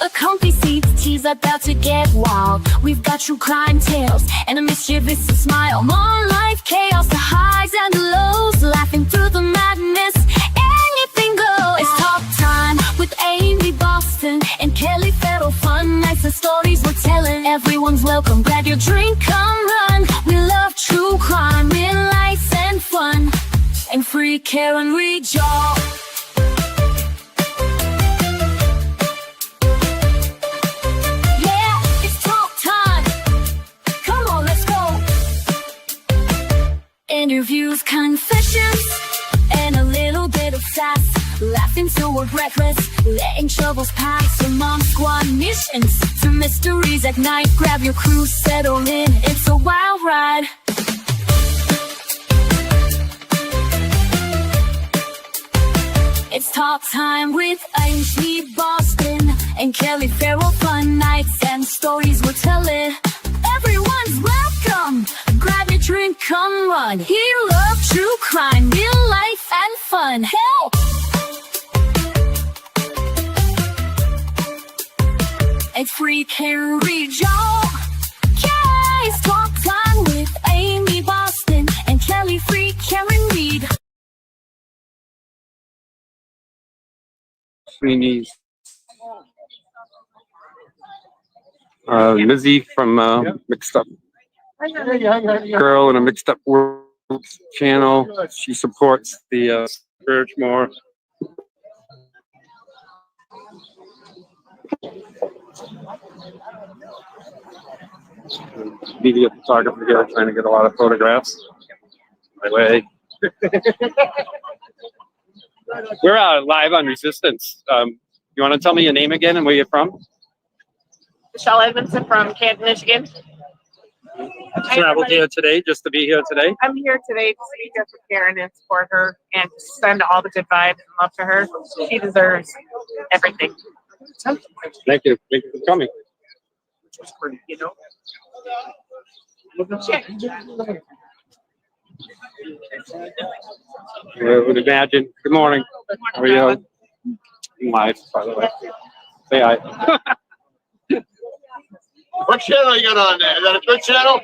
a comfy seat, tea's about to get wild. We've got true crime tales and a mischievous smile. More life chaos, the highs and the lows, laughing through the madness, anything goes. It's talk time with Amy Boston and Kelly Farrell. Fun nights and stories we're telling. Everyone's welcome, grab your drink, come run. We love true crime, real life and fun, and free care and read, y'all. Interviews, confessions, and a little bit of sass. Laughing till we're breathless, letting troubles pass. From mom squad missions to mysteries at night. Grab your crew, settle in, it's a wild ride. It's talk time with Amy Boston and Kelly Farrell. Fun nights and stories we're telling. Everyone's welcome, grab your drink, come run. He loves true crime, real life and fun. Hell, it's free care and read, y'all. Yeah, it's talk time with Amy Boston and Kelly. Free care and read. Sweeney's. Lizzie from Mixed Up Girl in a Mixed Up World channel. She supports the church more. Media photographer here trying to get a lot of photographs. My way. We're live on Resistance. You want to tell me your name again and where you're from? Michelle Edmondson from Canton, Michigan. Traveled here today just to be here today? I'm here today to speak up for Karen and support her and send all the good vibes and love to her. She deserves everything. Thank you. Thank you for coming. You know? I would imagine. Good morning. How are you? I'm live, by the way. Say hi. What channel you got on there? Is that a good channel?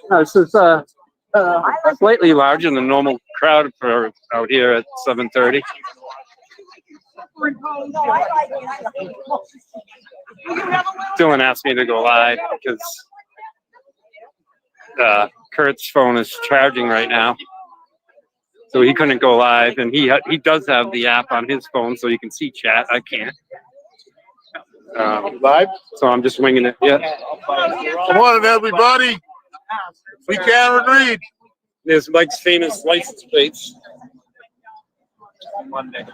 This is slightly larger than the normal crowd for out here at 7:30. Dylan asked me to go live because Kurt's phone is charging right now. So he couldn't go live, and he does have the app on his phone, so you can see chat. I can't. Live? So I'm just winging it. Yeah. Good morning, everybody. We can't read. There's Mike's famous license plates. Monday.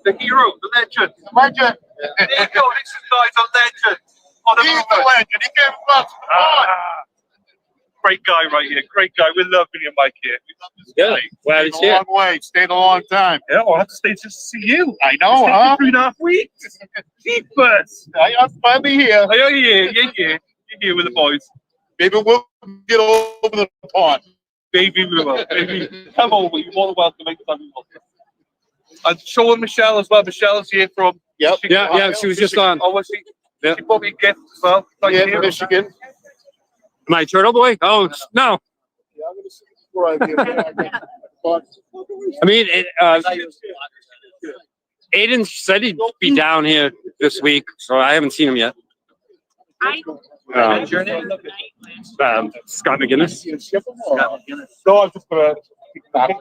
The hero, the legend. Legend. There you go. This is guys a legend. He's the legend. He came from us. Great guy right here. Great guy. We love Billy and Mike here. We love this Yeah, guy. glad he's A here. long way. Stayed a long time. Yeah, I'll have to stay just to see you. I know, huh? 3.5 weeks. Jeepers. I'm finally here. Oh, yeah, yeah. You're here with the boys. Maybe we'll get over the pond. Baby, we will. Baby, come over. You're more than welcome. Anytime you want. And show her Michelle as well. Michelle's here from. Yep. Yeah, she was just on. Oh, was she? Yeah. She bought me a gift as well. Thank Yeah, you. Michigan. My turtle boy? Oh, no. Yeah, I'm gonna see before I get I mean, Aiden said he'd be down here this week, so I haven't seen him yet. Scott McGinnis. No, I'm just gonna keep that.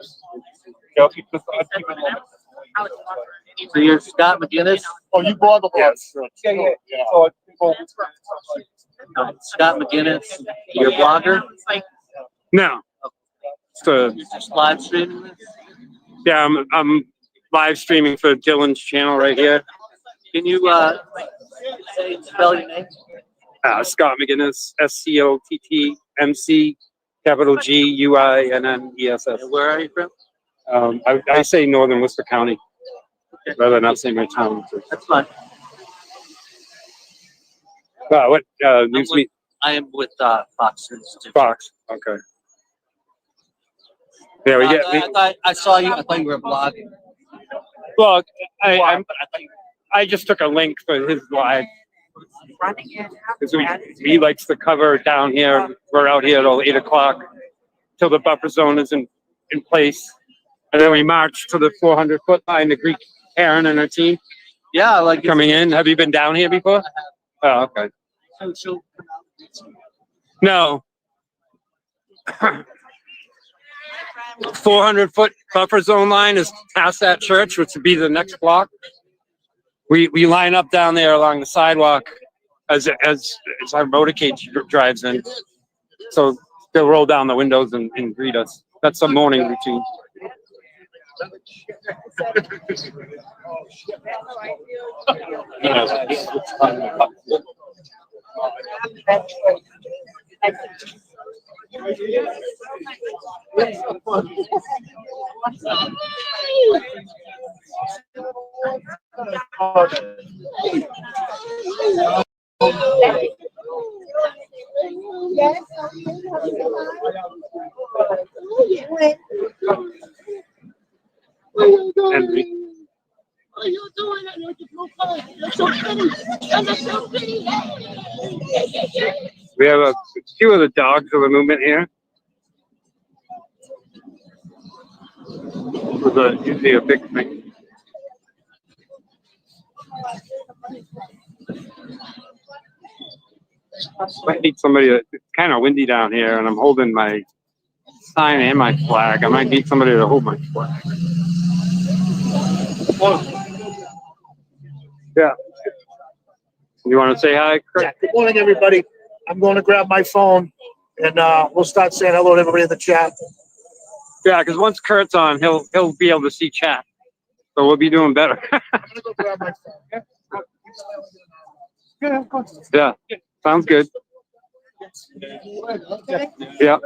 So you're Scott McGinnis? Oh, you brought the Yes. Yeah. So, Scott McGinnis, your blogger? No. So, You're just live streaming this? yeah, I'm live streaming for Dylan's channel right here. Can you spell your name? Scott McGinnis, SCOTTMC, capital GUINNESS. And where are you from? I say Northern Worcester County, rather than not say my town. That's fine. What news meet? I am with Fox News. Fox. Okay. Yeah, we get. I saw you. I thought you were blogging. Well, I just took a link for his live. Because he likes to cover down here. We're out here till 8 o'clock till the buffer zone is in place. And then we march to the 400-foot line to greet Karen and her team Yeah, like coming in. Have you been down here before? Oh, okay. No. 400-foot buffer zone line is past that church, which would be the next block. We line up down there along the sidewalk as our motorcade drives in. So they'll roll down the windows and greet us. That's a morning routine. What are you doing? You're so pretty. You're so pretty. We have a few of the dogs of the movement here. There's usually a big thing. I need somebody to, it's kind of windy down here, and I'm holding my sign and my flag. I might need somebody to hold my flag. Yeah. You want to say hi, Chris? Yeah, good morning, everybody. I'm going to grab my phone and we'll start saying hello to everybody in the chat. Yeah, because once Kurt's on, he'll be able to see chat, so we'll be doing better. I'm gonna go grab my phone. Yeah, sounds good. Yeah.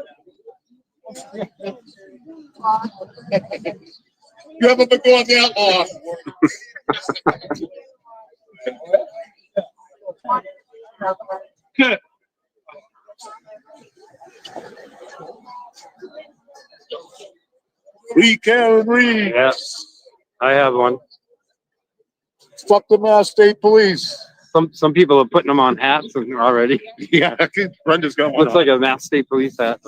You haven't been going that long. We can read. Yes, I have one. Fuck the Mass State Police. Some people are putting them on hats already. Yeah, Brenda's got one. Looks like a Mass State Police hat.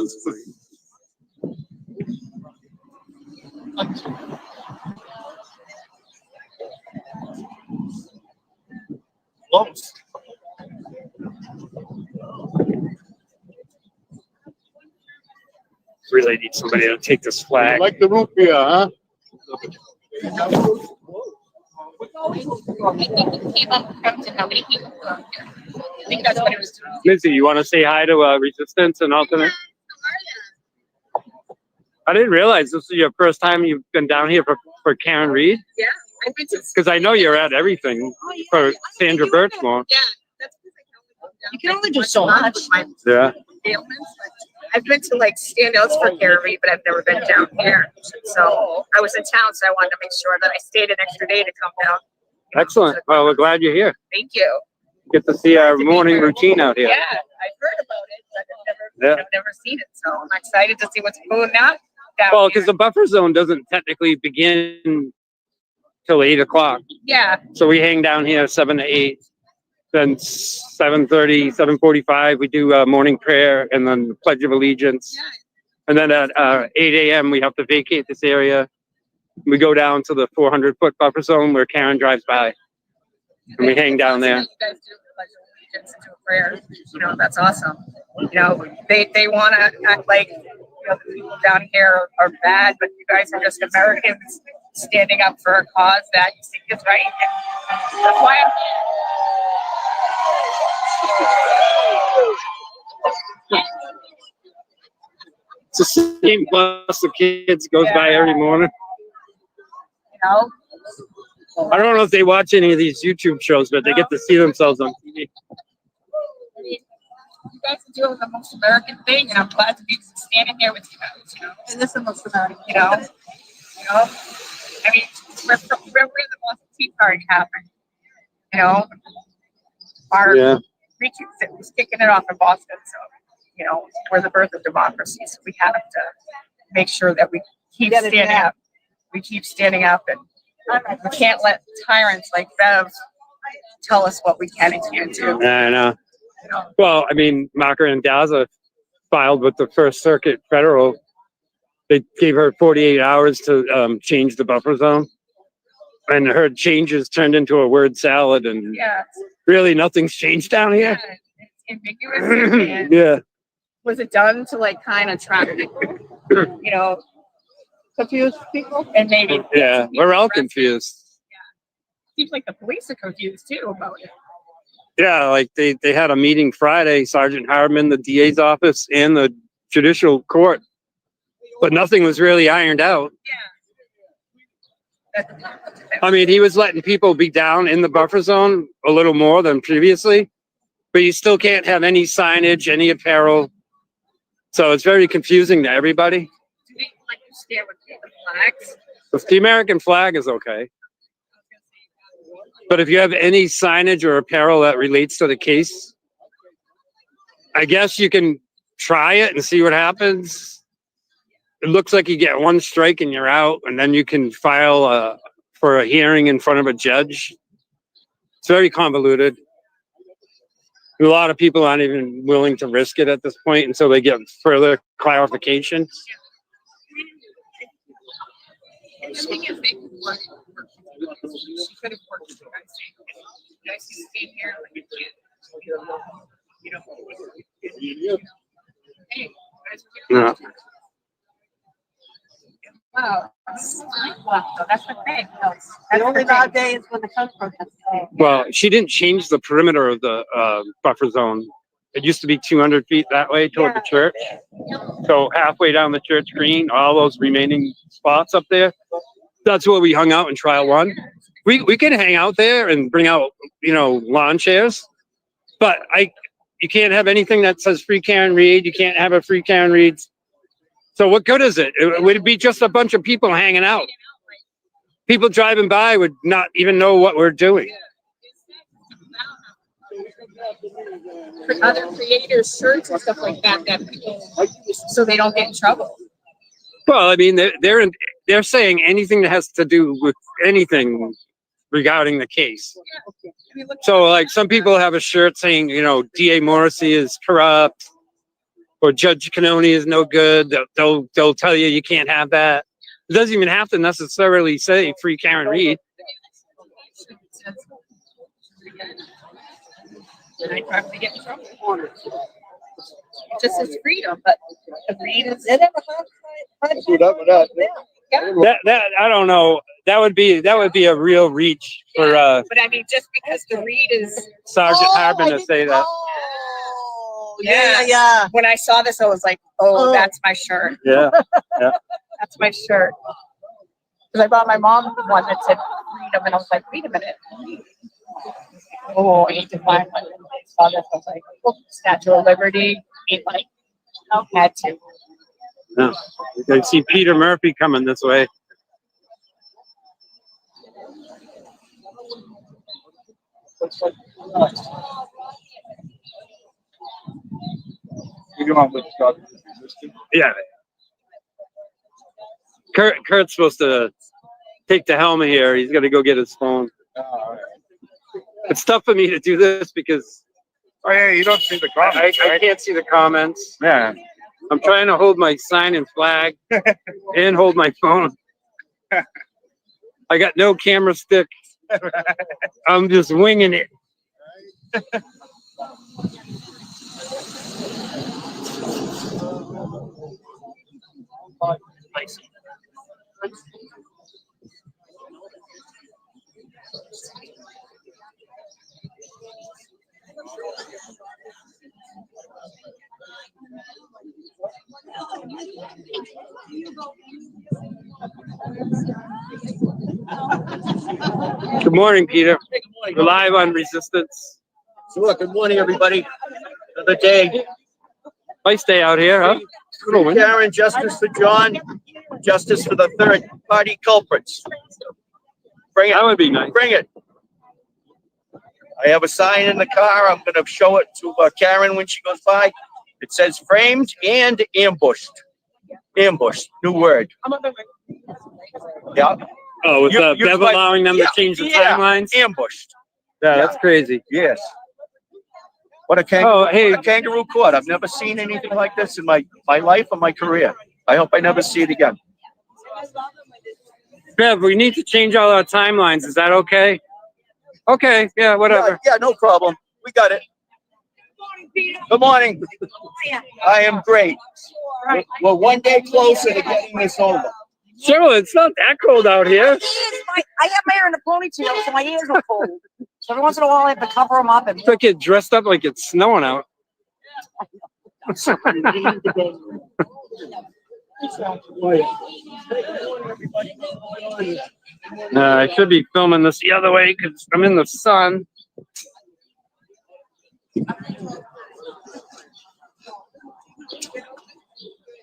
Close. Really need somebody to take this flag. Like the root beer, huh? Missy, you want to say hi to Resistance and Alternate? I didn't realize this is your first time you've been down here for Karen Reed. Yeah, I've been to. Because I know you're at everything for Sandra Birchmore. Yeah, that's because I can only go down. You can only do so much. Yeah. Ailments. I've been to like standouts for Karen Reed, but I've never been down here. So I was in town, so I wanted to make sure that I stayed an extra day to come down. Excellent. Well, we're glad you're here. Thank you. Get to see our morning routine out here. Yeah, I've heard about it, but I've never seen it. So I'm excited to see what's going on. Well, because the buffer zone doesn't technically begin till 8 o'clock. Yeah. So we hang down here 7 to 8. Then 7:30, 7:45, we do morning prayer and then the Pledge of Allegiance. Yeah. And then at 8 a.m., we have to vacate this area. We go down to the 400-foot buffer zone where Karen drives by. And we hang down there. You guys do the Pledge of Allegiance and do a prayer. You know, that's awesome. You know, they want to act like, you know, the people down here are bad, but you guys are just Americans standing up for a cause that you think is right. And that's why I'm here. It's the same bus of kids goes by every morning. You know? I don't know if they watch any of these YouTube shows, but they get to see themselves on TV. I mean, you guys are doing the most American thing, and I'm glad to be standing here with you guys, you know? And this is the most American, you know? I mean, we're the Boston Tea Party happened, you know? was kicking it off in Boston. So, you know, we're the birth of democracy. So we have to make sure that we keep standing up. We keep standing up, and we can't let tyrants like FAVS tell us what we can and can't do. I know. You know? Well, I mean, Margaret and Daza filed with the First Circuit Federal. They gave her 48 hours to change the buffer zone. And her changes turned into a word salad, and Yeah. really nothing's changed down here. Yeah, it's ambiguous. And Yeah. was it done to like kind of trap people, you know, confuse people, and maybe Yeah, we're all confused. seems like the police are confused too about it. Yeah, like they had a meeting Friday, Sergeant Hardman, the DA's office, and the judicial court, but nothing was really ironed out. I mean, he was letting people be down in the buffer zone a little more than previously, but you still can't have any signage, any apparel. So it's very confusing to everybody. Do they like to stand with the flags? The American flag is okay. But if you have any signage or apparel that relates to the case, I guess you can try it and see what happens. It looks like you get one strike and you're out, and then you can file for a hearing in front of a judge. It's very convoluted. A lot of people aren't even willing to risk it at this point until they get further clarification. The thing is, they could work. She could have worked with you guys. You guys can stay here like a kid. You know. Hey, guys. No. Wow. Wow. That's the thing. The only bad day is when the sun protests. Well, she didn't change the perimeter of the buffer zone. It used to be 200 feet that way toward the church. So halfway down the church green, all those remaining spots up there, that's where we hung out in trial one. We can hang out there and bring out, you know, lawn chairs, but you can't have anything that says free Karen Reed. You can't have a free Karen Reed. So what good is it? It would be just a bunch of people hanging out. People driving by would not even know what we're doing. For other creators, shirts and stuff like that, that people, so they don't get in trouble. Well, I mean, they're saying anything that has to do with anything regarding the case. So, like, some people have a shirt saying, you know, DA Morrissey is corrupt, or Judge Cannone is no good. They'll tell you you can't have that. It doesn't even have to necessarily say free Karen Reed. And I probably get in trouble. It just says freedom, but the Reed is. They never had That I don't know. That would be a real reach for But I mean, just because the Reed is. Sergeant Harbin to say that. Oh, yeah. When I saw this, I was like, oh, that's my shirt. Yeah. That's my shirt. Because I bought my mom one that said freedom, and I was like, wait a minute. Oh, I need to find one. I saw this, I was like, oh, Statue of Liberty. Ain't like, I had to. Yeah. I see Peter Murphy coming this way. You go on with Scott. Yeah. Kurt's supposed to take the helmet here. He's got to go get his phone. It's tough for me to do this because Oh yeah, you don't see the comments. I can't see the comments. Yeah. I'm trying to hold my sign and flag and hold my phone. I got no camera stick. I'm just winging it. Good morning, Peter. We're live on Resistance. Sure. Good morning, everybody. Another day. Nice day out here, huh? Karen, justice for John, justice for the third party culprits. Bring That it. would be nice. Bring it. I have a sign in the car. I'm going to show it to Karen when she goes by. It says framed and ambushed. Ambushed, new word. Yeah. Oh, with You- Bev like- allowing them yeah, to change the yeah, timelines? Ambushed. Yeah, that's crazy. Yes. What a kangaroo! Oh, hey. What a kangaroo court! I've never seen anything like this in my life or my career. I hope I never see it again. Bev, we need to change all our timelines. Is that okay? Okay, yeah, whatever. Yeah, no problem. We got it. Good morning. I am great. We're one day closer to getting this over. Cheryl, it's not that cold out here. I have my hair in a ponytail, so my ears are full. So every once in a while, I have to cover them up. And It's like it dressed up like it's snowing out. I should be filming this the other way because I'm in the sun.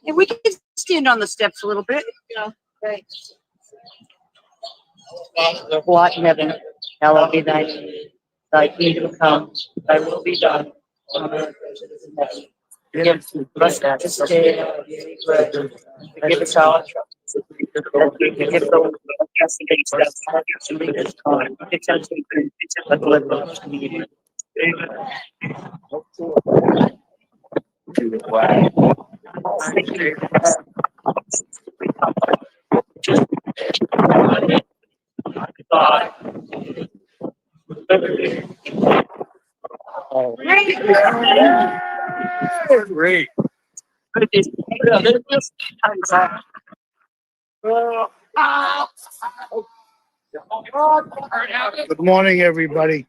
if we can stand on the steps a little bit. Okay. What in heaven, hallowed be thy name. Thy kingdom come, thy will be done. On earth as it is in heaven. Give us this day our daily bread. Forgive us our trespasses. Forgive those who trespass against us. And lead us not into temptation, but deliver us from evil. Great. Good morning, everybody.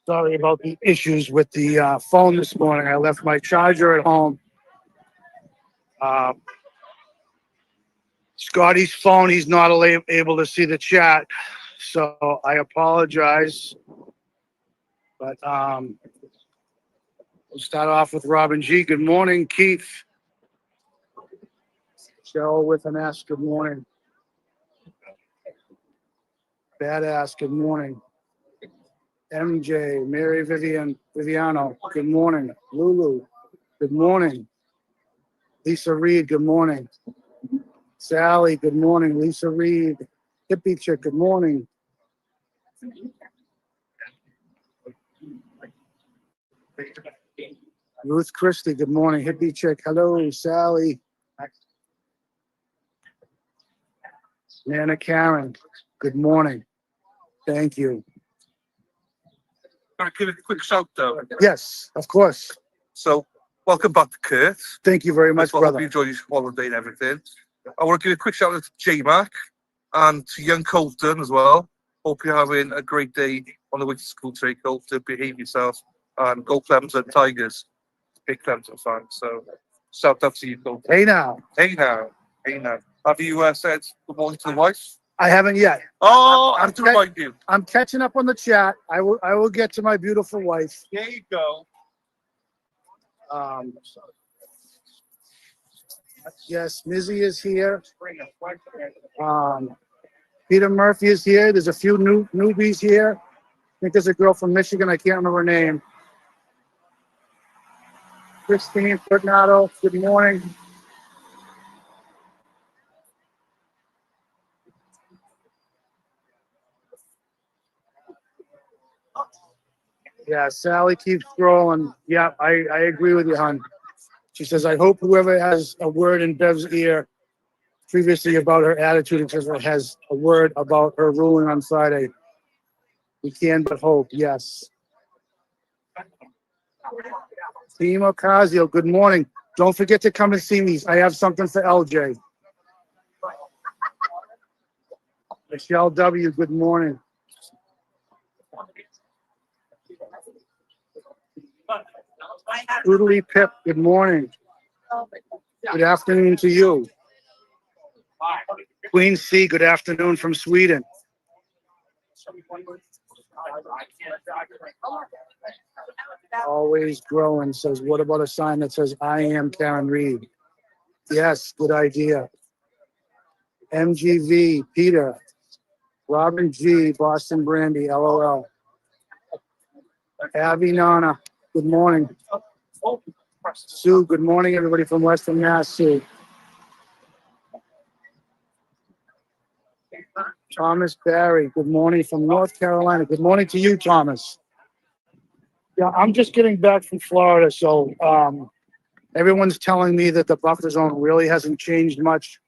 Sorry about the issues with the phone this morning. I left my charger at home. Scotty's phone, he's not able to see the chat, so I apologize. But we'll start off with Robin G. Good morning, Keith. Cheryl with an S. Good morning. Badass. Good morning. MJ, Mary Viviano. Good morning. Lulu. Good morning. Lisa Reed. Good morning. Sally. Good morning. Lisa Reed. Hippie Chick. Good morning. Ruth Christie. Good morning. Hippie Chick. Hello, Sally. Nana Karen. Good morning. Thank you. Can I give it a quick shout though? Yes, of course. So, welcome back to Kurt. Thank you very much, Hope you brother. enjoyed your holiday and everything. I want to give a quick shout out to J-Mac and to young Colton as well. Hope you're having a great day on the way to school today, Colton. Behave yourself and go Clemson Tigers. Big Clemson fan. So, shout out to you, Colton. Hey now. Hey now. Hey now. Have you said good morning to the wife? I haven't yet. Oh, I have to remind you. I'm catching up on the chat. I will get to my beautiful wife. There you go. Yes, Mizzy is here. Peter Murphy is here. There's a few newbies here. I think there's a girl from Michigan. I can't remember her name. Christine Fortunato, good morning. Yeah, Sally keeps scrolling. Yeah, I agree with you, hon. She says, I hope whoever has a word in Bev's ear previously about her attitude and has a word about her ruling on Friday. We can but hope, yes. Team Ocasio, good morning. Don't forget to come and see me. I have something for LJ. Michelle W., good morning. Oodly Pip, good morning. Good afternoon to you. Queen C, good afternoon from Sweden. Always growing says, what about a sign that says, I am Karen Reed? Yes, good idea. MGV, Peter. Robin G, Boston Brandy, LOL. Abby Nana, good morning. Sue, good morning, everybody from Western Mass. Sue. Thomas Barry, good morning from North Carolina. Good morning to you, Thomas. Yeah, I'm just getting back from Florida, so everyone's telling me that the buffer zone really hasn't changed much,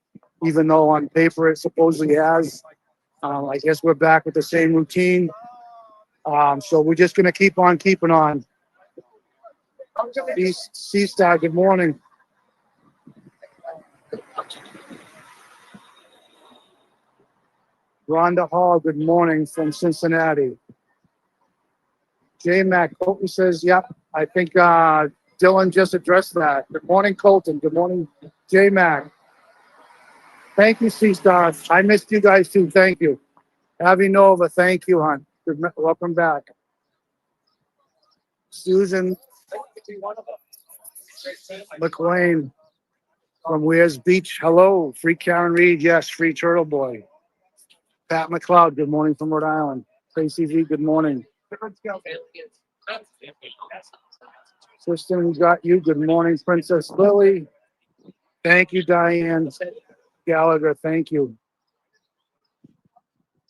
even though on paper it supposedly has. I guess we're back with the same routine. So we're just gonna keep on keeping on. C-Star, good morning. Rhonda Hall, good morning from Cincinnati. J Mac Colton says, yep, I think Dylan just addressed that. Good morning, Colton. Good morning, J Mac. Thank you, C-Star. I missed you guys too. Thank you. Abby Nova, thank you, hon. Welcome back. Susan McLean from Where's Beach. Hello. Free Karen Reed. Yes, free Turtle Boy. Pat McLeod, good morning from Rhode Island. Tracy V, good morning. Kristen, we got you. Good morning, Princess Lily. Thank you, Diane Gallagher. Thank you.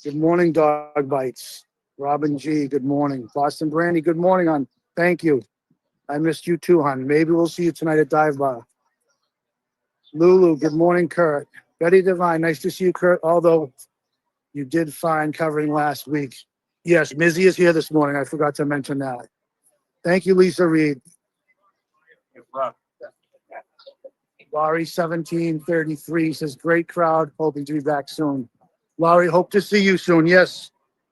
Good morning, Dog Bites. Robin G, good morning. Boston Brandy, good morning, hon. Thank you. I missed you too, hon. Maybe we'll see you tonight at Dive Bar. Lulu, good morning, Kurt. Betty Devine, nice to see you, Kurt, although you did fine covering last week. Yes, Mizzy is here this morning. I forgot to mention that. Thank you, Lisa Reed. Laurie 1733 says, great crowd, hoping to be back soon. Laurie, hope to see you soon. Yes,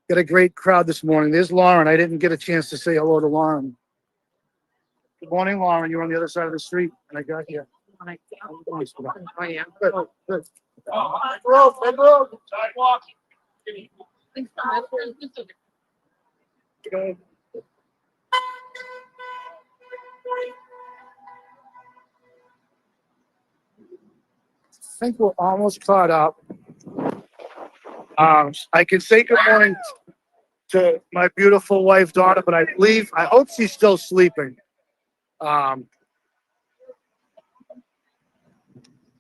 got a great crowd this morning. There's Lauren. I didn't get a chance to say hello to Lauren. Good morning, Lauren. You're on the other side of the street, and I got here. Oh, yeah. Good, good. Road, road. Sidewalk. I think we're almost caught up. I can say good morning to my beautiful wife, Donna, but I hope she's still sleeping. And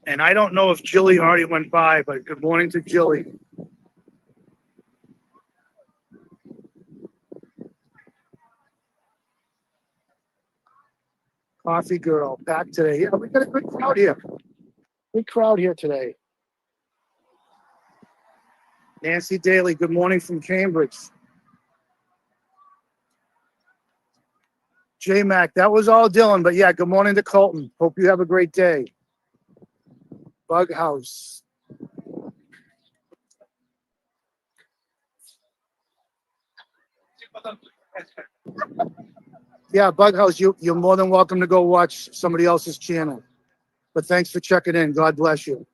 I don't know if Jilly already went by, but good morning to Jilly. Coffee girl, back today. Yeah, we got a good crowd here. Big crowd here today. Nancy Daly, good morning from Cambridge. J Mac, that was all Dylan, but yeah, good morning to Colton. Hope you have a great day. Bug House. Yeah, Bug House, you're more than welcome to go watch somebody else's channel. But thanks for checking in. God bless you.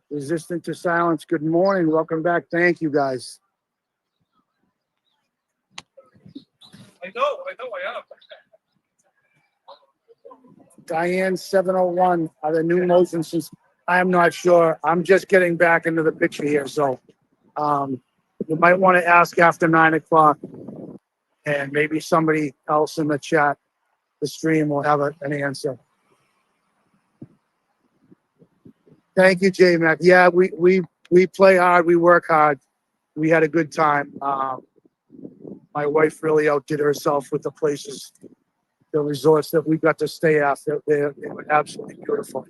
Resistant to silence. Good morning. Welcome back. Thank you, guys. I know, I am. Diane 701. Are there new motions since I'm not sure. I'm just getting back into the picture here. So you might want to ask after 9 o'clock. And maybe somebody else in the chat, the stream will have an answer. Thank you, J Mac. Yeah, we play hard, we work hard. We had a good time. My wife really outdid herself with the places, the resorts that we got to stay at. They were absolutely beautiful.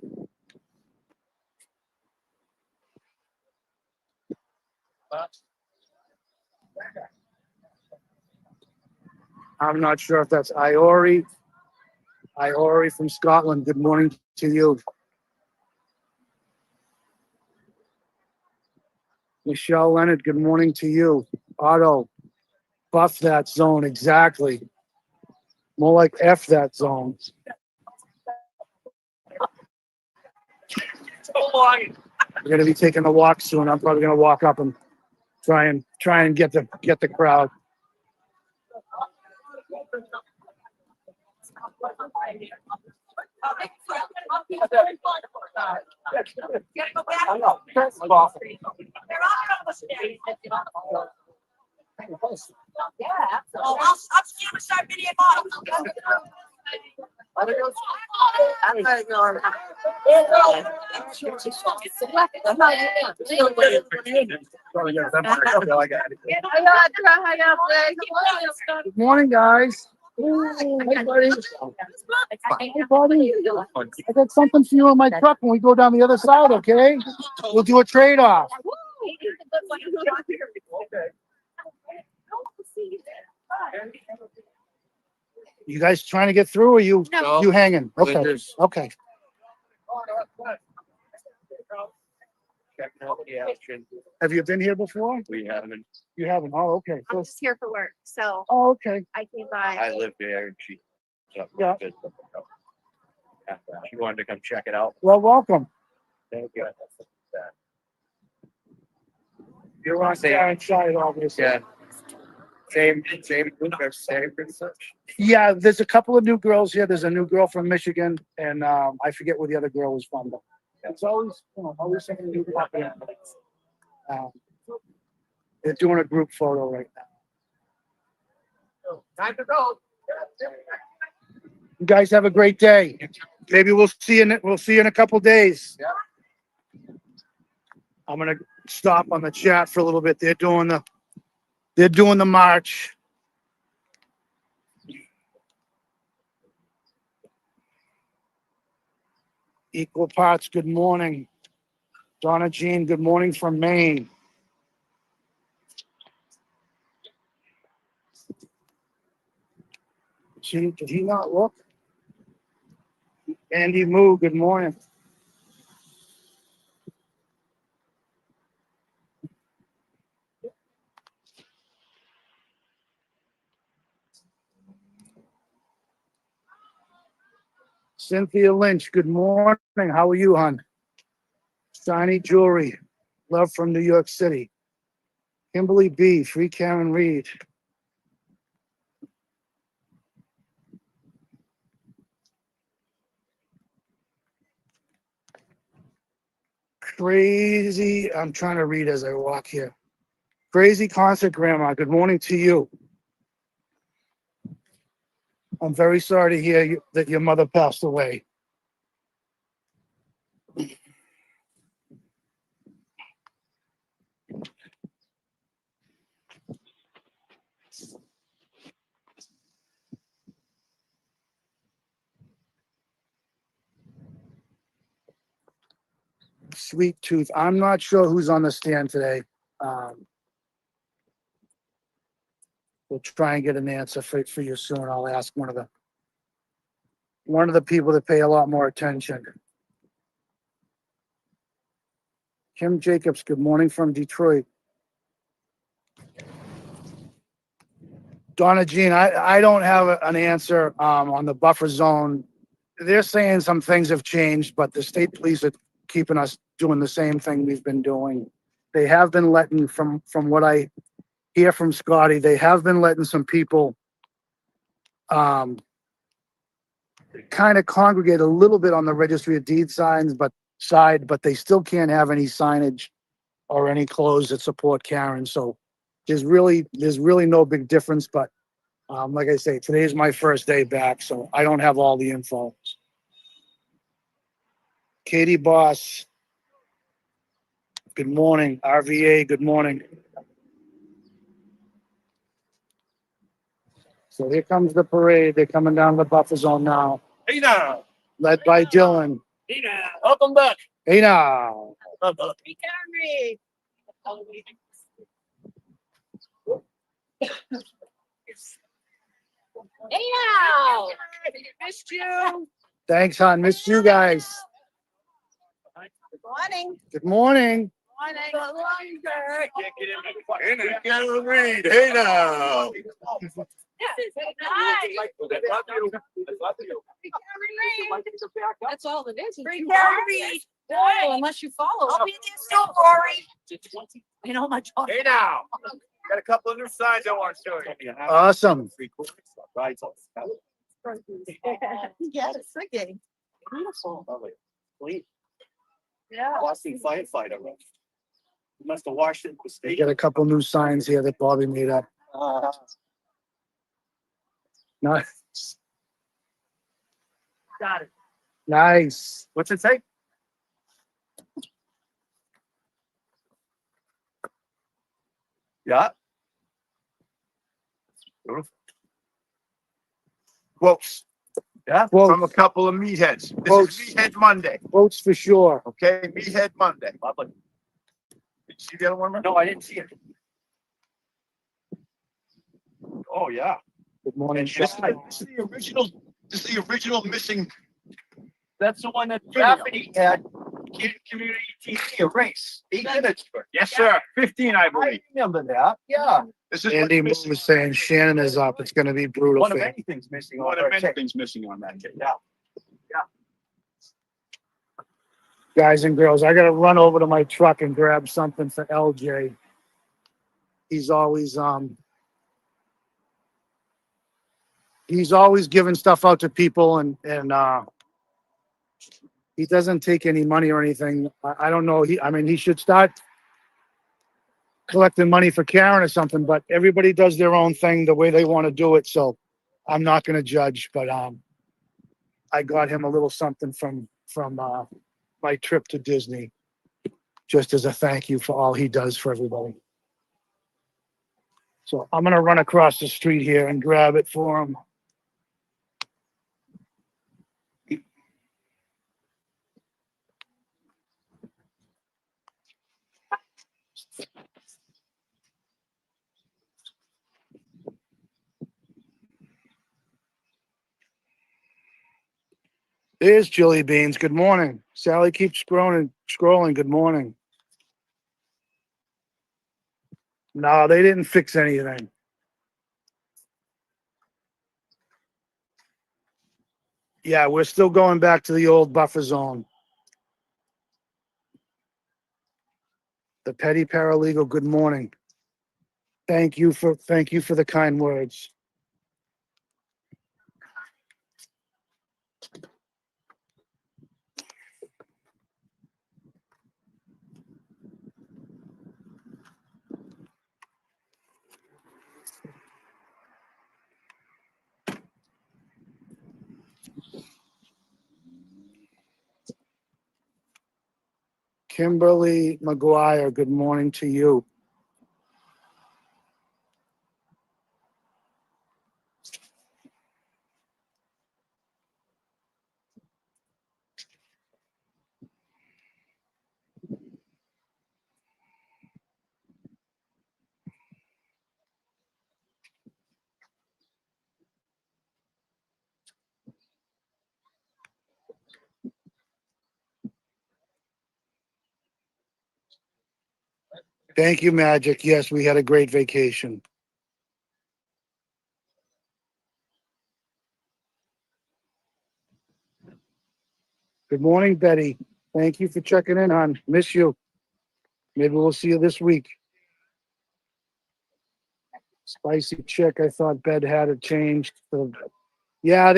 I'm not sure if that's Iori. Iori from Scotland. Good morning to you. Michelle Leonard, good morning to you. Otto, buff that zone, exactly. More like F that zone. We're gonna be taking a walk soon. I'm probably gonna walk up and try and get the crowd. Good morning, guys. Hey, buddy. Hey, buddy. I got something for you in my truck when we go down the other side, okay? We'll do a trade-off. You guys trying to get through or you hanging? Okay, okay. Checking out the action. Have you been here before? We haven't. You haven't? Oh, okay. I'm just here for work, so Oh, okay. I came by. I live there and she. Yeah. She wanted to come check it out. Well, welcome. Thank you. You're on Karen side, obviously. Yeah. Same pretty much. Yeah, there's a couple of new girls here. There's a new girl from Michigan, and I forget where the other girl was from. But it's always, always something new happening. They're doing a group photo right now. Time to go. You guys have a great day. Maybe we'll see you. We'll see you in a couple days. I'm gonna stop on the chat for a little bit. They're doing the march. Equal parts. Good morning, Donna Jean. Good morning from Maine. Did he not look? Andy Moo, good morning. Cynthia Lynch, good morning. How are you, hon? Shiny Jewelry, love from New York City. Kimberly B, Free Karen Reed. Crazy, I'm trying to read as I walk here. Crazy Concert Grandma, good morning to you. I'm very sorry to hear that your mother passed away. Sweet Tooth, I'm not sure who's on the stand today. We'll try and get an answer for you soon. I'll ask one of the people that pay a lot more attention. Kim Jacobs, good morning from Detroit. Donna Jean, I don't have an answer on the buffer zone. They're saying some things have changed, but the state police are keeping us doing the same thing we've been doing. They have been letting, from what I hear from Scotty, they have been letting some people kind of congregate a little bit on the registry of deed signs, but they still can't have any signage or any clothes that support Karen. So there's really no big difference. But like I say, today is my first day back, so I don't have all the info. Katie Boss, good morning. RVA, good morning. So here comes the parade. They're coming down the buffer zone now. Hey now. Led by Dylan. Hey now. Welcome back. Hey now. Hey now! Missed you. Thanks, hon. Missed you guys. Morning. Good morning. Karen Reed. Hey now. That's all it is. Free Karen Reed. Unless you follow. I'll be there still, Rory. You know my daughter. Hey now. Got a couple of new signs I want to show you. Awesome. Yes, okay. Beautiful. Lovely. Clean. Yeah. Boston firefighter. You must have washed it with We steak. got a couple new signs here that Bobby made up. Nice. Got it. Nice. What's it say? Yeah. Beautiful. Quotes. Yeah. Quotes. From a couple of meatheads. This Quotes. is Meathead Monday. Votes for sure. Okay, Meathead Monday. Lovely. Did you see the other one? No, I didn't see it. Oh, yeah. Good morning, And Sean. this is the original. This is the original missing. That's the one that Rafferty had. Community TV erase. 8 minutes. Yes, sir. 15, I believe. I remember that. Yeah. This is Andy what's was missing. saying Shannon is up. It's going to be brutal. One of for him. many things missing. One of many things missing on that kid. Yeah. Guys and girls, I got to run over to my truck and grab something for LJ. He's always giving stuff out to people and he doesn't take any money or anything. I don't know. He should start collecting money for Karen or something, but everybody does their own thing the way they want to do it. So I'm not going to judge, but I got him a little something from my trip to Disney, just as a thank you for all he does for everybody. So I'm going to run across the street here and grab it for him. There's Chili Beans. Good morning. Sally keeps scrolling. Good morning. No, they didn't fix anything. Yeah, we're still going back to the old buffer zone. The petty paralegal, good morning. Thank you for the kind words. Kimberly McGuire, good morning to you. Thank you, Magic. Yes, we had a great vacation. Good morning, Betty. Thank you for checking in, hon. Miss you. Maybe we'll see you this week. Spicy chick. I thought Bed had it changed. Yeah,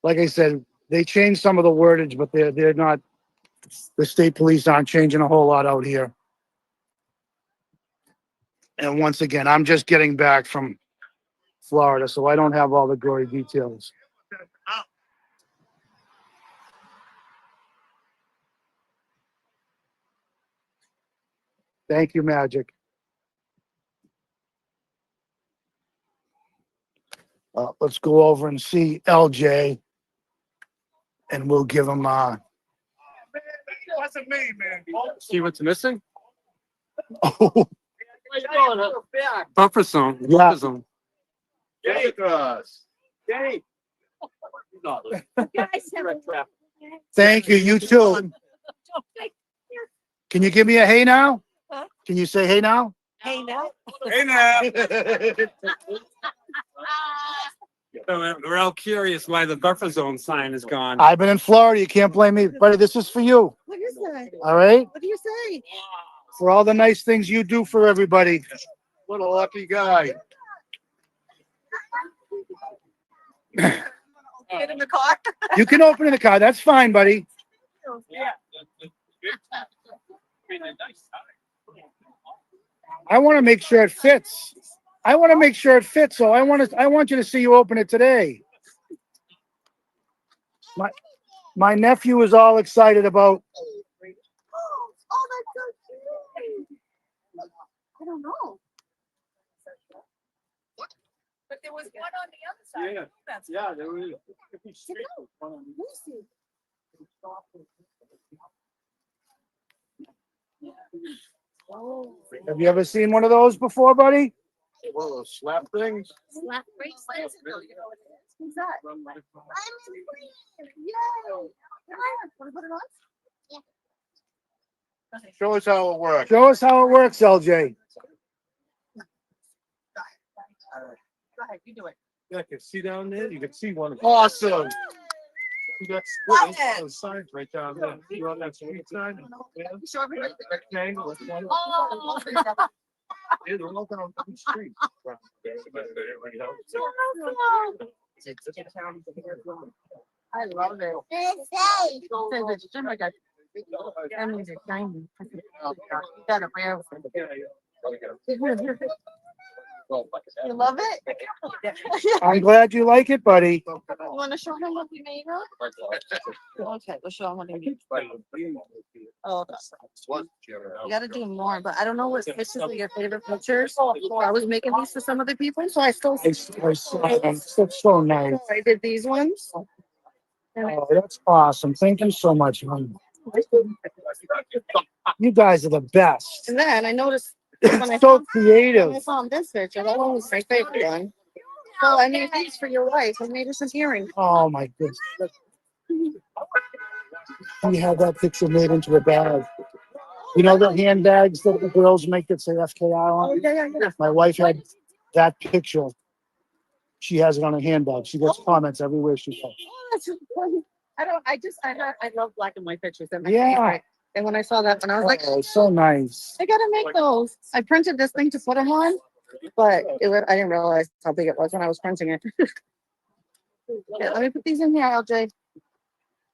like I said, they changed some of the wordage, but they're not. The state police aren't changing a whole lot out here. And once again, I'm just getting back from Florida, so I don't have all the gory details. Thank you, Magic. Let's go over and see LJ, and we'll give him See what's missing? oh, Buffer zone. Yeah. Buffer zone. Yay to us. Yay. thank you. You too. Can you give me a hey now? Huh? Can you say hey now? Hey now. Hey now. We're all curious why the buffer zone sign is gone. I've been in Florida. You can't blame me, buddy. This is for you. What is that? All right. What do you say? For all the nice things you do for everybody. What a lucky guy. Get in the car. You can open in the car. That's fine, buddy. I want to make sure it fits. I want to make sure it fits. So I want you to see you open it today. My nephew is all excited about. Oh, that's so cute. I don't know. But there was one on the other side. That's Yeah, there was. Lucy. Have you ever seen one of those before, buddy? One of those slap things. Slap bracelet. Who's that? I'm in Queen. Yay. Want to put it on? Show us how it works. Show us how it works, LJ. Go ahead, you do it. Yeah, I can see down there. You can see one. Awesome. You got Love split it. those signs right down there. You on that street sign? Yeah. Show everybody. Rectangle. That's one. Oh. Yeah, they're all down the street. I love it. It's safe. So the gym, I got, that means it's 90. Gotta wear it. You love it? I'm glad you like it, buddy. You want to show them what we made up? Okay, we'll show them what we made. Oh, you gotta do more, but I don't know what pictures are your favorite pictures. I was making these for some other people, so I still. It's so nice. I did these ones. Oh, that's awesome. Thank you so much, honey. You guys are the best. And then I noticed when I It's so found, creative. when I found this picture, that one was my favorite one. So I made these for your wife. I made her some earrings. Oh my goodness. We had that picture made into a bag. You know the handbags that the girls make that say FKI Oh, on? yeah. My wife had that picture. She has it on her handbag. She gets comments everywhere she goes. Oh, that's so funny. I love black and white pictures. They're my Yeah. favorite. And when I saw that one, I was like, Oh, so nice. I gotta make those. I printed this thing to put them on, but I didn't realize how big it was when I was printing it. Yeah, let me put these in here, LJ.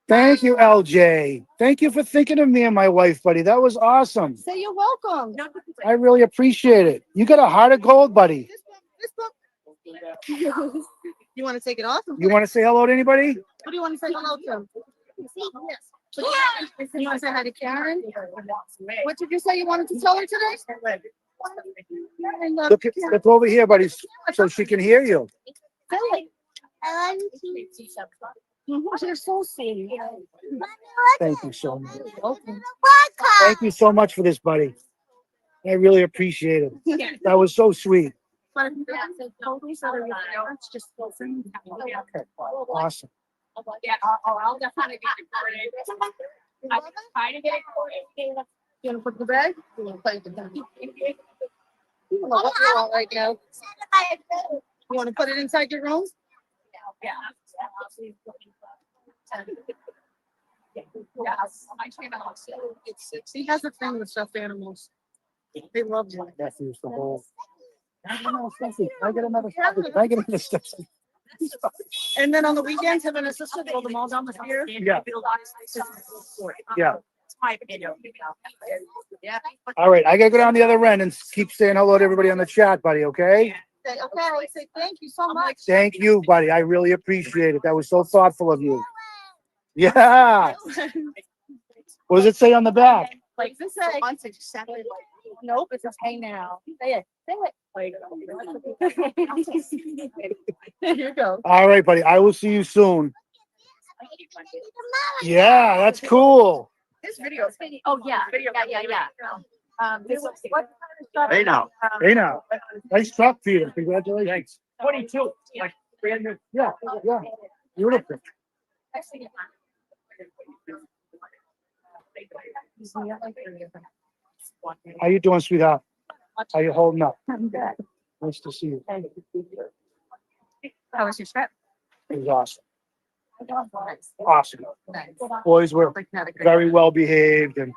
Thank you, LJ. Thank you for thinking of me and my wife, buddy. That was awesome. Say you're welcome. I really appreciate it. You got a heart of gold, buddy. This book. You want to take it off? You want to say hello to anybody? What do you want to say hello to? You want to say hi to Karen? What did you say you wanted to tell her today? I love Look, Karen. look over here, buddy, so she can hear you. You're so sweet. Thank you so much. Thank you so much for this, buddy. I really appreciate it. That was so sweet. Awesome. Yeah, I'll definitely get it for you. I try to get it for you. You want to put the bag? You want to play with the bag? You know what you want right now. You want to put it inside your room? Yeah. Yes, I train a house. He has a thing with stuffed animals. They love you. That's the whole. I get another stuff. And then on the weekends, him and his sister build them all down the pier. Yeah. Yeah. Yeah. It's my video. Yeah. All right. I gotta go down the other end and keep saying hello to everybody on the chat, buddy. Okay. Okay, I say thank you so much. Thank you, buddy. I really appreciate it. That was so thoughtful of you. Yeah. What does it say on the back? Like this is once it's seven. Nope, it's okay now. Say it. Say it. There you go. All right, buddy. I will see you soon. Yeah, that's cool. This video is. Oh, yeah. This was what? Hey now. Hey now. Nice truck, Peter. Congratulations. 22. Like brand new. Yeah, yeah. Beautiful. How you doing, sweetheart? How you holding up? I'm good. Nice to see you. How was your trip? It was awesome. Awesome. Nice. Boys were very well behaved, and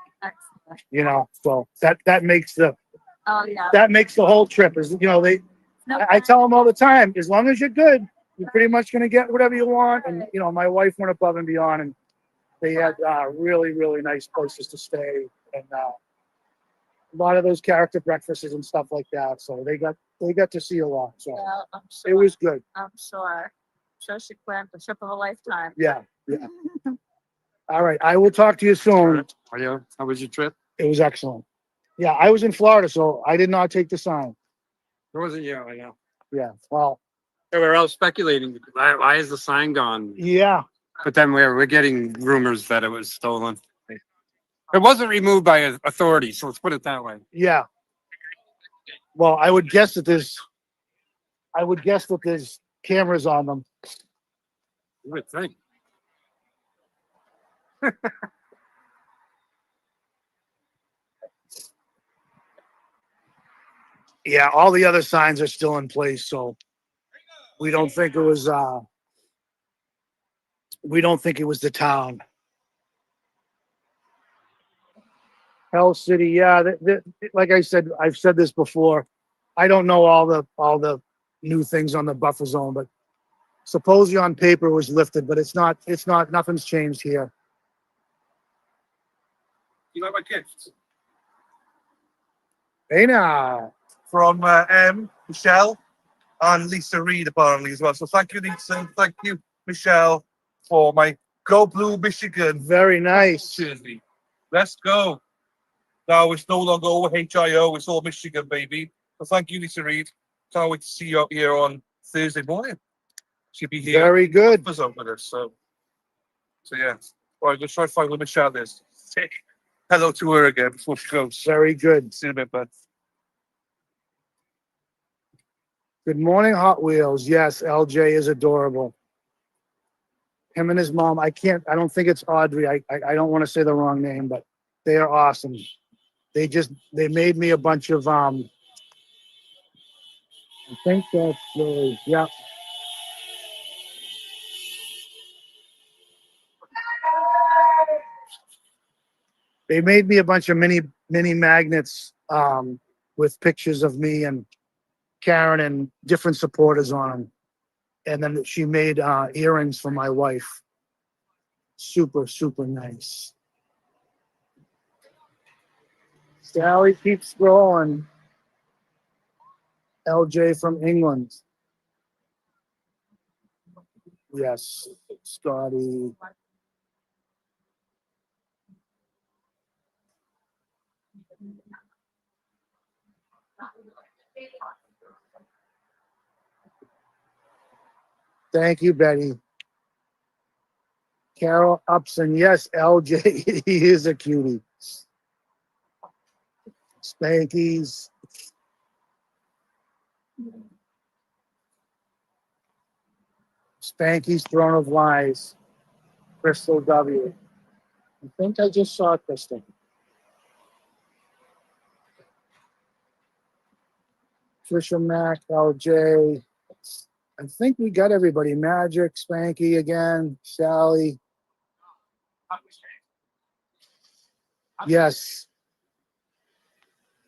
so that makes the Oh, yeah. that makes the whole trip. Is I tell them all the time, as long as you're good, you're pretty much going to get whatever you want. And, you know, my wife went above and beyond, and they had really, really nice places to stay. And a lot of those character breakfasts and stuff like that. So they got to see a lot. So Well, it was good. I'm sure. Sure she planned the trip of a lifetime. Yeah. Yeah. All right. I will talk to you soon. How was your trip? It was excellent. Yeah. I was in Florida, so I did not take the sign. It wasn't you, I know. Yeah. Well, We were all speculating. Why is the sign gone? yeah. But then we're getting rumors that it was stolen. It wasn't removed by authorities, so let's put it that way. Yeah. Well, I would guess that there's cameras on them. You would think. Yeah, all the other signs are still in place, so we don't think it was the town. Hell City, yeah, like I said, I've said this before. I don't know all the new things on the buffer zone, but supposedly on paper it was lifted, but it's not, nothing's changed here. You like my gifts? Hey now. From Michelle and Lisa Reed apparently as well. So thank you, Lisa. Thank you, Michelle, for my Go Blue Michigan Very nice. jersey. Let's go. Now it's no longer all HIO, it's all Michigan, baby. So thank you, Lisa Reed. Can't wait to see you out here on Thursday morning. She'll be here. Very good. With us, so yeah. All right, let's try to find where Michelle is. Say hello to her again before she goes. Very good. See you in a bit, bud. Good morning, Hot Wheels. Yes, LJ is adorable. Him and his mom. I don't think it's Audrey. I don't want to say the wrong name, but they are awesome. They made me a bunch of I think that's yeah. They made me a bunch of mini magnets with pictures of me and Karen and different supporters on them. And then she made earrings for my wife. Super, super nice. Sally keeps scrolling. LJ from England. Yes, Scotty. Thank you, Betty. Carol Upson. Yes, LJ. He is a cutie. Spankies. Spanky's Throne of Lies. Crystal W. I think I just saw Crystal. Trisha Mack, LJ. I think we got everybody. Magic, Spanky again, Sally. Yes.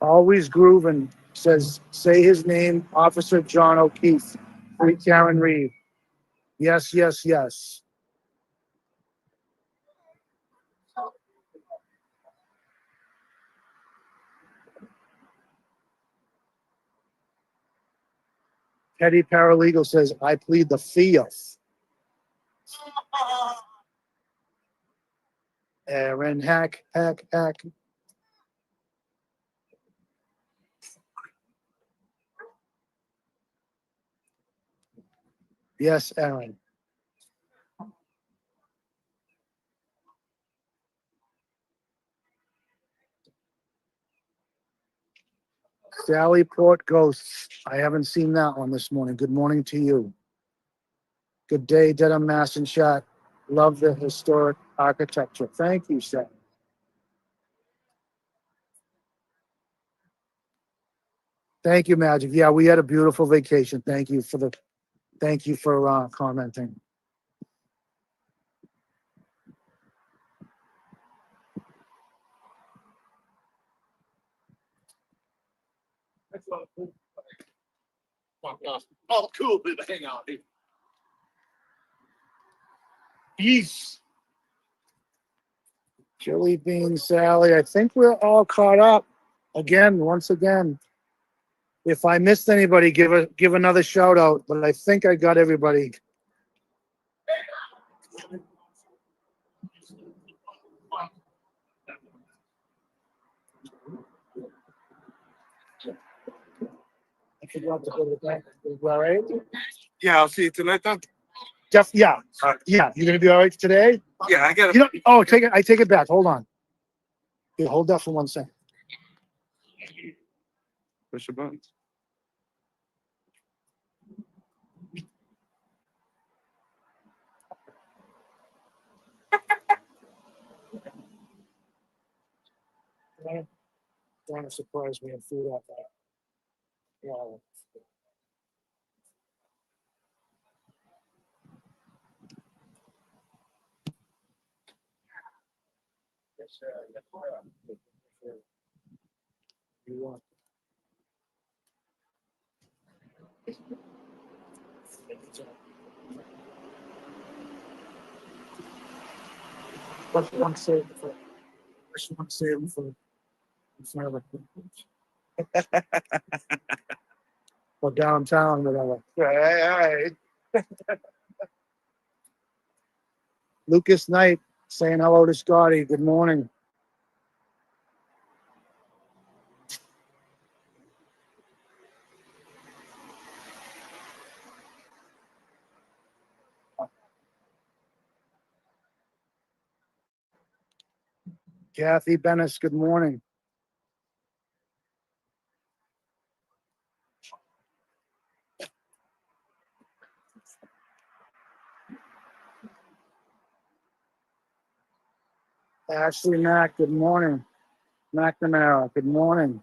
Always grooving. Says, say his name, Officer John O'Keefe. Free Karen Reed. Yes, yes, yes. Teddy Paralegal says, I plead the fifth. Aaron Hack. Yes, Aaron. Sally Port Ghosts. I haven't seen that one this morning. Good morning to you. Good day, Dedham, Mass and Shot. Love the historic architecture. Thank you, Seth. Thank you, Magic. Yeah, we had a beautiful vacation. Thank you for commenting. All cool to hang out here. Peace. Chili bean Sally. I think we're all caught up. Again, once again. If I missed anybody, give another shout out, but I think I got everybody. I forgot to put it back. All right. Yeah, I'll see you tonight then. Yeah. Yeah. You're gonna be all right today? Yeah, I got You know, oh, I take it back. Hold on. Yeah, hold that for 1 second. Push the buttons. Trying to surprise me and food out there. Wow. You want. First one saved for or downtown, whatever. Right. Lucas Knight saying hello to Scotty. Good morning. Kathy Bennis, good morning. Ashley Mack, good morning. McNamara, good morning.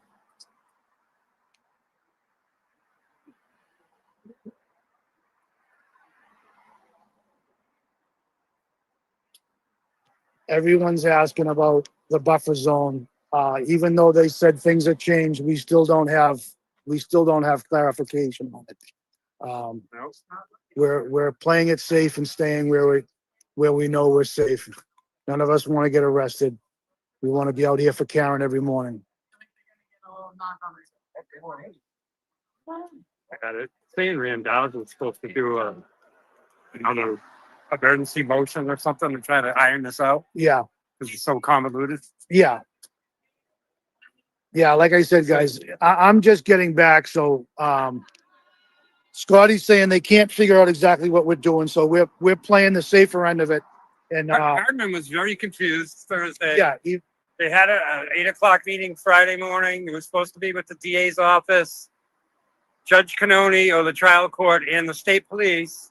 Everyone's asking about the buffer zone. Even though they said things have changed, we still don't have clarification on it. We're playing it safe and staying where we know we're safe. None of us want to get arrested. We want to be out here for Karen every morning. I got it. Saying Randall's was supposed to do another emergency motion or something to try to iron this out Yeah, because it's so convoluted. yeah. Yeah, like I said, guys, I'm just getting back. So Scotty's saying they can't figure out exactly what we're doing. So we're playing the safer end of it. And Hardman was very confused Thursday. yeah, They had an 8 o'clock meeting Friday morning. It was supposed to be with the DA's office, Judge Cannoni, or the trial court, and the state police.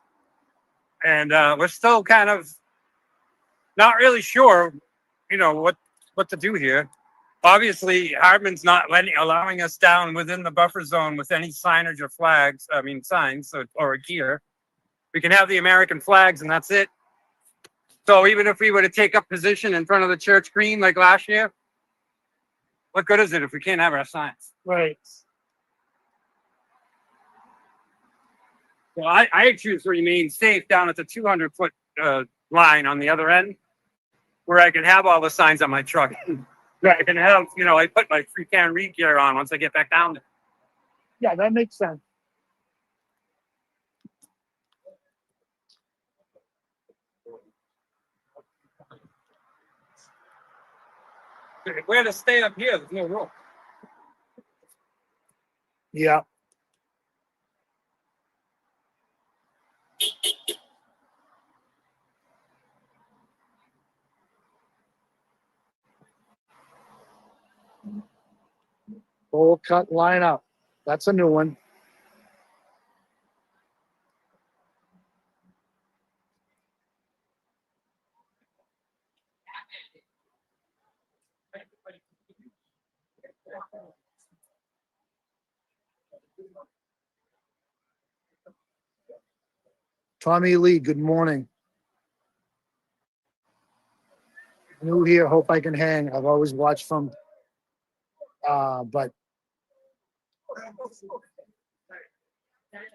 And we're still kind of not really sure, what to do here. Obviously, Hardman's not allowing us down within the buffer zone with any signage or flags. I mean, signs or gear. We can have the American flags, and that's it. So even if we were to take up position in front of the church green like last year, what good is it if we can't have our signs? right. Well, I choose to remain safe down at the 200-foot line on the other end, where I can have all the signs on my truck. I can have, I put my free can read gear on once I get back down there. Yeah, that makes sense. If we're to stay up here, there's no room. Yeah. Full cut lineup. That's a new one. Tommy Lee, good morning. New here, hope I can hang. I've always watched from, but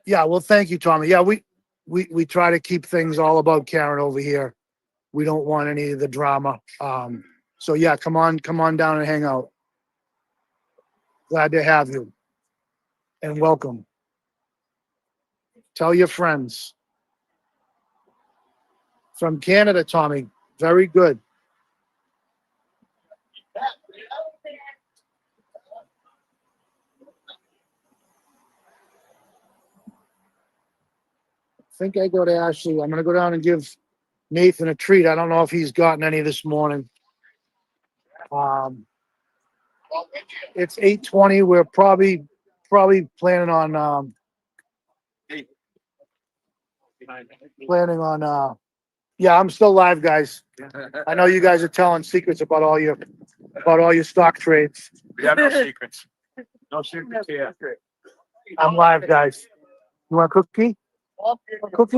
yeah, well, thank you, Tommy. Yeah, we try to keep things all about Karen over here. We don't want any of the drama. So yeah, come on down and hang out. Glad to have you. And welcome. Tell your friends. From Canada, Tommy. Very good. I think I go to Ashley. I'm gonna go down and give Nathan a treat. I don't know if he's gotten any this morning. It's 8:20. We're probably planning on yeah, I'm still live, guys. I know you guys are telling secrets about all your stock trades. We have no secrets. No secrets here. I'm live, guys. You want a cookie? Cookie?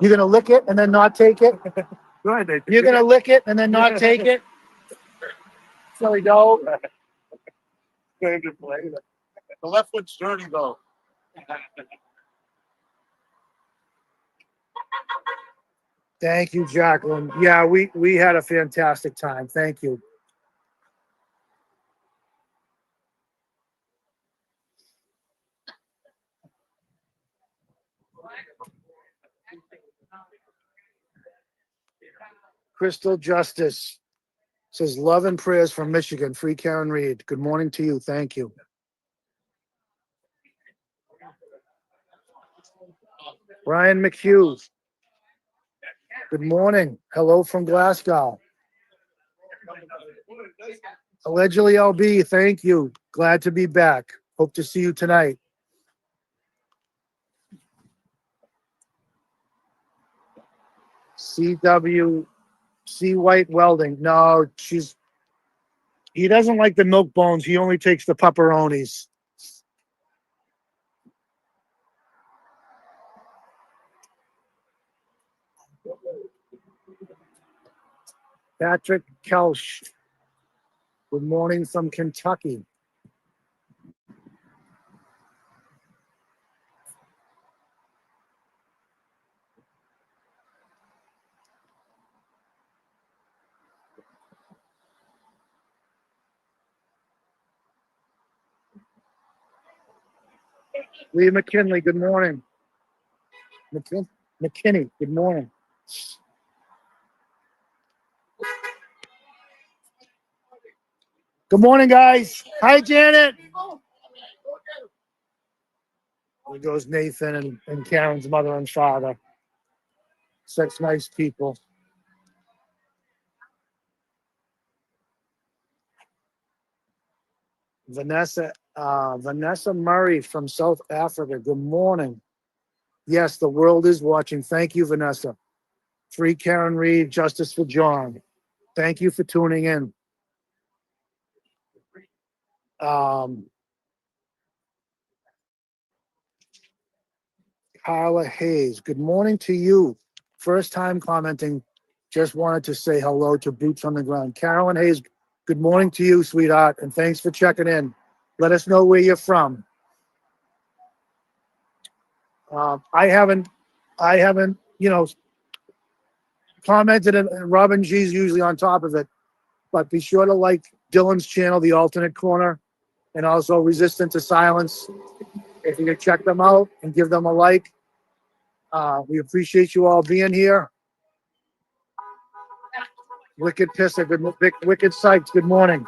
You're gonna lick it and then not take it? Go ahead, Nathan. You're gonna lick it and then not take it? Silly dog. The left foot's dirty though. Thank you, Jacqueline. Yeah, we had a fantastic time. Thank you. Crystal Justice says love and prayers from Michigan. Free Karen Reed. Good morning to you. Thank you. Brian McHugh. Good morning. Hello from Glasgow. Allegedly LB, thank you. Glad to be back. Hope to see you tonight. C White Welding. No, he doesn't like the milk bones. He only takes the pepperonis. Patrick Kelsch. Good morning from Kentucky. Lee McKinley, good morning. McKinney, good morning. Good morning, guys. Hi, Janet. There goes Nathan and Karen's mother and father. Such nice people. Vanessa Murray from South Africa. Good morning. Yes, the world is watching. Thank you, Vanessa. Free Karen Reed, Justice for John. Thank you for tuning in. Carla Hayes, good morning to you. First time commenting. Just wanted to say hello to Boots on the Ground. Carolyn Hayes, good morning to you, sweetheart, and thanks for checking in. Let us know where you're from. I haven't, commented, and Robin G's usually on top of it, but be sure to like Dylan's channel, The Alternate Corner, and also Resistant to Silence. If you can check them out and give them a like. We appreciate you all being here. Wicked Pisser, Wicked Sykes, good morning.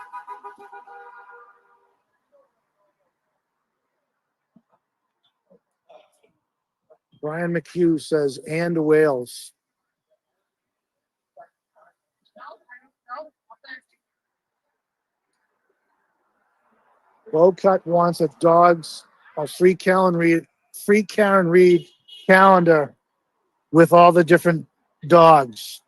Brian McHugh says, and Wales. Bowcut wants a free Karen Reed calendar with all the different dogs.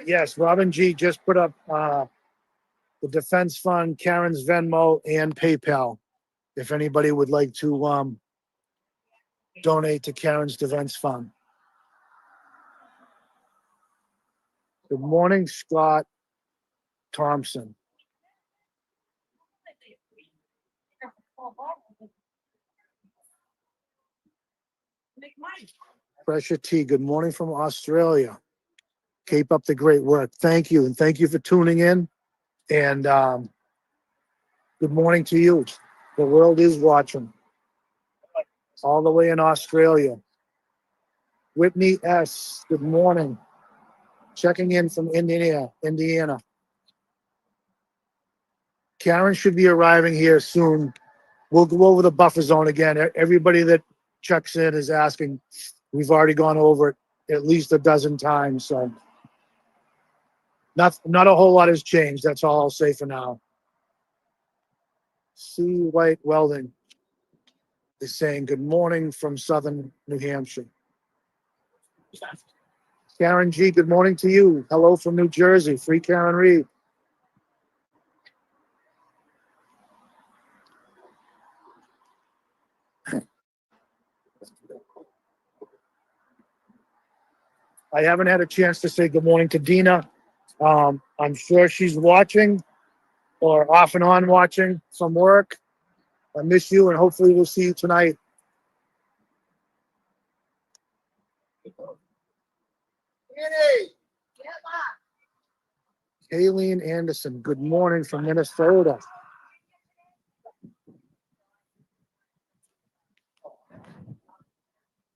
Yes, Robin G just put up the Defense Fund, Karen's Venmo, and PayPal. if anybody would like to donate to Karen's Defense Fund. Good morning, Scott Thompson. Pressure T, good morning from Australia. Keep up the great work. Thank you. And thank you for tuning in. And good morning to you. The world is watching. All the way in Australia. Whitney S., good morning. Checking in from Indiana. Karen should be arriving here soon. We'll go over the buffer zone again. Everybody that checks in is asking. We've already gone over it at least a dozen times. So not a whole lot has changed. That's all I'll say for now. C. White Welding is saying good morning from southern New Hampshire. Karen G., good morning to you. Hello from New Jersey. Free Karen Reed. I haven't had a chance to say good morning to Dina. I'm sure she's watching or off and on watching from work. I miss you, and hopefully we'll see you tonight. Kayleen Anderson, good morning from Minnesota.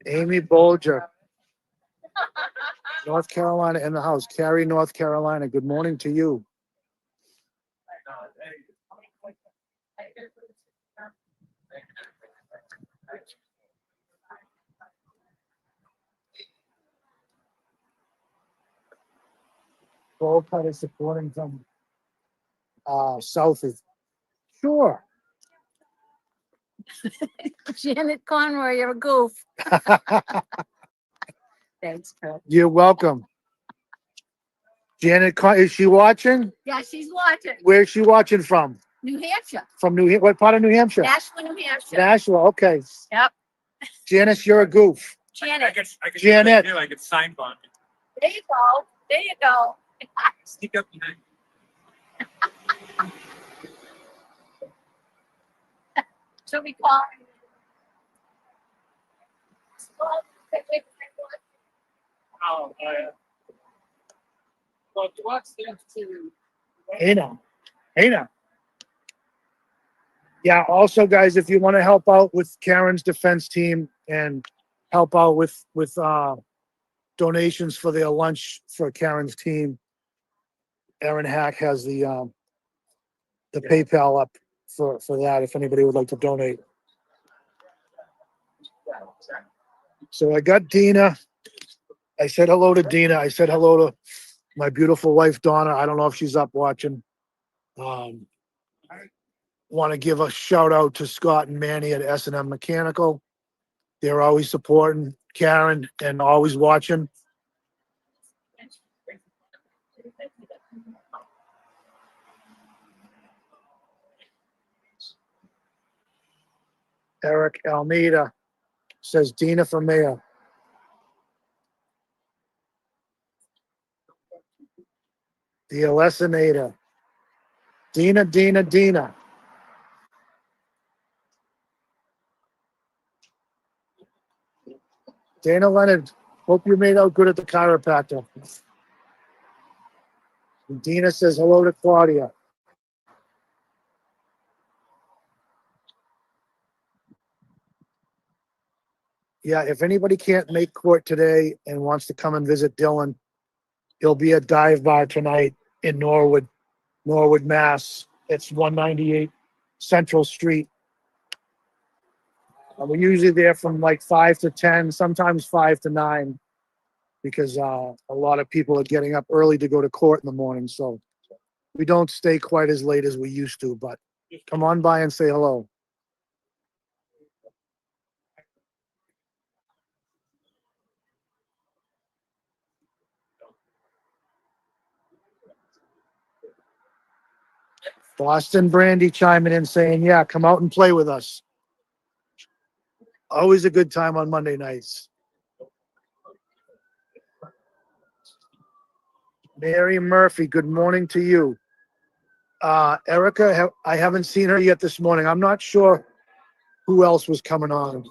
Amy Bolger, North Carolina in the house. Cary, North Carolina, good morning to you. Paul Petty supporting from south of. Sure. Janet Conroy, you're a goof. Thanks, Kurt. You're welcome. Janet, is she watching? Yeah, she's watching. Where's she watching from? New Hampshire. From what part of New Hampshire? Nashua, New Hampshire. Nashua, okay. Yep. Janice, you're a goof. Janet. I could Janet. I could sign bond. There you go. There you go. Sneak up behind. So we call. Oh, well, to watch them to. Hey now. Yeah, also, guys, if you want to help out with Karen's defense team and help out with donations for their lunch for Karen's team, Aaron Hack has the PayPal up for that if anybody would like to donate. So I got Dina. I said hello to Dina. I said hello to my beautiful wife, Donna. I don't know if she's up watching. Want to give a shout out to Scott and Manny at S&M Mechanical. They're always supporting Karen and always watching. Eric Almeida says Dina for mayor. The Alessinator. Dina. Dana Leonard, hope you made out good at the chiropractor. And Dina says hello to Claudia. Yeah, if anybody can't make court today and wants to come and visit Dylan, he'll be at Dive Bar tonight in Norwood, Mass. It's 198 Central Street. We're usually there from like 5 to 10, sometimes 5 to 9, because a lot of people are getting up early to go to court in the morning. So we don't stay quite as late as we used to, but come on by and say hello. Boston Brandy chiming in saying, yeah, come out and play with us. Always a good time on Monday nights. Mary Murphy, good morning to you. Erica, I haven't seen her yet this morning. I'm not sure who else was coming on.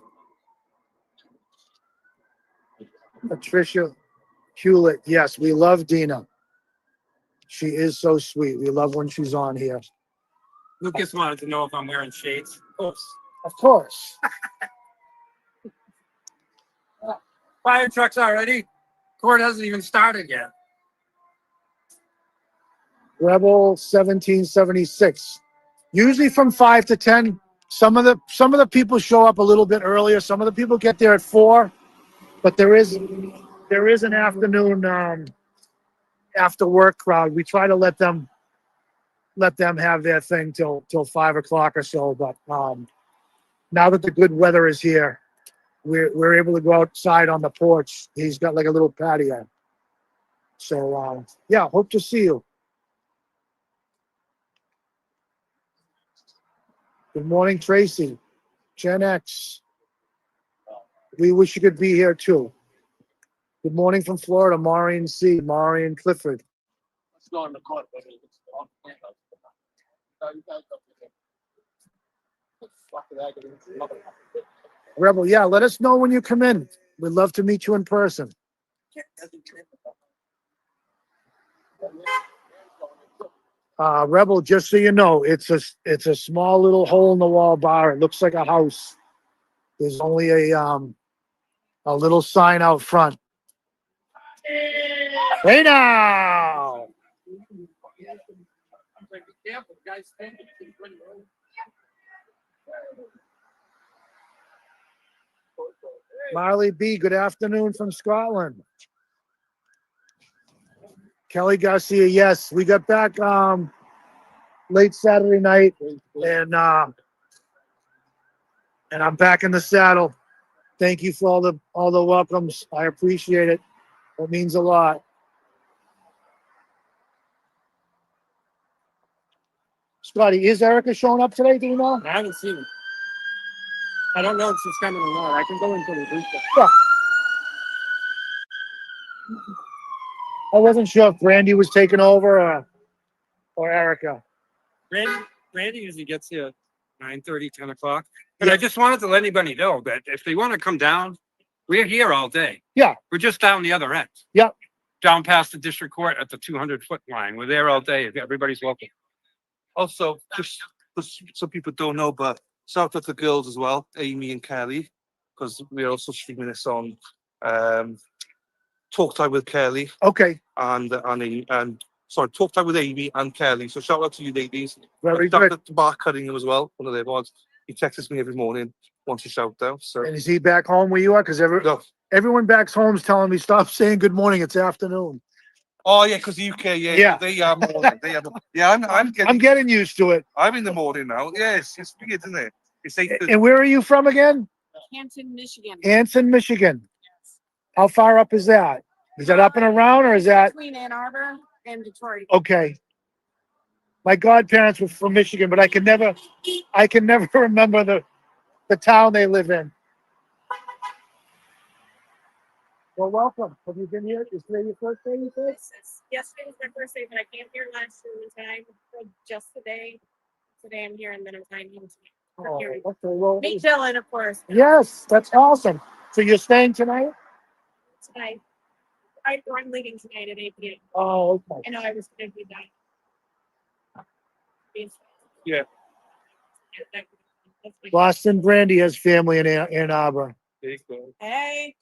Patricia Hewlett, yes, we love Dina. She is so sweet. We love when she's on here. Lucas wanted to know if I'm wearing shades. Of course. Fire trucks already. Court hasn't even started yet. Rebel 1776. Usually from 5 to 10. Some of the people show up a little bit earlier. Some of the people get there at 4. But there is an afternoon after work crowd. We try to let them have their thing till 5 o'clock or so. But now that the good weather is here, we're able to go outside on the porch. He's got like a little patio. So yeah, hope to see you. Good morning, Tracy. Gen X. We wish you could be here too. Good morning from Florida, Maureen C. Maureen Clifford. Rebel, yeah, let us know when you come in. We'd love to meet you in person. Rebel, just so you know, it's a small little hole in the wall bar. It looks like a house. There's only a little sign out front. Hey now! Marley B, good afternoon from Scotland. Kelly Garcia, yes, we got back late Saturday night, and I'm back in the saddle. Thank you for all the welcomes. I appreciate it. It means a lot. Scotty, is Erica showing up today? Do you know? I haven't seen him. I don't know if she's coming or not. I can go into the booth. Yeah. I wasn't sure if Brandy was taking over or Erica. Randy usually gets here 9:30, 10 o'clock. But I just wanted to let anybody know that if they want to come down, we're here all day. Yeah. We're just down the other end. Yep. Down past the district court at the 200-foot line. We're there all day. Everybody's welcome. Also, just some people don't know, but shout out to the girls as well, Amy and Kelly, because we're also streaming this on Talk Time with Kelly. Okay. And Talk Time with Amy and Kelly. So shout out to you ladies. Very Shout good. out to Mark Cunningham as well, one of their ones. He texts me every morning, wants a shout out. So And is he back home where you are? Because no. everyone back home's telling me stop saying good morning. It's afternoon. Oh yeah, because the UK, Yeah. they are morning. I'm getting used to it. I'm in the morning now. Yes, it's weird, isn't it? It's 8:30. And where are you from again? Canton, Michigan. Anson, Michigan. How far up is that? Is that up and around, or is that Between Ann Arbor and Detroit. okay? My godparents were from Michigan, but I can never remember the town they live in. Well, welcome. Have you been here? Is today your first day? You said? Yesterday was my first day, but I came here last year one time for just today. Today I'm here, and then I'm flying home tonight. Oh, okay. Well, Meet Dylan, of course. yes, that's awesome. So you're staying tonight? Tonight. I'm leaving tonight at 8 p.m. Oh, okay. I know I was going to do that. Yeah. Boston Brandy has family in Ann Arbor. There you go. Hey.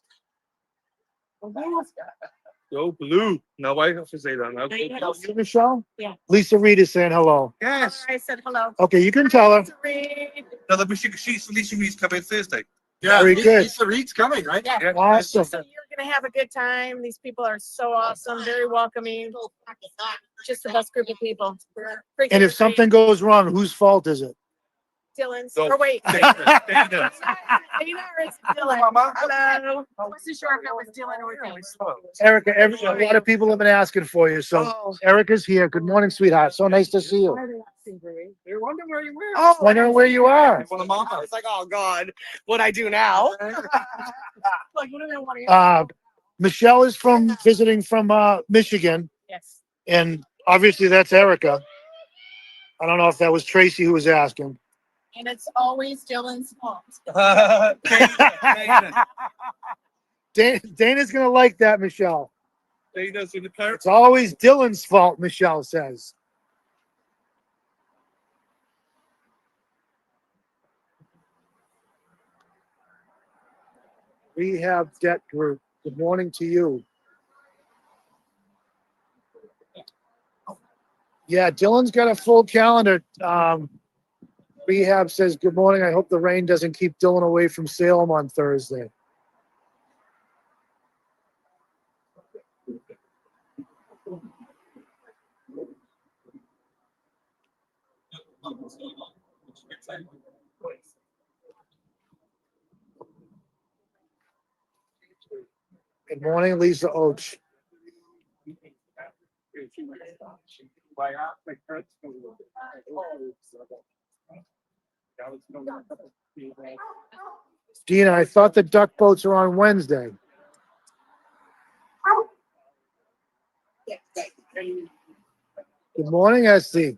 Go blue. No, I have to say that now. You, Michelle? Yeah. Lisa Reed is saying hello. Yes. I said hello. Okay, you can tell her. No, the Lisa Reed's coming Thursday. Yeah, Very good. Lisa Reed's coming, right? Yeah. Awesome. So you're gonna have a good time. These people are so awesome, very welcoming. Just the best group of people. And if something goes wrong, whose fault is it? Dylan's, So- or wait. Dana. Dana is Dylan. Hello. I wasn't sure if it was Dylan or Dana. Erica, a lot of people have been asking for you, so Oh. Erica's here. Good morning, sweetheart. So nice to see you. You're wondering where you were. Oh, Wondering where you are. One of mama. I was like, oh God, what I do now? Like, what do they want to Michelle is visiting from Michigan, Yes. and obviously that's Erica. I don't know if that was Tracy who was asking. And it's always Dylan's fault. Dana's gonna like that, Michelle. Dana's in the car. It's always Dylan's fault, Michelle says. Rehab Debt Group. Good morning to you. Yeah, Dylan's got a full calendar. Rehab says, good morning. I hope the rain doesn't keep Dylan away from Salem on Thursday. Good morning, Lisa Oach. Dina, I thought the duck boats are on Wednesday. Good morning, Esty.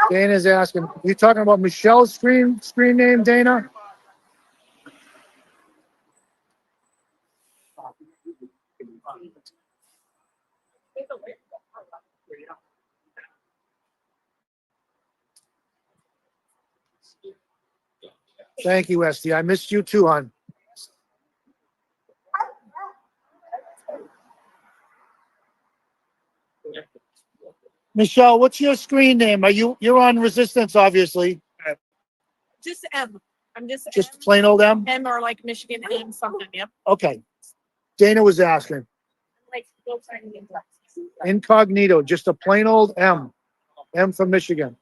Dana's asking, you talking about Michelle's screen name, Dana? Thank you, Esty. I missed you too, hon. Michelle, what's your screen name? You're on Resistance, obviously. Just M. I'm just Just M, plain old M? M or like Michigan M something. Yep. Okay. Dana was asking. Like go find me in Texas. Incognito, just a plain old M. M from Michigan.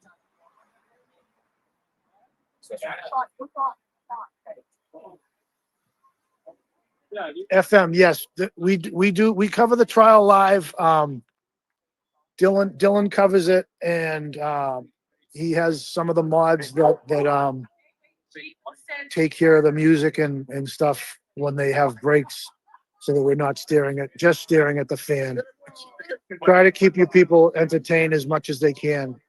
FM, yes. We cover the trial live. Dylan covers it, and he has some of the mods that take care of the music and stuff when they have breaks, so that we're not staring at the fan. Try to keep you people entertained as much as they can.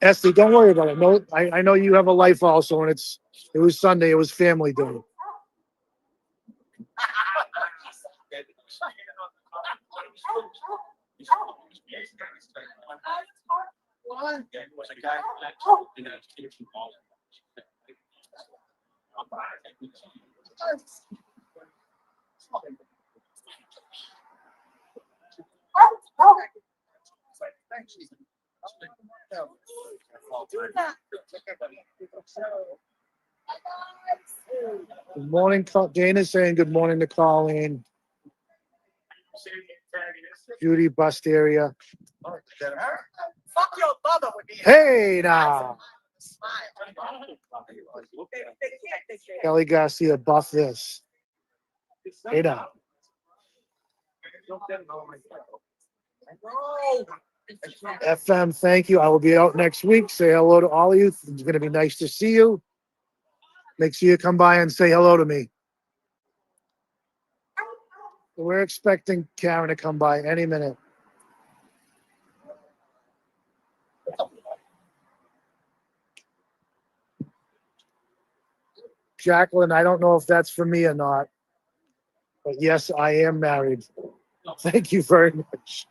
Esty, don't worry about it. No, I know you have a life also, and it was Sunday. It was family day. Good morning, Dana's saying good morning to Colleen. Judy bust area. Fuck your mother would be. Hey now. Kelly Garcia, buff this. Hey now. FM, thank you. I will be out next week. Say hello to all of you. It's going to be nice to see you. Make sure you come by and say hello to me. We're expecting Karen to come by any minute. Jacqueline, I don't know if that's for me or not, but yes, I am married. Thank you very much.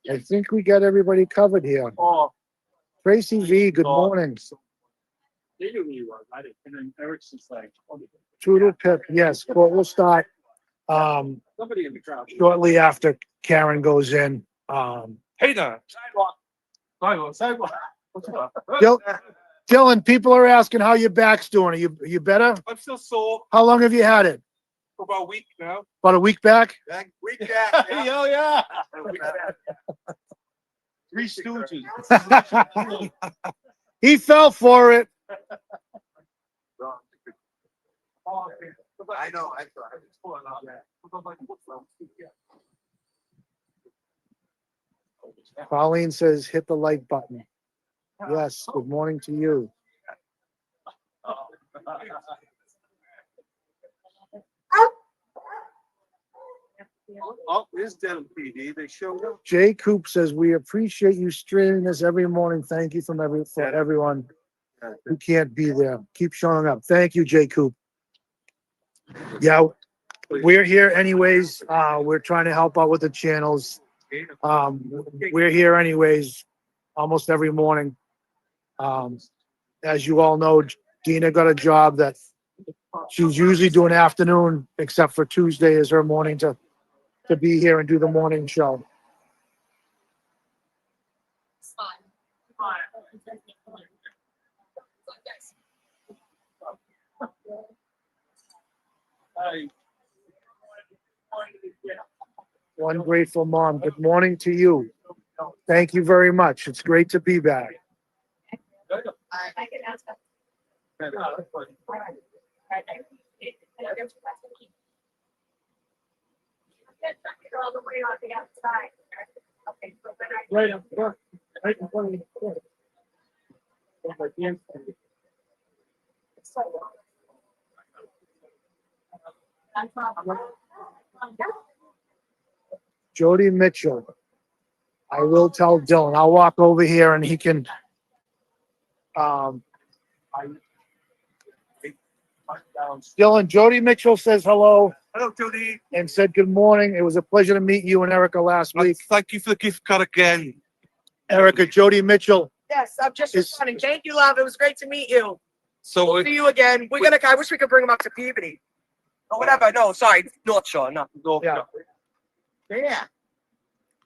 I think we got everybody covered here. Tracy V, good morning. They knew who he was. I didn't. And then Eric's just like, oh, Toodle Pip, yes, court will start somebody in the crowd. shortly after Karen goes in. Hey now. Sidewalk. Dylan, people are asking how your back's doing. Are you better? I'm still sore How long have you had it? for about a week now. About a week back? Week back. Hell yeah. Three Stooges. He fell for it. I know. Pauline says, hit the like button. Yes, good morning to you. Oh, it's Denham PD. They showed up. Jay Coop says, we appreciate you streaming this every morning. Thank you for everyone who can't be there. Keep showing up. Thank you, Jay Coop. Yeah, we're here anyways. We're trying to help out with the channels. We're here anyways, almost every morning. As you all know, Dina got a job that she's usually doing afternoon, except for Tuesday is her morning to be here and do the morning show. One grateful mom. Good morning to you. Thank you very much. It's great to be back. Right up front, right in front of the court. Jody Mitchell. I will tell Dylan. I'll walk over here and he can. Dylan, Jody Mitchell says hello Hello, Jody. and said good morning. It was a pleasure to meet you and Erica last week. Thank you for the gift card again. Erica, Jody Mitchell. Yes, I'm just Is- responding. Thank you, love. It was great to meet you. So We'll see you again. I wish we could bring him up to Peabody. Or whatever. No, sorry. North Shore. No. Yeah. Yeah.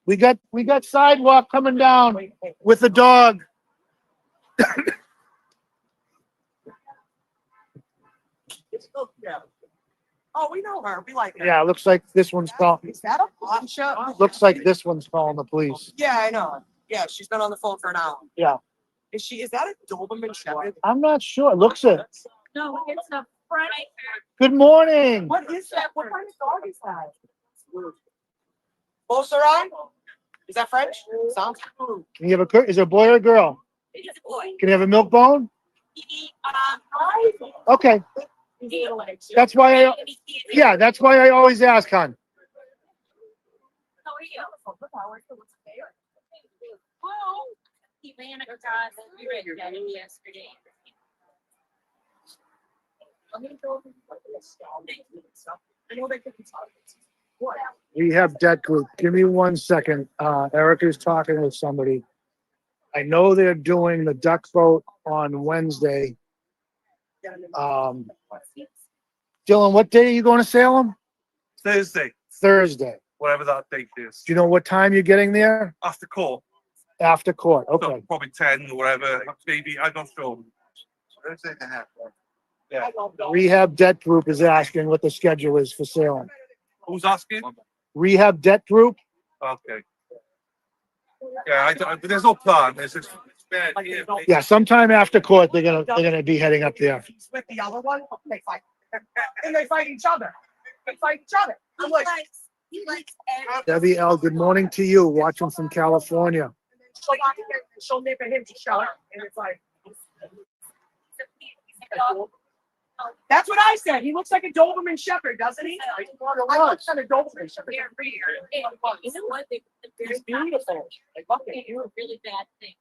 We got sidewalk coming down with the dog. Oh, we know her. We like her. Yeah, looks like this one's calling. Is that a pawn shop? Looks like this one's calling the police. Yeah, I know. Yeah, she's been on the phone for an hour. Yeah. Is that a Doberman Shepherd? I'm not sure. Looks it. No, it's a front. Good morning. What is that? What kind of dog is that? Beauceron? Is that French? Sounds cool. Can you have is it a boy or a girl? It's a boy. Can you have a milk bone? Okay. That's why that's why I always ask, hon. How are you? Well, he ran across. We read him yesterday. Rehab debt group. Give me 1 second. Erica's talking with somebody. I know they're doing the duck boat on Wednesday. Dylan, what day are you going to Salem? Thursday, Thursday. whatever that date is. Do you know what time you're getting there? After court. After court. So Okay. probably 10 or whatever. Maybe, I'm not sure. Thursday and a half. Yeah. Rehab debt group is asking what the schedule is for Salem. Who's asking? Rehab debt group? Okay. Yeah, there's no plan. It's just, Yeah, sometime after court, they're gonna be heading up there. He's with the other one. They fight. And they fight each other. They fight each other. I'm like, He likes Debbie L, good morning to you, watching from California. she'll nip at him to shut up. And it's like, that's what I said. He looks like a Doberman Shepherd, doesn't he? I look like a Doberman Shepherd. You know what? There's beautiful. They do a really bad thing.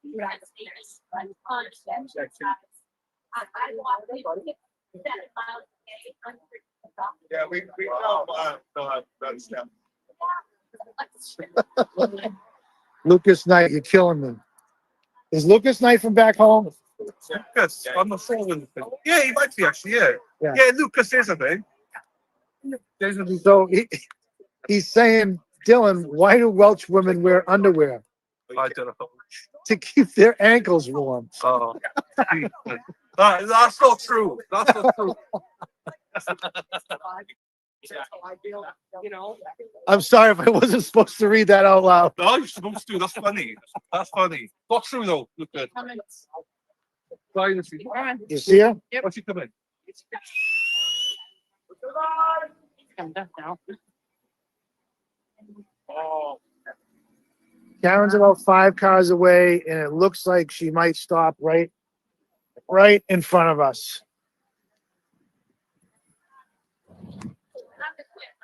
Yeah, we know, that's them. Lucas Knight, you're killing me. Is Lucas Knight from back home? Lucas, I'm not following. Yeah, he might be actually. Yeah, Yeah. yeah. Lucas is a thing. There's a So he's saying, Dylan, why do Welsh women wear underwear? I don't know. To keep their ankles warm. Oh, that's not true. That's not true. I'm sorry if I wasn't supposed to read that out loud. No, you're supposed to. That's funny. That's funny. Not true though. Look good. You see her? What's he coming? Oh, Karen's about 5 cars away, and it looks like she might stop right in front of us.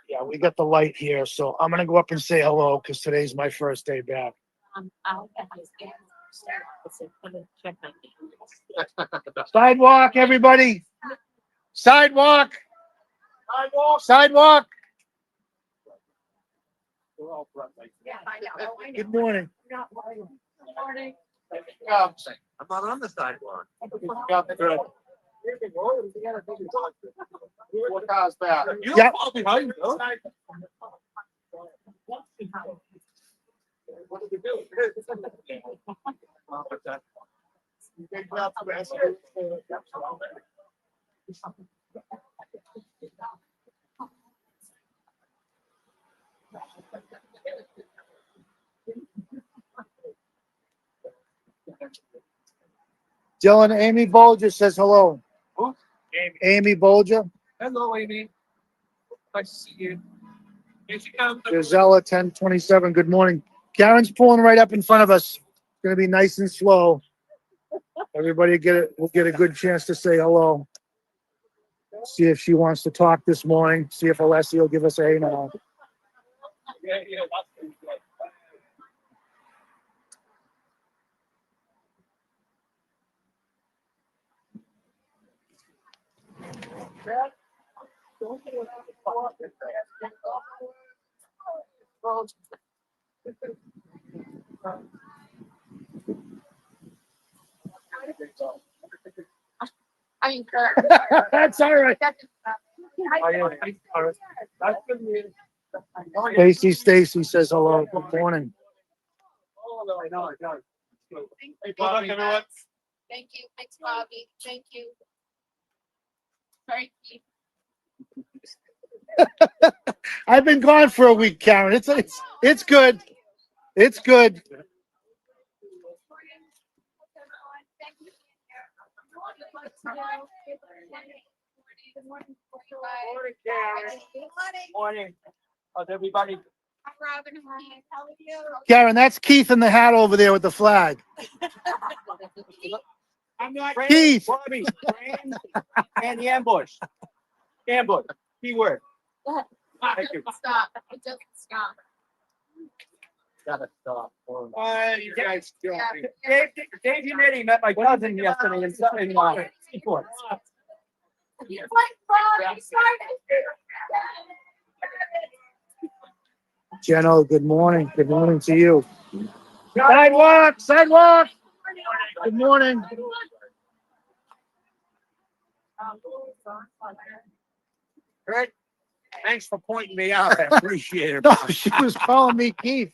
Yeah, we got the light here, so I'm gonna go up and say hello because today's my first day back. Sidewalk, everybody. Sidewalk. Sidewalk. Good morning. I'm not on the sidewalk. What car's back? you Yep. don't fall behind, though. What did you do? Dylan, Amy Bolger says hello. Who? Amy Bolger. Hello, Amy. Nice to see you. Here she comes. Gisella 1027. Good morning. Karen's pulling right up in front of us. It's gonna be nice and slow. Everybody will get a good chance to say hello. See if she wants to talk this morning. See if Alessi will give us a hey now. Yeah, that's pretty good. That's all right. Stacy says hello. Good morning. Hey, good luck, everyone. Thank you. Thanks, Bobby. Thank you. Sorry, Keith. I've been gone for a week, Karen. It's good. It's good. Morning. How's everybody? Hi, Robin. How are you? Karen, that's Keith in the hat over there with the flag. I'm not Keith. Bobby, and the ambush. Ambush. Keyword. Thank you. Stop. It doesn't stop. Gotta stop. You guys. Dave Unity met my cousin yesterday in Seaport. Jenno, good morning. Good morning to you. Sidewalk, sidewalk. Good morning. Right. Thanks for pointing me out. I appreciate it. No, she was calling me Keith.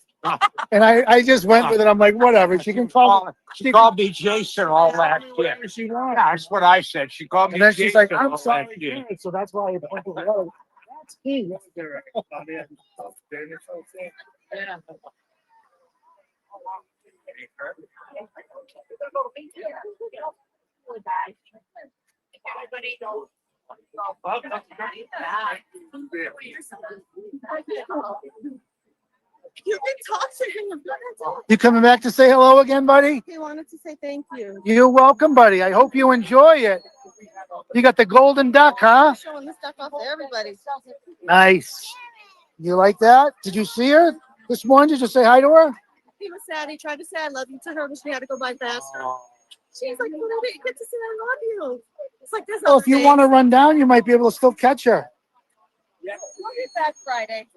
And I just went with it. I'm like, whatever. She can call me. She called me Jason all last year. Whatever she wants. Yeah, that's what I said. She called me And then Jason. she's like, I'm all sorry, last year. Keith. So that's why I pointed it out. That's Keith. Yeah. You can talk to him. You coming back to say hello again, buddy? He wanted to say thank you. You're welcome, buddy. I hope you enjoy it. You got the golden duck, huh? Showing this stuff off to everybody. Nice. You like that? Did you see her this morning? Did you say hi to her? He was sad. He tried to say I love you to her, but she had to go by fast. She's like, well, I didn't get to say I love you. It's like this. Well, if you want to run down, you might be able to still catch her. We'll be back Friday.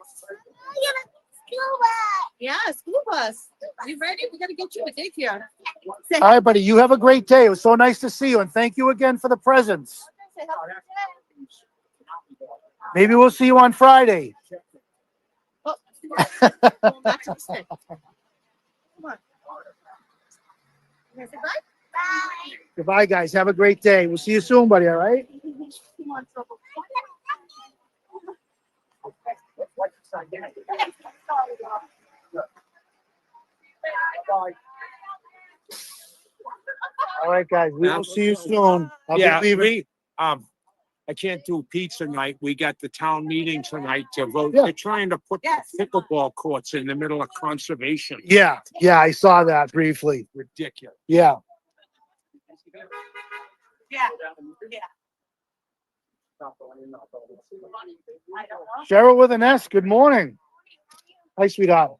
Yeah, school bus. You ready? We gotta get you a daycare. All right, buddy. You have a great day. It was so nice to see you, and thank you again for the presents. Maybe we'll see you on Friday. Going back to the stick. Come on. You guys say bye? Bye. Goodbye, guys. Have a great day. We'll see you soon, buddy. All right. Come on, Trouble. All right, guys. We will see you soon. I'll be Yeah, leaving. I can't do pizza night. We got the town meeting tonight to vote. Yeah. They're trying to put the pickleball courts in the middle of conservation. Yeah, I saw that briefly. Ridiculous. Yeah. Yeah. Cheryl with an S. Good morning. Hi, sweetheart.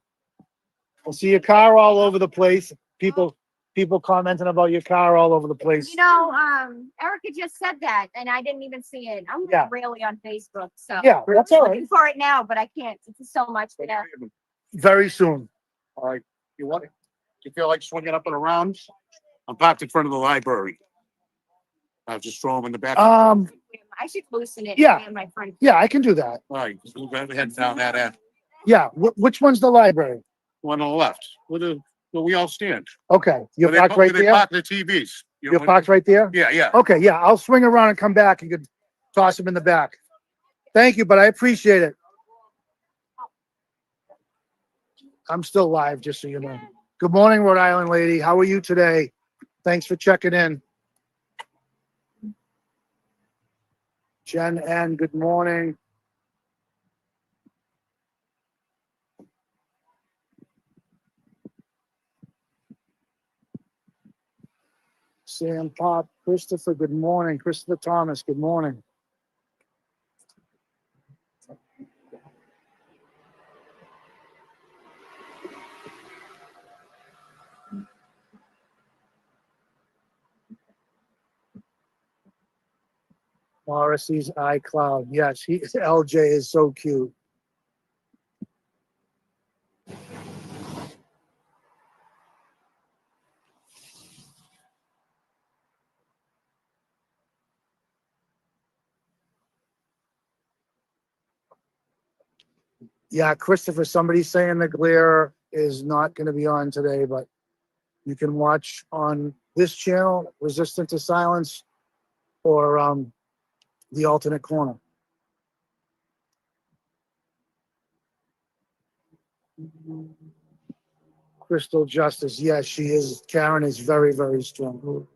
I see your car all over the place. People commenting about your car all over the place. You know, Erica just said that, and I didn't even see it. I'm Yeah. really on Facebook, so Yeah, that's all looking right. for it now, but I can't. It's so much there. Very soon. All right, you want it? You feel like swinging up and around? I'm parked in front of the library. I'll just throw them in the back. Um, I should loosen it. Yeah. And my friend. yeah, I can do that. All right, we'll go ahead down that end. Yeah. Which one's the library? One on the left, where we all stand. Okay. You're Where they parked put- where right they there? park the TVs. You know You're what- parked right there? Yeah, yeah. Okay, yeah. I'll swing around and come back. You could toss them in the back. Thank you, but I appreciate it. I'm still live, just so you know. Good morning, Rhode Island lady. How are you today? Thanks for checking in. Jen N, good morning. Sam Pop, Christopher, good morning. Christopher Thomas, good morning. Morrissey's iCloud. Yes, LJ is so cute. Yeah, Christopher, somebody's saying the glare is not going to be on today, but you can watch on this channel, Resistant to Silence, or the alternate corner. Crystal Justice, yes, she is. Karen is very, very strong.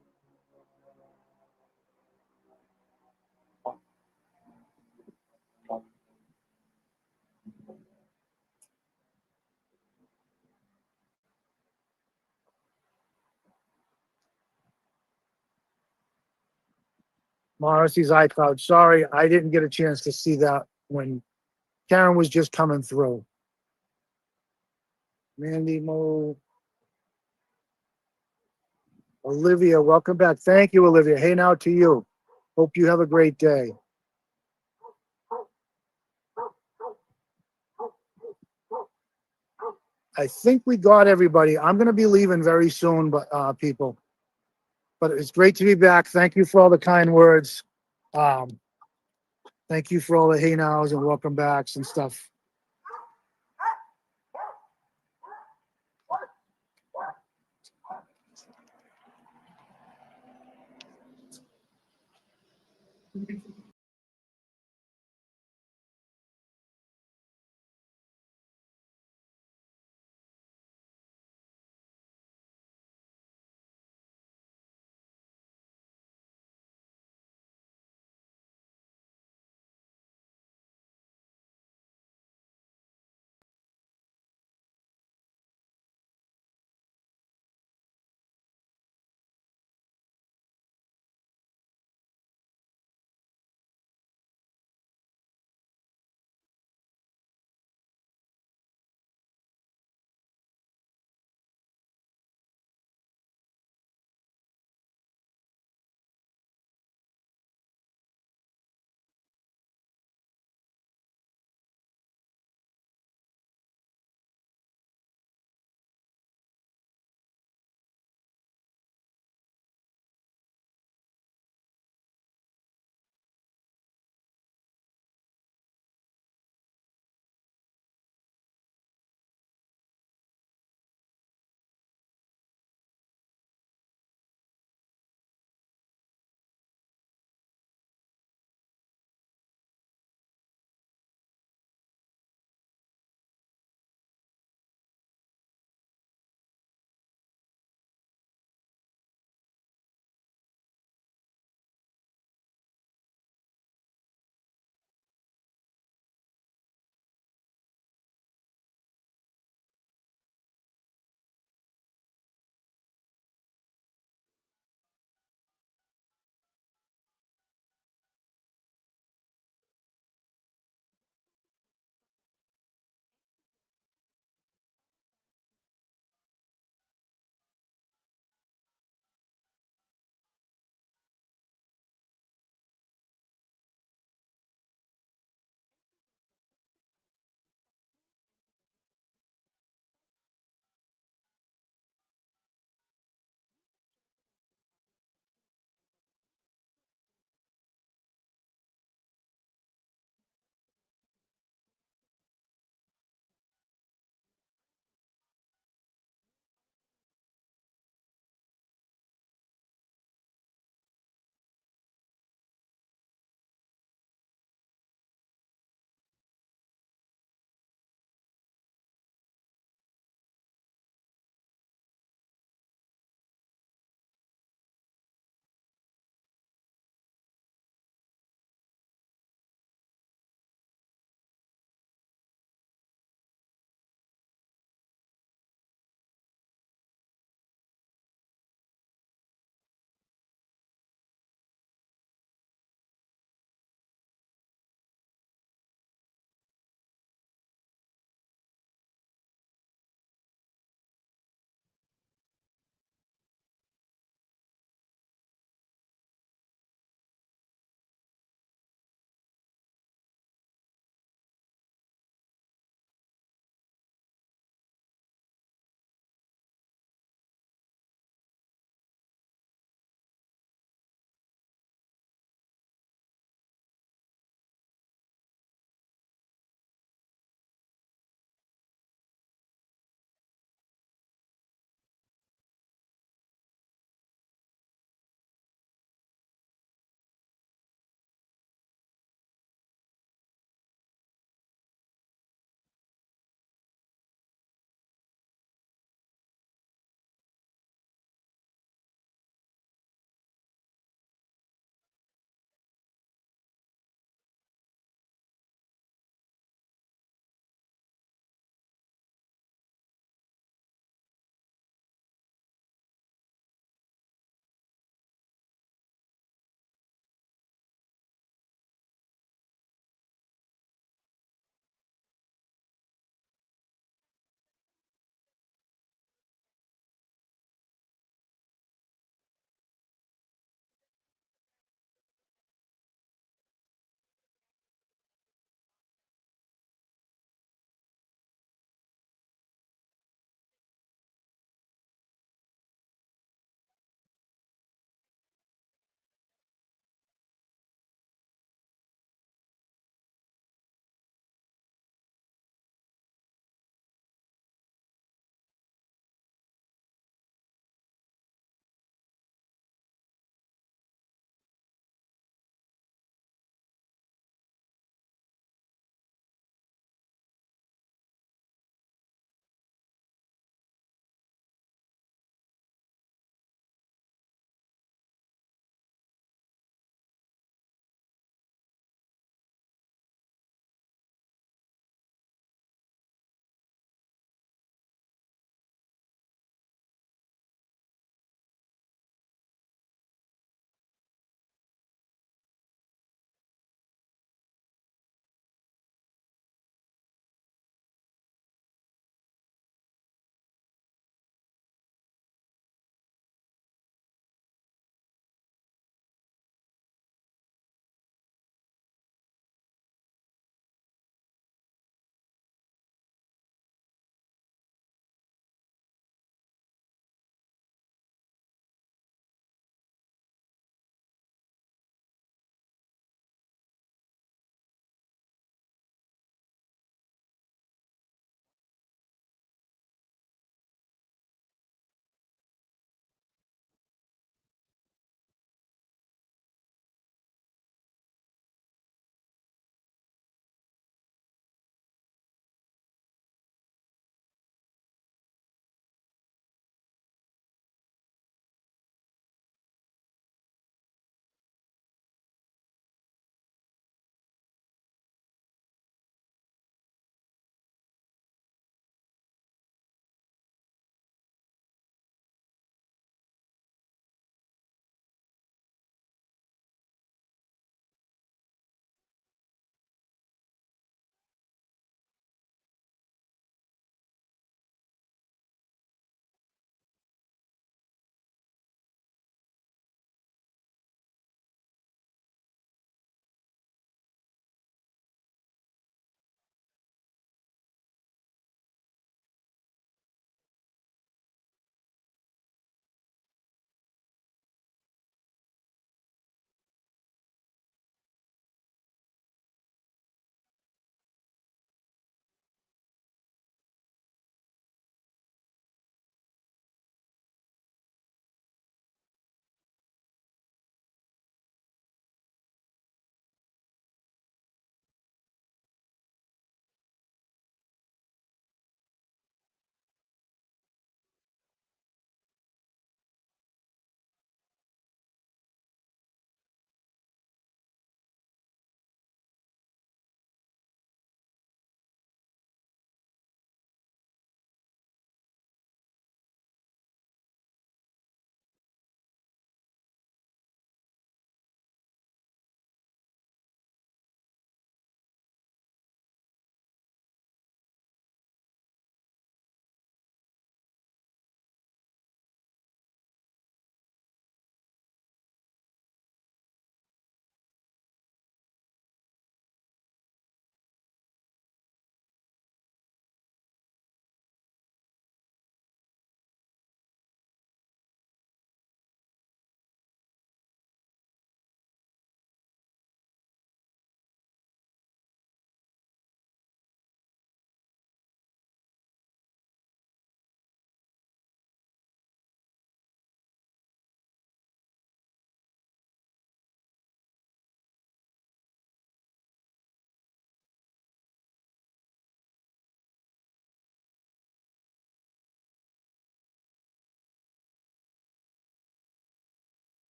Morrissey's iCloud. Sorry, I didn't get a chance to see that when Karen was just coming through. Mandy Mo. Olivia, welcome back. Thank you, Olivia. Hey, now to you. Hope you have a great day. I think we got everybody. I'm going to be leaving very soon, but people. But it's great to be back. Thank you for all the kind words. Thank you for all the hey nows and welcome backs and stuff.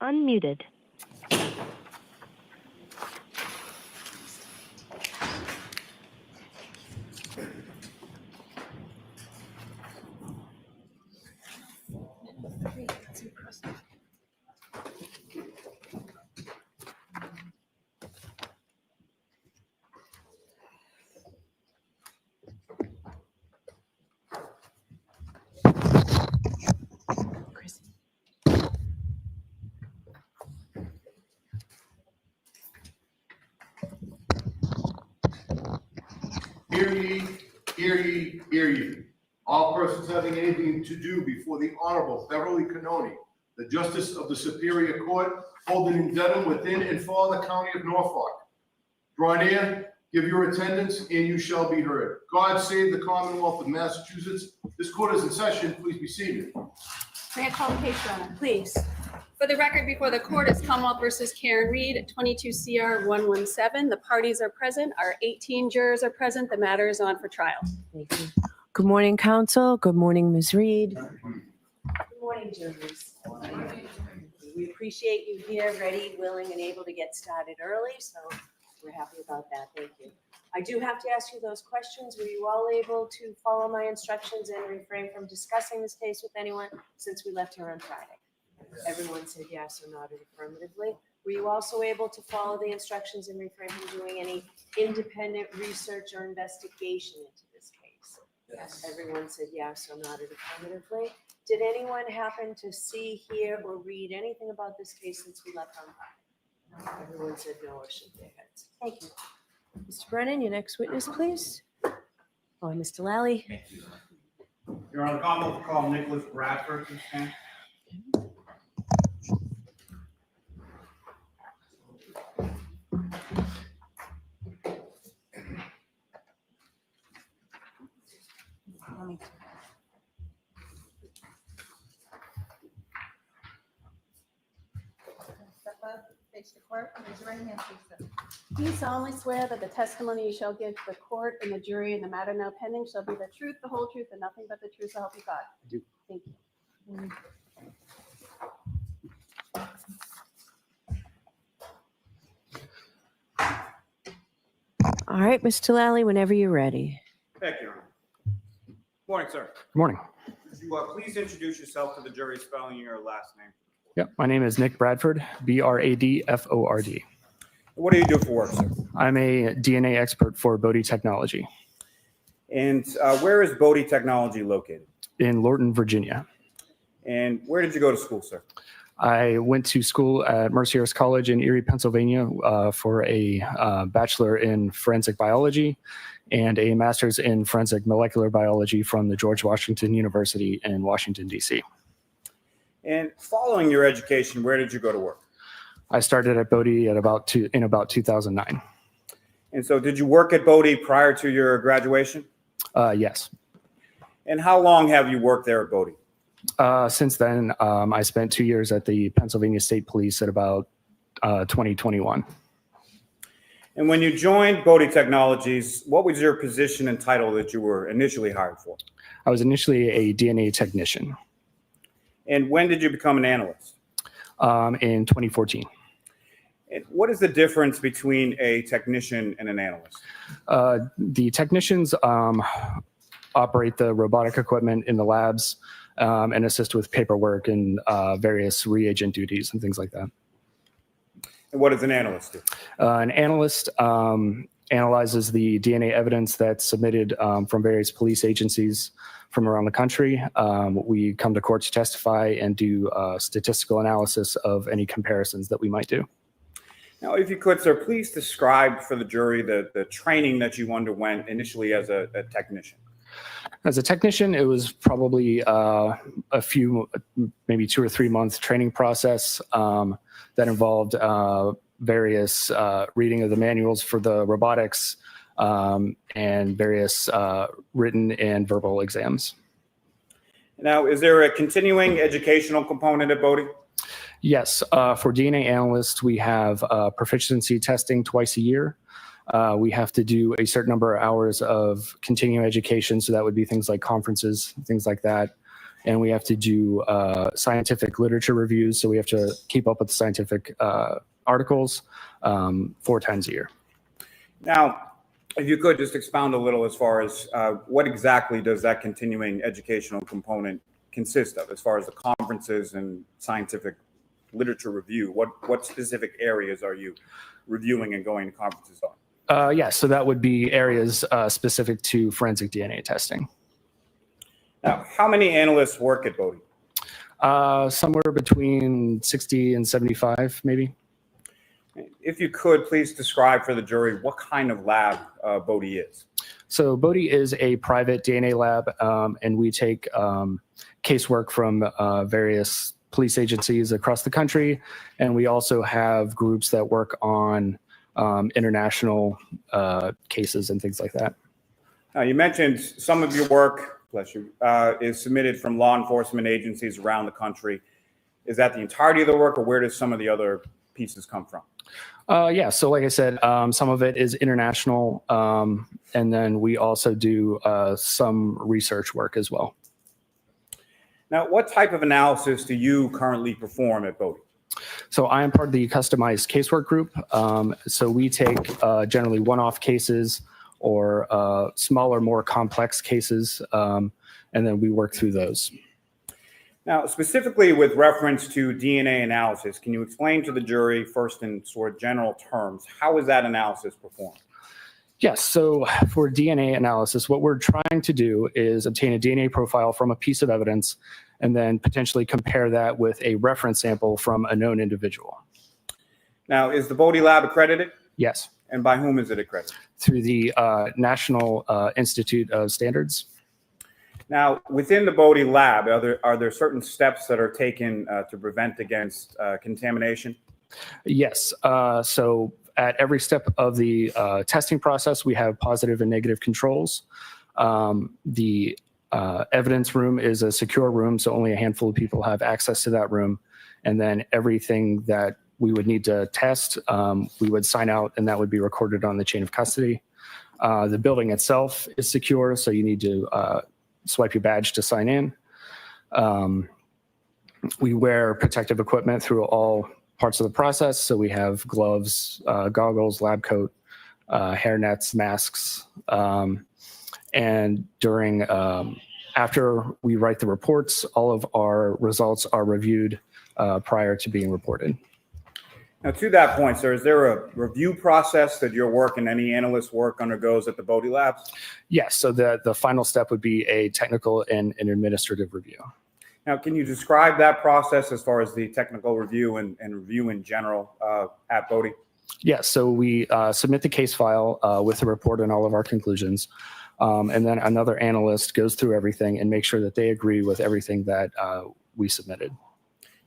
unmuted. Hear ye, hear ye, hear ye. All persons having anything to do before the Honorable Beverly Canoni, the Justice of the Superior Court, holding in Dedham within and for the County of Norfolk. Draw near, give your attendance, and you shall be heard. God save the Commonwealth of Massachusetts. This court is in session. Please be seated. May I call the case, Your Honor? Please. For the record before the court is Commonwealth versus Karen Reed, 22 CR 117. The parties are present. Our 18 jurors are present. The matter is on for trial. Thank you. Good morning, counsel. Good morning, Ms. Reed. Good morning, jurors. We appreciate you here, ready, willing, and able to get started early, so we're happy about that. Thank you. I do have to ask you those questions. Were you all able to follow my instructions and refrain from discussing this case with anyone since we left here on Friday? Everyone said yes or nodded affirmatively. Were you also able to follow the instructions and refrain from doing any independent research or investigation into this case? Yes. Everyone said yes or nodded affirmatively. Did anyone happen to see, hear, or read anything about this case since we left on Friday? Everyone said no or shook their heads. Thank you. Mr. Brennan, your next witness, please. Oh, Mr. Lally. You're on the Commonwealth, call Nicholas Bradford to stand. Step up, face the court, and raise your right hand, please, sir. Do you solemnly swear that the testimony you shall give to the court and the jury in the matter now pending shall be the truth, the whole truth, and nothing but the truth, so help you God? I do. Thank you. All right, Mr. Lally, whenever you're ready. Thank you, Your Honor. Morning, sir. Good morning. Would you please introduce yourself to the jury, spelling your last name? Yep, my name is Nick Bradford, Bradford. What do you do for work, sir? I'm a DNA expert for Bodie Technology And where is Bodie Technology located? in Lorton, Virginia. And where did you go to school, sir? I went to school at Mercyhurst College in Erie, Pennsylvania for a bachelor in forensic biology and a master's in forensic molecular biology from the George Washington University in Washington, D.C. And following your education, where did you go to work? I started at Bodie in about 2009. And so did you work at Bodie prior to your graduation? Yes. And how long have you worked there at Bodie? Since then, I spent 2 years at the Pennsylvania State Police at about 2021. And when you joined Bodie Technologies, what was your position and title that you were initially hired for? I was initially a DNA technician. And when did you become an analyst? In 2014. And what is the difference between a technician and an analyst? The technicians operate the robotic equipment in the labs and assist with paperwork and various reagent duties and things like that. And what does an analyst do? An analyst analyzes the DNA evidence that's submitted from various police agencies from around the country. We come to court to testify and do statistical analysis of any comparisons that we might do. Now, if you could, sir, please describe for the jury the training that you underwent initially as a technician. As a technician, it was probably a few, maybe 2 or 3 month training process that involved various reading of the manuals for the robotics and various written and verbal exams. Now, is there a continuing educational component at Bodie? Yes, for DNA analysts, we have proficiency testing twice a year. We have to do a certain number of hours of continuing education. So that would be things like conferences, things like that. and we have to do scientific literature reviews. So we have to keep up with the scientific articles 4 times a year. Now, if you could just expound a little as far as what exactly does that continuing educational component consist of, as far as the conferences and scientific literature review? What specific areas are you reviewing and going to conferences on? Yeah, so that would be areas specific to forensic DNA testing. Now, how many analysts work at Bodie? Somewhere between 60 and 75, maybe. If you could, please describe for the jury what kind of lab Bodie is. So Bodie is a private DNA lab, and we take casework from various police agencies across the country, and we also have groups that work on international cases and things like that. You mentioned some of your work, bless you, is submitted from law enforcement agencies around the country. Is that the entirety of the work, or where does some of the other pieces come from? Yeah, so like I said, some of it is international, and then we also do some research work as well. Now, what type of analysis do you currently perform at Bodie? So I am part of the customized casework group. So we take generally one-off cases or smaller, more complex cases, and then we work through those. Now, specifically with reference to DNA analysis, can you explain to the jury, first in sort of general terms, how is that analysis performed? Yes, so for DNA analysis, what we're trying to do is obtain a DNA profile from a piece of evidence and then potentially compare that with a reference sample from a known individual. Now, is the Bodie lab accredited? Yes. And by whom is it accredited? Through the National Institute of Standards. Now, within the Bodie lab, are there certain steps that are taken to prevent against contamination? Yes. So at every step of the testing process, we have positive and negative controls. The evidence room is a secure room, so only a handful of people have access to that room. And then everything that we would need to test, we would sign out, and that would be recorded on the chain of custody. The building itself is secure, so you need to swipe your badge to sign in. We wear protective equipment through all parts of the process. So we have gloves, goggles, lab coat, hair nets, masks. And during, after we write the reports, all of our results are reviewed prior to being reported. Now, to that point, sir, is there a review process that your work and any analyst work undergoes at the Bodie labs? Yes, so the final step would be a technical and an administrative review. Now, can you describe that process as far as the technical review and review in general at Bodie? Yes, so we submit the case file with a report and all of our conclusions. And then another analyst goes through everything and makes sure that they agree with everything that we submitted.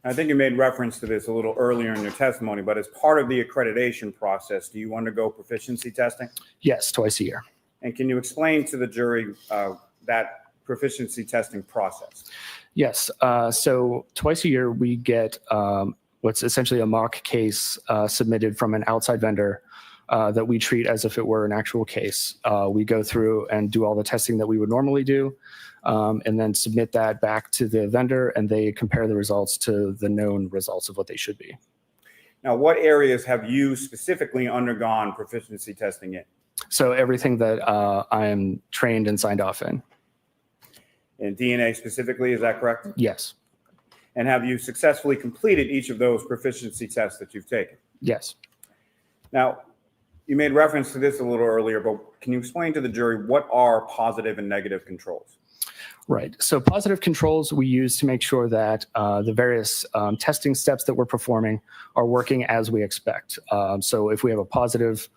I think you made reference to this a little earlier in your testimony, but as part of the accreditation process, do you undergo proficiency testing? Yes, twice a year. And can you explain to the jury that proficiency testing process? Yes, so twice a year we get what's essentially a mock case submitted from an outside vendor that we treat as if it were an actual case. We go through and do all the testing that we would normally do, and then submit that back to the vendor, and they compare the results to the known results of what they should be. Now, what areas have you specifically undergone proficiency testing in? So everything that I am trained and signed off in. In DNA specifically, is that correct? Yes. And have you successfully completed each of those proficiency tests that you've taken? Yes. Now, you made reference to this a little earlier, but can you explain to the jury what are positive and negative controls? Right. So positive controls we use to make sure that the various testing steps that we're performing are working as we expect. So if we have a positive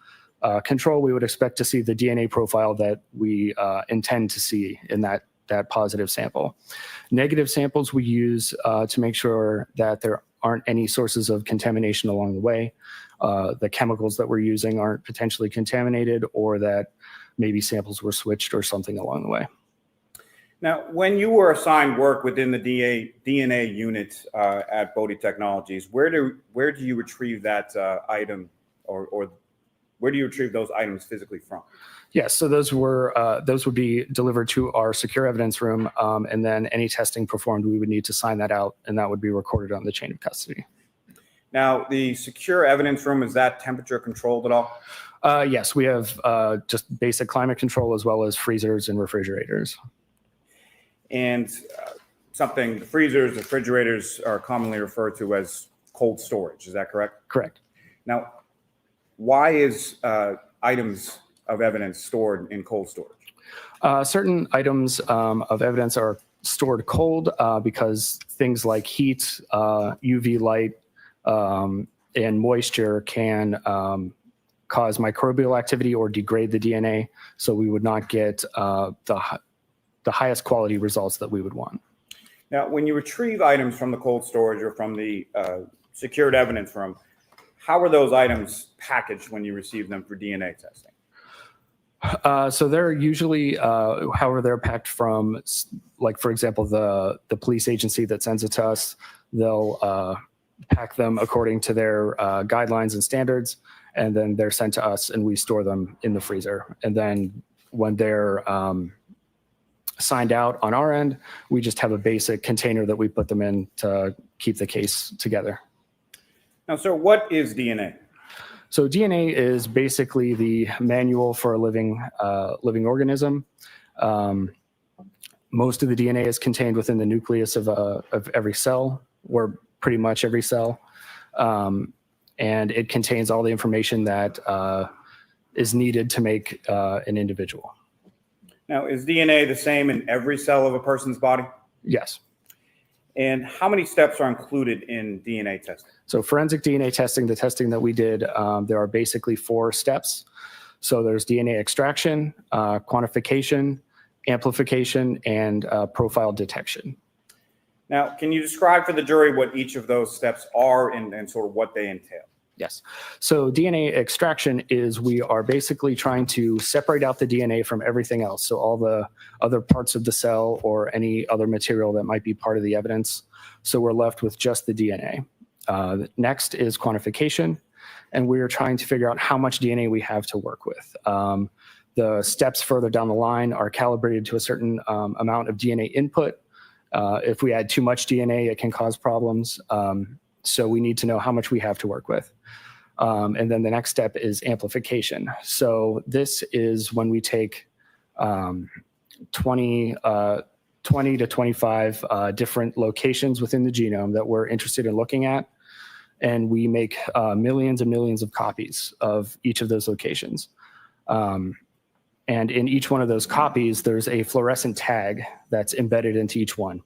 control, we would expect to see the DNA profile that we intend to see in that positive sample. Negative samples we use to make sure that there aren't any sources of contamination along the way. The chemicals that we're using aren't potentially contaminated, or that maybe samples were switched or something along the way. Now, when you were assigned work within the DNA unit at Bodie Technologies, where do you retrieve that item, or where do you retrieve those items physically from? Yes, so those would be delivered to our secure evidence room, and then any testing performed, we would need to sign that out, and that would be recorded on the chain of custody. Now, the secure evidence room, is that temperature controlled at all? Yes, we have just basic climate control as well as freezers and refrigerators. And the freezers, refrigerators are commonly referred to as cold storage. Is that correct? Correct. Now, why is items of evidence stored in cold storage? Certain items of evidence are stored cold because things like heat, UV light, and moisture can cause microbial activity or degrade the DNA. So we would not get the highest quality results that we would want. Now, when you retrieve items from the cold storage or from the secured evidence room, how are those items packaged when you receive them for DNA testing? So they're usually, however, they're packed from, like, for example, the police agency that sends it to us, they'll pack them according to their guidelines and standards, and then they're sent to us and we store them in the freezer. And then when they're signed out on our end, we just have a basic container that we put them in to keep the case together. Now, sir, what is DNA? So DNA is basically the manual for a living organism. Most of the DNA is contained within the nucleus of every cell, or pretty much every cell. And it contains all the information that is needed to make an individual. Now, is DNA the same in every cell of a person's body? Yes. And how many steps are included in DNA testing? So forensic DNA testing, the testing that we did, there are basically 4 steps. So there's DNA extraction, quantification, amplification, and profile detection. Now, can you describe for the jury what each of those steps are and sort of what they entail? Yes. So DNA extraction is we are basically trying to separate out the DNA from everything else. So all the other parts of the cell or any other material that might be part of the evidence. So we're left with just the DNA. Next is quantification. And we're trying to figure out how much DNA we have to work with. The steps further down the line are calibrated to a certain amount of DNA input. If we add too much DNA, it can cause problems. So we need to know how much we have to work with. And then the next step is amplification. So this is when we take 20 to 25 different locations within the genome that we're interested in looking at. And we make millions and millions of copies of each of those locations. And in each one of those copies, there's a fluorescent tag that's embedded into each one.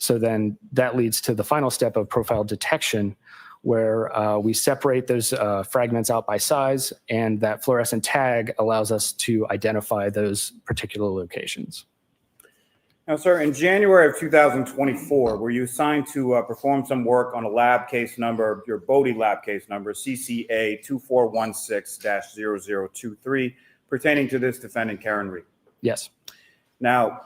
So then that leads to the final step of profile detection, where we separate those fragments out by size, and that fluorescent tag allows us to identify those particular locations. Now, sir, in January of 2024, were you assigned to perform some work on a lab case number, your Bodie lab case number, CCA 2416-0023, pertaining to this defendant, Karen Reed? Yes. Now,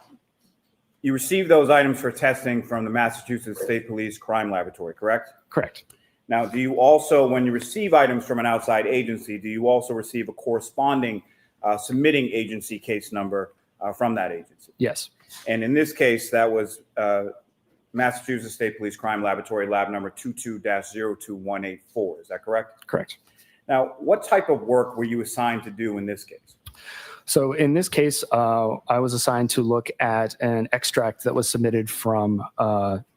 you received those items for testing from the Massachusetts State Police Crime Laboratory, correct? Correct. Now, do you also, when you receive items from an outside agency, do you also receive a corresponding submitting agency case number from that agency? Yes. And in this case, that was Massachusetts State Police Crime Laboratory, lab number 22-02184. Is that correct? Correct. Now, what type of work were you assigned to do in this case? So in this case, I was assigned to look at an extract that was submitted from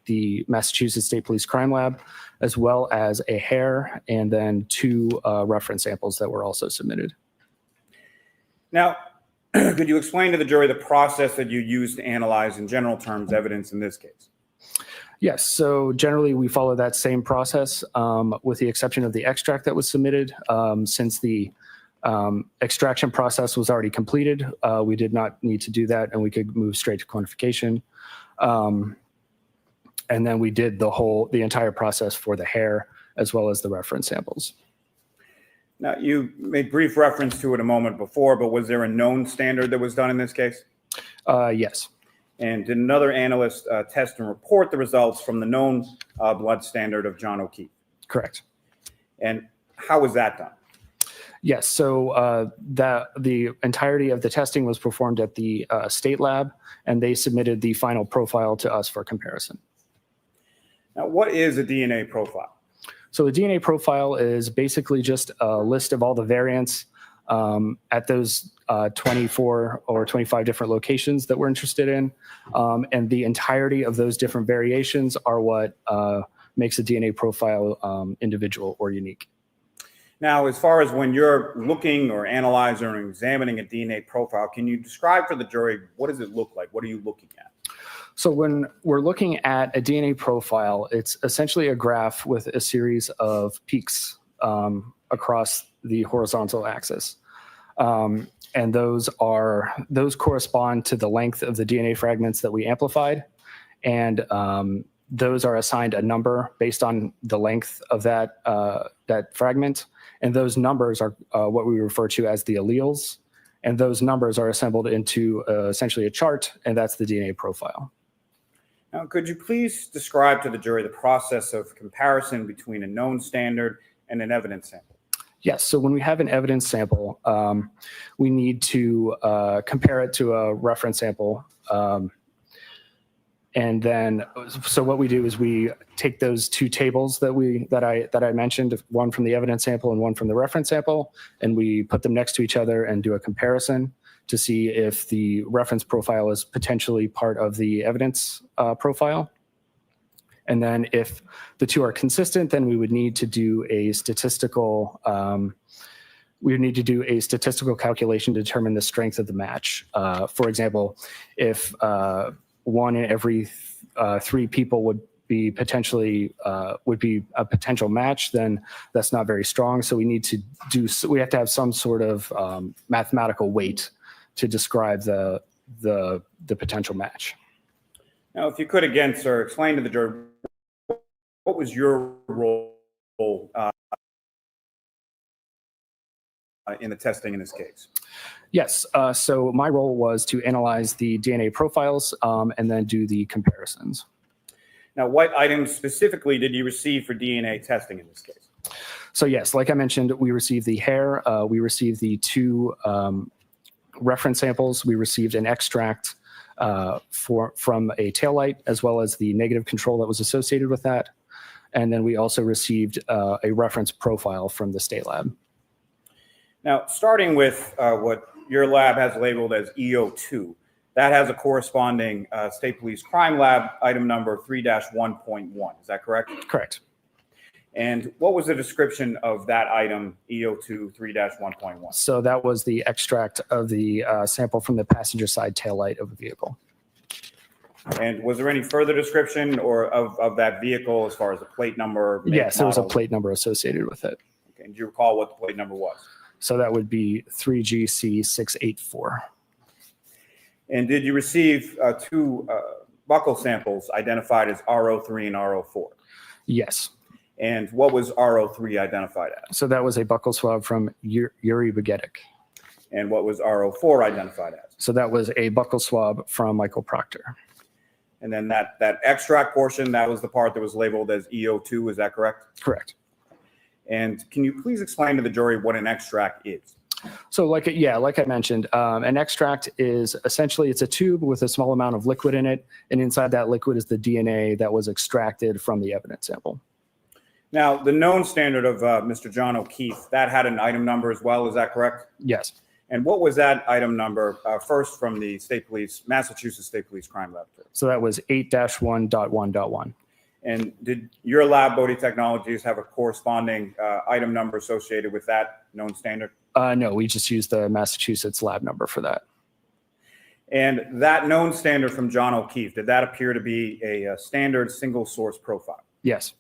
the Massachusetts State Police Crime Lab, as well as a hair, and then 2 reference samples that were also submitted. Now, could you explain to the jury the process that you used to analyze, in general terms, evidence in this case? Yes. So generally, we follow that same process, with the exception of the extract that was submitted. Since the extraction process was already completed, we did not need to do that, and we could move straight to quantification. And then we did the entire process for the hair as well as the reference samples. Now, you made brief reference to it a moment before, but was there a known standard that was done in this case? Yes. And did another analyst test and report the results from the known blood standard of John O'Keefe? Correct. And how was that done? Yes, so the entirety of the testing was performed at the state lab, and they submitted the final profile to us for comparison. Now, what is a DNA profile? So the DNA profile is basically just a list of all the variants at those 24 or 25 different locations that we're interested in. And the entirety of those different variations are what makes a DNA profile individual or unique. Now, as far as when you're looking or analyzing or examining a DNA profile, can you describe for the jury, what does it look like? What are you looking at? So when we're looking at a DNA profile, it's essentially a graph with a series of peaks across the horizontal axis. And those correspond to the length of the DNA fragments that we amplified. And those are assigned a number based on the length of that fragment. And those numbers are what we refer to as the alleles. And those numbers are assembled into essentially a chart, and that's the DNA profile. Now, could you please describe to the jury the process of comparison between a known standard and an evidence sample? Yes, so when we have an evidence sample, we need to compare it to a reference sample. And then, so what we do is we take those two tables that I mentioned, one from the evidence sample and one from the reference sample, and we put them next to each other and do a comparison to see if the reference profile is potentially part of the evidence profile. And then if the two are consistent, then we would need to do a statistical calculation to determine the strength of the match. For example, if one in every 3 people would be a potential match, then that's not very strong. So we have to have some sort of mathematical weight to describe the potential match. Now, if you could again, sir, explain to the jury, what was your role in the testing in this case? Yes, so my role was to analyze the DNA profiles and then do the comparisons. Now, what items specifically did you receive for DNA testing in this case? So yes, like I mentioned, we received the hair, we received the 2 reference samples, we received an extract from a taillight, as well as the negative control that was associated with that. And then we also received a reference profile from the state lab. Now, starting with what your lab has labeled as EO2, that has a corresponding State Police Crime Lab item number 3-1.1. Is that correct? Correct. And what was the description of that item, EO2 3-1.1? So that was the extract of the sample from the passenger side taillight of a vehicle. And was there any further description or of that vehicle as far as the plate number? Yes, there was a plate number associated with it. Okay. And do you recall what the plate number was? So that would be 3GC684. And did you receive 2 buckle samples identified as RO3 and RO4? Yes. And what was RO3 identified as? So that was a buccal swab from Yuri Bagetic. And what was RO4 identified as? So that was a buccal swab from Michael Proctor. And then that extract portion, that was the part that was labeled as EO2, is that correct? Correct. And can you please explain to the jury what an extract is? So like I mentioned, an extract is essentially, it's a tube with a small amount of liquid in it. And inside that liquid is the DNA that was extracted from the evidence sample. Now, the known standard of Mr. John O'Keefe, that had an item number as well, is that correct? Yes. And what was that item number first from the Massachusetts State Police Crime Laboratory? So that was 8-1.1.1. And did your lab, Bodie Technologies, have a corresponding item number associated with that known standard? No, we just used the Massachusetts lab number for that. And that known standard from John O'Keefe, did that appear to be a standard single source profile? Yes.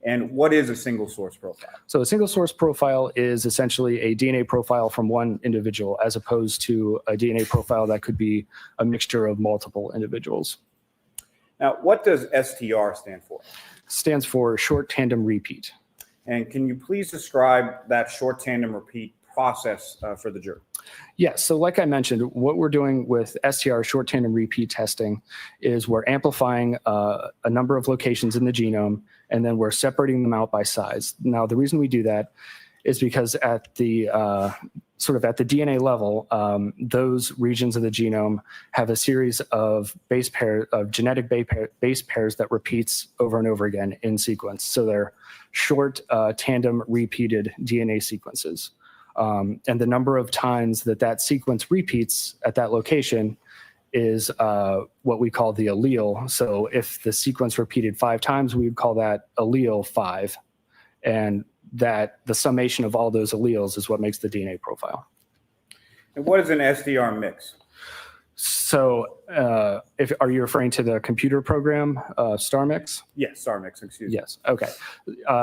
And what is a single source profile? So a single source profile is essentially a DNA profile from one individual, as opposed to a DNA profile that could be a mixture of multiple individuals. Now, what does STR stand for? Stands for short tandem repeat. And can you please describe that short tandem repeat process for the jury? Yes. So like I mentioned, what we're doing with STR, short tandem repeat testing, is we're amplifying a number of locations in the genome, and then we're separating them out by size. Now, the reason we do that is because at the sort of at the DNA level, those regions of the genome have a series of genetic base pairs that repeats over and over again in sequence. So they're short tandem repeated DNA sequences. And the number of times that sequence repeats at that location is what we call the allele. So if the sequence repeated 5 times, we would call that allele 5. And that the summation of all those alleles is what makes the DNA profile. And what is an SDR mix? So are you referring to the computer program, StarMix? Yes, StarMix, excuse me. Yes, okay.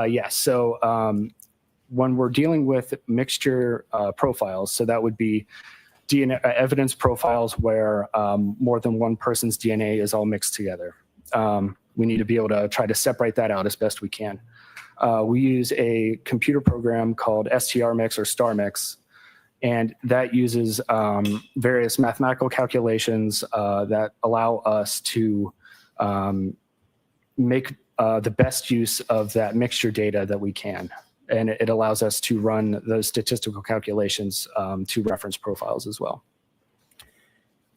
Yes, so when we're dealing with mixture profiles, so that would be DNA evidence profiles where more than one person's DNA is all mixed together. We need to be able to try to separate that out as best we can. We use a computer program called STRMix or StarMix, and that uses various mathematical calculations that allow us to make the best use of that mixture data that we can. And it allows us to run those statistical calculations to reference profiles as well.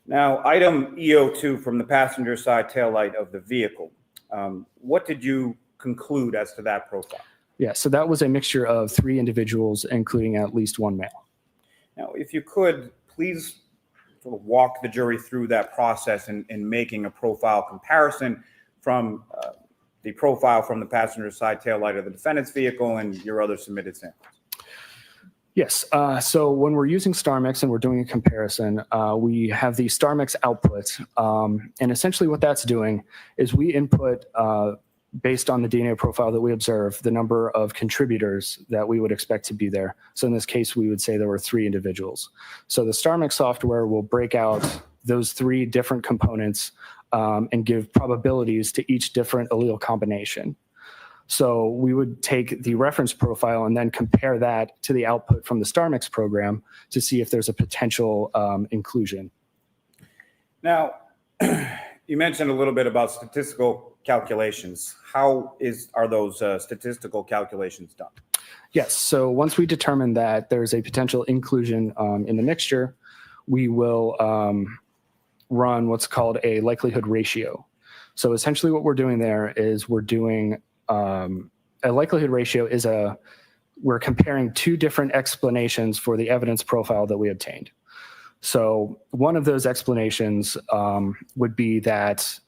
Now, item EO2 from the passenger side taillight of the vehicle. What did you conclude as to that profile? Yeah, so that was a mixture of 3 individuals, including at least 1 male. Now, if you could, please sort of walk the jury through that process in making a profile comparison from the profile from the passenger side taillight of the defendant's vehicle and your other submitted samples. Yes, so when we're using StarMix and we're doing a comparison, we have the StarMix output. And essentially what that's doing is we input, based on the DNA profile that we observe, the number of contributors that we would expect to be there. So in this case, we would say there were 3 individuals. So the StarMix software will break out those 3 different components and give probabilities to each different allele combination. So we would take the reference profile and then compare that to the output from the StarMix program to see if there's a potential inclusion. Now, you mentioned a little bit about statistical calculations. How are those statistical calculations done? Yes, so once we determine that there's a potential inclusion in the mixture, we will run what's called a likelihood ratio. So essentially what we're doing there is we're doing a likelihood ratio is we're comparing 2 different explanations for the evidence profile that we obtained. So one of those explanations would be that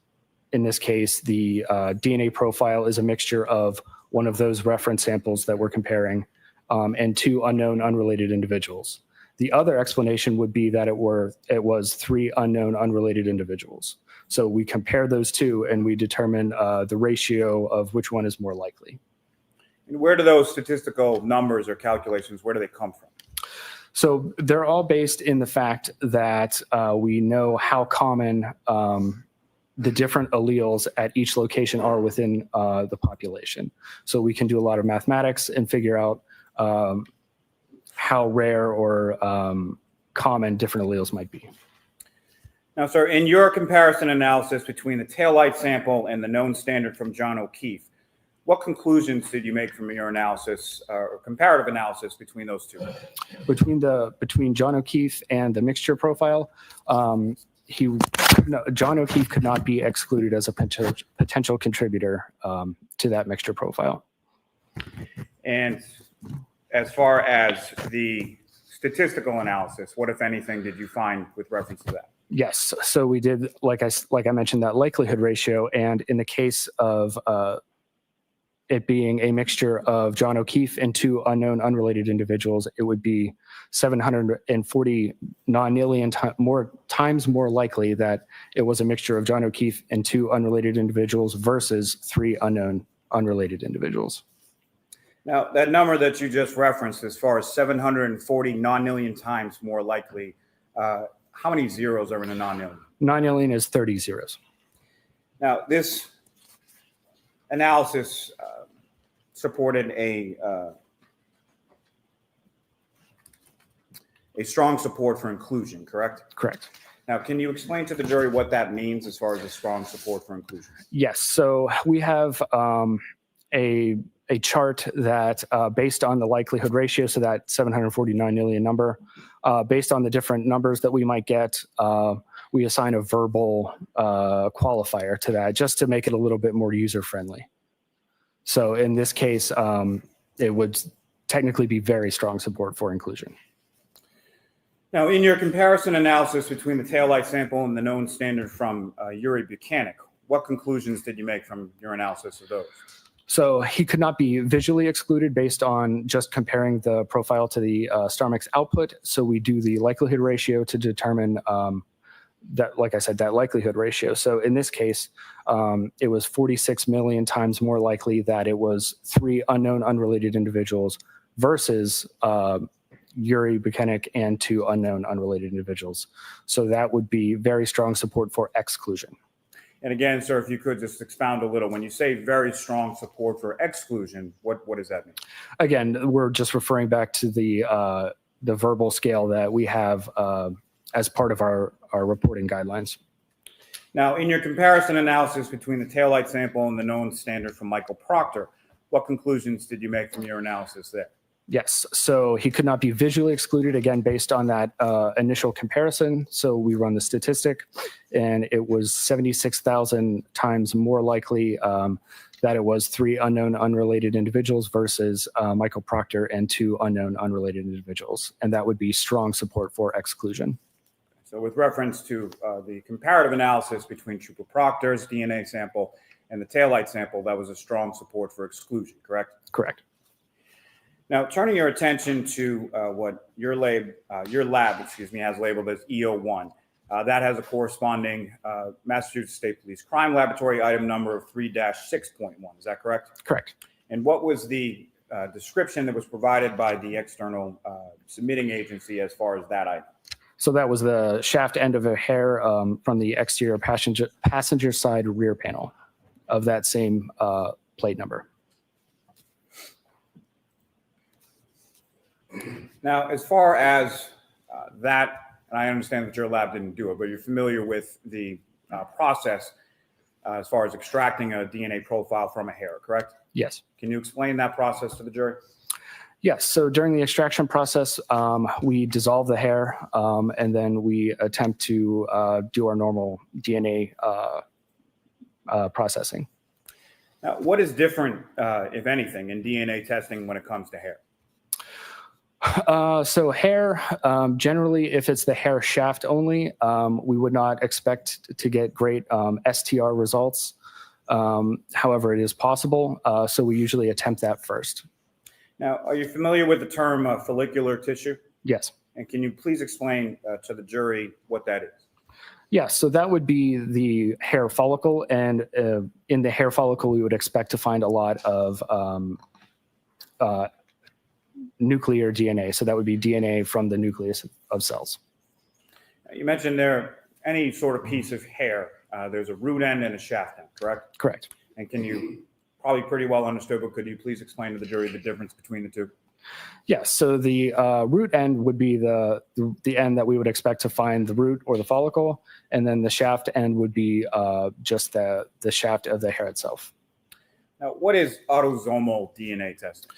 in this case, the DNA profile is a mixture of one of those reference samples that we're comparing and 2 unknown unrelated individuals. The other explanation would be that it was 3 unknown unrelated individuals. So we compare those 2 and we determine the ratio of which one is more likely. And where do those statistical numbers or calculations, where do they come from? So they're all based in the fact that we know how common the different alleles at each location are within the population. So we can do a lot of mathematics and figure out how rare or common different alleles might be. Now, sir, in your comparison analysis between the taillight sample and the known standard from John O'Keefe, what conclusions did you make from your analysis or comparative analysis between those 2? Between John O'Keefe and the mixture profile, John O'Keefe could not be excluded as a potential contributor to that mixture profile. And as far as the statistical analysis, what, if anything, did you find with reference to that? Yes, so we did, like I mentioned, that likelihood ratio, and in the case of it being a mixture of John O'Keefe and 2 unknown unrelated individuals, it would be 740 non-alien times more likely that it was a mixture of John O'Keefe and 2 unrelated individuals versus 3 unknown unrelated individuals. Now, that number that you just referenced, as far as 740 non-alien times more likely, how many zeros are in a non-alien? Non-alien is 30 zeros. Now, this analysis supported a strong support for inclusion, correct? Correct. Now, can you explain to the jury what that means as far as a strong support for inclusion? Yes, so we have a chart that based on the likelihood ratio, so that 749 million number, based on the different numbers that we might get, we assign a verbal qualifier to that just to make it a little bit more user friendly. So in this case, it would technically be very strong support for inclusion. Now, in your comparison analysis between the taillight sample and the known standard from Yuri Buchanan, what conclusions did you make from your analysis of those? So he could not be visually excluded based on just comparing the profile to the StarMix output. So we do the likelihood ratio to determine that, like I said, that likelihood ratio. So in this case, it was 46 million times more likely that it was 3 unknown unrelated individuals versus Yuri Buchanan and 2 unknown unrelated individuals. So that would be very strong support for exclusion. And again, sir, if you could just expound a little, when you say very strong support for exclusion, what does that mean? Again, we're just referring back to the verbal scale that we have as part of our reporting guidelines. Now, in your comparison analysis between the taillight sample and the known standard from Michael Proctor, what conclusions did you make from your analysis there? Yes, so he could not be visually excluded, again, based on that initial comparison. So we run the statistic, and it was 76,000 times more likely that it was 3 unknown unrelated individuals versus Michael Proctor and 2 unknown unrelated individuals. And that would be strong support for exclusion. So with reference to the comparative analysis between Trooper Proctor's DNA sample and the taillight sample, that was a strong support for exclusion, correct? Correct. Now, turning your attention to what your lab has labeled as EO1, that has a corresponding Massachusetts State Police Crime Laboratory item number of 3-6.1. Is that correct? Correct. And what was the description that was provided by the external submitting agency as far as that item? So that was the shaft end of a hair from the exterior passenger side rear panel of that same plate number. Now, as far as that, and I understand that your lab didn't do it, but you're familiar with the process as far as extracting a DNA profile from a hair, correct? Yes. Can you explain that process to the jury? Yes. So during the extraction process, we dissolve the hair and then we attempt to do our normal DNA processing. Now, what is different, if anything, in DNA testing when it comes to hair? So hair, generally, if it's the hair shaft only, we would not expect to get great STR results. However, it is possible. So we usually attempt that first. Now, are you familiar with the term follicular tissue? Yes. And can you please explain to the jury what that is? Yes, so that would be the hair follicle. And in the hair follicle, we would expect to find a lot of nuclear DNA. So that would be DNA from the nucleus of cells. You mentioned there any sort of piece of hair. There's a root end and a shaft end, correct? Correct. And can you, probably pretty well understood, but could you please explain to the jury the difference between the two? Yes, so the root end would be the end that we would expect to find the root or the follicle, and then the shaft end would be just the shaft of the hair itself. Now, what is autosomal DNA testing?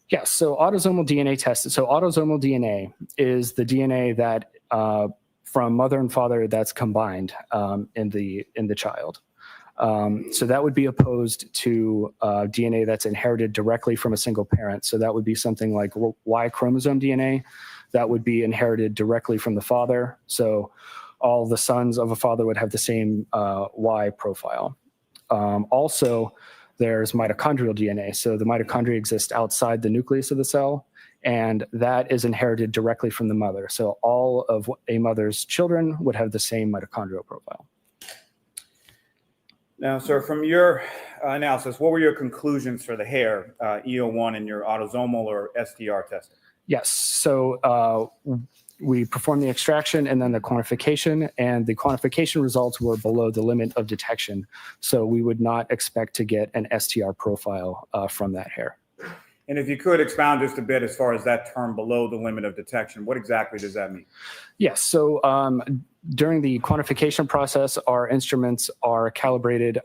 Yes, so autosomal DNA testing. So autosomal DNA is the DNA that from mother and father that's combined in the child. So that would be opposed to DNA that's inherited directly from a single parent. So that would be something like Y chromosome DNA that would be inherited directly from the father. So all the sons of a father would have the same Y profile. Also, there's mitochondrial DNA. So the mitochondria exist outside the nucleus of the cell, and that is inherited directly from the mother. So all of a mother's children would have the same mitochondrial profile. Now, sir, from your analysis, what were your conclusions for the hair, EO1, in your autosomal or STR testing? Yes, so we performed the extraction and then the quantification, and the quantification results were below the limit of detection. So we would not expect to get an STR profile from that hair. And if you could expound just a bit as far as that term below the limit of detection, what exactly does that mean? Yes, so during the quantification process, our instruments are calibrated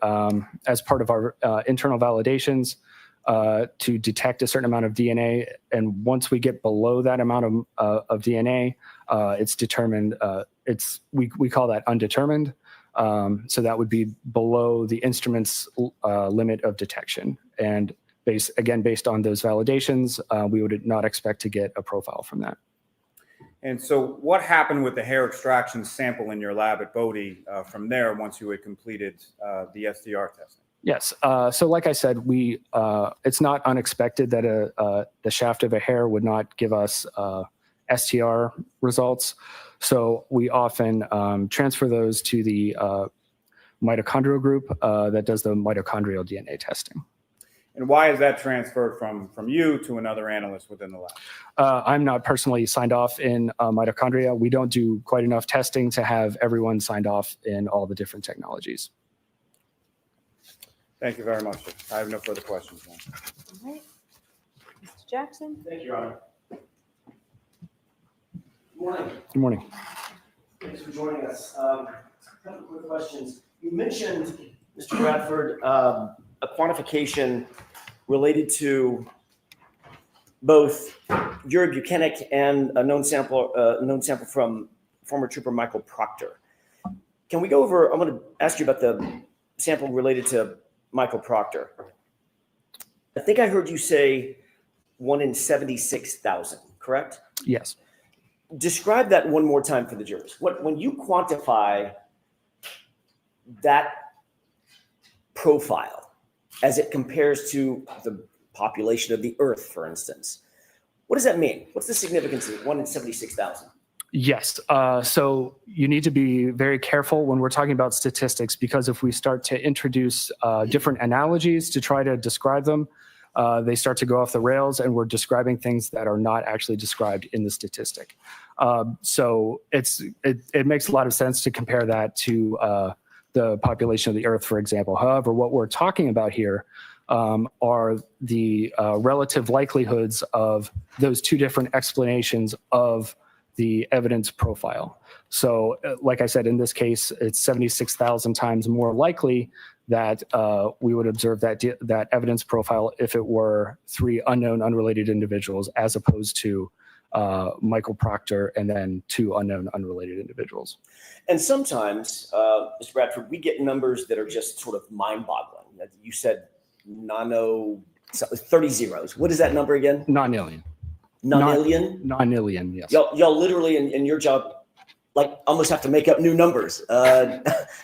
as part of our internal validations. to detect a certain amount of DNA. And once we get below that amount of DNA, it's determined, we call that undetermined. So that would be below the instrument's limit of detection. And based on those validations, we would not expect to get a profile from that. And so what happened with the hair extraction sample in your lab at Bodie from there once you had completed the SDR testing? Yes. So like I said, it's not unexpected that the shaft of a hair would not give us STR results. So we often transfer those to the mitochondrial group that does the mitochondrial DNA testing. And why is that transferred from you to another analyst within the lab? I'm not personally signed off in mitochondria. We don't do quite enough testing to have everyone signed off in all the different technologies. Thank you very much. I have no further questions. All right. Mr. Jackson? Thank you, Your Honor. Good morning. Good morning. Thanks for joining us. A couple of quick questions. You mentioned, Mr. Bradford, a quantification related to both urobutynic and a known sample from former Trooper Michael Proctor. Can we go over? I'm going to ask you about the sample related to Michael Proctor. I think I heard you say 1 in 76,000, correct? Yes. Describe that one more time for the jurors. When you quantify that profile as it compares to the population of the Earth, for instance, what does that mean? What's the significance of 1 in 76,000? Yes. So you need to be very careful when we're talking about statistics, because if we start to introduce different analogies to try to describe them, they start to go off the rails, and we're describing things that are not actually described in the statistic. So it makes a lot of sense to compare that to the population of the Earth, for example. However, what we're talking about here are the relative likelihoods of those two different explanations of the evidence profile. So like I said, in this case, it's 76,000 times more likely that we would observe that evidence profile if it were 3 unknown unrelated individuals, as opposed to Michael Proctor and then 2 unknown unrelated individuals. And sometimes, Mr. Bradford, we get numbers that are just sort of mind-boggling. You said 30 zeros. What is that number again? Non-alien. Non-alien? Non-alien, yes. Y'all literally in your job, like, almost have to make up new numbers.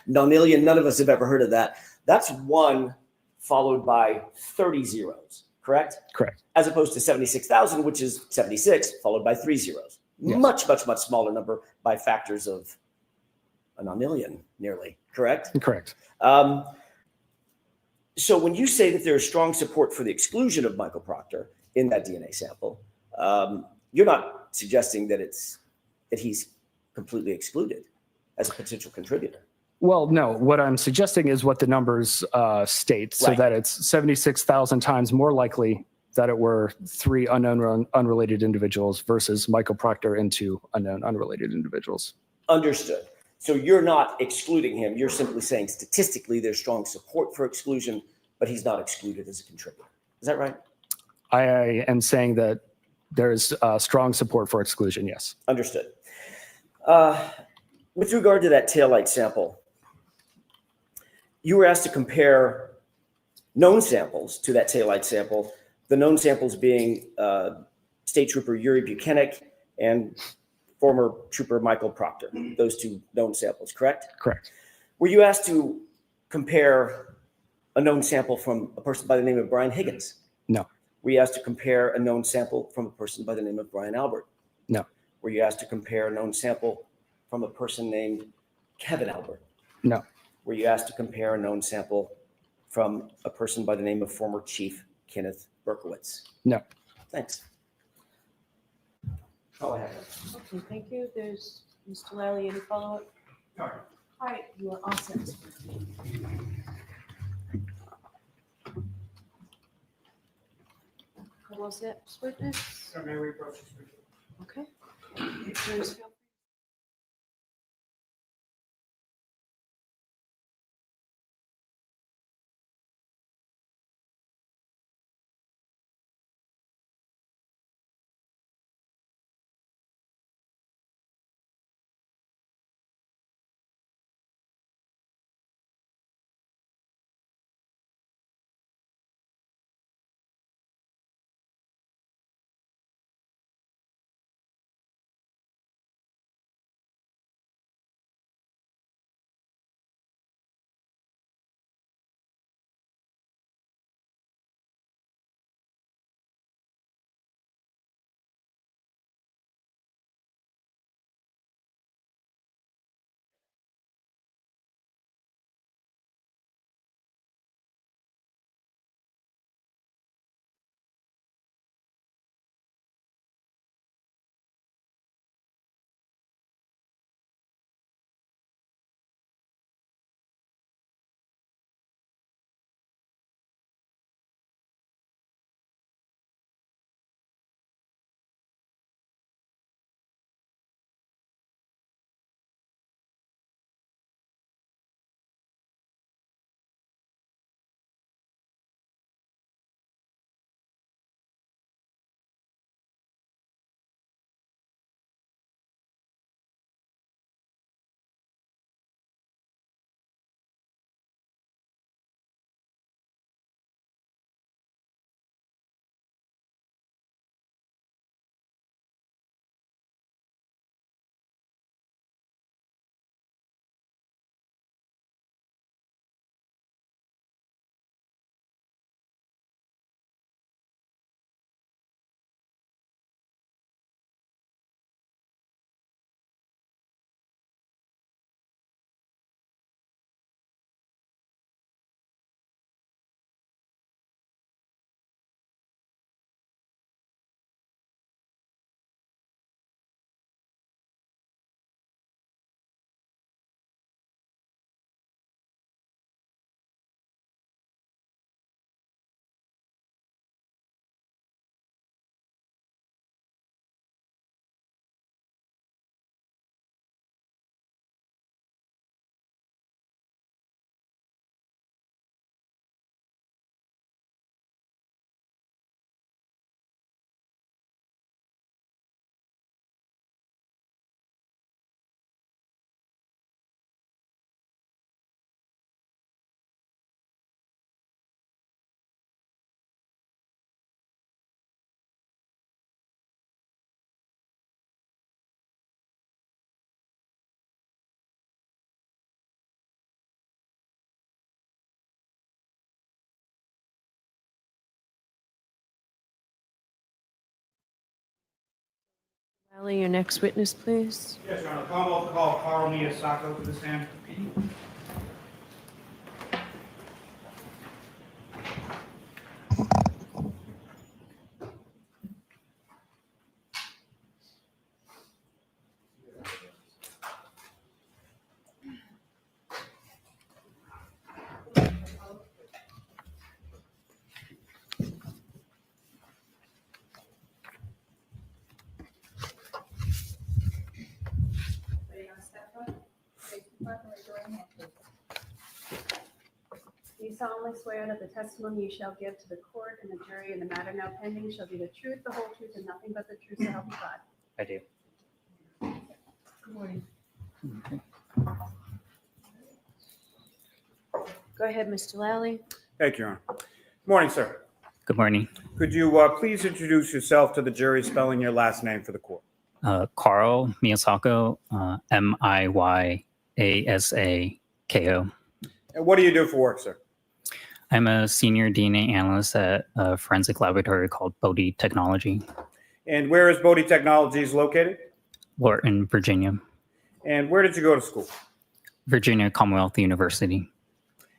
Non-alien, none of us have ever heard of that. That's 1 followed by 30 zeros, correct? Correct. As opposed to 76,000, which is 76 followed by 3 zeros. Yes. Much smaller number by factors of a non-alien, nearly, correct? Correct. So when you say that there's strong support for the exclusion of Michael Proctor in that DNA sample, you're not suggesting that he's completely excluded as a potential contributor. Well, no. What I'm suggesting is what the numbers state, so that it's 76,000 times more likely that it were 3 unknown unrelated individuals versus Michael Proctor and 2 unknown unrelated individuals. Understood. So you're not excluding him. You're simply saying statistically there's strong support for exclusion, but he's not excluded as a contributor. Is that right? I am saying that there's strong support for exclusion, yes. Understood. With regard to that taillight sample, you were asked to compare known samples to that taillight sample, the known samples being State Trooper Yuri Buchanek and former Trooper Michael Proctor, those 2 known samples, correct? Correct. Were you asked to compare a known sample from a person by the name of Brian Higgins? No. Were you asked to compare a known sample from a person by the name of Brian Albert? No. Were you asked to compare a known sample from a person named Kevin Albert? No. Were you asked to compare a known sample from a person by the name of former Chief Kenneth Berkowitz? No. Thanks. Oh, I have it. Okay, thank you. There's Mr. Lally, any follow-up? No. All right, you are all set. All set, witness? Okay. Please feel Ally, your next witness, please. Yes, Your Honor. Call Carl Miyasako to the stand. Do you solemnly swear that the testimony you shall give to the court and the jury in the matter now pending shall be the truth, the whole truth, and nothing but the truth, so help you God? I do. Good morning. Go ahead, Mr. Lally. Thank you, Your Honor. Good morning, sir. Good morning. Could you please introduce yourself to the jury, spelling your last name for the court? Carl Miyasako, Miyasako. And what do you do for work, sir? I'm a senior DNA analyst at a forensic laboratory called Bodhi Technology, And where is Bodhi Technologies located? Lorton, Virginia. And where did you go to school? Virginia Commonwealth University.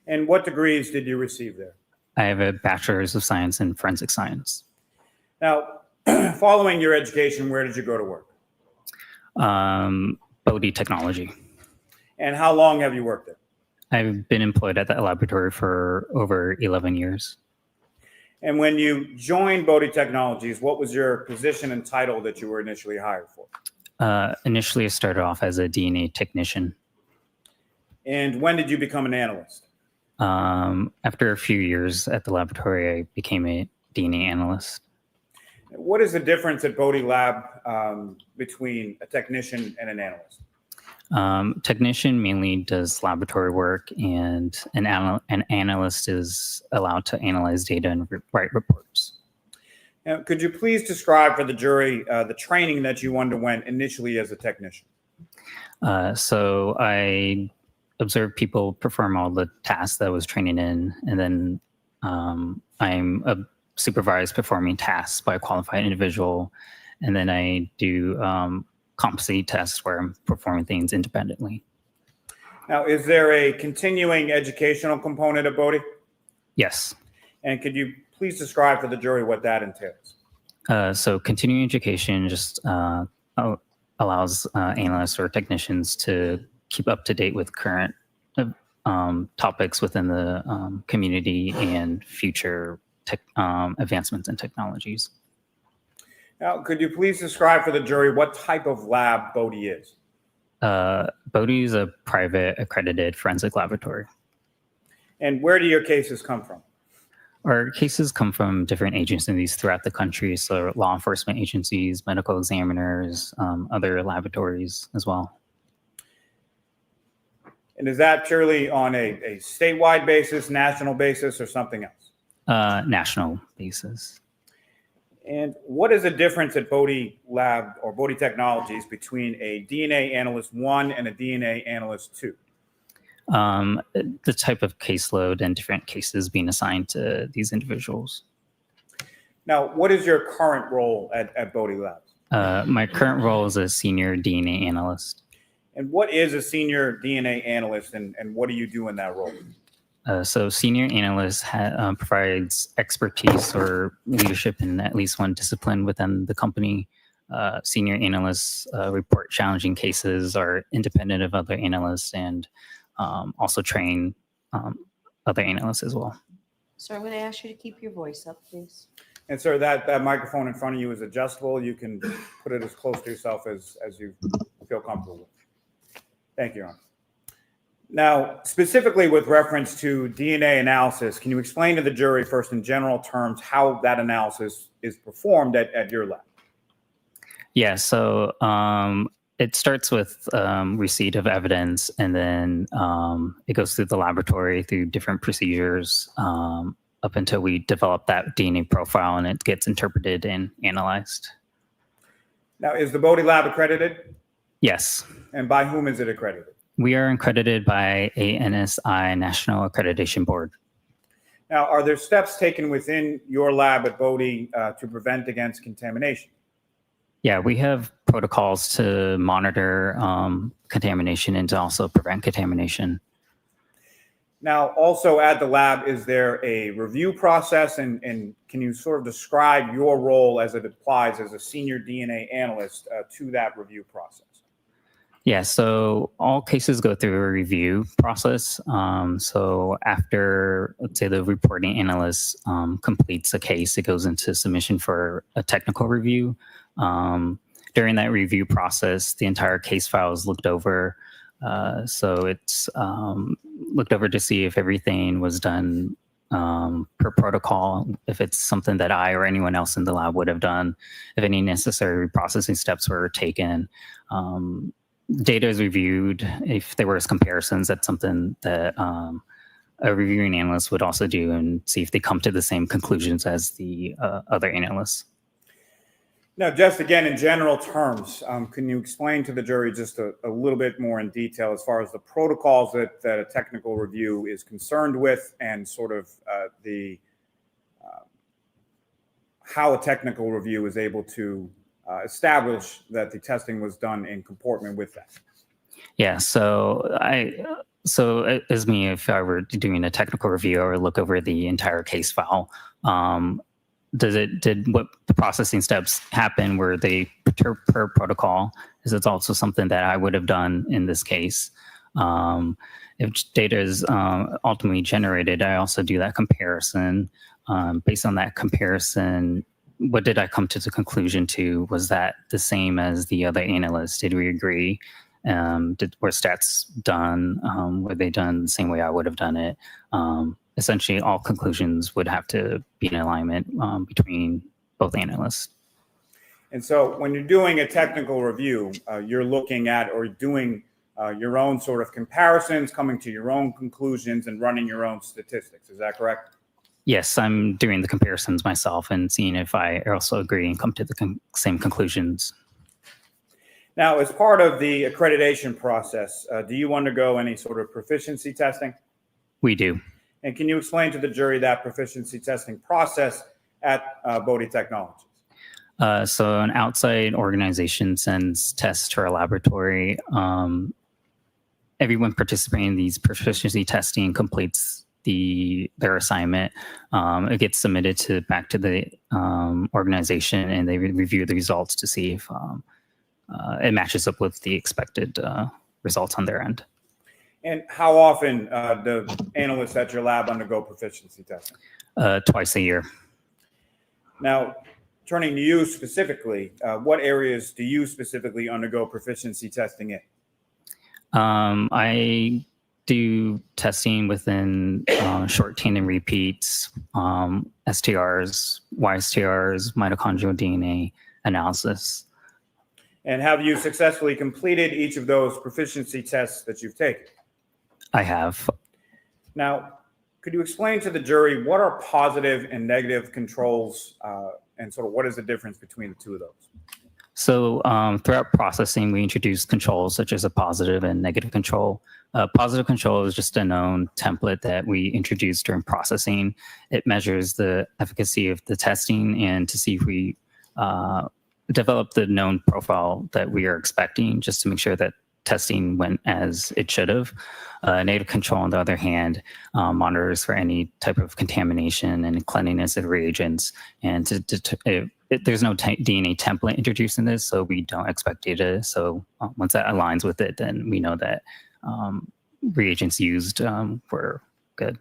And what degrees did you receive there? I have a bachelor's of science in forensic science. Now, following your education, where did you go to work? Bodhi Technology. And how long have you worked there? I've been employed at that laboratory for over 11 years. And when you joined Bodhi Technologies, what was your position and title that you were initially hired for? Initially, I started off as a DNA technician. And when did you become an analyst? After a few years at the laboratory, I became a DNA analyst. What is the difference at Bodhi Lab between a technician and an analyst? Technician mainly does laboratory work, and an analyst is allowed to analyze data and write reports. Now, could you please describe for the jury the training that you underwent initially as a technician? So I observed people perform all the tasks that I was training in, and then I'm supervised performing tasks by a qualified individual, and then I do competency tests where I'm performing things independently. Now, is there a continuing educational component of Bodhi? Yes. And could you please describe for the jury what that entails? So continuing education just allows analysts or technicians to keep up to date with current topics within the community and future advancements in technologies. Now, could you please describe for the jury what type of lab Bodhi is? Bodhi is a private accredited forensic laboratory. And where do your cases come from? Our cases come from different agencies throughout the country, so law enforcement agencies, medical examiners, other laboratories as well. And is that purely on a statewide basis, national basis, or something else? National basis. And what is the difference at Bodhi Lab or Bodhi Technologies between a DNA Analyst 1 and a DNA Analyst 2? The type of caseload and different cases being assigned to these individuals. Now, what is your current role at Bodhi Labs? My current role is a senior DNA analyst. And what is a senior DNA analyst, and what do you do in that role? So senior analyst provides expertise or leadership in at least one discipline within the company. Senior analysts report challenging cases, are independent of other analysts, and also train other analysts as well. So I'm going to ask you to keep your voice up, please. And sir, that microphone in front of you is adjustable. You can put it as close to yourself as you feel comfortable with. Thank you, Your Honor. Now, specifically with reference to DNA analysis, can you explain to the jury first in general terms how that analysis is performed at your lab? Yeah, so it starts with receipt of evidence, and then it goes through the laboratory through different procedures up until we develop that DNA profile and it gets interpreted and analyzed. Now, is the Bodhi Lab accredited? Yes. And by whom is it accredited? We are accredited by a NSI National Accreditation Board. Now, are there steps taken within your lab at Bodhi to prevent against contamination? Yeah, we have protocols to monitor contamination and to also prevent contamination. Now, also at the lab, is there a review process, and can you sort of describe your role as it applies as a senior DNA analyst to that review process? Yeah, so all cases go through a review process. So after, let's say, the reporting analyst completes a case, it goes into submission for a technical review. During that review process, the entire case file is looked over. So it's looked over to see if everything was done per protocol, if it's something that I or anyone else in the lab would have done, if any necessary processing steps were taken. Data is reviewed. If there was comparisons, that's something that a reviewing analyst would also do and see if they come to the same conclusions as the other analysts. Now, just again, in general terms, can you explain to the jury just a little bit more in detail as far as the protocols that a technical review is concerned with, and sort of how a technical review is able to establish that the testing was done in comportment with that? Yeah, so as me, if I were doing a technical review, I would look over the entire case file. Did what the processing steps happen? Were they per protocol? Is it also something that I would have done in this case? If data is ultimately generated, I also do that comparison. Based on that comparison, what did I come to the conclusion to? Was that the same as the other analysts? Did we agree? Were stats done? Were they done the same way I would have done it? Essentially, all conclusions would have to be in alignment between both analysts. And so when you're doing a technical review, you're looking at or doing your own sort of comparisons, coming to your own conclusions and running your own statistics. Is that correct? Yes, I'm doing the comparisons myself and seeing if I also agree and come to the same conclusions. Now, as part of the accreditation process, do you undergo any sort of proficiency testing? We do. And can you explain to the jury that proficiency testing process at Bodie Technologies? So an outside organization sends tests to our laboratory. Everyone participating in these proficiency testing completes their assignment. It gets submitted back to the organization, and they review the results to see if it matches up with the expected results on their end. And how often do analysts at your lab undergo proficiency testing? Twice a year. Now, turning to you specifically, what areas do you specifically undergo proficiency testing in? I do testing within short tandem repeats, STRs, YSTRs, mitochondrial DNA analysis. And have you successfully completed each of those proficiency tests that you've taken? I have. Now, could you explain to the jury what are positive and negative controls, and sort of what is the difference between the two of those? So throughout processing, we introduce controls such as a positive and negative control. Positive control is just a known template that we introduce during processing. It measures the efficacy of the testing and to see if we develop the known profile that we are expecting, just to make sure that testing went as it should have. Negative control, on the other hand, monitors for any type of contamination and cleanliness of reagents. And there's no DNA template introduced in this, so we don't expect data. So once that aligns with it, then we know that reagents used were good.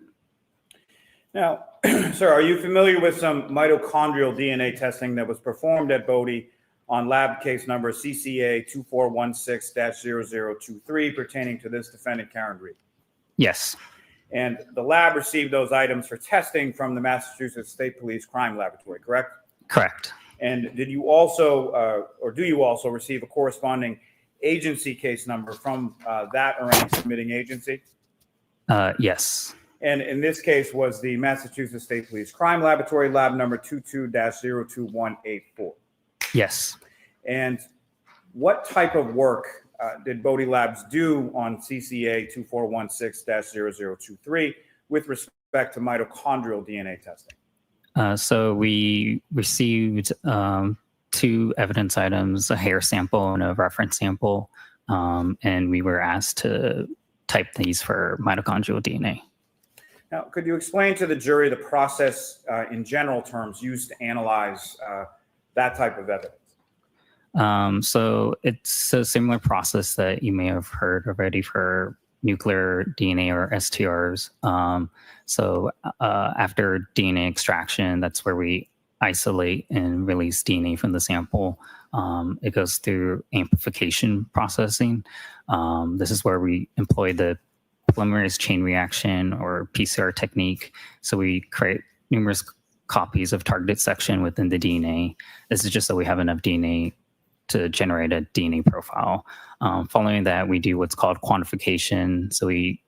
Now, sir, are you familiar with some mitochondrial DNA testing that was performed at Bodie on lab case number CCA 2416-0023 pertaining to this defendant, Karen Reed? Yes. And the lab received those items for testing from the Massachusetts State Police Crime Laboratory, correct? Correct. And did you also, or do you also receive a corresponding agency case number from that or any submitting agency? Yes. And in this case was the Massachusetts State Police Crime Laboratory, lab number 22-02184. Yes. And what type of work did Bodie Labs do on CCA 2416-0023 with respect to mitochondrial DNA testing? So we received two evidence items, a hair sample and a reference sample, and we were asked to type these for mitochondrial DNA. Now, could you explain to the jury the process in general terms used to analyze that type of evidence? So it's a similar process that you may have heard already for nuclear DNA or STRs. After DNA extraction, that's where we isolate and release DNA from the sample. It goes through amplification processing. This is where we employ the polymerase chain reaction or PCR technique. So we create numerous copies of targeted section within the DNA. This is just so we have enough DNA to generate a DNA profile. Following that, we do what's called quantification. So we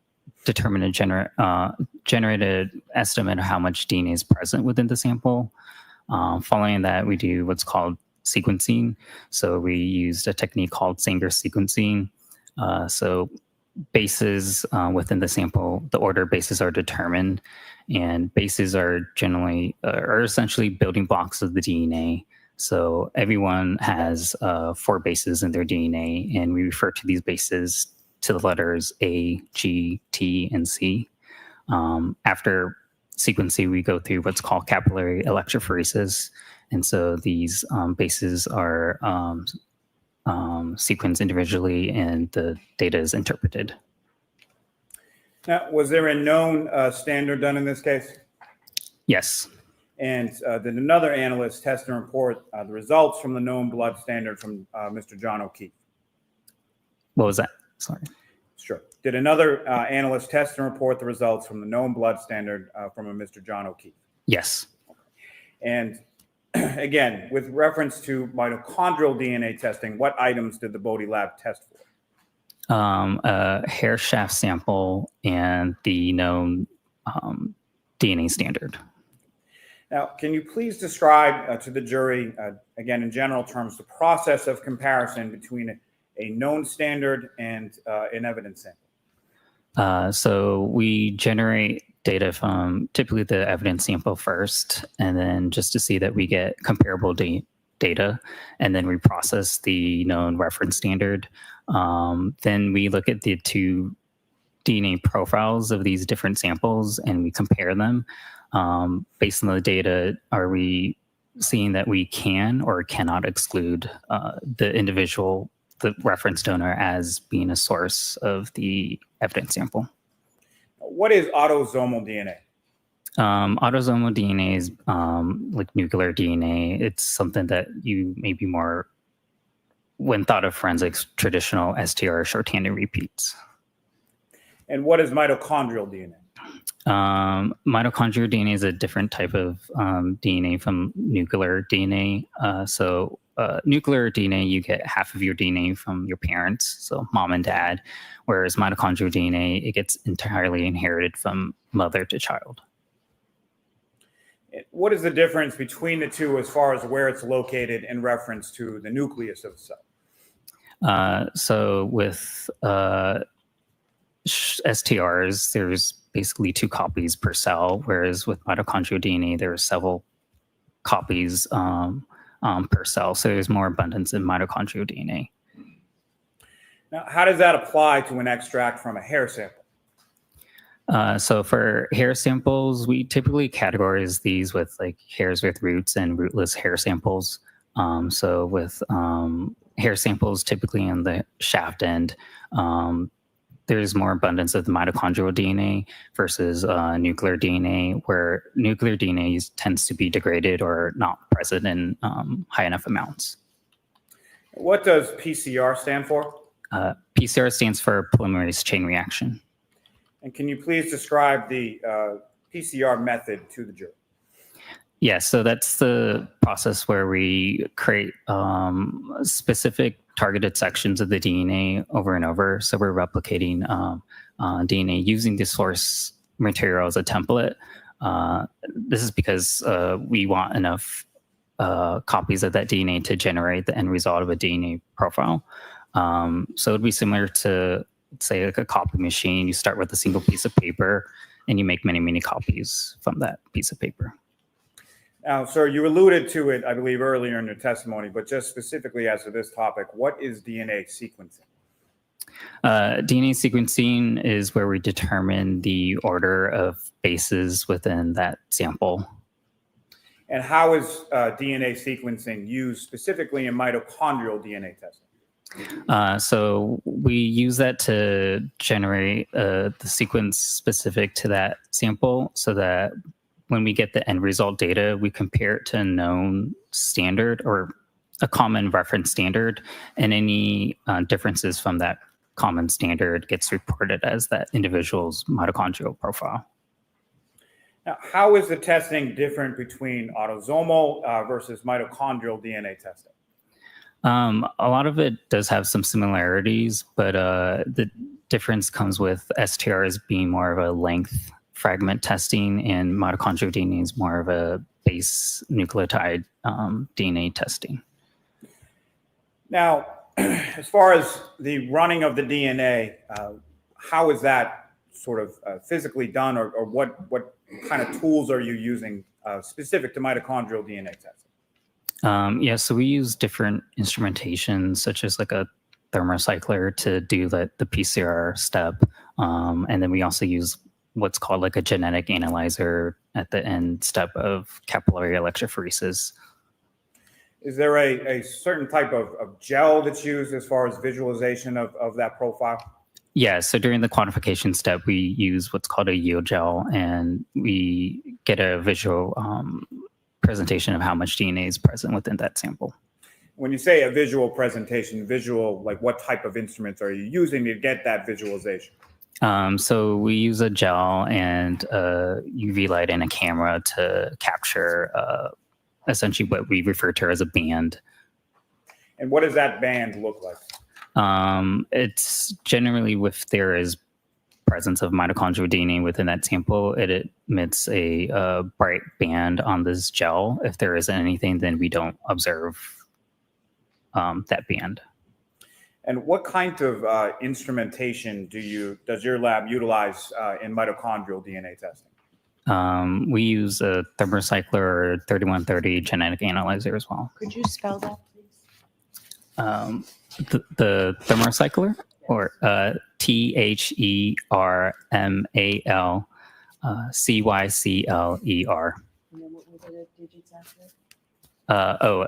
determine a generated estimate of how much DNA is present within the sample. Following that, we do what's called sequencing. So we used a technique called Sanger sequencing. So bases within the sample, the order bases are determined, and bases are essentially building blocks of the DNA. So everyone has 4 bases in their DNA, and we refer to these bases to the letters A, G, T, and C. After sequencing, we go through what's called capillary electrophoresis, and so these bases are sequenced individually, and the data is interpreted. Now, was there a known standard done in this case? Yes. And did another analyst test and report the results from the known blood standard from Mr. John O'Keefe? What was that? Sorry. Sure. Did another analyst test and report the results from the known blood standard from a Mr. John O'Keefe? Yes. And again, with reference to mitochondrial DNA testing, what items did the Bodie lab test for? A hair shaft sample and the known DNA standard. Now, can you please describe to the jury, again, in general terms, the process of comparison between a known standard and an evidence sample? So we generate data from typically the evidence sample first, and then just to see that we get comparable data, and then we process the known reference standard. Then we look at the 2 DNA profiles of these different samples, and we compare them. Based on the data, are we seeing that we can or cannot exclude the reference donor as being a source of the evidence sample? What is autosomal DNA? Autosomal DNA is like nuclear DNA. It's something that you maybe more, when thought of forensics, traditional STR short-handed repeats. And what is mitochondrial DNA? Mitochondrial DNA is a different type of DNA from nuclear DNA. Nuclear DNA, you get half of your DNA from your parents, so mom and dad, whereas mitochondrial DNA, it gets entirely inherited from mother to child. What is the difference between the two as far as where it's located in reference to the nucleus of the cell? So with STRs, there's basically 2 copies per cell, whereas with mitochondrial DNA, there are several copies per cell. So there's more abundance in mitochondrial DNA. Now, how does that apply to an extract from a hair sample? So for hair samples, we typically categorize these with like hairs with roots and rootless hair samples. So with hair samples, typically in the shaft end, there's more abundance of the mitochondrial DNA versus nuclear DNA, where nuclear DNA tends to be degraded or not present in high enough amounts. What does PCR stand for? PCR stands for polymerase chain reaction. And can you please describe the PCR method to the jury? Yeah, so that's the process where we create specific targeted sections of the DNA over and over. So we're replicating DNA using the source material as a template. This is because we want enough copies of that DNA to generate the end result of a DNA profile. So it'd be similar to, say, like a copy machine. You start with a single piece of paper and you make many, many copies from that piece of paper. Now, sir, you alluded to it, I believe, earlier in your testimony, but just specifically as to this topic, what is DNA sequencing? DNA sequencing is where we determine the order of bases within that sample. And how is DNA sequencing used specifically in mitochondrial DNA testing? So we use that to generate the sequence specific to that sample so that when we get the end result data, we compare it to a known standard or a common reference standard, and any differences from that common standard gets reported as that individual's mitochondrial profile. Now, how is the testing different between autosomal versus mitochondrial DNA testing? A lot of it does have some similarities, but the difference comes with STRs being more of a length fragment testing, and mitochondrial DNA is more of a base nucleotide DNA testing. Now, as far as the running of the DNA, how is that sort of physically done, or what kind of tools are you using specific to mitochondrial DNA testing? Yeah, so we use different instrumentation, such as like a thermocycler to do the PCR step. And then we also use what's called like a genetic analyzer at the end step of capillary electrophoresis. Is there a certain type of gel that's used as far as visualization of that profile? Yeah, so during the quantification step, we use what's called a yield gel, and we get a visual presentation of how much DNA is present within that sample. When you say a visual presentation, visual, like what type of instruments are you using to get that visualization? So we use a gel and UV light and a camera to capture essentially what we refer to as a band. And what does that band look like? It's generally, if there is presence of mitochondrial DNA within that sample, it emits a bright band on this gel. If there isn't anything, then we don't observe that band. And what kind of instrumentation does your lab utilize in mitochondrial DNA testing? We use a thermocycler or 3130 genetic analyzer as well. Could you spell that, please? The thermocycler, or THERMALCYCLER. And then what were the digits after?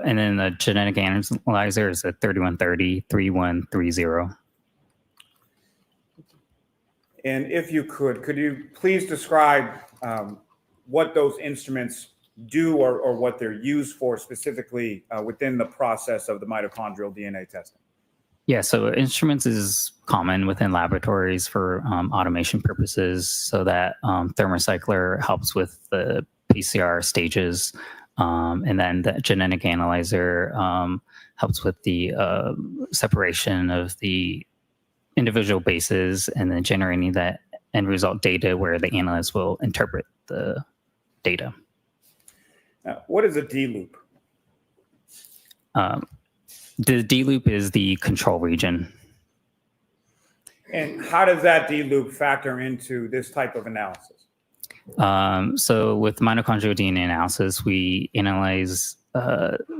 And then the genetic analyzer is a 3130 3130. And if you could you please describe what those instruments do or what they're used for specifically within the process of the mitochondrial DNA testing? Yeah, so instruments is common within laboratories for automation purposes, so that thermocycler helps with the PCR stages, and then the genetic analyzer helps with the separation of the individual bases and then generating that end result data where the analyst will interpret the data. Now, what is a D loop? The D loop is the control region. And how does that D loop factor into this type of analysis? So with mitochondrial DNA analysis, we analyze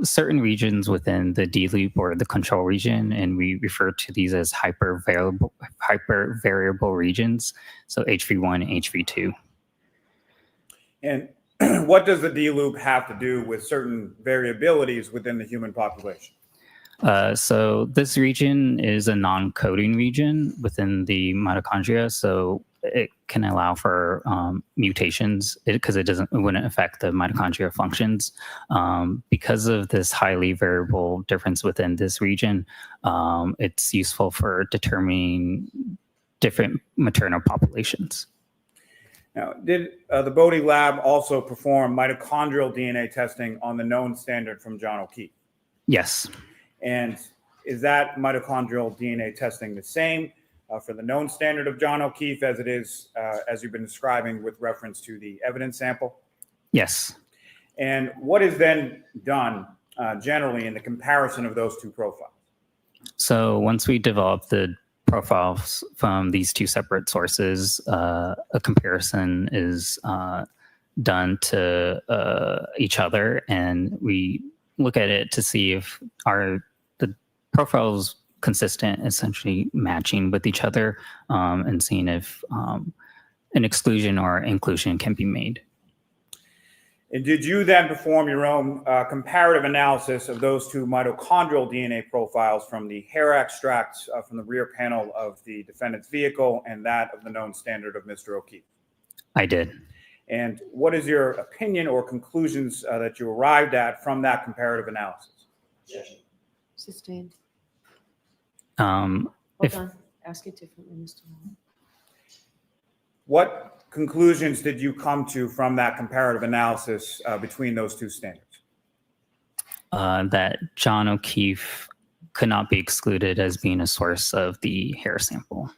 certain regions within the D loop or the control region, and we refer to these as hypervariable regions. So HV1 and HV2. And what does the D loop have to do with certain variabilities within the human population? So this region is a non-coding region within the mitochondria, so it can allow for mutations because it wouldn't affect the mitochondria functions. Because of this highly variable difference within this region, it's useful for determining different maternal populations. Now, did the Bodie lab also perform mitochondrial DNA testing on the known standard from John O'Keefe? Yes. And is that mitochondrial DNA testing the same for the known standard of John O'Keefe as it is, as you've been describing with reference to the evidence sample? Yes. And what is then done generally in the comparison of those two profiles? So once we develop the profiles from these two separate sources, a comparison is done to each other, and we look at it to see if the profiles consistent, essentially matching with each other, and seeing if an exclusion or inclusion can be made. And did you then perform your own comparative analysis of those two mitochondrial DNA profiles from the hair extracts from the rear panel of the defendant's vehicle and that of the known standard of Mr. O'Keefe? I did. And what is your opinion or conclusions that you arrived at from that comparative analysis? Sustained. Hold on. Ask it differently, Mr. Muller. What conclusions did you come to from that comparative analysis between those two standards? That John O'Keefe could not be excluded as being a source of the hair sample.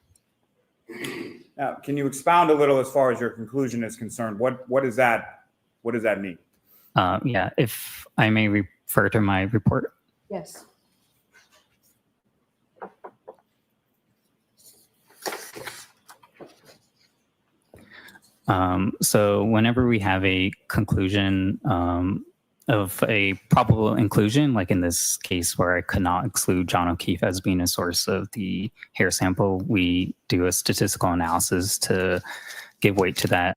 Now, can you expound a little as far as your conclusion is concerned? What does that mean? Yeah, if I may refer to my report. Yes. So whenever we have a conclusion of a probable inclusion, like in this case where I could not exclude John O'Keefe as being a source of the hair sample, we do a statistical analysis to give weight to that.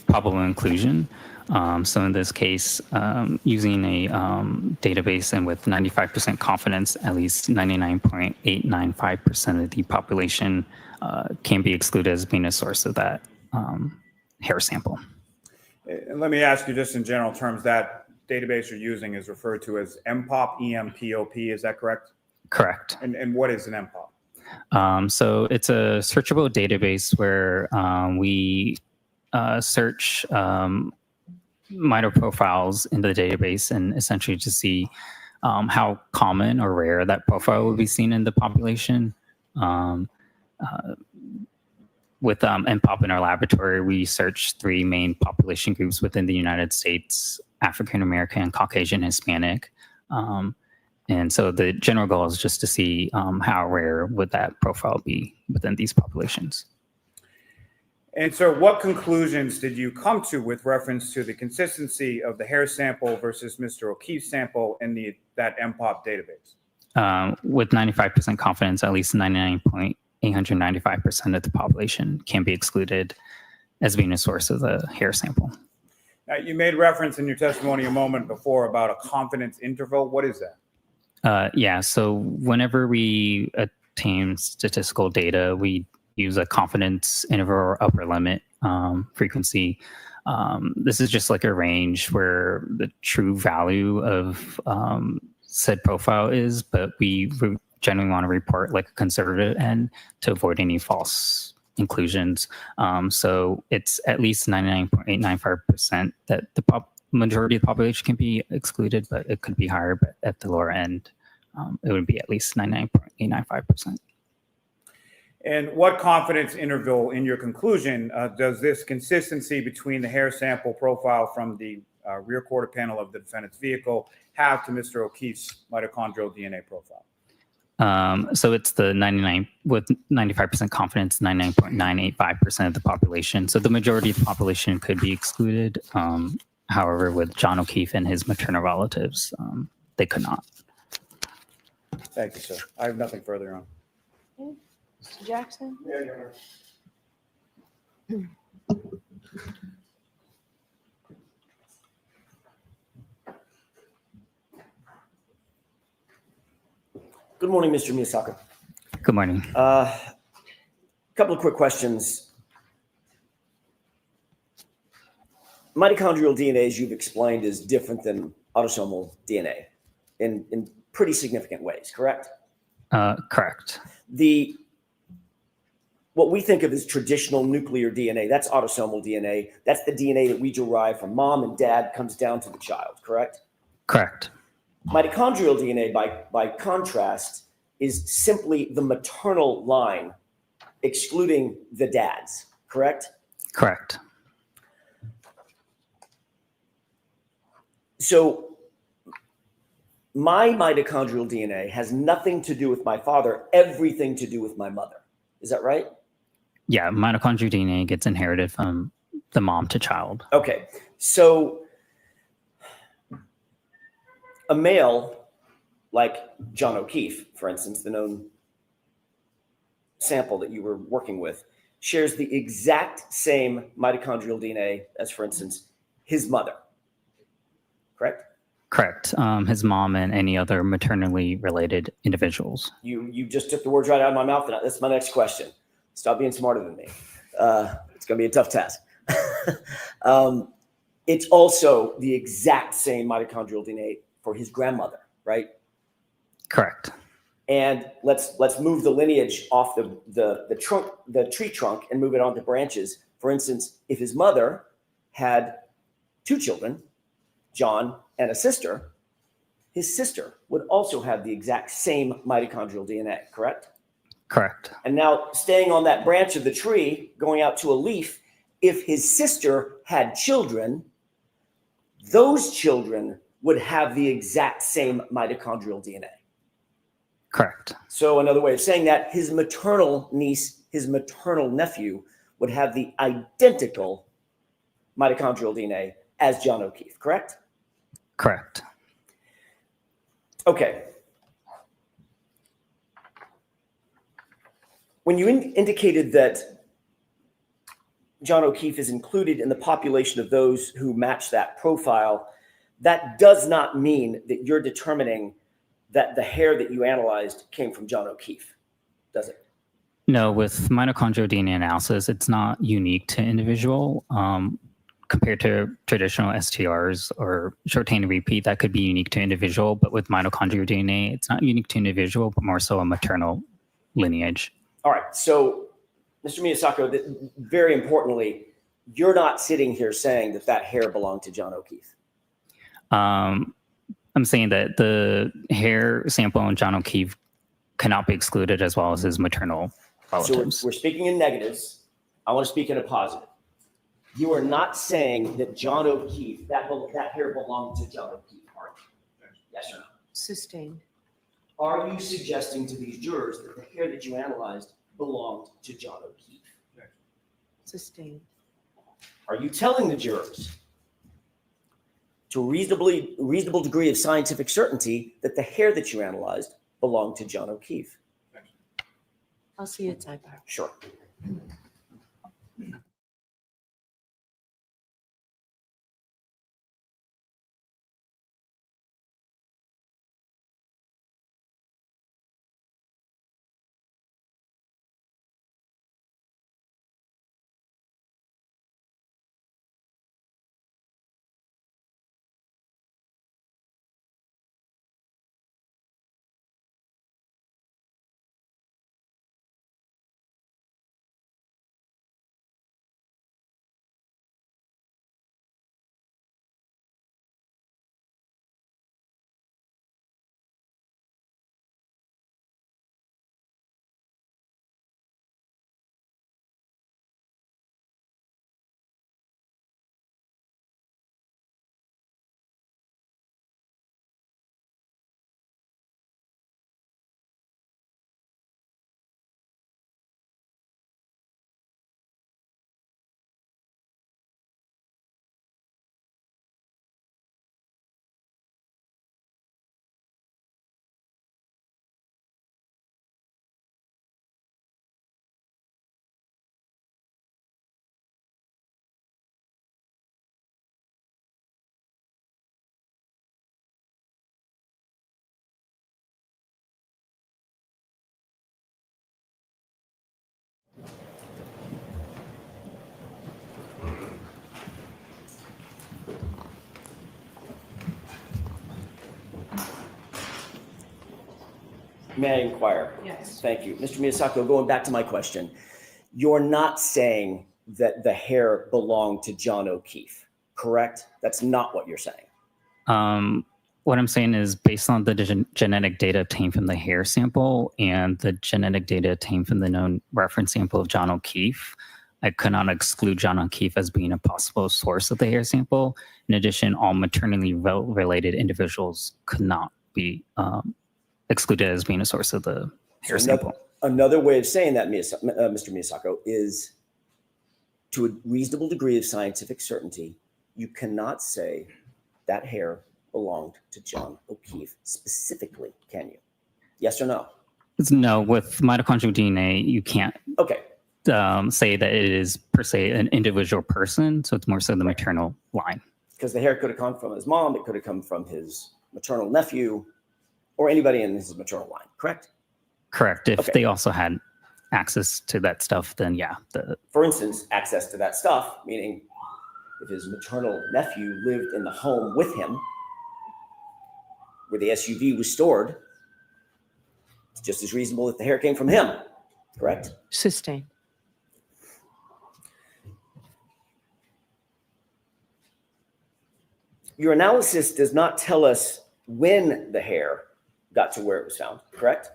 Probable inclusion. So in this case, using a database and with 95% confidence, at least 99.895% of the population can be excluded as being a source of that hair sample. And let me ask you just in general terms, that database you're using is referred to as MPOP, EMPOP, is that correct? Correct. And what is an MPOP? So it's a searchable database where we search mito profiles in the database and essentially to see how common or rare that profile will be seen in the population. With MPOP in our laboratory, we search 3 main population groups within the United States: African American, Caucasian, Hispanic. And so the general goal is just to see how rare would that profile be within these populations. And so what conclusions did you come to with reference to the consistency of the hair sample versus Mr. O'Keefe's sample in that MPOP database? With 95% confidence, at least 99.895% of the population can be excluded as being a source of the hair sample. Now, you made reference in your testimony a moment before about a confidence interval. What is that? Yeah, so whenever we obtain statistical data, we use a confidence interval or upper limit frequency. This is just like a range where the true value of said profile is, but we generally want to report like a conservative end to avoid any false inclusions. So it's at least 99.895% that the majority of the population can be excluded, but it could be higher, but at the lower end, it would be at least 99.895%. And what confidence interval in your conclusion does this consistency between the hair sample profile from the rear quarter panel of the defendant's vehicle have to Mr. O'Keefe's mitochondrial DNA profile? So it's the 95% confidence, 99.985% of the population. So the majority of the population could be excluded. However, with John O'Keefe and his maternal relatives, they could not. Thank you, sir. I have nothing further on. Mr. Jackson? Yeah, Your Honor. Good morning, Mr. Miyasaka. Good morning. Couple of quick questions. Mitochondrial DNA, as you've explained, is different than autosomal DNA in pretty significant ways, correct? Correct. What we think of as traditional nuclear DNA, that's autosomal DNA. That's the DNA that we derive from mom and dad, comes down to the child, correct? Correct. Mitochondrial DNA, by contrast, is simply the maternal line, excluding the dads, correct? Correct. So my mitochondrial DNA has nothing to do with my father, everything to do with my mother. Is that right? Yeah, mitochondrial DNA gets inherited from the mom to child. Okay, so a male like John O'Keefe, for instance, the known sample that you were working with, shares the exact same mitochondrial DNA as, for instance, his mother, correct? Correct. His mom and any other maternally related individuals. You just took the words right out of my mouth, and that's my next question. Stop being smarter than me. It's going to be a tough task. It's also the exact same mitochondrial DNA for his grandmother, right? Correct. And let's move the lineage off the tree trunk and move it onto branches. For instance, if his mother had 2 children, John and a sister, his sister would also have the exact same mitochondrial DNA, correct? Correct. And now staying on that branch of the tree, going out to a leaf, if his sister had children, those children would have the exact same mitochondrial DNA. Correct. So another way of saying that, his maternal niece, his maternal nephew would have the identical mitochondrial DNA as John O'Keefe, correct? Correct. Okay. When you indicated that John O'Keefe is included in the population of those who match that profile, that does not mean that you're determining that the hair that you analyzed came from John O'Keefe, does it? No, with mitochondrial DNA analysis, it's not unique to individual. Compared to traditional STRs or short-chain repeat, that could be unique to individual. But with mitochondrial DNA, it's not unique to individual, but more so a maternal lineage. All right. So, Mr. Miyasako, very importantly, you're not sitting here saying that that hair belonged to John O'Keefe. I'm saying that the hair sample on John O'Keefe cannot be excluded, as well as his maternal relatives. So we're speaking in negatives. I want to speak in a positive. You are not saying that John O'Keefe, that hair belonged to John O'Keefe, are you? Yes or no? Sustained. Are you suggesting to these jurors that the hair that you analyzed belonged to John O'Keefe? Sustained. Are you telling the jurors, to a reasonable degree of scientific certainty, that the hair that you analyzed belonged to John O'Keefe? I'll see you at sidebar. Sure. May I inquire? Yes. Thank you. Mr. Miyasako, going back to my question, you're not saying that the hair belonged to John O'Keefe, correct? That's not what you're saying. what I'm saying is based on the genetic data obtained from the hair sample and the genetic data obtained from the known reference sample of John O'Keefe, I could not exclude John O'Keefe as being a possible source of the hair sample. In addition, all maternally related individuals could not be excluded as being a source of the hair sample. Another way of saying that, Mr. Miyasako, is to a reasonable degree of scientific certainty, you cannot say that hair belonged to John O'Keefe specifically, can you? Yes or no? No, with mitochondrial DNA, you can't say that it is per se an individual person. So it's more so the maternal line. Because the hair could have come from his mom, it could have come from his maternal nephew, or anybody in his maternal line, correct? Correct. If they also had access to that stuff, then yeah. For instance, access to that stuff, meaning if his maternal nephew lived in the home with him, where the SUV was stored, it's just as reasonable that the hair came from him, correct? Sustained. Your analysis does not tell us when the hair got to where it was found, correct?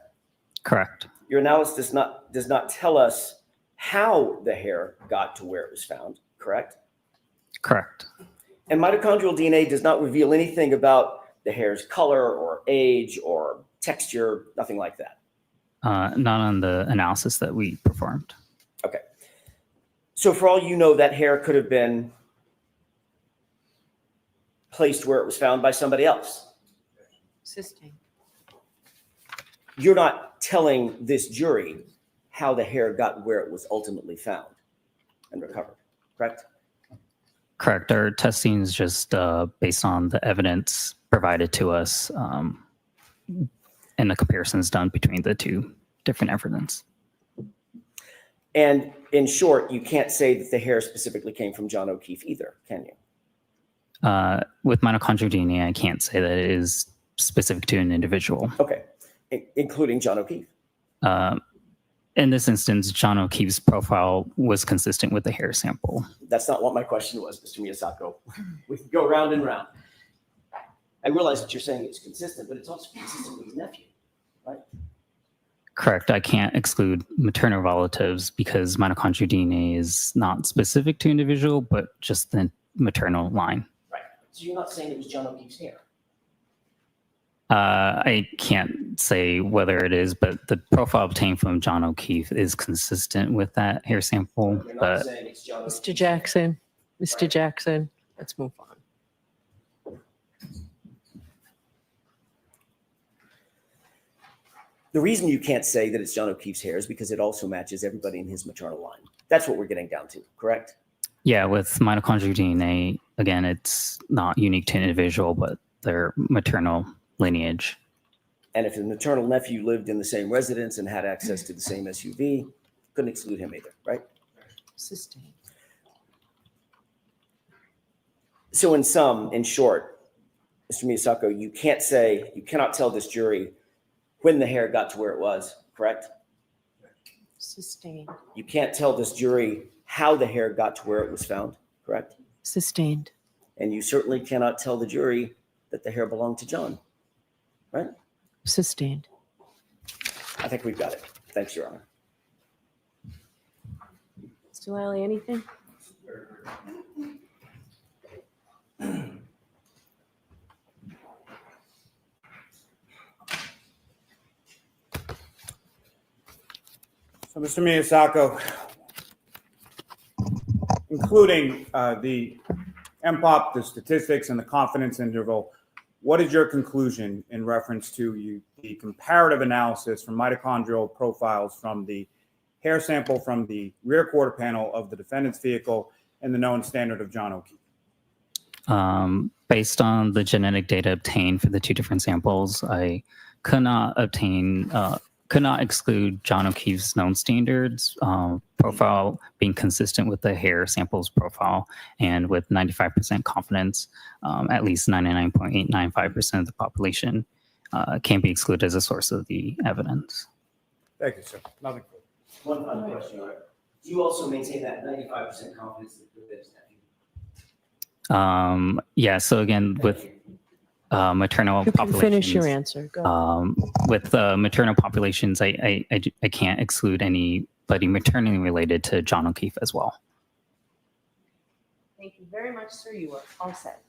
Correct. Your analysis does not tell us how the hair got to where it was found, correct? Correct. And mitochondrial DNA does not reveal anything about the hair's color or age or texture, nothing like that. Not on the analysis that we performed. Okay. So for all you know, that hair could have been placed where it was found by somebody else. Sustained. You're not telling this jury how the hair got where it was ultimately found and recovered, correct? Correct. Our testing is just based on the evidence provided to us and the comparisons done between the two different evidence. And in short, you can't say that the hair specifically came from John O'Keefe either, can you? With mitochondrial DNA, I can't say that it is specific to an individual. Okay, including John O'Keefe. In this instance, John O'Keefe's profile was consistent with the hair sample. That's not what my question was, Mr. Miyasako. We can go round and round. I realize what you're saying is consistent, but it's also consistent with his nephew, right? Correct. I can't exclude maternal relatives because mitochondrial DNA is not specific to individual, but just the maternal line. Right. So you're not saying it was John O'Keefe's hair? I can't say whether it is, but the profile obtained from John O'Keefe is consistent with that hair sample. You're not But saying it's John O'Keefe. Mr. Jackson, Mr. Jackson, let's move on. The reason you can't say that it's John O'Keefe's hair is because it also matches everybody in his maternal line. That's what we're getting down to, correct? yeah, with mitochondrial DNA, again, it's not unique to an individual, but their maternal lineage. And if his maternal nephew lived in the same residence and had access to the same SUV, couldn't exclude him either, right? Sustained. So in short, Mr. Miyasako, you cannot tell this jury when the hair got to where it was, correct? Sustained. You can't tell this jury how the hair got to where it was found, correct? Sustained. And you certainly cannot tell the jury that the hair belonged to John, right? Sustained. I think we've got it. Thanks, Your Honor. Mr. Wiley, anything? So, Mr. Miyasako, including the MPOP, the statistics, and the confidence interval, what is your conclusion in reference to the comparative analysis from mitochondrial profiles from the hair sample from the rear quarter panel of the defendant's vehicle and the known standard of John O'Keefe? Based on the genetic data obtained for the two different samples, I could not exclude John O'Keefe's known standards profile being consistent with the hair samples profile, and with 95% confidence, at least 99.895% of the population can be excluded as a source of the evidence. Thank you, sir. Nothing further. One final question, Your Honor. Do you also maintain that 95% confidence that the nephew? Yeah, so again, maternal You can populations. finish your answer. Go. With maternal populations, I can't exclude anybody maternally related to John O'Keefe as well. Thank you very much, sir. You are all set.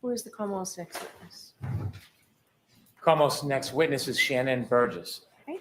Who is the Commonwealth's next witness? Commonwealth's next witness is Shannon Burgess. Okay.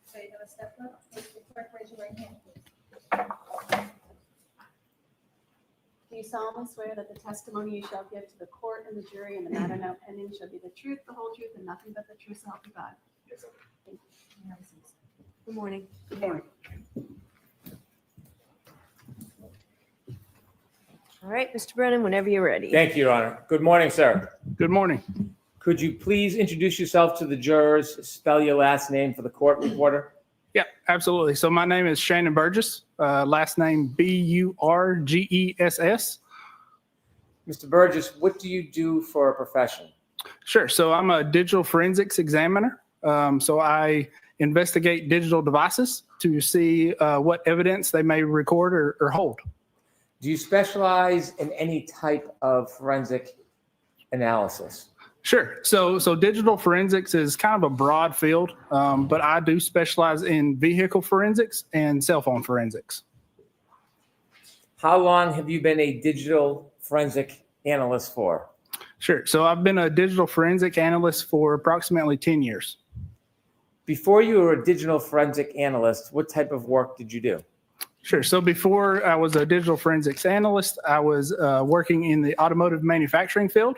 So you have a step up, please, clerk, raise your right hand, please. Do you solemnly swear that the testimony you shall give to the court and the jury in the matter now pending shall be the truth, the whole truth, and nothing but the truth, so help you God? Yes, sir. Good morning. Good morning. All right, Mr. Brennan, whenever you're ready. Thank you, Your Honor. Good morning, sir. Good morning. Could you please introduce yourself to the jurors, spell your last name for the court reporter? Yeah, absolutely. So my name is Shannon Burgess, last name Burgess. Mr. Burgess, what do you do for a profession? Sure. So I'm a digital forensics examiner. So I investigate digital devices to see what evidence they may record or hold. Do you specialize in any type of forensic analysis? Sure. So digital forensics is kind of a broad field, but I do specialize in vehicle forensics and cell phone forensics. How long have you been a digital forensic analyst for? Sure. So I've been a digital forensic analyst for approximately 10 years. Before you were a digital forensic analyst, what type of work did you do? Sure. So before I was a digital forensics analyst, I was working in the automotive manufacturing field,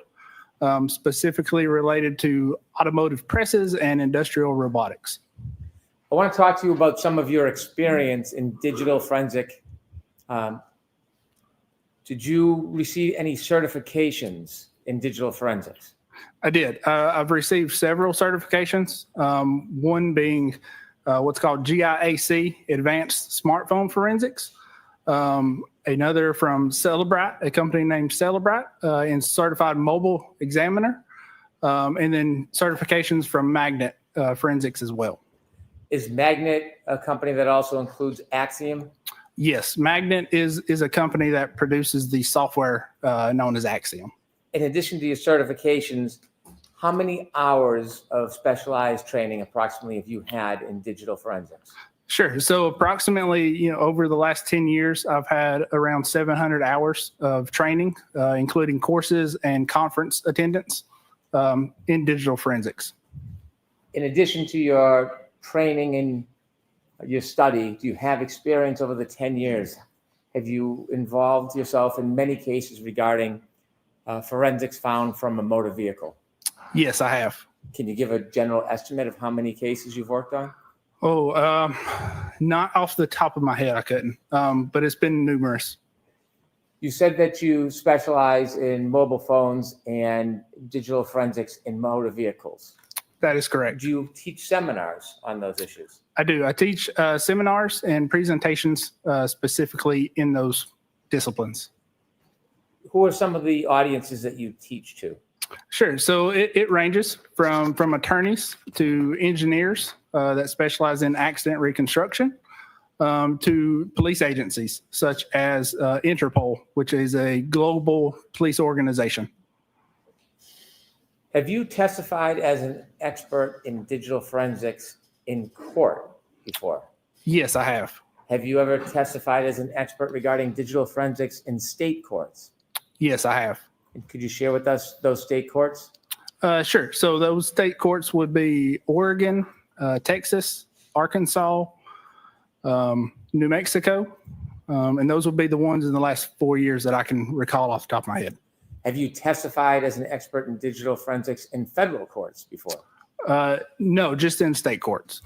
specifically related to automotive presses and industrial robotics. I want to talk to you about some of your experience in digital forensic. Did you receive any certifications in digital forensics? I did. I've received several certifications, one being what's called GIAC, Advanced Smartphone Forensics. Another from Celebrite, a company named Celebrite, in Certified Mobile Examiner, and then certifications from Magnet Forensics as well. Is Magnet a company that also includes Axiom? Yes, Magnet is a company that produces the software known as Axiom. In addition to your certifications, how many hours of specialized training approximately have you had in digital forensics? Sure. So approximately, over the last 10 years, I've had around 700 hours of training, including courses and conference attendance in digital forensics. In addition to your training and your study, do you have experience over the 10 years? Have you involved yourself in many cases regarding forensics found from a motor vehicle? Yes, I have. Can you give a general estimate of how many cases you've worked on? Oh, not off the top of my head, I couldn't, but it's been numerous. You said that you specialize in mobile phones and digital forensics in motor vehicles. That is correct. Do you teach seminars on those issues? I do. I teach seminars and presentations specifically in those disciplines. Who are some of the audiences that you teach to? Sure. So it ranges from attorneys to engineers that specialize in accident reconstruction to police agencies such as Interpol, which is a global police organization. Have you testified as an expert in digital forensics in court before? Yes, I have. Have you ever testified as an expert regarding digital forensics in state courts? Yes, I have. And could you share with us those state courts? Sure. So those state courts would be Oregon, Texas, Arkansas, New Mexico. And those would be the ones in the last 4 years that I can recall off the top of my head. Have you testified as an expert in digital forensics in federal courts before? No, just in state courts.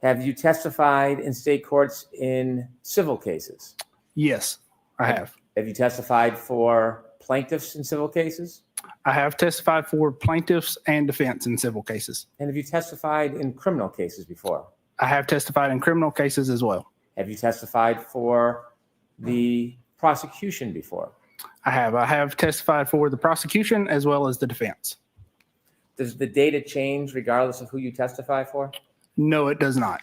Have you testified in state courts in civil cases? Yes, I have. Have you testified for plaintiffs in civil cases? I have testified for plaintiffs and defense in civil cases. And have you testified in criminal cases before? I have testified in criminal cases as well. Have you testified for the prosecution before? I have. I have testified for the prosecution as well as the defense. Does the data change regardless of who you testify for? No, it does not.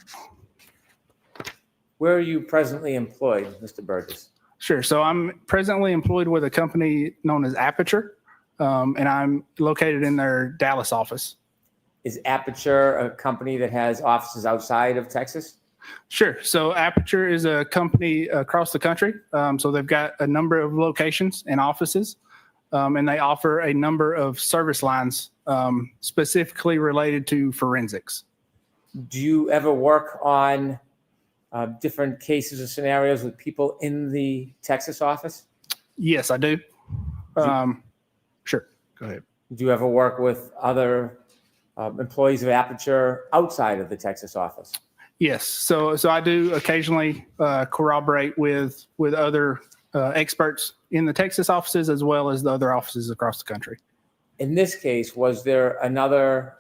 Where are you presently employed, Mr. Burgess? Sure. So I'm presently employed with a company known as Aperture, and I'm located in their Dallas office. Is Aperture a company that has offices outside of Texas? Sure. So Aperture is a company across the country. So they've got a number of locations and offices, and they offer a number of service lines specifically related to forensics. Do you ever work on different cases or scenarios with people in the Texas office? Yes, I do. Sure. Go ahead. Do you ever work with other employees of Aperture outside of the Texas office? Yes. So I do occasionally corroborate with other experts in the Texas offices as well as the other offices across the country. In this case, was there another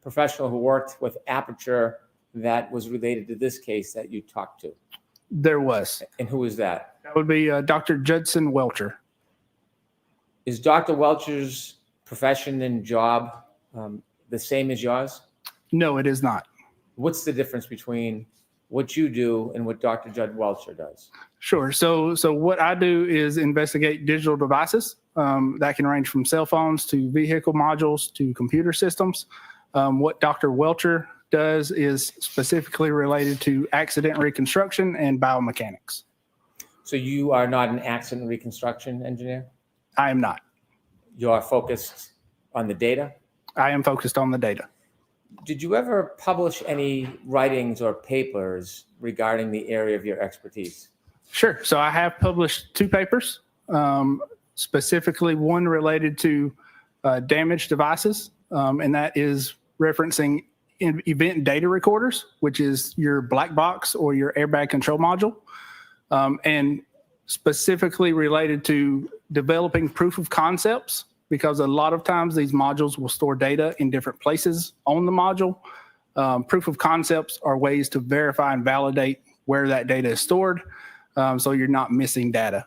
professional who worked with Aperture that was related to this case that you talked to? There was. And who was that? That would be Dr. Judson Welcher. Is Dr. Welcher's profession and job the same as yours? No, it is not. What's the difference between what you do and what Dr. Judd Welcher does? Sure. So what I do is investigate digital devices that can range from cell phones to vehicle modules to computer systems. What Dr. Welcher does is specifically related to accident reconstruction and biomechanics. So you are not an accident reconstruction engineer? I am not. You are focused on the data? I am focused on the data. Did you ever publish any writings or papers regarding the area of your expertise? Sure. So I have published 2 papers, specifically one related to damaged devices, and that is referencing event data recorders, which is your black box or your airbag control module, and specifically related to developing proof of concepts, because a lot of times these modules will store data in different places on the module. Proof of concepts are ways to verify and validate where that data is stored, so you're not missing data.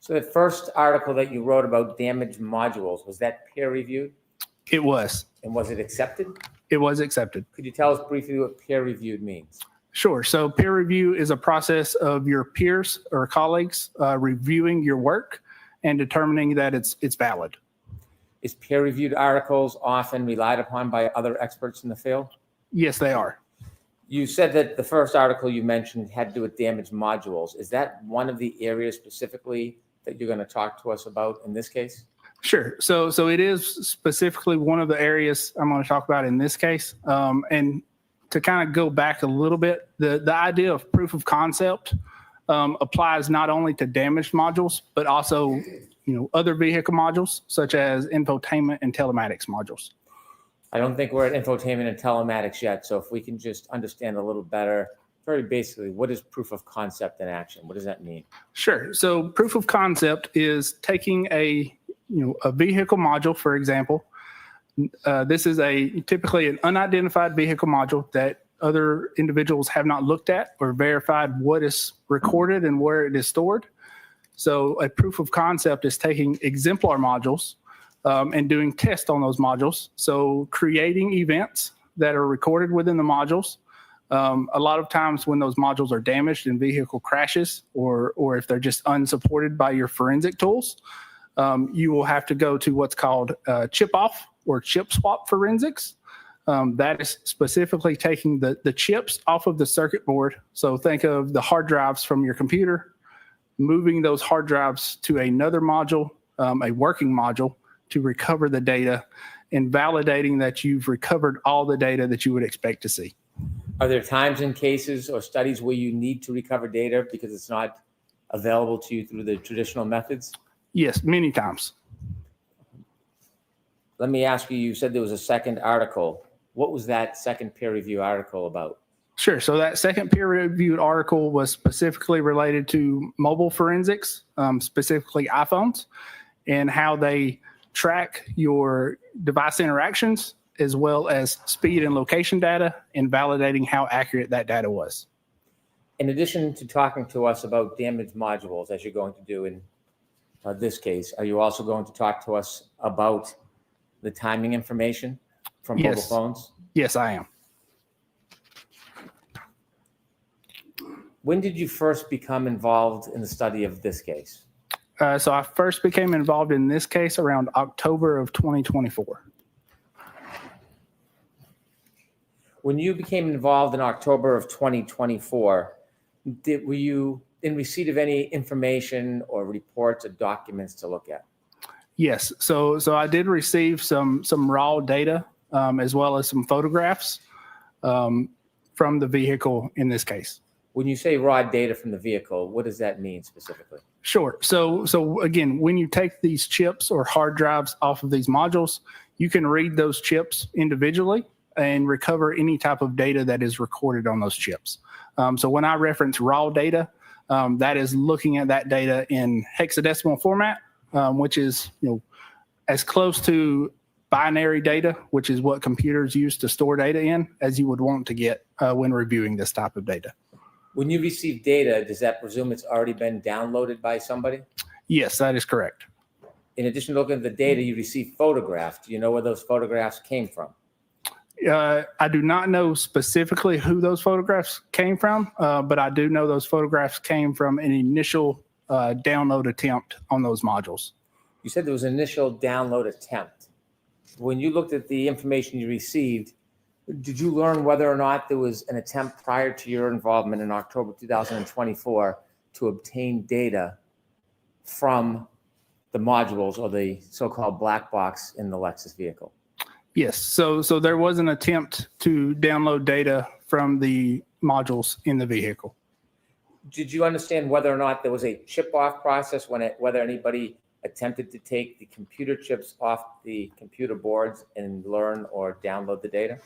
So the first article that you wrote about damaged modules, was that peer reviewed? It was. And was it accepted? It was accepted. Could you tell us briefly what peer reviewed means? Sure. So peer review is a process of your peers or colleagues reviewing your work and determining that it's valid. Is peer-reviewed articles often relied upon by other experts in the field? Yes, they are. You said that the first article you mentioned had to do with damaged modules. Is that one of the areas specifically that you're going to talk to us about in this case? Sure. So it is specifically one of the areas I'm going to talk about in this case. And to kind of go back a little bit, the idea of proof of concept applies not only to damaged modules, but also other vehicle modules such as infotainment and telematics modules. I don't think we're at infotainment and telematics yet. So if we can just understand a little better, very basically, what is proof of concept in action? What does that mean? Sure. So proof of concept is taking a vehicle module, for example. This is typically an unidentified vehicle module that other individuals have not looked at or verified what is recorded and where it is stored. So a proof of concept is taking exemplar modules and doing tests on those modules. So creating events that are recorded within the modules. A lot of times when those modules are damaged in vehicle crashes or if they're just unsupported by your forensic tools, you will have to go to what's called chip off or chip swap forensics. That is specifically taking the chips off of the circuit board. So think of the hard drives from your computer, moving those hard drives to another module, a working module, to recover the data and validating that you've recovered all the data that you would expect to see. Are there times in cases or studies where you need to recover data because it's not available to you through the traditional methods? Yes, many times. Let me ask you, you said there was a second article. What was that second peer review article about? Sure. So that second peer-reviewed article was specifically related to mobile forensics, specifically iPhones, and how they track your device interactions as well as speed and location data, and validating how accurate that data was. In addition to talking to us about damaged modules, as you're going to do in this case, are you also going to talk to us about the timing information from mobile Yes. phones? Yes, I am. When did you first become involved in the study of this case? So I first became involved in this case around October of 2024. When you became involved in October of 2024, were you in receipt of any information or reports or documents to look at? Yes. So I did receive some raw data as well as some photographs from the vehicle in this case. When you say raw data from the vehicle, what does that mean specifically? Sure. So again, when you take these chips or hard drives off of these modules, you can read those chips individually and recover any type of data that is recorded on those chips. So when I reference raw data, that is looking at that data in hexadecimal format, which is as close to binary data, which is what computers use to store data in, as you would want to get when reviewing this type of data. When you receive data, does that presume it's already been downloaded by somebody? Yes, that is correct. In addition to looking at the data, you receive photographs. Do you know where those photographs came from? I do not know specifically who those photographs came from, but I do know those photographs came from an initial download attempt on those modules. You said there was an initial download attempt. When you looked at the information you received, did you learn whether or not there was an attempt prior to your involvement in October 2024 to obtain data from the modules or the so-called black box in the Lexus vehicle? Yes. So there was an attempt to download data from the modules in the vehicle. Did you understand whether or not there was a chip-off process whether anybody attempted to take the computer chips off the computer boards and learn or download the data?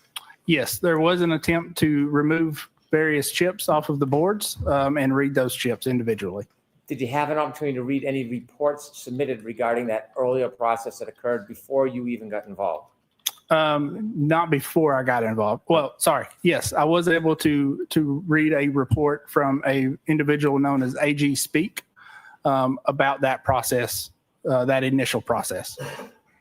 Yes, there was an attempt to remove various chips off of the boards and read those chips individually. Did you have an opportunity to read any reports submitted regarding that earlier process that occurred before you even got involved? Not before I got involved. Well, sorry. Yes, I was able to read a report from a individual known as AG Speak about that process, that initial process.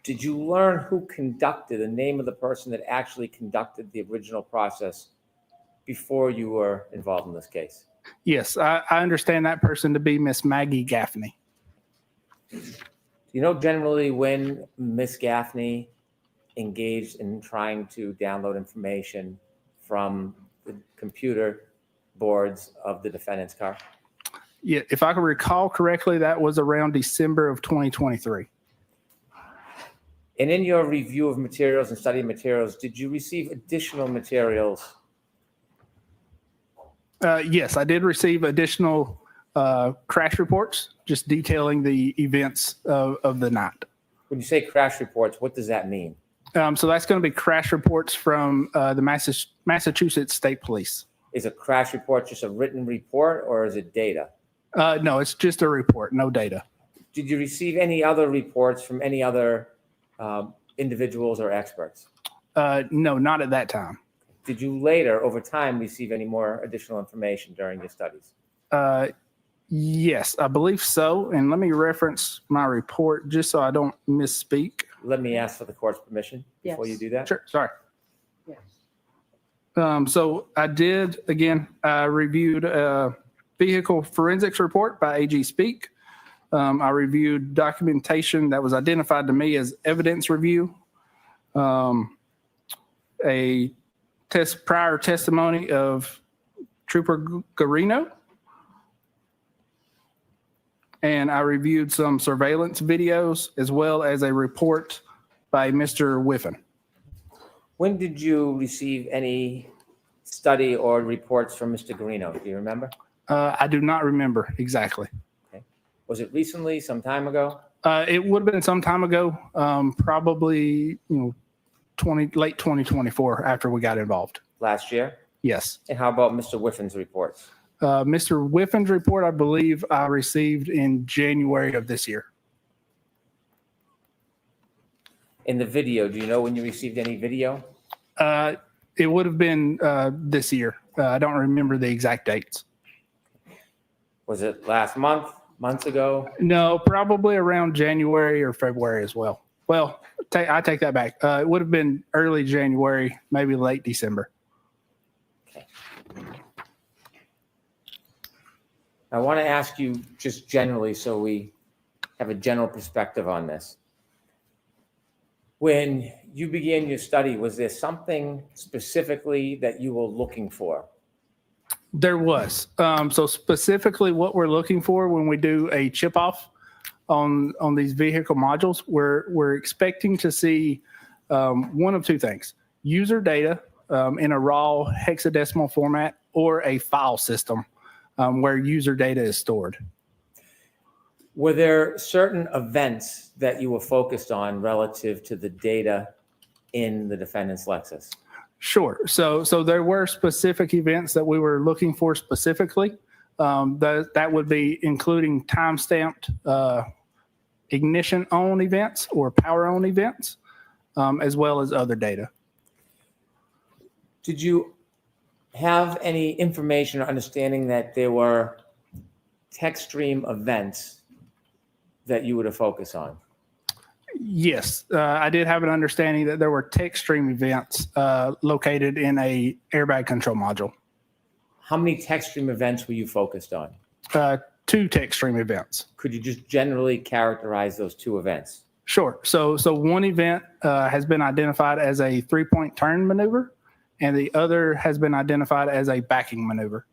Did you learn who conducted, the name of the person that actually conducted the original process before you were involved in this case? Yes, I understand that person to be Miss Maggie Gaffney. Do you know generally when Miss Gaffney engaged in trying to download information from the computer boards of the defendant's car? Yeah, if I can recall correctly, that was around December of 2023. And in your review of materials and study materials, did you receive additional materials? Yes, I did receive additional crash reports, just detailing the events of the night. When you say crash reports, what does that mean? So that's going to be crash reports from the Massachusetts State Police. Is a crash report just a written report or is it data? No, it's just a report, no data. Did you receive any other reports from any other individuals or experts? No, not at that time. Did you later, over time, receive any more additional information during your studies? Yes, I believe so. And let me reference my report just so I don't misspeak. Let me ask for the court's permission before you do that. Sure, sorry. Yes. So I did, again, I reviewed a vehicle forensics report by AG Speak. I reviewed documentation that was identified to me as evidence review, a prior testimony of Trooper Garino, and I reviewed some surveillance videos as well as a report by Mr. Whiffen. When did you receive any study or reports from Mr. Garino? Do you remember? I do not remember exactly. Was it recently, some time ago? It would have been some time ago, probably late 2024 after we got involved. Last year? Yes. And how about Mr. Whiffen's reports? Mr. Whiffen's report, I believe I received in January of this year. In the video, do you know when you received any video? It would have been this year. I don't remember the exact dates. Was it last month, months ago? No, probably around January or February as well. Well, I take that back. It would have been early January, maybe late December. I want to ask you just generally so we have a general perspective on this. When you began your study, was there something specifically that you were looking for? There was. So specifically what we're looking for when we do a chip off on these vehicle modules, we're expecting to see one of two things: user data in a raw hexadecimal format or a file system where user data is stored. Were there certain events that you were focused on relative to the data in the defendant's Lexus? Sure. So there were specific events that we were looking for specifically. That would be including time-stamped ignition on events or power on events, as well as other data. Did you have any information or understanding that there were text stream events that you were to focus on? Yes, I did have an understanding that there were text stream events located in a airbag control module. How many text stream events were you focused on? 2 text stream events. Could you just generally characterize those 2 events? Sure. So one event has been identified as a 3-point turn maneuver, and the other has been identified as a backing maneuver.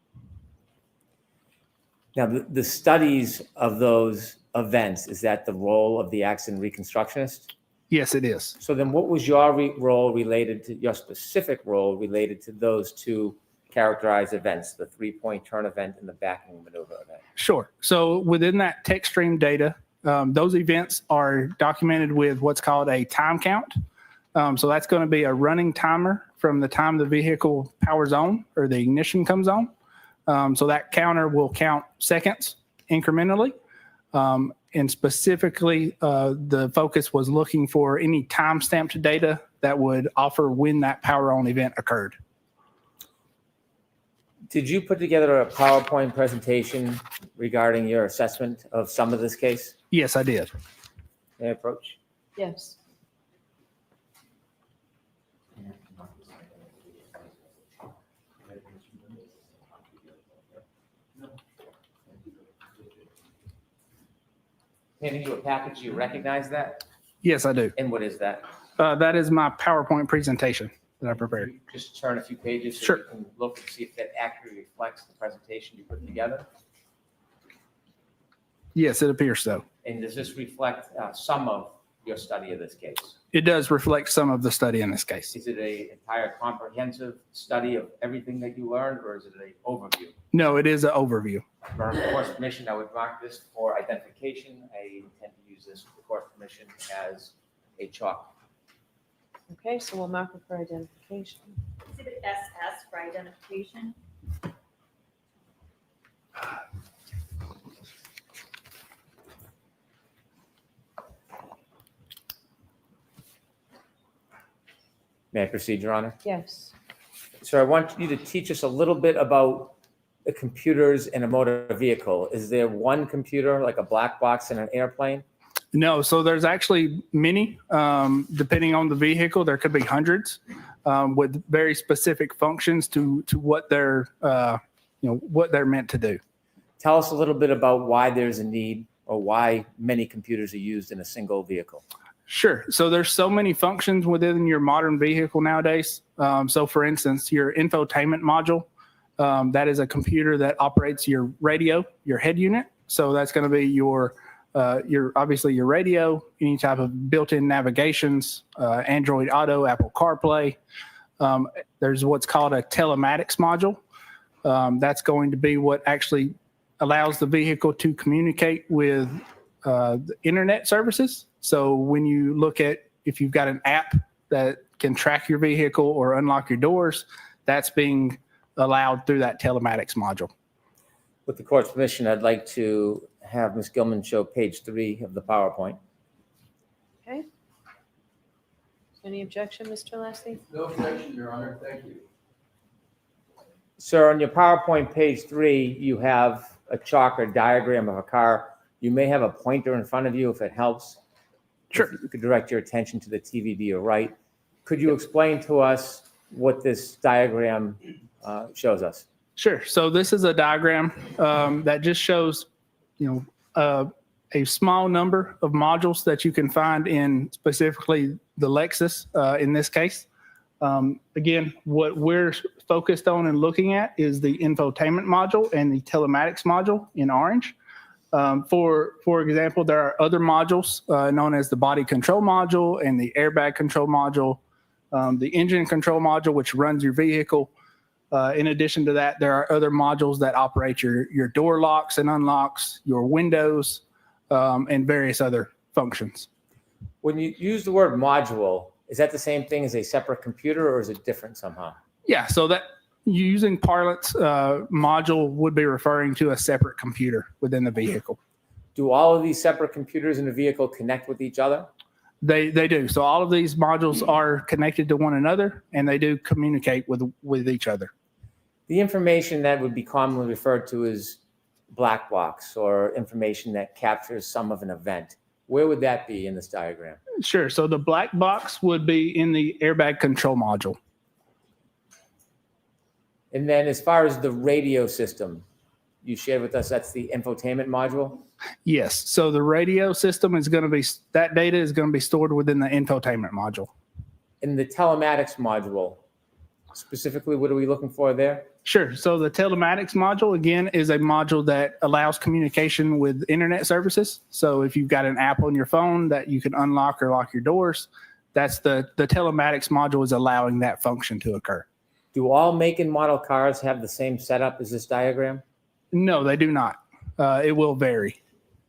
Now, the studies of those events, is that the role of the accident reconstructionist? Yes, it is. So then what was your role related to, your specific role related to those 2 characterized events, the 3-point turn event and the backing maneuver event? Sure. So within that text stream data, those events are documented with what's called a time count. So that's going to be a running timer from the time the vehicle powers on or the ignition comes on. So that counter will count seconds incrementally. And specifically, the focus was looking for any time-stamped data that would offer when that power on event occurred. Did you put together a PowerPoint presentation regarding your assessment of some of this case? Yes, I did. May I approach? Yes. Handing you a package, you recognize that? Yes, I do. And what is that? That is my PowerPoint presentation that I prepared. Just turn a few pages so Sure. you can look and see if that accurately reflects the presentation you put together. Yes, it appears so. And does this reflect some of your study of this case? It does reflect some of the study in this case. Is it an entire comprehensive study of everything that you learned, or is it an overview? No, it is an overview. For course permission, I would mark this for identification. I intend to use this for course permission as a chalk. Okay, so we'll mark it for identification. Exhibit SS for identification. May I proceed, Your Honor? Yes. So I want you to teach us a little bit about the computers in a motor vehicle. Is there one computer, like a black box in an airplane? No, so there's actually many. Depending on the vehicle, there could be hundreds with very specific functions to what they're what they're meant to do. Tell us a little bit about why there's a need or why many computers are used in a single vehicle. Sure. So there's so many functions within your modern vehicle nowadays. So for instance, your infotainment module, that is a computer that operates your radio, your head unit. So that's going to be your obviously your radio, any type of built-in navigations, Android Auto, Apple CarPlay. There's what's called a telematics module. That's going to be what actually allows the vehicle to communicate with the internet services. So when you look at, if you've got an app that can track your vehicle or unlock your doors, that's being allowed through that telematics module. With the court's permission, I'd like to have Ms. Gilman show page 3 of the PowerPoint. Okay. Any objection, Mr. Lassie? No objection, Your Honor. Thank you. Sir, on your PowerPoint page 3, you have a chalk or diagram of a car. You may have a pointer in front of you if it helps. Sure. You could direct your attention to the TV to your right. Could you explain to us what this diagram shows us? Sure. So this is a diagram that just shows, a small number of modules that you can find in specifically the Lexus in this case. Again, what we're focused on and looking at is the infotainment module and the telematics module in orange. For example, there are other modules known as the body control module and the airbag control module, the engine control module, which runs your vehicle. In addition to that, there are other modules that operate your door locks and unlocks, your windows, and various other functions. When you use the word module, is that the same thing as a separate computer, or is it different somehow? Yeah, so that using parlance, module would be referring to a separate computer within the vehicle. Do all of these separate computers in the vehicle connect with each other? They do. So all of these modules are connected to one another, and they do communicate with each other. The information that would be commonly referred to as black box, or information that captures some of an event, where would that be in this diagram? Sure. So the black box would be in the airbag control module. And then as far as the radio system, you shared with us, that's the infotainment module? Yes. So the radio system is going to be, that data is going to be stored within the infotainment module. In the telematics module, specifically, what are we looking for there? Sure. So the telematics module, again, is a module that allows communication with internet services. So if you've got an app on your phone that you can unlock or lock your doors, that's the telematics module is allowing that function to occur. Do all make and model cars have the same setup as this diagram? No, they do not. It will vary.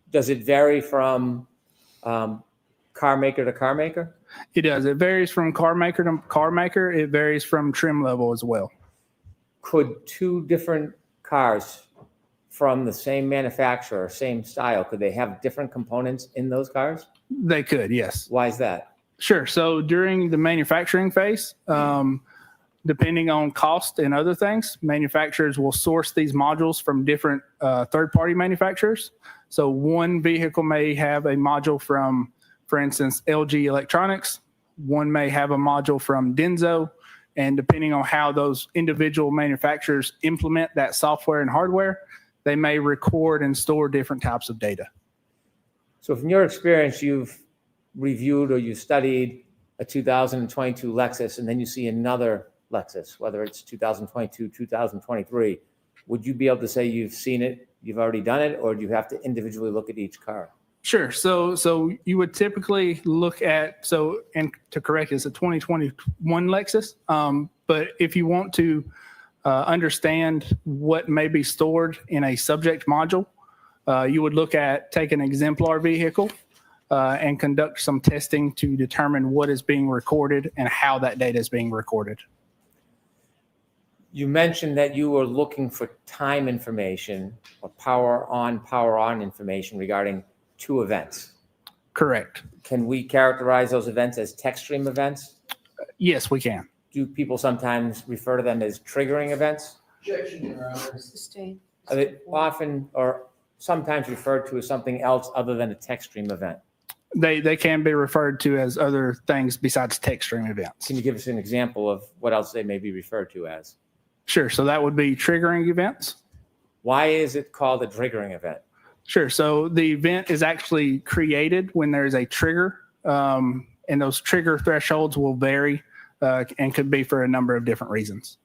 Does it vary from car maker to car maker? It does. It varies from car maker to car maker. It varies from trim level as well. Could two different cars from the same manufacturer, same style, could they have different components in those cars? They could, yes. Why is that? Sure. So during the manufacturing phase, depending on cost and other things, manufacturers will source these modules from different third-party manufacturers. So one vehicle may have a module from, for instance, LG Electronics. One may have a module from Denso. And depending on how those individual manufacturers implement that software and hardware, they may record and store different types of data. So from your experience, you've reviewed or you studied a 2022 Lexus, and then you see another Lexus, whether it's 2022, 2023. Would you be able to say you've seen it, you've already done it, or do you have to individually look at each car? Sure. So you would typically look at, and to correct, it's a 2021 Lexus. But if you want to understand what may be stored in a subject module, you would look at, take an exemplar vehicle and conduct some testing to determine what is being recorded and how that data is being recorded. You mentioned that you were looking for time information or power on information regarding two events. Correct. Can we characterize those events as text stream events? Yes, we can. Do people sometimes refer to them as triggering events? Objection, Your Honor. Sustained. Are they often or sometimes referred to as something else other than a text stream event? They can be referred to as other things besides text stream events. Can you give us an example of what else they may be referred to as? Sure. So that would be triggering events. Why is it called a triggering event? Sure. So the event is actually created when there's a trigger, and those trigger thresholds will vary and could be for a number of different reasons.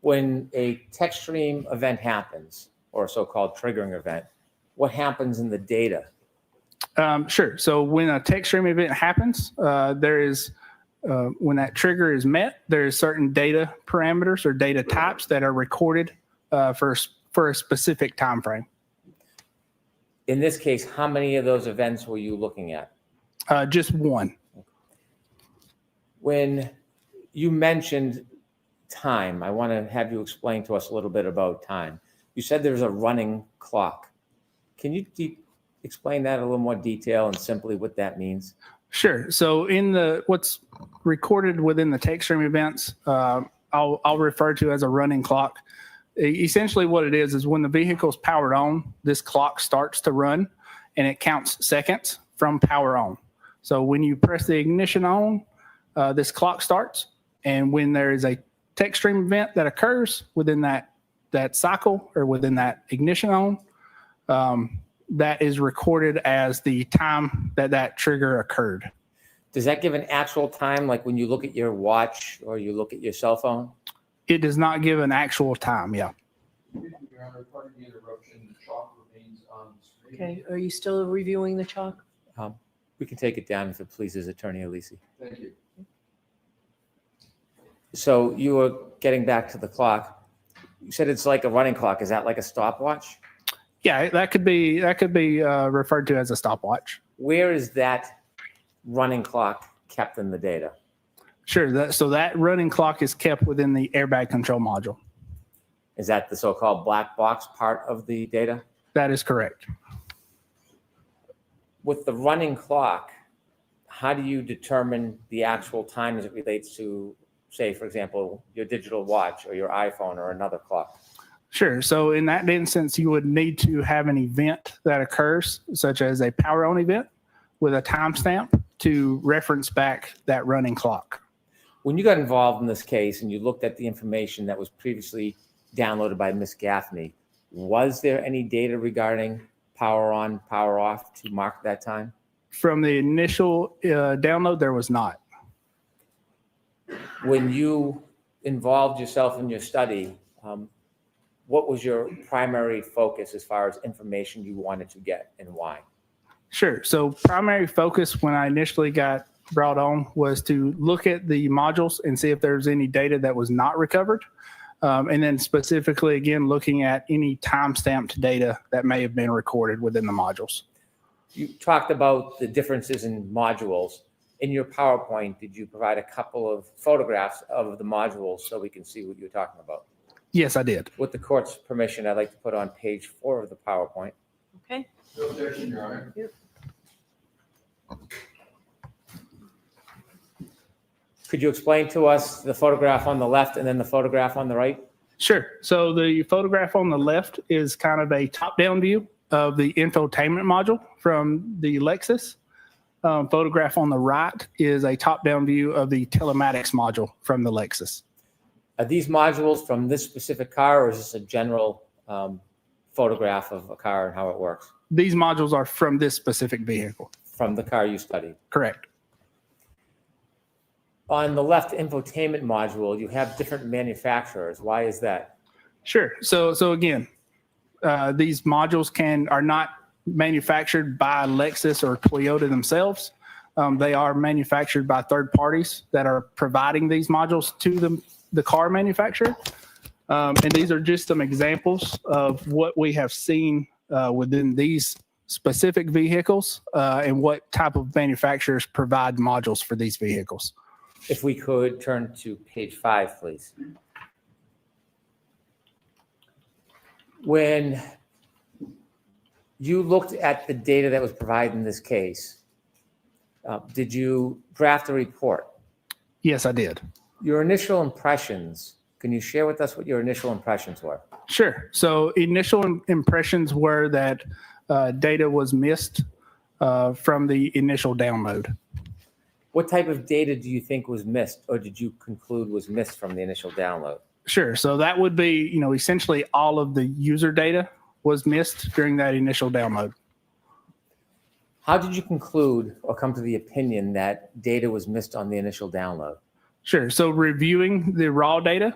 When a text stream event happens, or a so-called triggering event, what happens in the data? Sure. So when a text stream event happens, there is when that trigger is met, there is certain data parameters or data types that are recorded for a specific time frame. In this case, how many of those events were you looking at? Just one. When you mentioned time, I want to have you explain to us a little bit about time. You said there's a running clock. Can you explain that in a little more detail and simply what that means? Sure. So in what's recorded within the text stream events, I'll refer to as a running clock. Essentially what it is when the vehicle is powered on, this clock starts to run and it counts seconds from power on. So when you press the ignition on, this clock starts. And when there is a text stream event that occurs within that cycle or within that ignition on, that is recorded as the time that trigger occurred. Does that give an actual time, like when you look at your watch or you look at your cell phone? It does not give an actual time, yeah. Okay, are you still reviewing the chalk? We can take it down if it pleases Attorney Alisi. Thank you. So you were getting back to the clock. You said it's like a running clock. Is that like a stopwatch? Yeah, that could be referred to as a stopwatch. Where is that running clock kept in the data? Sure. So that running clock is kept within the airbag control module. Is that the so-called black box part of the data? That is correct. With the running clock, how do you determine the actual time as it relates to, say, for example, your digital watch or your iPhone or another clock? Sure. So in that instance, you would need to have an event that occurs, such as a power on event with a timestamp to reference back that running clock. When you got involved in this case and you looked at the information that was previously downloaded by Ms. Gaffney, was there any data regarding power on, power off to mark that time? From the initial download, there was not. When you involved yourself in your study, what was your primary focus as far as information you wanted to get and why? Sure. So primary focus when I initially got brought on was to look at the modules and see if there's any data that was not recovered. And then specifically, again, looking at any time-stamped data that may have been recorded within the modules. You talked about the differences in modules. In your PowerPoint, did you provide a couple of photographs of the modules so we can see what you're talking about? Yes, I did. With the court's permission, I'd like to put on page 4 of the PowerPoint. Okay. No objection, Your Honor. Yep. Could you explain to us the photograph on the left and then the photograph on the right? Sure. So the photograph on the left is kind of a top-down view of the infotainment module from the Lexus. Photograph on the right is a top-down view of the telematics module from the Lexus. Are these modules from this specific car, or is this a general photograph of a car and how it works? These modules are from this specific vehicle. From the car you studied? Correct. On the left infotainment module, you have different manufacturers. Why is that? Sure. So again, these modules are not manufactured by Lexus or Toyota themselves. They are manufactured by third parties that are providing these modules to the car manufacturer. And these are just some examples of what we have seen within these specific vehicles and what type of manufacturers provide modules for these vehicles. If we could turn to page 5, please. When you looked at the data that was provided in this case, did you draft a report? Yes, I did. Your initial impressions, can you share with us what your initial impressions were? Sure. So initial impressions were that data was missed from the initial download. What type of data do you think was missed, or did you conclude was missed from the initial download? Sure. So that would be, essentially all of the user data was missed during that initial download. How did you conclude or come to the opinion that data was missed on the initial download? Sure. So reviewing the raw data,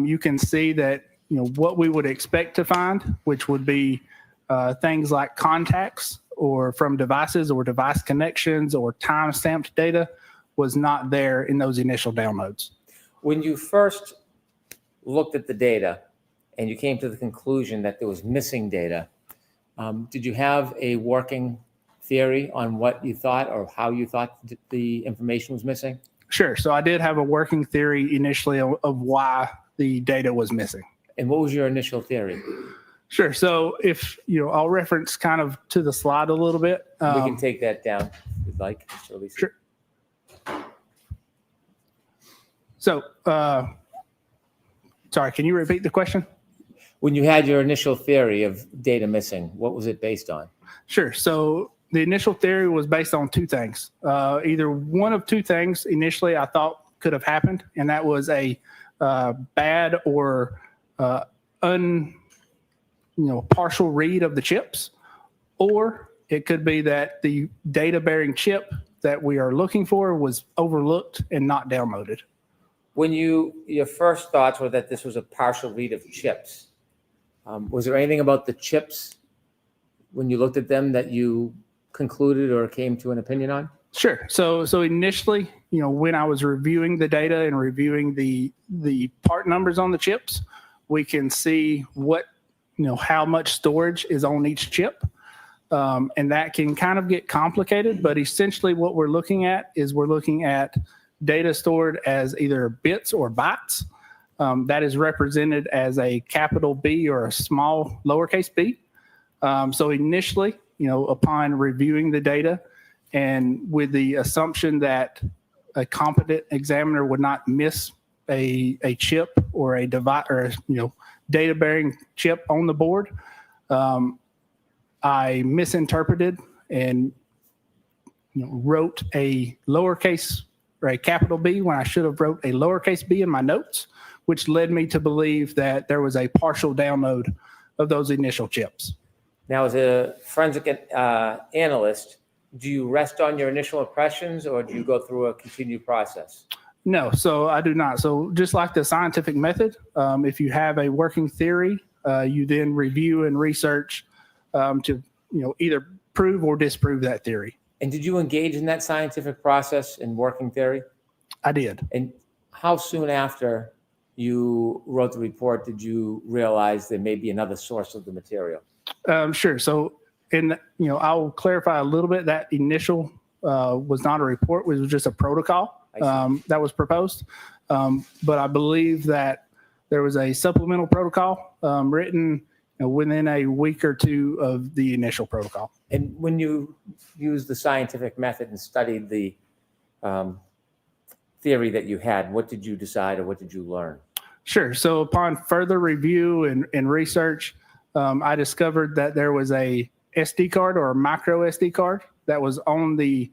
you can see that, what we would expect to find, which would be things like contacts or from devices or device connections or time-stamped data was not there in those initial downloads. When you first looked at the data and you came to the conclusion that there was missing data, did you have a working theory on what you thought or how you thought the information was missing? Sure. So I did have a working theory initially of why the data was missing. And what was your initial theory? Sure. So if, I'll reference kind of to the slide a little bit. We can take that down if you'd like, Mr. Elise. Sure. So, sorry, can you repeat the question? When you had your initial theory of data missing, what was it based on? Sure. So the initial theory was based on two things. Either one of two things initially I thought could have happened, and that was a bad or partial read of the chips, or it could be that the data-bearing chip that we are looking for was overlooked and not downloaded. When your first thoughts were that this was a partial read of chips, was there anything about the chips when you looked at them that you concluded or came to an opinion on? Sure. So initially, when I was reviewing the data and reviewing the part numbers on the chips, we can see what, how much storage is on each chip. And that can kind of get complicated, but essentially what we're looking at is data stored as either bits or bytes. That is represented as a capital B or a small lowercase b. So initially, upon reviewing the data and with the assumption that a competent examiner would not miss a chip or a device or data bearing chip on the board, I misinterpreted and wrote a lowercase or a capital B when I should have wrote a lowercase b in my notes, which led me to believe that there was a partial download of those initial chips. Now, as a forensic analyst, do you rest on your initial impressions or do you go through a continued process? No, so I do not. So just like the scientific method, if you have a working theory, you then review and research to either prove or disprove that theory. And did you engage in that scientific process in working theory? I did. And how soon after you wrote the report did you realize there may be another source of the material? Sure. So, I'll clarify a little bit. That initial was not a report; it was just a protocol that was proposed. But I believe that there was a supplemental protocol written within a week or two of the initial protocol. And when you used the scientific method and studied the theory that you had, what did you decide or what did you learn? Sure. So upon further review and research, I discovered that there was a SD card or a micro SD card that was on the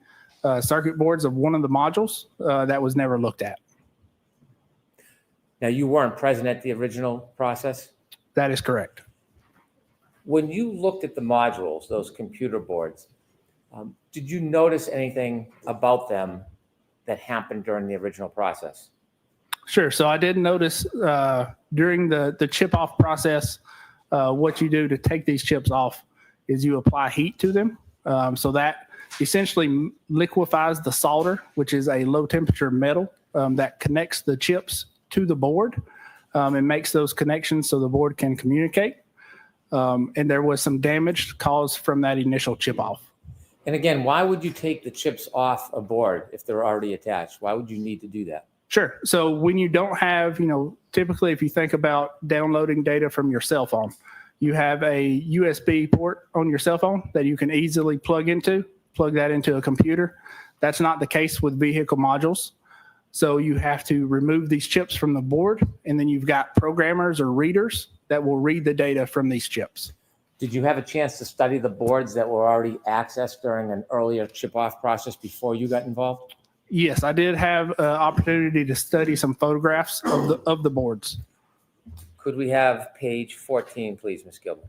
circuit boards of one of the modules that was never looked at. Now, you weren't present at the original process? That is correct. When you looked at the modules, those computer boards, did you notice anything about them that happened during the original process? Sure. So I did notice during the chip off process, what you do to take these chips off is you apply heat to them. So that essentially liquefies the solder, which is a low temperature metal that connects the chips to the board and makes those connections so the board can communicate. And there was some damage caused from that initial chip off. And again, why would you take the chips off a board if they're already attached? Why would you need to do that? Sure. So when you don't have, typically if you think about downloading data from your cell phone, you have a USB port on your cell phone that you can easily plug that into a computer. That's not the case with vehicle modules. So you have to remove these chips from the board, and then you've got programmers or readers that will read the data from these chips. Did you have a chance to study the boards that were already accessed during an earlier chip-off process before you got involved? Yes, I did have an opportunity to study some photographs of the boards. Could we have page 14, please, Ms. Gilman?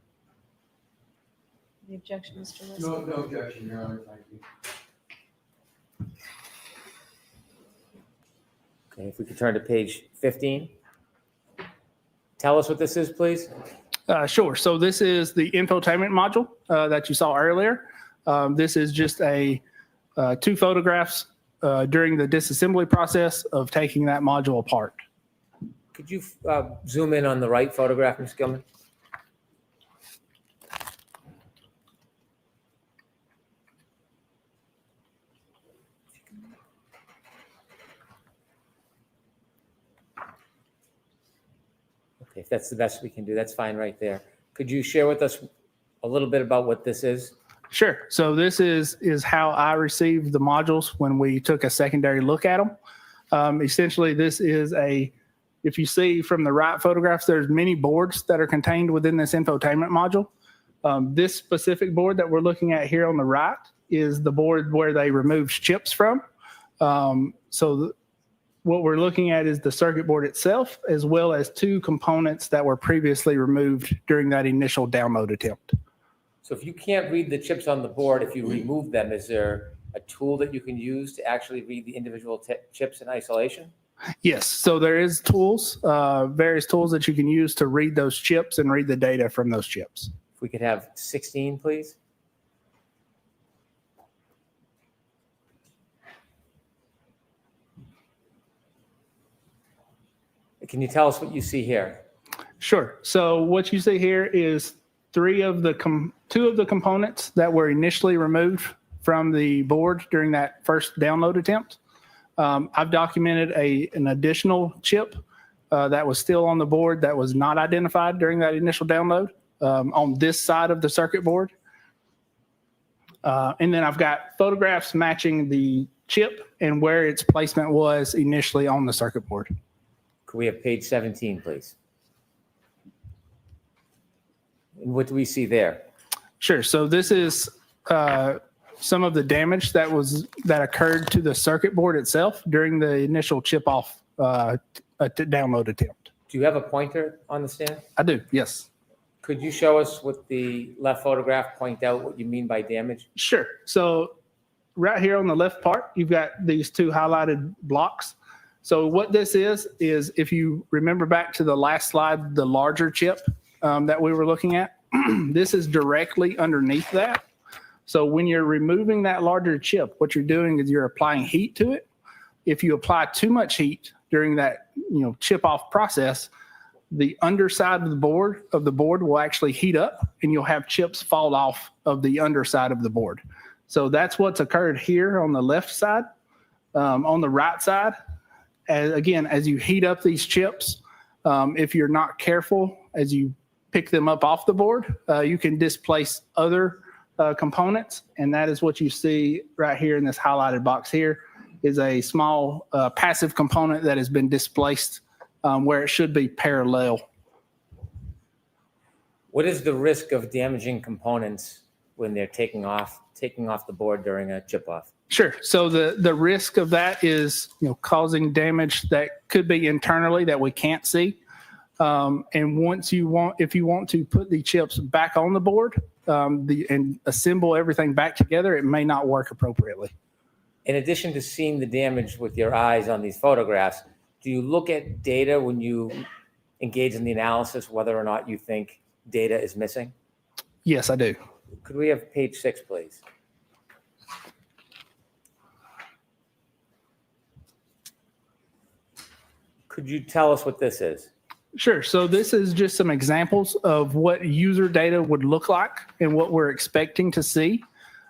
Any objection, Mr. Lewis? No objection, Your Honor. Thank you. Okay, if we could turn to page 15. Tell us what this is, please. Sure. So this is the infotainment module that you saw earlier. This is just two photographs during the disassembly process of taking that module apart. Could you zoom in on the right photograph, Ms. Gilman? Okay, if that's the best we can do, that's fine right there. Could you share with us a little bit about what this is? Sure. So this is how I received the modules when we took a secondary look at them. Essentially, this is if you see from the right photographs, there's many boards that are contained within this infotainment module. This specific board that we're looking at here on the right is the board where they removed chips from. What we're looking at is the circuit board itself, as well as two components that were previously removed during that initial download attempt. So if you can't read the chips on the board, if you remove them, is there a tool that you can use to actually read the individual chips in isolation? Yes. So there is tools, various tools that you can use to read those chips and read the data from those chips. If we could have 16, please. Can you tell us what you see here? Sure. So what you see here is two of the components that were initially removed from the board during that first download attempt. I've documented an additional chip that was still on the board that was not identified during that initial download on this side of the circuit board. And then I've got photographs matching the chip and where its placement was initially on the circuit board. Could we have page 17, please? And what do we see there? Sure. So this is some of the damage that occurred to the circuit board itself during the initial chip off download attempt. Do you have a pointer on the stand? I do, yes. Could you show us with the left photograph, point out what you mean by damage? Sure. So right here on the left part, you've got these two highlighted blocks. So what this is if you remember back to the last slide, the larger chip that we were looking at, this is directly underneath that. So when you're removing that larger chip, what you're doing is you're applying heat to it. If you apply too much heat during that chip off process, the underside of the board will actually heat up and you'll have chips fall off of the underside of the board. So that's what's occurred here on the left side. On the right side, as you heat up these chips, if you're not careful as you pick them up off the board, you can displace other components, and that is what you see right here in this highlighted box here is a small passive component that has been displaced where it should be parallel. What is the risk of damaging components when they're taking off the board during a chip off? Sure. So the risk of that is causing damage that could be internally that we can't see. And if you want to put the chips back on the board and assemble everything back together, it may not work appropriately. In addition to seeing the damage with your eyes on these photographs, do you look at data when you engage in the analysis whether or not you think data is missing? Yes, I do. Could we have page 6, please? Could you tell us what this is? Sure. So this is just some examples of what user data would look like and what we're expecting to see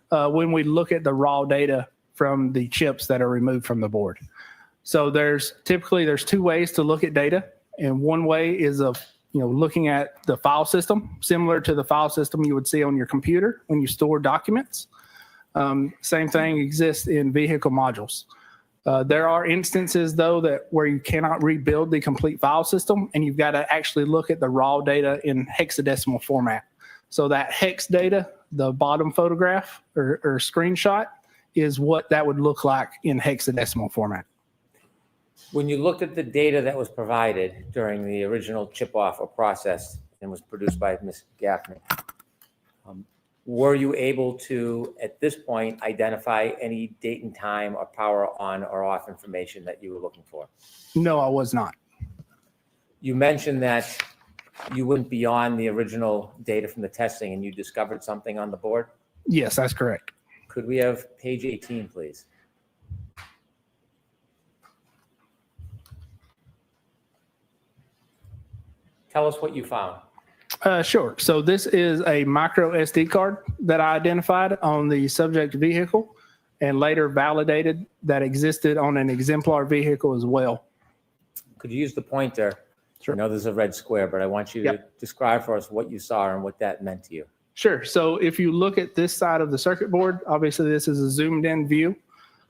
when we look at the raw data from the chips that are removed from the board. So typically there's two ways to look at data, and one way is looking at the file system, similar to the file system you would see on your computer when you store documents. Same thing exists in vehicle modules. There are instances, though, where you cannot rebuild the complete file system, and you've got to actually look at the raw data in hexadecimal format. So that hex data, the bottom photograph or screenshot, is what that would look like in hexadecimal format. When you looked at the data that was provided during the original chip off or process and was produced by Ms. Gaffney, were you able to, at this point, identify any date and time or power on or off information that you were looking for? No, I was not. You mentioned that you went beyond the original data from the testing and you discovered something on the board? Yes, that's correct. Could we have page 18, please? Tell us what you found. Sure. So this is a micro SD card that I identified on the subject vehicle and later validated that existed on an exemplar vehicle as well. Could you use the pointer? Sure. I know there's a red square, but I want you to describe for us what you saw and what that meant to you. Sure. So if you look at this side of the circuit board, obviously this is a zoomed in view.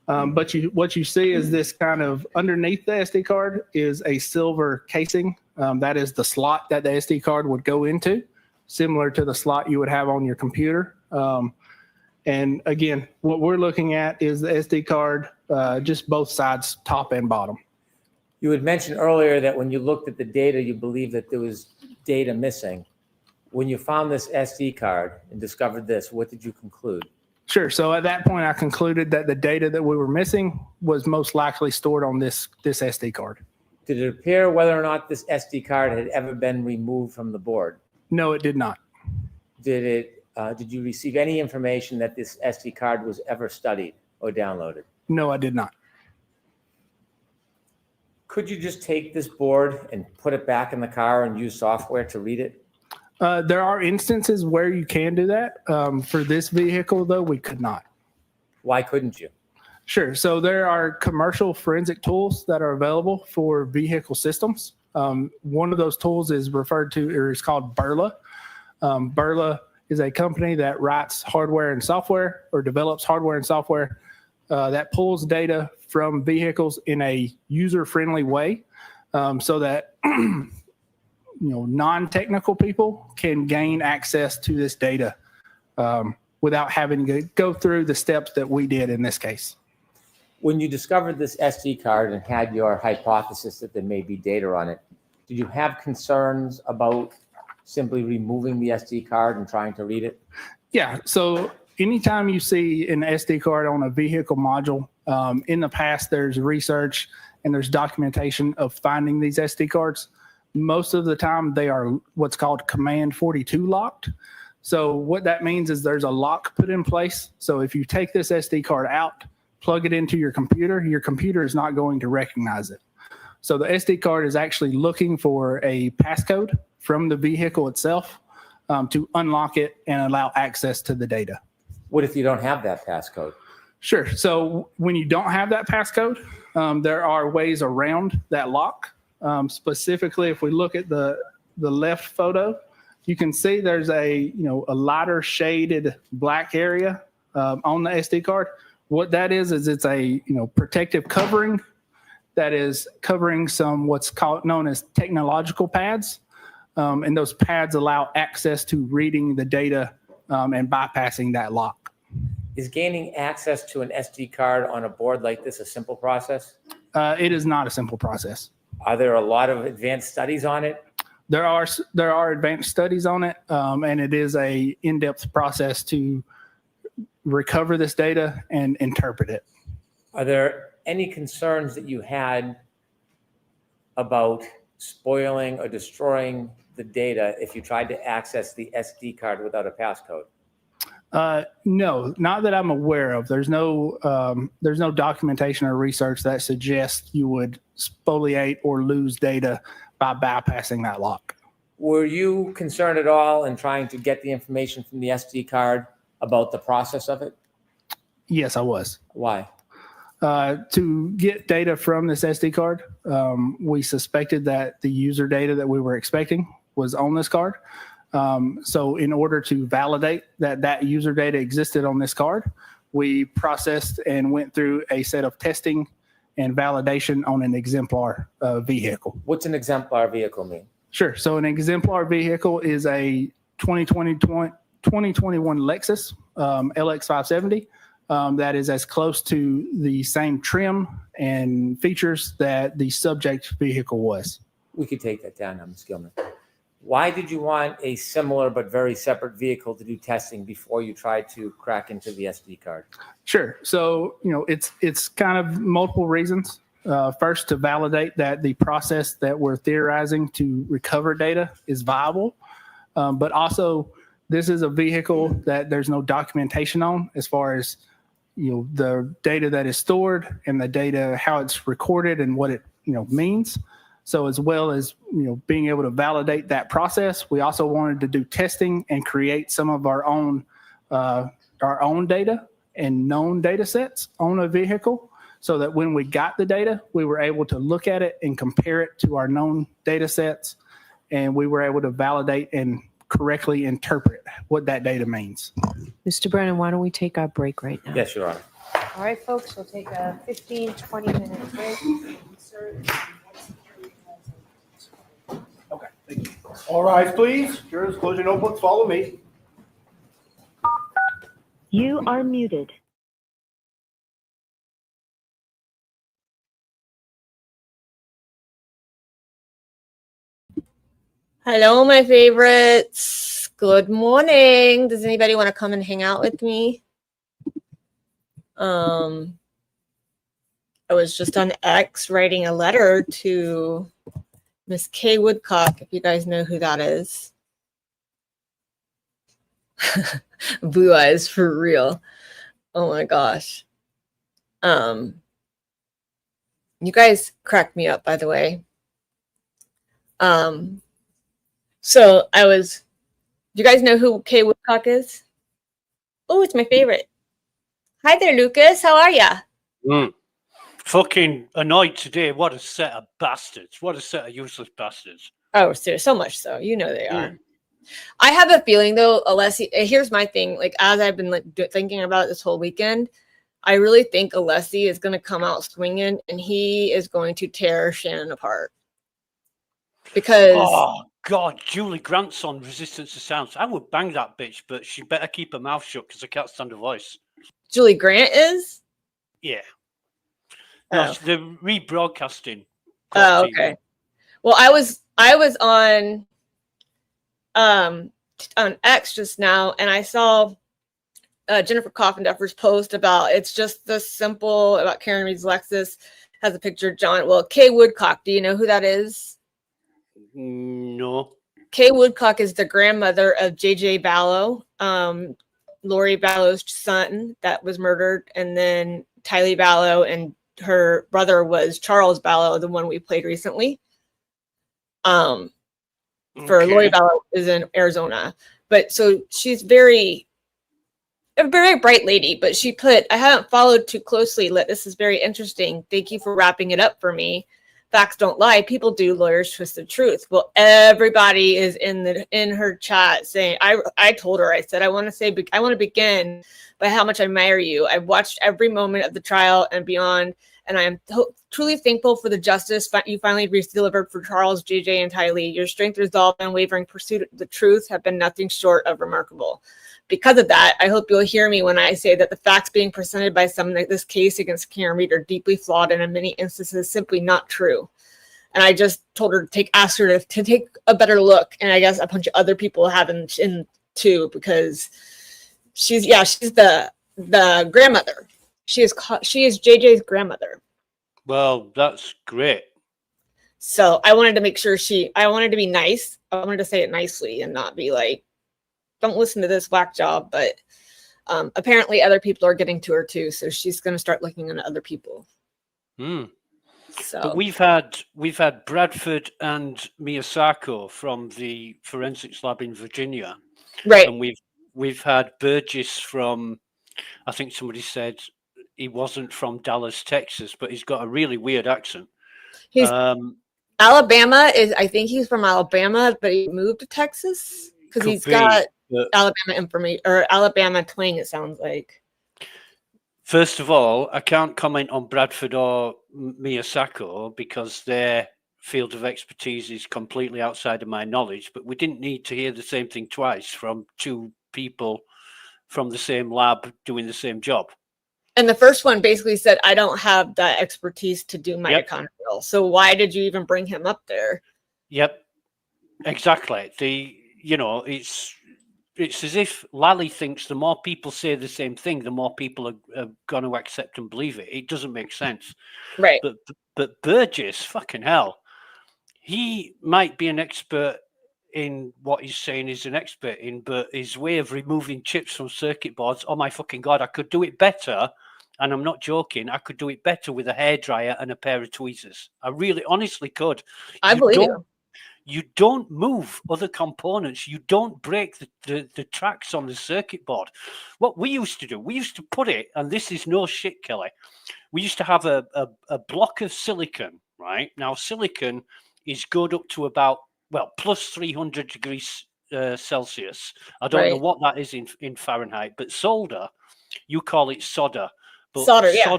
But what you see is this kind of underneath the SD card is a silver casing. That is the slot that the SD card would go into, similar to the slot you would have on your computer. And again, what we're looking at is the SD card, just both sides, top and bottom. You had mentioned earlier that when you looked at the data, you believed that there was data missing. When you found this SD card and discovered this, what did you conclude? Sure. So at that point, I concluded that the data that we were missing was most likely stored on this SD card. Did it appear whether or not this SD card had ever been removed from the board? No, it did not. Did you receive any information that this SD card was ever studied or downloaded? No, I did not. Could you just take this board and put it back in the car and use software to read it? There are instances where you can do that. For this vehicle, though, we could not. Why couldn't you? Sure. So there are commercial forensic tools that are available for vehicle systems. One of those tools is referred to, or is called Burla. Burla is a company that writes hardware and software, or develops hardware and software that pulls data from vehicles in a user-friendly way, so that non-technical people can gain access to this data without having to go through the steps that we did in this case. When you discovered this SD card and had your hypothesis that there may be data on it, did you have concerns about simply removing the SD card and trying to read it? Yeah. So anytime you see an SD card on a vehicle module, in the past, there's research and there's documentation of finding these SD cards. Most of the time, they are what's called Command 42 locked. So what that means is there's a lock put in place. So if you take this SD card out, plug it into your computer is not going to recognize it. So the SD card is actually looking for a passcode from the vehicle itself to unlock it and allow access to the data. What if you don't have that passcode? Sure. So when you don't have that passcode, there are ways around that lock. Specifically, if we look at the left photo, you can see there's a lighter shaded black area on the SD card. What that is it's a protective covering that is covering some what's known as technological pads, and those pads allow access to reading the data and bypassing that lock. Is gaining access to an SD card on a board like this a simple process? It is not a simple process. Are there a lot of advanced studies on it? There are advanced studies on it, and it is a in-depth process to recover this data and interpret it. Are there any concerns that you had about spoiling or destroying the data if you tried to access the SD card without a passcode? No, not that I'm aware of. There's no documentation or research that suggests you would spoliate or lose data by bypassing that lock. Were you concerned at all in trying to get the information from the SD card about the process of it? Yes, I was. Why? To get data from this SD card, we suspected that the user data that we were expecting was on this card. So in order to validate that user data existed on this card, we processed and went through a set of testing and validation on an exemplar vehicle. What's an exemplar vehicle mean? Sure. So an exemplar vehicle is a 2021 Lexus LX570 that is as close to the same trim and features that the subject vehicle was. We could take that down, Ms. Gilman. Why did you want a similar but very separate vehicle to do testing before you tried to crack into the SD card? Sure. So, it's kind of multiple reasons. First, to validate that the process that we're theorizing to recover data is viable, but also this is a vehicle that there's no documentation on as far as, the data that is stored and the data, how it's recorded and what it, means. So as well as, being able to validate that process, we also wanted to do testing and create some of our own data and known data sets on a vehicle, so that when we got the data, we were able to look at it and compare it to our known data sets, and we were able to validate and correctly interpret what that data means. Mr. Brennan, why don't we take our break right now? Yes, Your Honor. All right, folks, we'll take a 15, 20-minute break. Okay, thank you. All rise, please. Jurors, close your notebooks, follow me. You are muted. Hello, my favorites. Good morning. Does anybody want to come and hang out with me? I was just on X writing a letter to Miss Kay Woodcock, if you guys know who that is. Blue eyes for real. Oh my gosh. You guys cracked me up, by the way. So do you guys know who Kay Woodcock is? Oh, it's my favorite. Hi there, Lucas. How are ya? Fucking annoyed today. What a set of bastards. What a set of useless bastards. Oh, so much so. You know they are. I have a feeling, though, Alessi, here's my thing. Like, as I've been thinking about it this whole weekend, I really think Alessi is going to come out swinging, and he is going to tear Shannon apart. Because... Oh, God, Julie Grant's on Resistance to Sounds. I would bang that bitch, but she better keep her mouth shut because I can't stand her voice. Julie Grant is? Yeah. No, they're rebroadcasting. Oh, okay. Well, I was on X just now, and I saw Jennifer Coffinduffer's post about it's just this simple about Karen Reed's Lexus, has a picture of John. Well, Kay Woodcock, do you know who that is? No. Kay Woodcock is the grandmother of JJ Ballo, Lori Ballow's son that was murdered, and then Tylee Ballo, and her brother was Charles Ballo, the one we played recently. For Lori Ballo is in Arizona, but so she's a very bright lady. But she put, I haven't followed too closely. This is very interesting. Thank you for wrapping it up for me. Facts don't lie. People do. Lawyers twist the truth. Well, everybody is in her chat saying, I told her, I said, I want to begin by how much I admire you. I've watched every moment of the trial and beyond, and I am truly thankful for the justice you finally delivered for Charles, JJ, and Tylee. Your strength, resolve, and unwavering pursuit of the truth have been nothing short of remarkable. Because of that, I hope you'll hear me when I say that the facts being presented by some like this case against Karen Reed are deeply flawed and in many instances simply not true. And I just told her to ask her to take a better look. And I guess a bunch of other people haven't in too, because she's the grandmother. She is JJ's grandmother. Well, that's great. So I wanted to make sure I wanted to be nice. I wanted to say it nicely and not be like, don't listen to this whack job. But apparently other people are getting to her too. So she's going to start looking into other people. So but we've had Bradford and Miyasako from the forensics lab in Virginia. Right. And we've had Burgess from, I think somebody said he wasn't from Dallas, Texas, but he's got a really weird accent. He's Alabama I think he's from Alabama, but he moved to Texas because he's got Alabama information or Alabama twang, it sounds like. First of all, I can't comment on Bradford or Miyasako because their field of expertise is completely outside of my knowledge, but we didn't need to hear the same thing twice from two people from the same lab doing the same job. And the first one basically said, I don't have that expertise to do mitochondrial. So why did you even bring him up there? Yep, exactly. It's as if Lally thinks the more people say the same thing, the more people are going to accept and believe it. It doesn't make sense. Right. But Burgess, fucking hell, he might be an expert in what he's saying he's an expert in, but his way of removing chips from circuit boards, oh my fucking God, I could do it better. And I'm not joking. I could do it better with a hairdryer and a pair of tweezers. I really, honestly could. I believe you. You don't move other components. You don't break the tracks on the circuit board. What we used to do, we used to put it, and this is no shit, Kelly. We used to have a block of silicon, right? Now, silicon is good up to about, well, plus 300 degrees Celsius. I don't know what that is in Fahrenheit, but solder, you call it solder. But solder, yeah.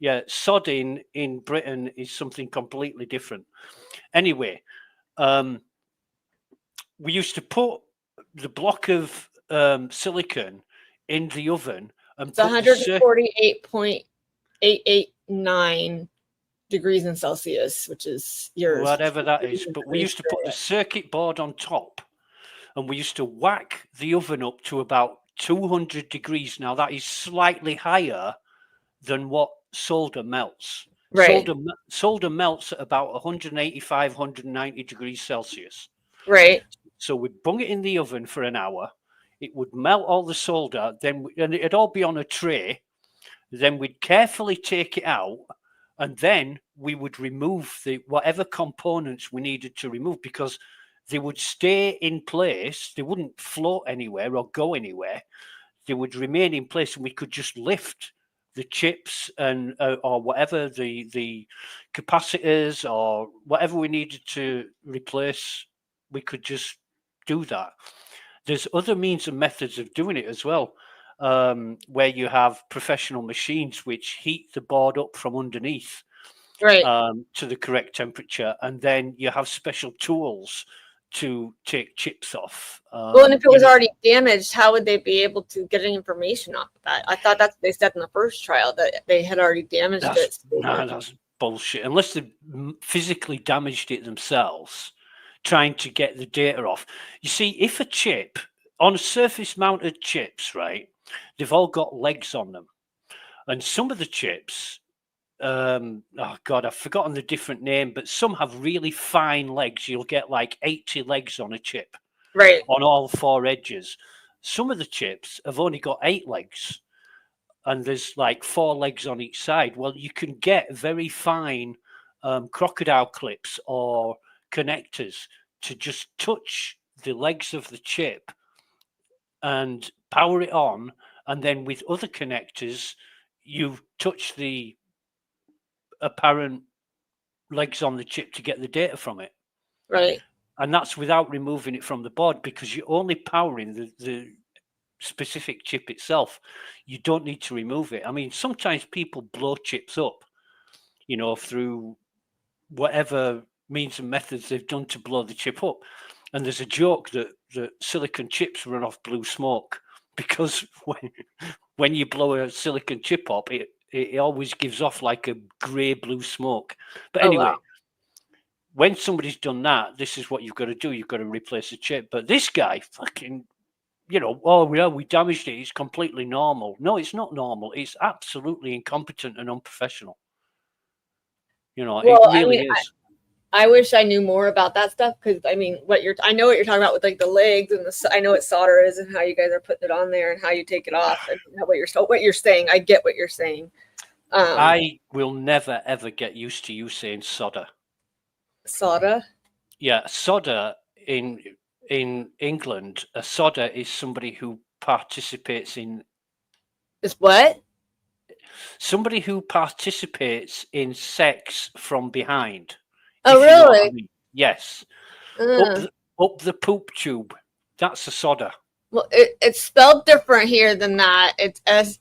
Yeah, sodding in Britain is something completely different. Anyway, we used to put the block of silicon in the oven and it's 148.889 degrees in Celsius, which is yours. Whatever that is. But we used to put the circuit board on top, and we used to whack the oven up to about 200 degrees. Now, that is slightly higher than what solder melts. Right. Solder melts at about 185, 190 degrees Celsius. Right. So we'd bung it in the oven for an hour. It would melt all the solder, and it'd all be on a tray. Then we'd carefully take it out, and then we would remove whatever components we needed to remove, because they would stay in place. They wouldn't float anywhere or go anywhere. They would remain in place, and we could just lift the chips and or whatever, the capacitors or whatever we needed to replace. We could just do that. There's other means and methods of doing it as well, where you have professional machines which heat the board up from underneath to the correct temperature, and then you have special tools to take chips off. Well, and if it was already damaged, how would they be able to get any information off of that? I thought that's what they said in the first trial, that they had already damaged it. No, that's bullshit. Unless they physically damaged it themselves, trying to get the data off. You see, if a chip on surface mounted chips, right, they've all got legs on them, and some of the chips, oh God, I've forgotten the different name, but some have really fine legs. You'll get like 80 legs on a chip, right, on all four edges. Some of the chips have only got 8 legs, and there's like 4 legs on each side. Well, you can get very fine crocodile clips or connectors to just touch the legs of the chip and power it on, and then with other connectors you touch the apparent legs on the chip to get the data from it. Right. And that's without removing it from the board, because you're only powering the specific chip itself. You don't need to remove it. I mean, sometimes people blow chips up, you know, through whatever means and methods they've done to blow the chip up. And there's a joke that silicon chips run off blue smoke, because when you blow a silicon chip up, it always gives off like a grey blue smoke. But anyway, when somebody's done that, this is what you've got to do. You've got to replace the chip. But this guy fucking, you know, oh yeah, we damaged it. It's completely normal. No, it's not normal. It's absolutely incompetent and unprofessional. You know, it really is. I wish I knew more about that stuff, because I mean, I know what you're talking about with like the legs and I know what solder is and how you guys are putting it on there and how you take it off and what you're saying. I get what you're saying. I will never ever get used to you saying solder. Solder? Yeah, solder in England, a solder is somebody who participates in. Is what? Somebody who participates in sex from behind. Oh, really? I mean. Yes. Up the poop tube. That's a solder. Well, it's spelled different here than that. It's SAULDER.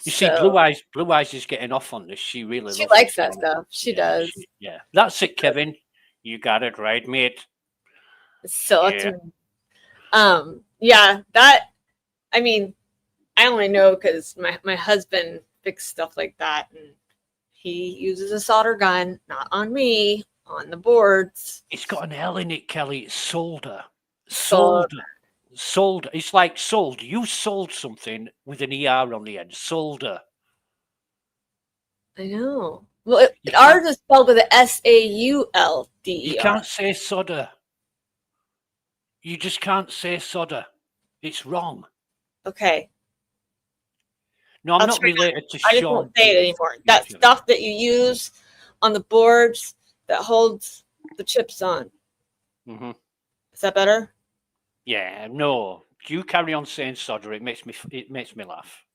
You see, Blue Eyes is getting off on this. She really likes that stuff. She does. Yeah. That's it, Kevin. You got it right, mate. So yeah, that, I mean, I only know because my husband fixed stuff like that, and he uses a solder gun, not on me, on the boards. It's got an L in it, Kelly. It's solder. Solder. It's like sold. You sold something with an ER on the end. Solder. I know. Well, You ours can't- is spelled with a S-A-U-L-D-E-R. You can't say solder. You just can't say solder. It's wrong. Okay. No, I'm I'll not try related to I just Sean. won't say it anymore. That stuff that you use on the boards that holds the chips on. Hmm. Is that better? Yeah, no. You carry on saying solder. It makes me laugh.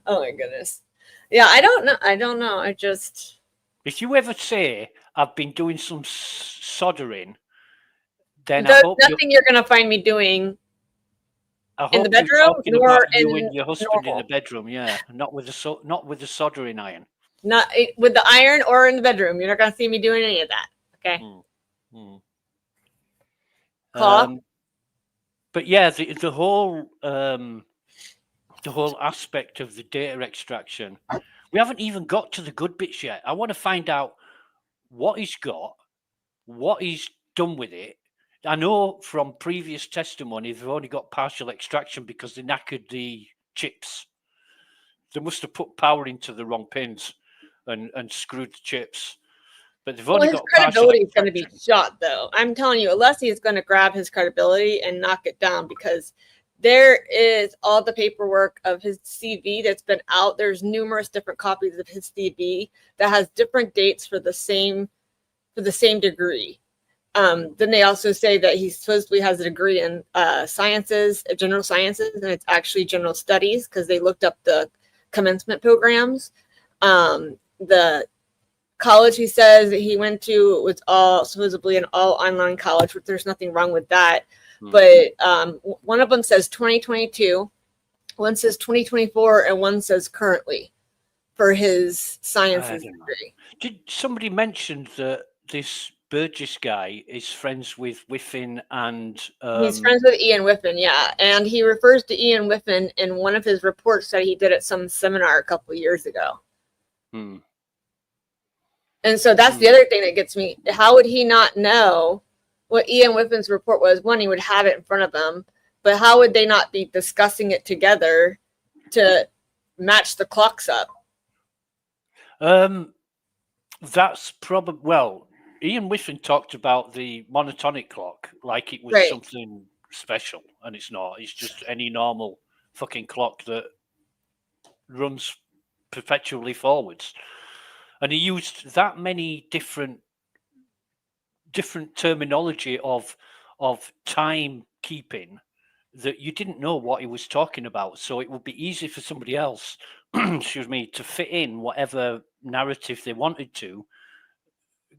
Oh my goodness. Yeah, I don't know. I don't know. I just If you ever say I've been doing some soldering, then I hope nothing you're gonna find me doing in the you're bedroom talking nor about you in and your husband in normal. the bedroom. Yeah, not with the soldering iron. Not with the iron or in the bedroom. You're not gonna see me doing any of that. Okay. Mm. Claw? But yeah, the whole aspect of the data extraction, we haven't even got to the good bits yet. I want to find out what he's got, what he's done with it. I know from previous testimony they've only got partial extraction because they knackered the chips. They must have put power into the wrong pins and screwed the chips. But they've only Well, his got partial credibility is going to extraction. be shot, though. I'm telling you, Alessi is going to grab his credibility and knock it down because there is all the paperwork of his CV that's been out. There's numerous different copies of his CV that has different dates for the same degree. Then they also say that he supposedly has a degree in sciences, general sciences, and it's actually general studies because they looked up the commencement programs. The college he says that he went to was all supposedly an all online college, which there's nothing wrong with that. But one of them says 2022, one says 2024, and one says currently for his sciences degree. Did somebody mention that this Burgess guy is friends with Whiffin and He's friends with Ian Whiffen, yeah. And he refers to Ian Whiffen in one of his reports that he did at some seminar a couple of years ago. And so that's the other thing that gets me. How would he not know what Ian Whiffen's report was? One, he would have it in front of him, but how would they not be discussing it together to match the clocks up? That's probably, well, Ian Whiffen talked about the monotonic clock like it was Right. something special, and it's not. It's just any normal fucking clock that runs perpetually forwards. And he used that many different terminology of timekeeping that you didn't know what he was talking about. So it would be easy for somebody else, excuse me, to fit in whatever narrative they wanted to,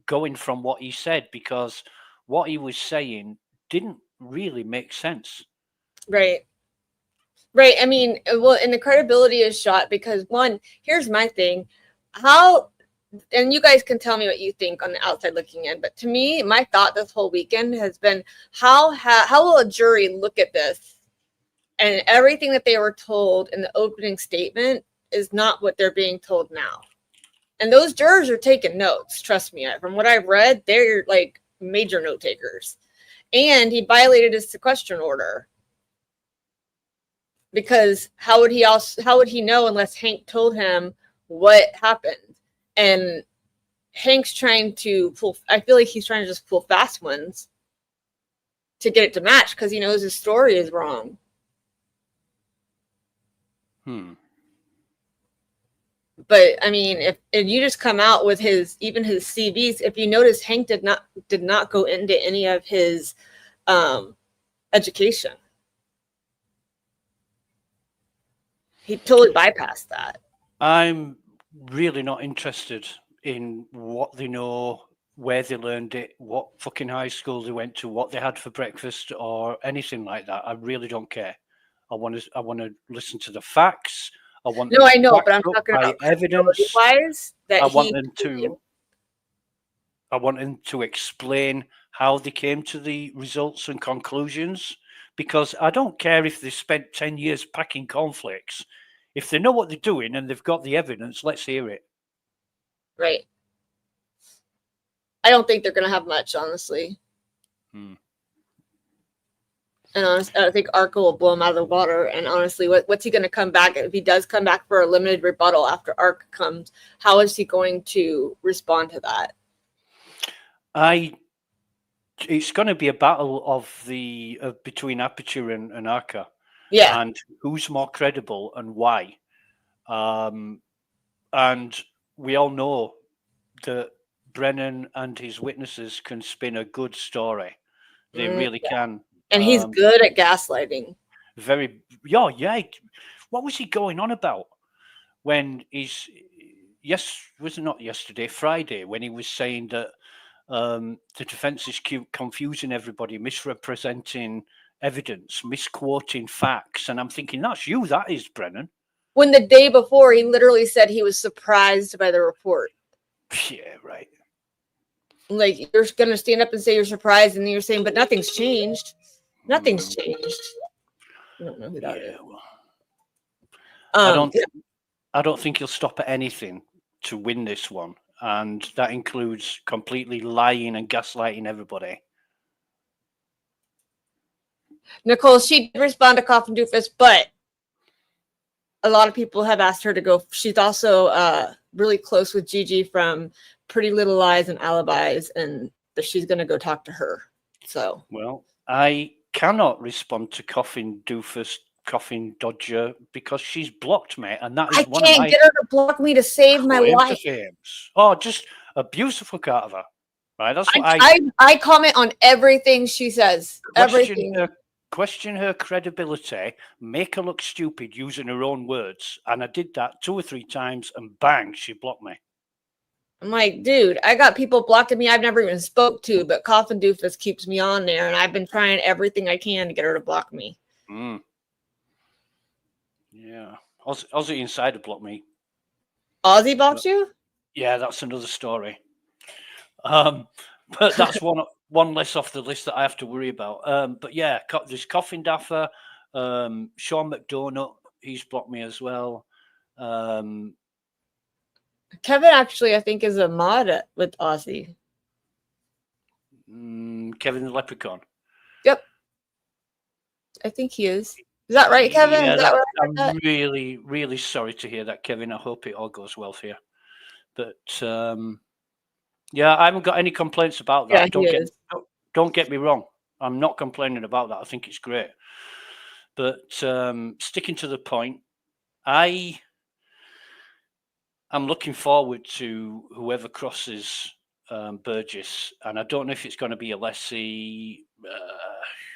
going from what he said, because what he was saying didn't really make sense. Right. Right. I mean, well, and the credibility is shot because one, here's my thing. How, and you guys can tell me what you think on the outside looking in, but to me, my thought this whole weekend has been how will a jury look at this and everything that they were told in the opening statement is not what they're being told now. And those jurors are taking notes. Trust me. From what I've read, they're like major note takers. And he violated his sequestration order. Because how would he know unless Hank told him what happened? And Hank's trying to pull, I feel like he's trying to just pull fast ones to get it to match because he knows his story is wrong. But I mean, if you just come out with even his CVs, if you notice, Hank did not go into any of his education. He totally bypassed that. I'm really not interested in what they know, where they learned it, what fucking high school they went to, what they had for breakfast, or anything like that. I really don't care. I want to listen to the facts. I know, but I'm talking about evidence. Wise that I want them to explain how they came to the results and conclusions, because I don't care if they spent 10 years packing cornflakes. If they know what they're doing and they've got the evidence, let's hear it. Right. I don't think they're going to have much, honestly. And honestly, I think Arca will blow him out of the water. And honestly, what's he going to come back? If he does come back for a limited rebuttal after Arca comes, how is he going to respond to that? It's going to be a battle of between Aperture and Arca. Yeah. And who's more credible and why. And we all know that Brennan and his witnesses can spin a good story. They really can. And he's good at gaslighting. Yeah. What was he going on about when was it not yesterday, Friday, when he was saying that the defense is confusing everybody, misrepresenting evidence, misquoting facts. And I'm thinking, that's you, that is, Brennan. When the day before, he literally said he was surprised by the report. Yeah, right. Like, you're going to stand up and say you're surprised, and then you're saying, but nothing's changed. Nothing's changed. I don't know who that is. Well, I don't think he'll stop at anything to win this one. And that includes completely lying and gaslighting everybody. Nicole, she did respond to Coffin Doofus, but a lot of people have asked her to go. She's also really close with Gigi from Pretty Little Lies and Alibis, and she's going to go talk to her. So, well, I cannot respond to Coffin Doofus, Coffin Dodger, because she's blocked me, and that is I one of my can't get her to block me to save my claim to life. fame. Oh, just a beautiful cut of her, right? That's what I comment on everything she says. Everything. Question her credibility, make her look stupid using her own words. And I did that 2 or 3 times, and bang, she blocked me. I'm like, dude, I got people blocking me I've never even spoke to, but Coffin Doofus keeps me on there, and I've been trying everything I can to get her to block me. Yeah. Aussie Insider blocked me. Ozzy blocked you? Yeah, that's another story. But that's one less off the list that I have to worry about. But yeah, there's Coffin Daffer, Sean McDonough, he's blocked me as well. Kevin actually, I think, is a mod with Ozzy. Kevin the Leprechaun. Yep. I think he is. Is that right, Kevin? Yeah, is that right? I'm really, really sorry to hear that, Kevin. I hope it all goes well for you. But yeah, I haven't got any complaints about that. Yeah, Don't get me wrong. I'm not complaining about that. I think it's great. But sticking to the point, I'm looking forward to whoever crosses Burgess, and I don't know if it's going to be Alessi.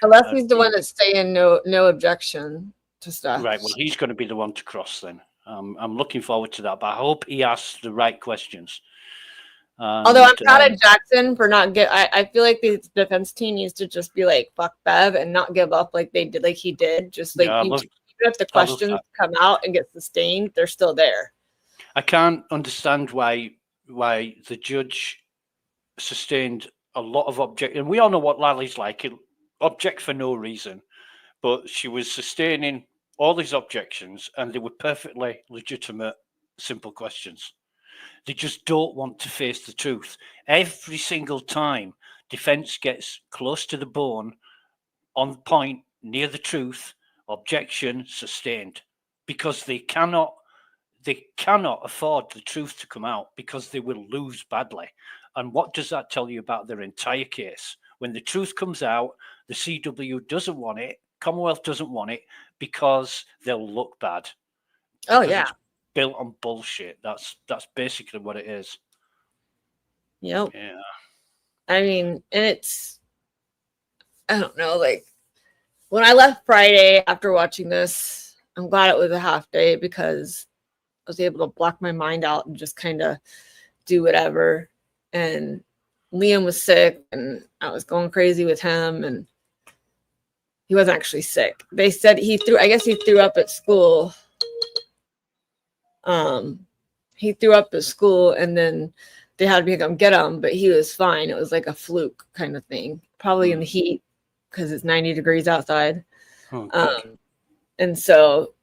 Alessi's the one that's saying no objection to stuff. Right. Well, he's going to be the one to cross then. I'm looking forward to that, but I hope he asks the right questions. Although I'm proud of Jackson for not I feel like the defense team needs to just be like, fuck Bev, and not give up like they did, like he did. Just like even if the questions come out and get sustained, they're still there. I can't understand why the judge sustained a lot of object, and we all know what Lally's like. Object for no reason, but she was sustaining all these objections, and they were perfectly legitimate, simple questions. They just don't want to face the truth. Every single time defense gets close to the bone, on point, near the truth, objection sustained, because they cannot afford the truth to come out, because they will lose badly. And what does that tell you about their entire case? When the truth comes out, the CW doesn't want it, Commonwealth doesn't want it, because they'll look bad. Oh, yeah. It's built on bullshit. That's basically what it is. Yep. Yeah. I mean, and it's, I don't know, like when I left Friday after watching this, I'm glad it was a half day because I was able to block my mind out and just kind of do whatever. And Liam was sick and I was going crazy with him, and he wasn't actually sick. They said he threw up at school. He threw up at school and then they had me come get him, but he was fine. It was like a fluke kind of thing, probably in the heat because it's 90 degrees outside. And so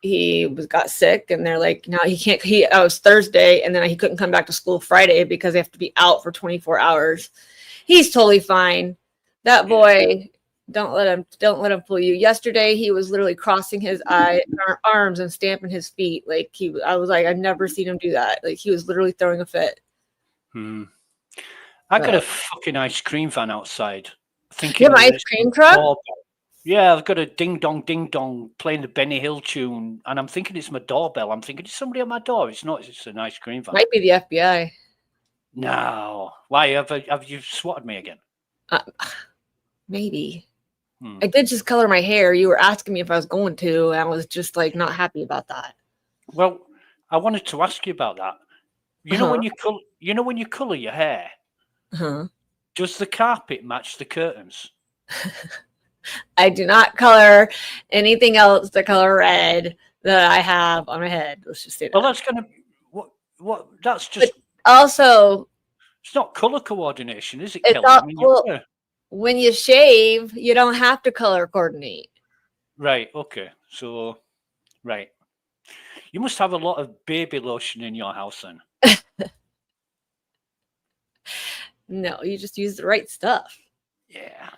he got sick, and they're like, no, he can't. It was Thursday, and then he couldn't come back to school Friday because they have to be out for 24 hours. He's totally fine. That boy Don't let him fool you. Yesterday he was literally crossing his arms and stamping his feet. Like I was like, I've never seen him do that. Like he was literally throwing a fit. I got a fucking ice cream van outside. Thinking You have an that ice it's cream my truck? doorbell. Yeah, I've got a ding dong playing the Benny Hill tune, and I'm thinking it's my doorbell. I'm thinking it's somebody at my door. It's not. It's an ice cream van. Might be the FBI. No, why have you swatted me again? Maybe. I did just color my hair. You were asking me if I was going to, and I was just like not happy about that. Well, I wanted to ask you about that. You know when you color your hair, does the carpet match the curtains? I do not color anything else the color red that I have on my head. Let's just say that. Well, that's gonna what that's just but also it's not color coordination, is it, it's Kelly? all, I mean, well, when you shave, you don't have to color coordinate. right, okay. So right. You must have a lot of baby lotion in your house then. No, you just use the right stuff. Yeah.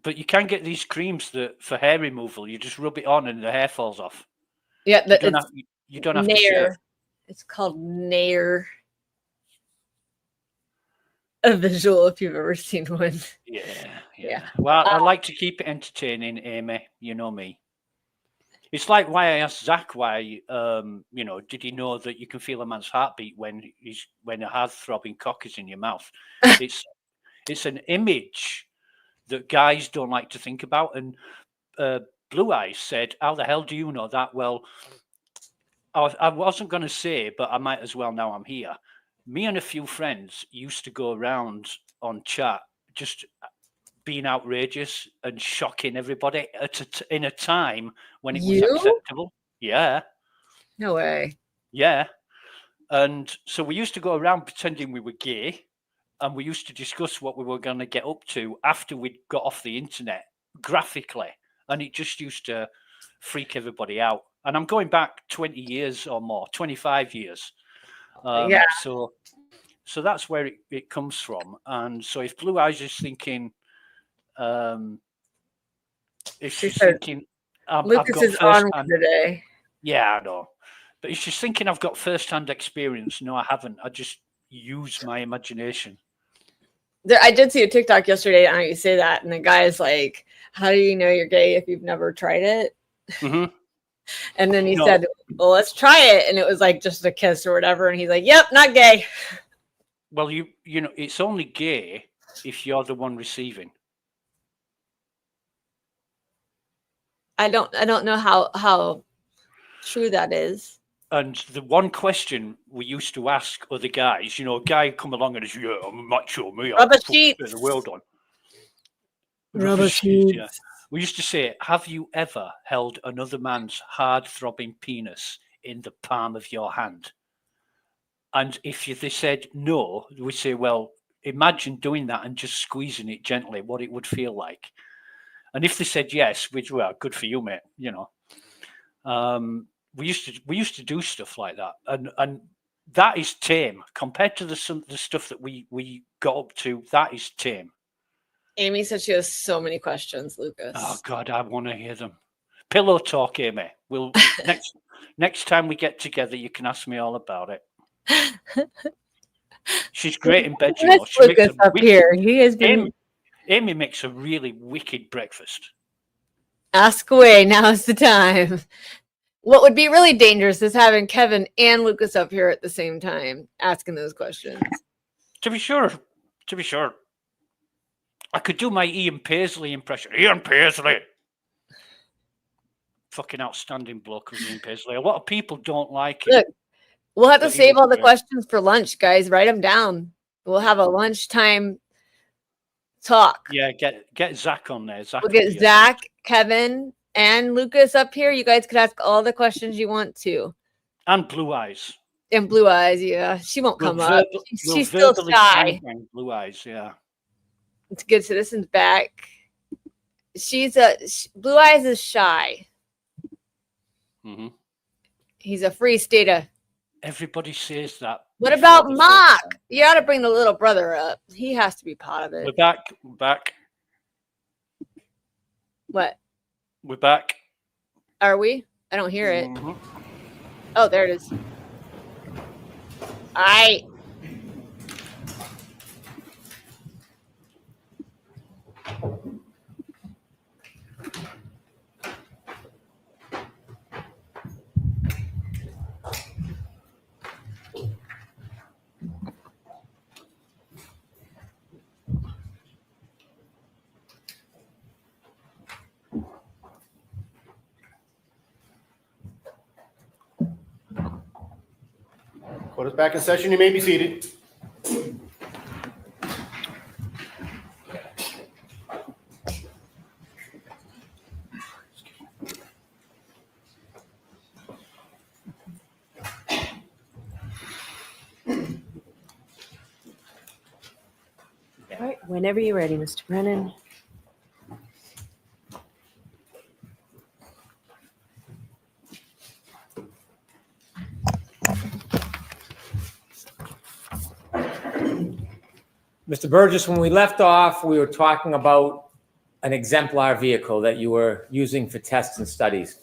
But you can get these creams that for hair removal, you just rub it on and the hair falls off. Yeah, you don't have to shave. Nair. It's called Nair. A visual if you've ever seen one. Yeah. Well, I like to keep it entertaining, Amy. You know me. It's like why I asked Zach why, did he know that you can feel a man's heartbeat when a hard-throbbing cock is in your mouth? It's an image that guys don't like to think about. And Blue Eyes said, "How the hell do you know that?" Well, I wasn't going to say, but I might as well now I'm here. Me and a few friends used to go around on chat just being outrageous and shocking everybody in a time when it was acceptable. Yeah. No way. Yeah. And so we used to go around pretending we were gay, and we used to discuss what we were going to get up to after we'd got off the internet graphically. And it just used to freak everybody out. And I'm going back 20 years or more, 25 years. So that's where it comes from. And so if Blue Eyes is thinking, if she's thinking, Lucas is on today. Yeah, I know. But if she's thinking I've got first-hand experience, no, I haven't. I just use my imagination. I did see a TikTok yesterday. I know you say that, and the guy is like, "How do you know you're gay if you've never tried it?" Mm-hmm. And then he said, "Well, let's try it," and it was like just a kiss or whatever. And he's like, "Yep, not gay." Well, you know, it's only gay if you're the one receiving. I don't know how true that is. And the one question we used to ask other guys, a guy come along and says, "Yeah, I'm macho, me. Rubber I'll sheets. the world on." Rubber sheets. Yeah. We used to say, "Have you ever held another man's hard-throbbing penis in the palm of your hand?" And if they said no, we say, "Well, imagine doing that and just squeezing it gently, what it would feel like." And if they said yes, which, well, good for you, mate. We used to do stuff like that, and that is tame compared to the stuff that we got up to. That is tame. Amy said she has so many questions, Lucas. Oh God, I want to hear them. Pillow talk, Amy. We'll next time we get together, you can ask me all about it. She's great in bed. Lucas up here. He has been. Amy makes a really wicked breakfast. Ask away. Now's the time. What would be really dangerous is having Kevin and Lucas up here at the same time asking those questions. To be sure. I could do my Ian Paisley impression. Ian Paisley. Fucking outstanding bloke was Ian Paisley. A lot of people don't like it. Look, we'll have to save all the questions for lunch, guys. Write them down. We'll have a lunchtime talk. Yeah, get Zach on there. We'll get Zach, Kevin, and Lucas up here. You guys could ask all the questions you want to. And Blue Eyes. And Blue Eyes, yeah. She won't come up. She's still shy. Blue Eyes, yeah. It's good. Citizens back. Blue Eyes is shy. Mm-hmm. He's a free stater. Everybody says that. What about Mark? You got to bring the little brother up. He has to be part of it. We're back. What? We're back. Are we? I don't hear it. Mhm. Oh, there it is. I. Court is back in session. You may be seated. All right, whenever you're ready, Mr. Brennan. Mr. Burgess, when we left off, we were talking about an exemplar vehicle that you were using for tests and studies.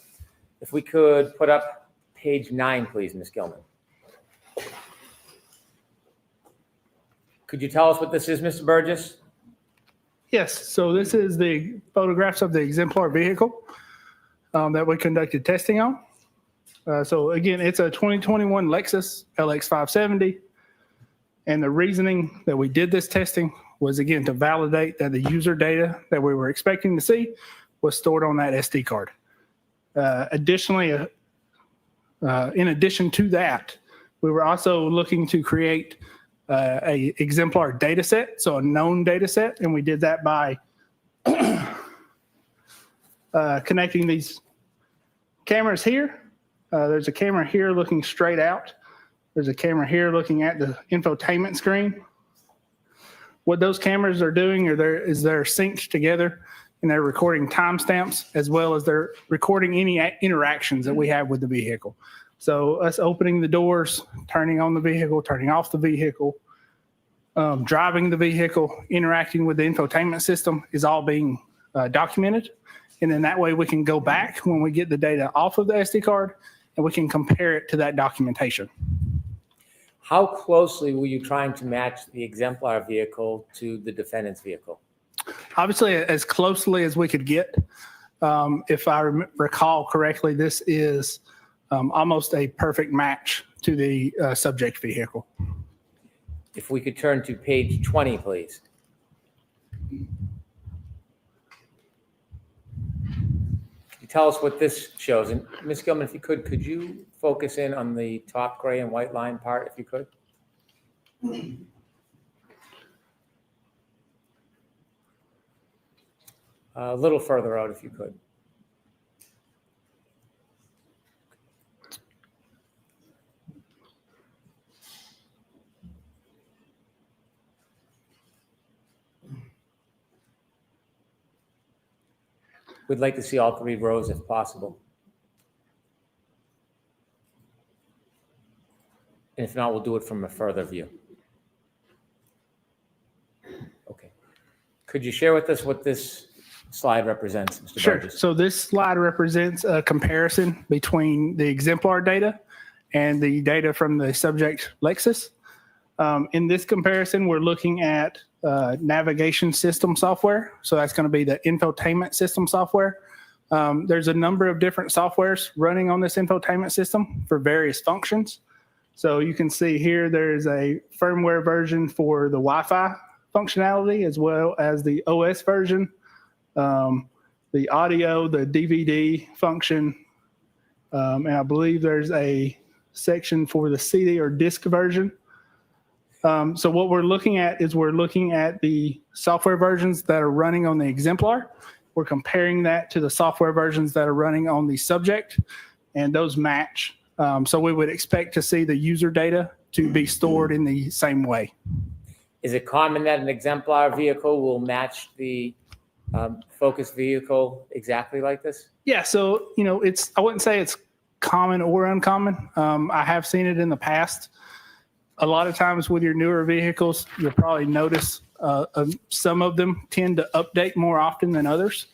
If we could put up page 9, please, Ms. Gilman. Could you tell us what this is, Mr. Burgess? Yes, so this is the photographs of the exemplar vehicle that we conducted testing on. So again, it's a 2021 Lexus LX 570. And the reasoning that we did this testing was, again, to validate that the user data that we were expecting to see was stored on that SD card. Additionally, in addition to that, we were also looking to create a exemplar data set, so a known data set, and we did that by connecting these cameras here. There's a camera here looking straight out. There's a camera here looking at the infotainment screen. What those cameras are doing is they're synced together, and they're recording timestamps as well as they're recording any interactions that we have with the vehicle. So us opening the doors, turning on the vehicle, turning off the vehicle, driving the vehicle, interacting with the infotainment system is all being documented. And then that way we can go back when we get the data off of the SD card and we can compare it to that documentation. How closely were you trying to match the exemplar vehicle to the defendant's vehicle? Obviously, as closely as we could get. If I recall correctly, this is almost a perfect match to the subject vehicle. If we could turn to page 20, please. Tell us what this shows. And Ms. Gilman, if you could you focus in on the top gray and white line part, if you could? A little further out, if you could. We'd like to see all 3 rows if possible. And if not, we'll do it from a further view. Okay. Could you share with us what this slide represents, Mr. Sure. Burgess? So this slide represents a comparison between the exemplar data and the data from the subject Lexus. In this comparison, we're looking at navigation system software. So that's going to be the infotainment system software. There's a number of different softwares running on this infotainment system for various functions. So you can see here there's a firmware version for the Wi-Fi functionality as well as the OS version, the audio, the DVD function, and I believe there's a section for the CD or disc version. So what we're looking at is we're looking at the software versions that are running on the exemplar. We're comparing that to the software versions that are running on the subject, and those match. So we would expect to see the user data to be stored in the same way. Is it common that an exemplar vehicle will match the Focus vehicle exactly like this? Yeah, so I wouldn't say it's common or uncommon. I have seen it in the past. A lot of times with your newer vehicles, you'll probably notice some of them tend to update more often than others.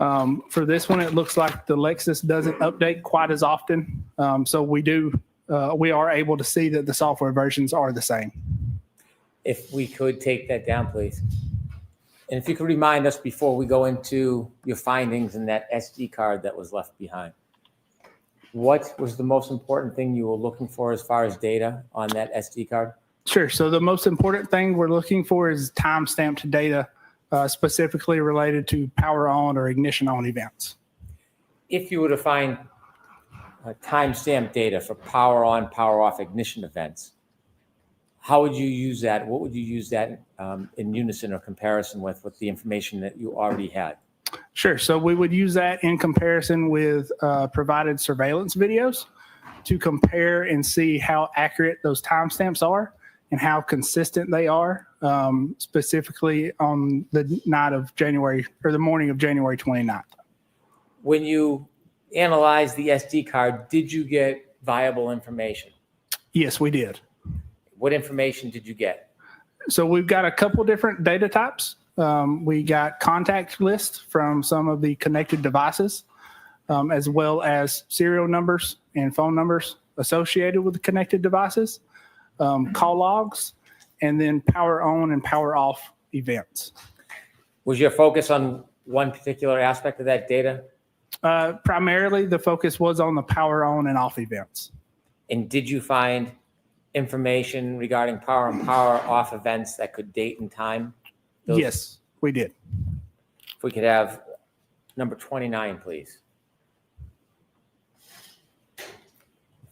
For this one, it looks like the Lexus doesn't update quite as often. So we are able to see that the software versions are the same. If we could take that down, please. And if you could remind us before we go into your findings in that SD card that was left behind. What was the most important thing you were looking for as far as data on that SD card? Sure. So the most important thing we're looking for is time-stamped data, specifically related to power on or ignition on events. If you were to find time-stamped data for power on, power off ignition events, how would you use that? What would you use that in unison or comparison with the information that you already had? Sure. So we would use that in comparison with provided surveillance videos to compare and see how accurate those timestamps are and how consistent they are, specifically on the night of January or the morning of January 29th. When you analyzed the SD card, did you get viable information? Yes, we did. What information did you get? So we've got a couple different data types. We got contact lists from some of the connected devices, as well as serial numbers and phone numbers associated with the connected devices, call logs, and then power on and power off events. Was your focus on one particular aspect of that data? Primarily, the focus was on the power on and off events. And did you find information regarding power and power off events that could date and time? Yes, we did. If we could have number 29, please.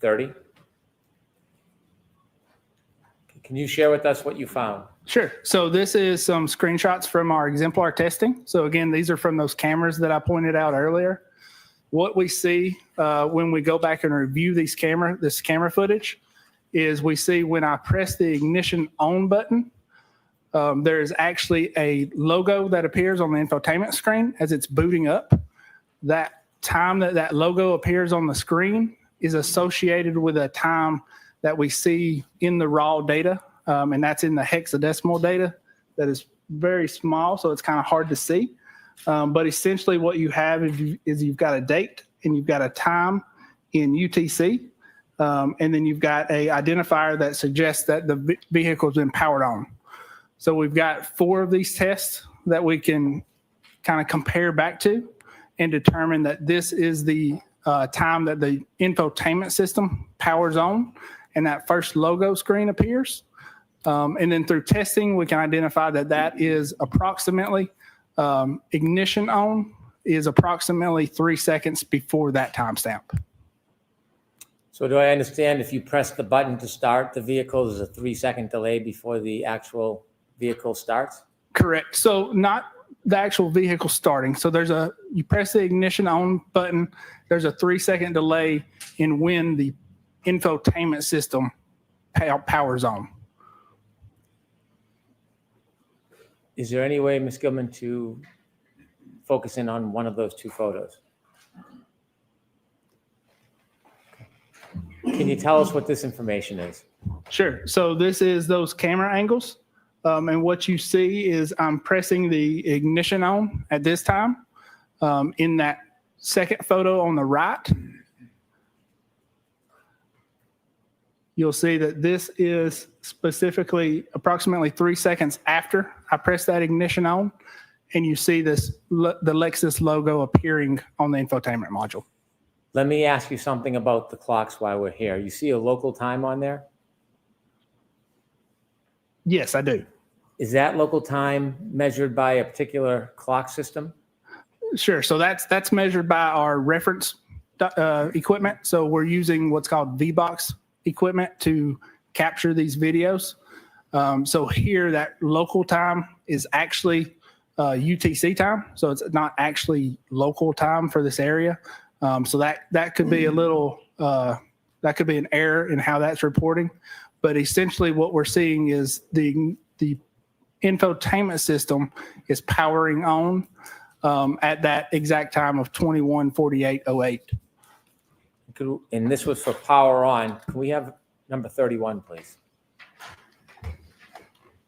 30. Can you share with us what you found? Sure. So this is some screenshots from our exemplar testing. So again, these are from those cameras that I pointed out earlier. What we see when we go back and review this camera footage is we see when I press the ignition on button, there is actually a logo that appears on the infotainment screen as it's booting up. That time that logo appears on the screen is associated with a time that we see in the raw data, and that's in the hexadecimal data that is very small, so it's kind of hard to see. But essentially what you have is you've got a date and you've got a time in UTC, and then you've got a identifier that suggests that the vehicle's been powered on. So we've got 4 of these tests that we can kind of compare back to and determine that this is the time that the infotainment system powers on and that first logo screen appears. And then through testing, we can identify that that is approximately ignition on is approximately 3 seconds before that timestamp. So do I understand if you press the button to start the vehicle, there's a 3-second delay before the actual vehicle starts? Correct. So not the actual vehicle starting. So you press the ignition on button, there's a 3-second delay in when the infotainment system powers on. Is there any way, Ms. Gilman, to focus in on one of those 2 photos? Can you tell us what this information is? Sure. So this is those camera angles. And what you see is I'm pressing the ignition on at this time. In that second photo on the right, you'll see that this is specifically approximately 3 seconds after I press that ignition on, and you see the Lexus logo appearing on the infotainment module. Let me ask you something about the clocks while we're here. You see a local time on there? Yes, I do. Is that local time measured by a particular clock system? Sure. So that's measured by our reference equipment. So we're using what's called VBox equipment to capture these videos. So here, that local time is actually UTC time. So it's not actually local time for this area. So that could be a little, that could be an error in how that's reporting. But essentially what we're seeing is the infotainment system is powering on at that exact time of 21:48:08. And this was for power on. Can we have number 31, please?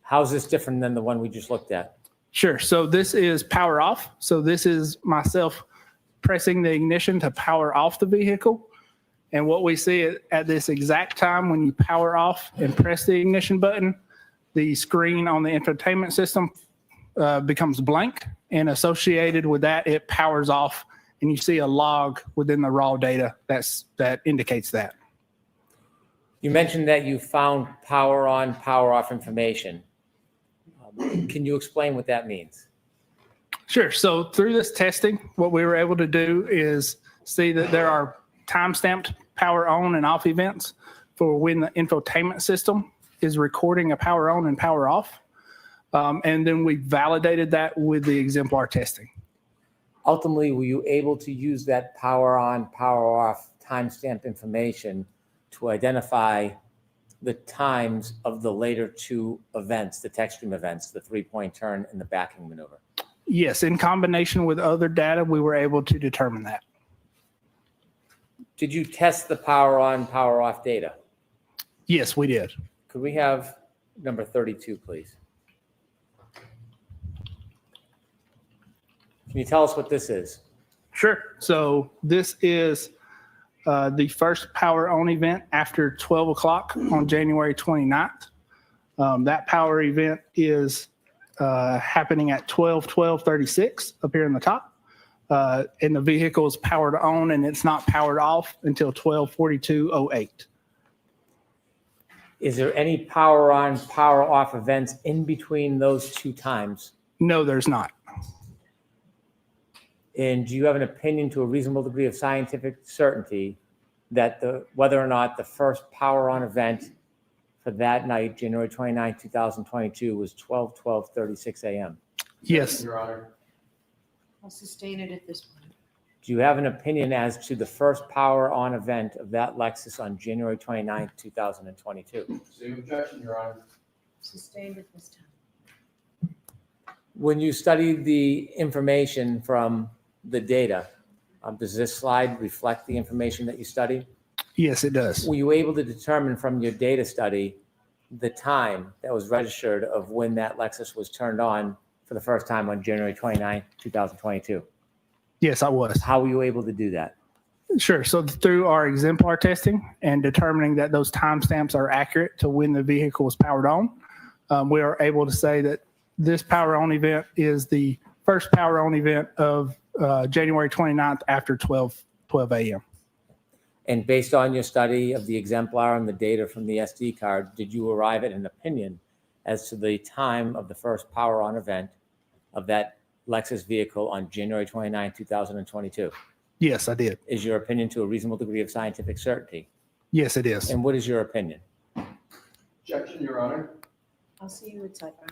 How's this different than the one we just looked at? Sure. So this is power off. So this is myself pressing the ignition to power off the vehicle. And what we see at this exact time when you power off and press the ignition button, the screen on the infotainment system becomes blank, and associated with that, it powers off, and you see a log within the raw data that indicates that. You mentioned that you found power on, power off information. Can you explain what that means? Sure. So through this testing, what we were able to do is see that there are time-stamped power on and off events for when the infotainment system is recording a power on and power off. And then we validated that with the exemplar testing. Ultimately, were you able to use that power on, power off timestamp information to identify the times of the later two events, the tech stream events, the 3-point turn and the backing maneuver? Yes, in combination with other data, we were able to determine that. Did you test the power on, power off data? Yes, we did. Could we have number 32, please? Can you tell us what this is? Sure. So this is the first power on event after 12 o'clock on January 29th. That power event is happening at 12:36 up here in the top. And the vehicle is powered on and it's not powered off until 12:42:08. Is there any power on, power off events in between those two times? No, there's not. And do you have an opinion to a reasonable degree of scientific certainty that whether or not the first power on event for that night, January 29, 2022, was 12:36 a.m.? Yes. Your Honor. I'll sustain it at this point. Do you have an opinion as to the first power on event of that Lexus on January 29, 2022? Same objection, Your Honor. Sustained at this time. When you studied the information from the data, does this slide reflect the information that you studied? Yes, it does. Were you able to determine from your data study the time that was registered of when that Lexus was turned on for the first time on January 29, 2022? Yes, I was. How were you able to do that? Sure. So through our exemplar testing and determining that those timestamps are accurate to when the vehicle was powered on, we are able to say that this power on event is the first power on event of January 29th after 12 a.m. And based on your study of the exemplar and the data from the SD card, did you arrive at an opinion as to the time of the first power on event of that Lexus vehicle on January 29, 2022? Yes, I did. Is your opinion to a reasonable degree of scientific certainty? Yes, it is. And what is your opinion? Objection, Your Honor. I'll see you at sidebar.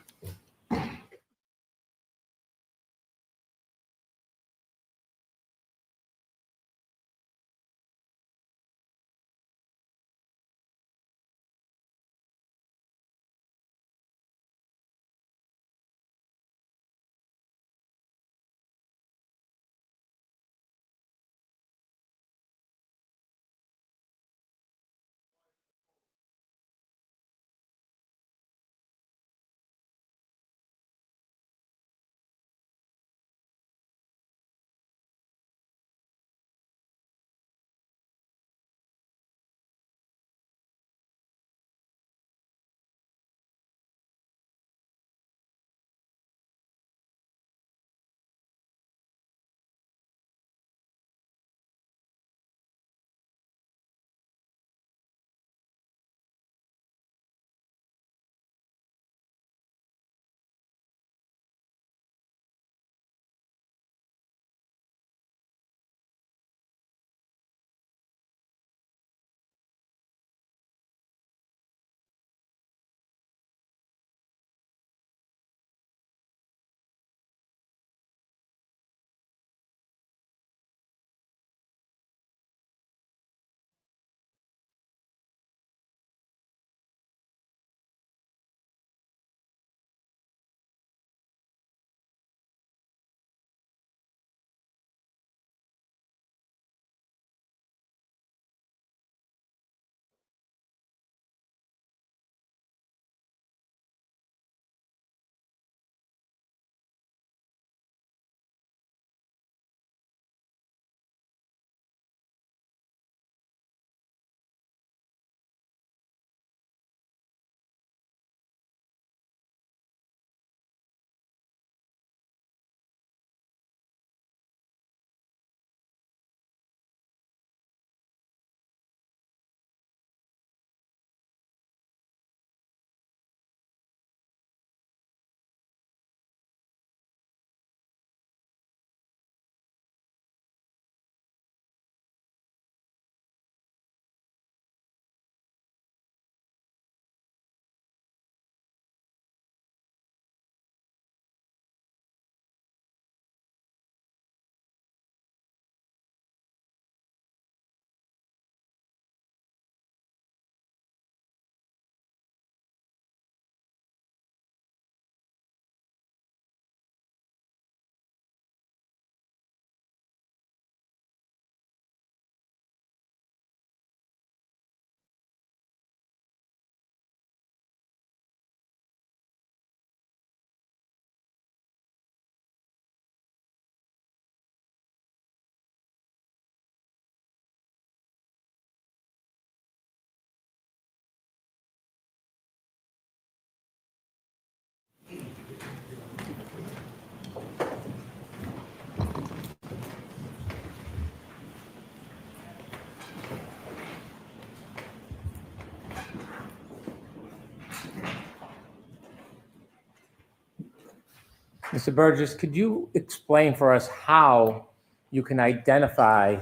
Mr. Burgess, could you explain for us how you can identify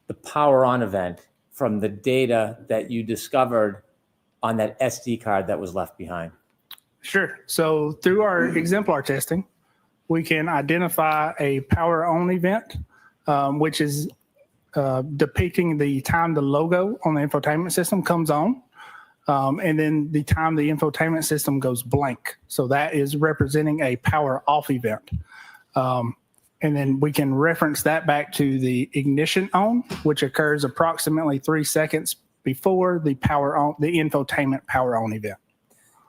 the power on event from the data that you discovered on that SD card that was left behind? Sure. So through our exemplar testing, we can identify a power on event, which is depicting the time the logo on the infotainment system comes on, and then the time the infotainment system goes blank. So that is representing a power off event. And then we can reference that back to the ignition on, which occurs approximately 3 seconds before the power on, the infotainment power on event.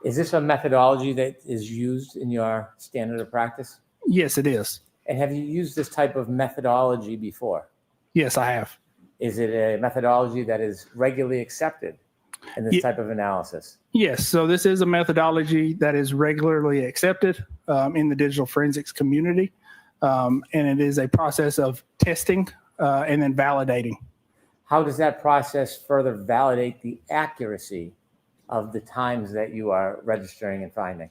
Is this a methodology that is used in your standard of practice? Yes, it is. And have you used this type of methodology before? Yes, I have. Is it a methodology that is regularly accepted in this type of analysis? Yes. So this is a methodology that is regularly accepted in the digital forensics community. And it is a process of testing and then validating. How does that process further validate the accuracy of the times that you are registering and finding?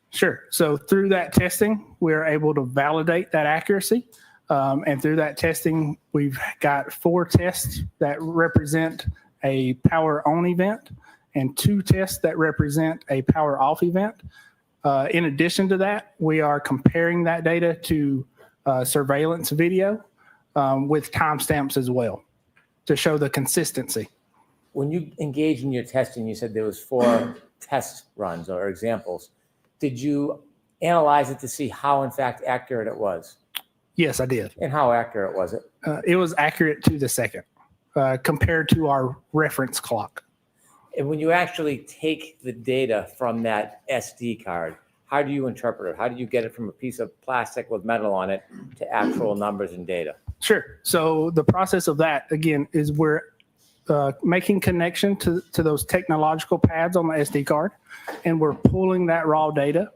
Sure. So through that testing, we're able to validate that accuracy. And through that testing, we've got 4 tests that represent a power on event and 2 tests that represent a power off event. In addition to that, we are comparing that data to surveillance video with timestamps as well to show the consistency. When you engage in your testing, you said there was 4 test runs or examples. Did you analyze it to see how, in fact, accurate it was? Yes, I did. And how accurate was it? It was accurate to the second compared to our reference clock. And when you actually take the data from that SD card, how do you interpret it? How do you get it from a piece of plastic with metal on it to actual numbers and data? Sure. So the process of that, again, is we're making connection to those technological pads on the SD card, and we're pulling that raw data.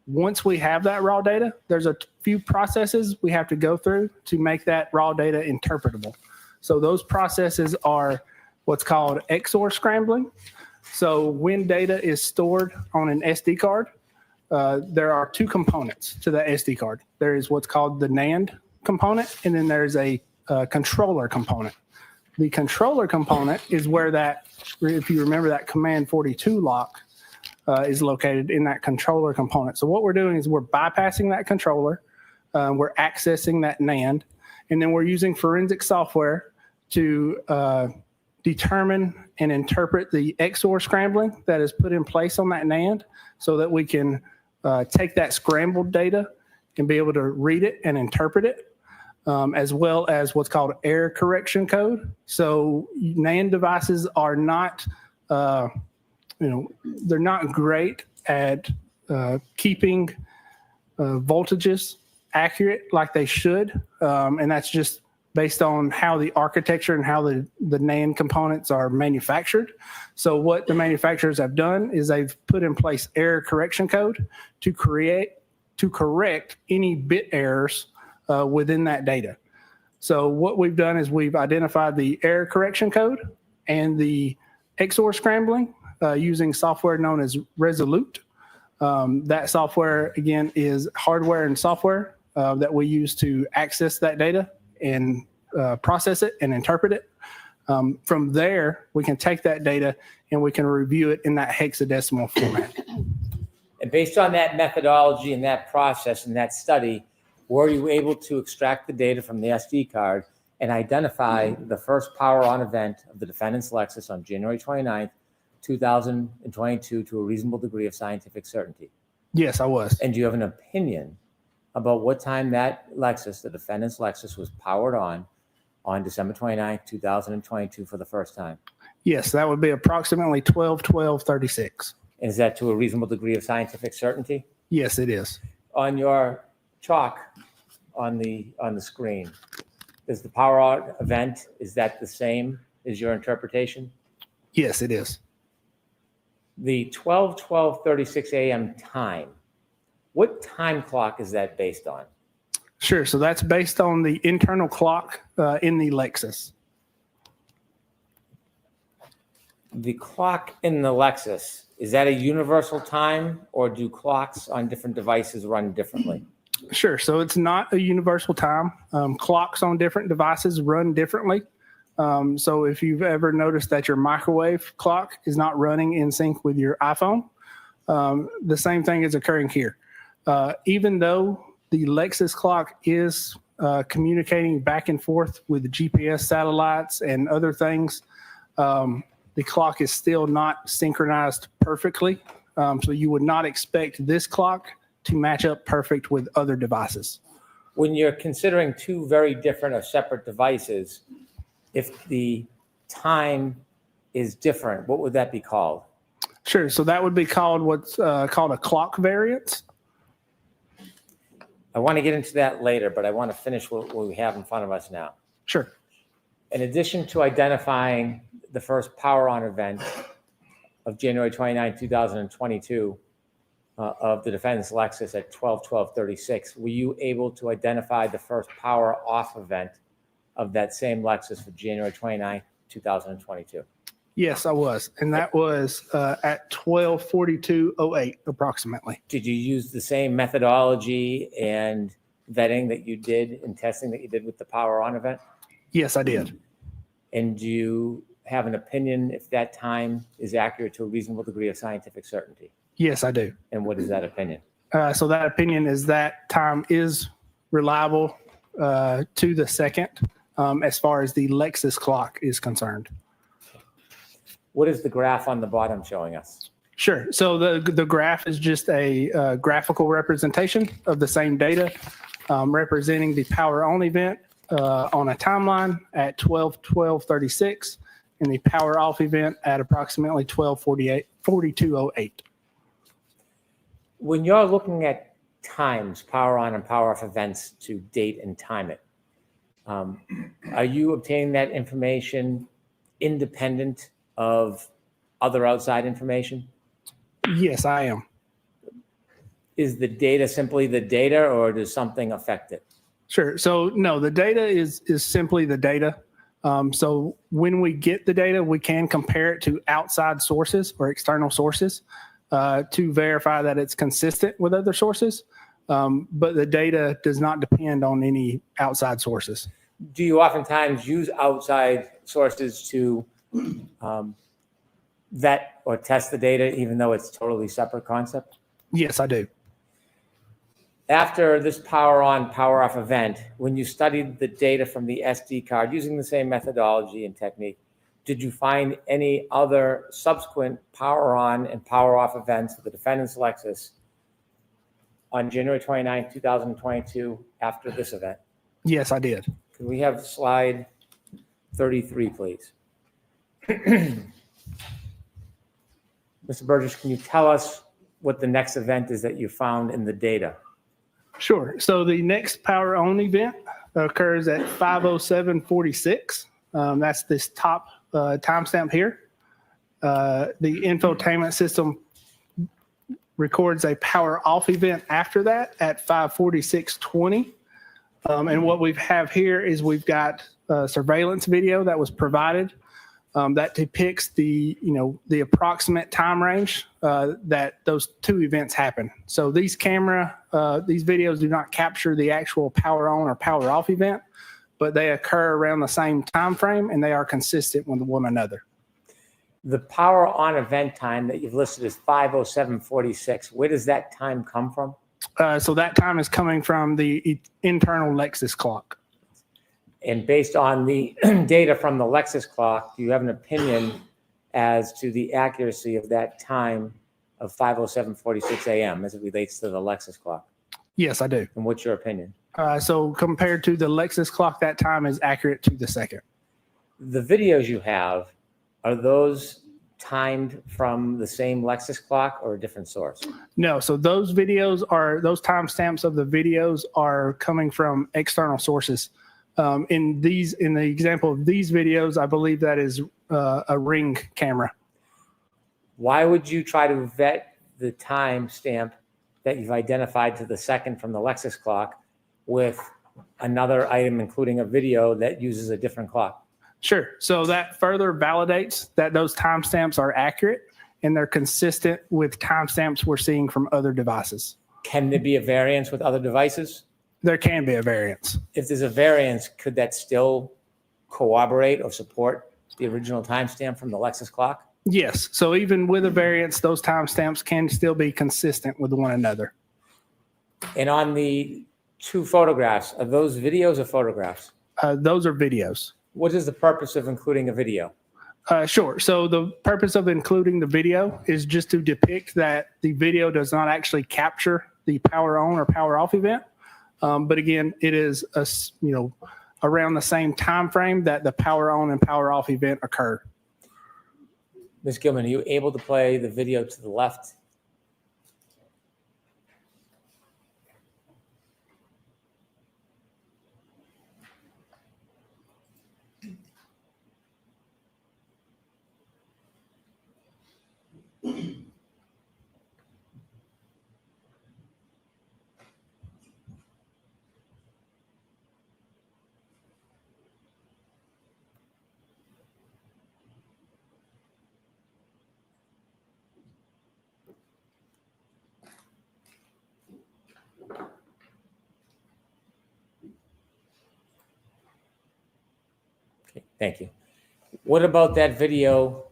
Once we have that raw data, there's a few processes we have to go through to make that raw data interpretable. So those processes are what's called XOR scrambling. So when data is stored on an SD card, there are 2 components to the SD card. There is what's called the NAND component, and then there's a controller component. The controller component is where that, if you remember, that command 42 lock is located in that controller component. So what we're doing is we're bypassing that controller, we're accessing that NAND, and then we're using forensic software to determine and interpret the XOR scrambling that is put in place on that NAND so that we can take that scrambled data and be able to read it and interpret it, as well as what's called error correction code. So NAND devices are not, they're not great at keeping voltages accurate like they should. And that's just based on how the architecture and how the NAND components are manufactured. So what the manufacturers have done is they've put in place error correction code to correct any bit errors within that data. So what we've done is we've identified the error correction code and the XOR scrambling using software known as Resolute. That software, again, is hardware and software that we use to access that data and process it and interpret it. From there, we can take that data and we can review it in that hexadecimal format. And based on that methodology and that process and that study, were you able to extract the data from the SD card and identify the first power on event of the defendant's Lexus on January 29th, 2022 to a reasonable degree of scientific certainty? Yes, I was. And do you have an opinion about what time that Lexus, the defendant's Lexus, was powered on December 29th, 2022 for the first time? Yes, that would be approximately 12/12/36. Is that to a reasonable degree of scientific certainty? Yes, it is. On your chalk on the screen, is the power out event, is that the same as your interpretation? Yes, it is. The 12/12/36 a.m. time, what time clock is that based on? Sure. So that's based on the internal clock in the Lexus. The clock in the Lexus, is that a universal time, or do clocks on different devices run differently? Sure. So it's not a universal time. Clocks on different devices run differently. So if you've ever noticed that your microwave clock is not running in sync with your iPhone, the same thing is occurring here. Even though the Lexus clock is communicating back and forth with the GPS satellites and other things, the clock is still not synchronized perfectly. So you would not expect this clock to match up perfect with other devices. When you're considering two very different or separate devices, if the time is different, what would that be called? Sure. So that would be called what's called a clock variance. I want to get into that later, but I want to finish what we have in front of us now. Sure. In addition to identifying the first power on event of January 29, 2022, of the defendant's Lexus at 12/12/36, were you able to identify the first power off event of that same Lexus for January 29, 2022? Yes, I was. And that was at 12:42:08 approximately. Did you use the same methodology and vetting that you did and testing that you did with the power on event? Yes, I did. And do you have an opinion if that time is accurate to a reasonable degree of scientific certainty? Yes, I do. And what is that opinion? So that opinion is that time is reliable to the second as far as the Lexus clock is concerned. What is the graph on the bottom showing us? Sure. So the graph is just a graphical representation of the same data, representing the power on event on a timeline at 12/12/36 and the power off event at approximately 12:42:08. When you're looking at times, power on and power off events to date and time it, are you obtaining that information independent of other outside information? Yes, I am. Is the data simply the data, or does something affect it? Sure. So no, the data is simply the data. So when we get the data, we can compare it to outside sources or external sources to verify that it's consistent with other sources. But the data does not depend on any outside sources. Do you oftentimes use outside sources to vet or test the data, even though it's totally separate concept? Yes, I do. After this power on, power off event, when you studied the data from the SD card using the same methodology and technique, did you find any other subsequent power on and power off events of the defendant's Lexus on January 29, 2022 after this event? Yes, I did. Can we have slide 33, please? Mr. Burgess, can you tell us what the next event is that you found in the data? Sure. So the next power on event occurs at 5:07:46. That's this top timestamp here. The infotainment system records a power off event after that at 5:46:20. And what we have here is we've got surveillance video that was provided that depicts the approximate time range that those two events happen. So these videos do not capture the actual power on or power off event, but they occur around the same time frame and they are consistent with one another. The power on event time that you've listed as 5:07:46, where does that time come from? So that time is coming from the internal Lexus clock. And based on the data from the Lexus clock, do you have an opinion as to the accuracy of that time of 5:07:46 a.m. as it relates to the Lexus clock? Yes, I do. And what's your opinion? So compared to the Lexus clock, that time is accurate to the second. The videos you have, are those timed from the same Lexus clock or a different source? No, so those timestamps of the videos are coming from external sources. In the example of these videos, I believe that is a Ring camera. Why would you try to vet the time stamp that you've identified to the second from the Lexus clock with another item, including a video that uses a different clock? Sure. So that further validates that those timestamps are accurate and they're consistent with timestamps we're seeing from other devices. Can there be a variance with other devices? There can be a variance. If there's a variance, could that still corroborate or support the original timestamp from the Lexus clock? Yes. So even with a variance, those timestamps can still be consistent with one another. And on the two photographs, are those videos or photographs? Those are videos. What is the purpose of including a video? Sure. So the purpose of including the video is just to depict that the video does not actually capture the power on or power off event. But again, it is around the same time frame that the power on and power off event occur. Ms. Gilman, are you able to play the video to the left? Okay, thank you. What about that video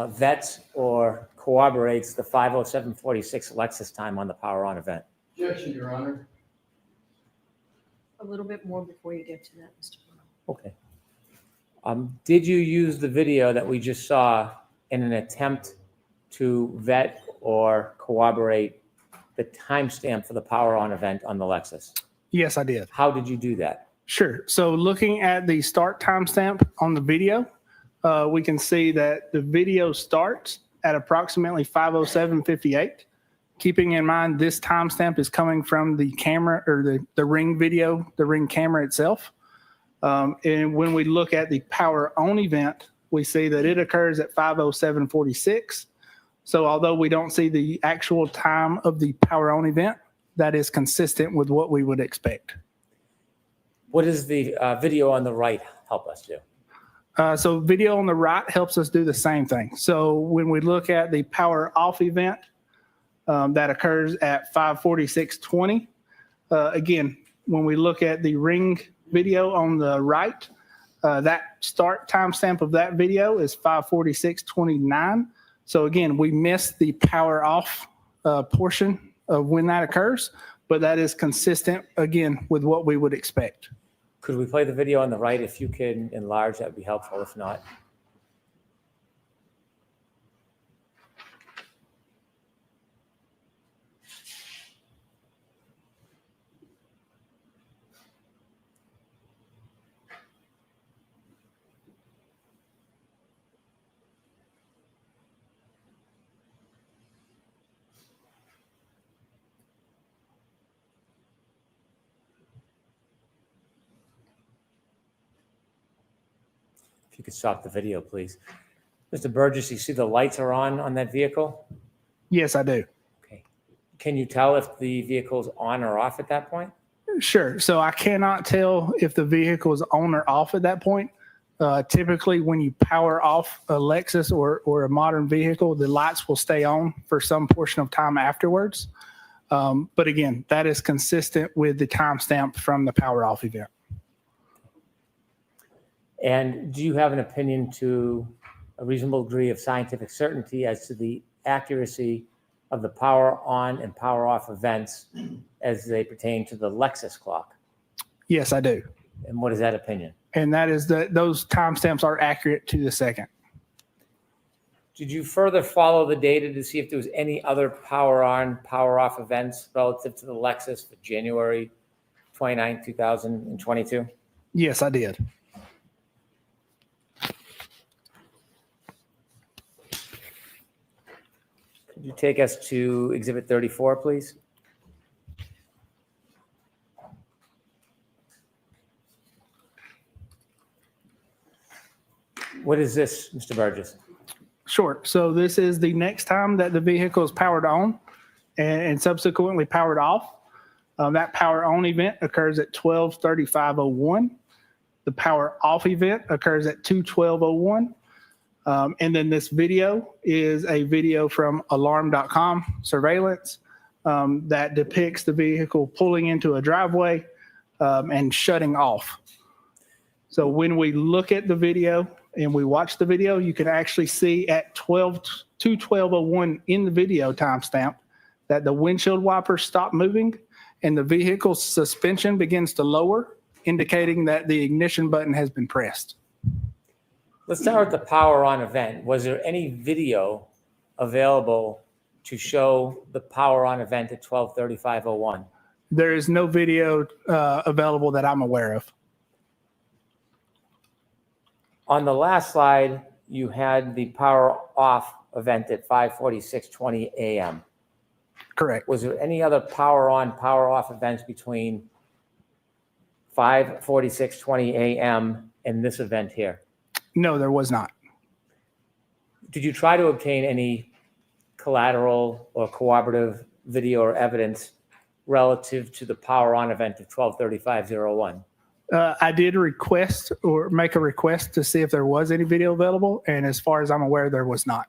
vets or corroborates the 5:07:46 Lexus time on the power on event? Objection, Your Honor. A little bit more before you get to that, Mr. Okay. Did you use the video that we just saw in an attempt to vet or corroborate the timestamp for the power on event on the Lexus? Yes, I did. How did you do that? Sure. So looking at the start timestamp on the video, we can see that the video starts at approximately 5:07:58. Keeping in mind this timestamp is coming from the camera or the Ring video, the Ring camera itself. And when we look at the power on event, we see that it occurs at 5:07:46. So although we don't see the actual time of the power on event, that is consistent with what we would expect. What does the video on the right help us do? So video on the right helps us do the same thing. So when we look at the power off event, that occurs at 5:46:20. Again, when we look at the Ring video on the right, that start timestamp of that video is 5:46:29. So again, we missed the power off portion of when that occurs, but that is consistent again with what we would expect. Could we play the video on the right? If you can enlarge, that would be helpful. If not, if you could stop the video, please. Mr. Burgess, you see the lights are on that vehicle? Yes, I do. Okay. Can you tell if the vehicle is on or off at that point? Sure. So I cannot tell if the vehicle is on or off at that point. Typically, when you power off a Lexus or a modern vehicle, the lights will stay on for some portion of time afterwards. But again, that is consistent with the timestamp from the power off event. And do you have an opinion to a reasonable degree of scientific certainty as to the accuracy of the power on and power off events as they pertain to the Lexus clock? Yes, I do. And what is that opinion? And that is that those timestamps are accurate to the second. Did you further follow the data to see if there was any other power on, power off events relative to the Lexus for January 29, 2022? Yes, I did. Could you take us to Exhibit 34, please? What is this, Mr. Burgess? Sure. So this is the next time that the vehicle is powered on and subsequently powered off. That power on event occurs at 12:35:01. The power off event occurs at 2:12:01. And then this video is a video from alarm.com surveillance. that depicts the vehicle pulling into a driveway and shutting off. So when we look at the video and we watch the video, you can actually see at 2:12:01 in the video timestamp that the windshield wipers stop moving and the vehicle's suspension begins to lower, indicating that the ignition button has been pressed. Let's start with the power on event. Was there any video available to show the power on event at 12:35:01? There is no video available that I'm aware of. On the last slide, you had the power off event at 5:46:20 a.m. Correct. Was there any other power on, power off events between 5:46:20 a.m. and this event here? No, there was not. Did you try to obtain any collateral or cooperative video or evidence relative to the power on event of 12:35:01? I did request or make a request to see if there was any video available, and as far as I'm aware, there was not.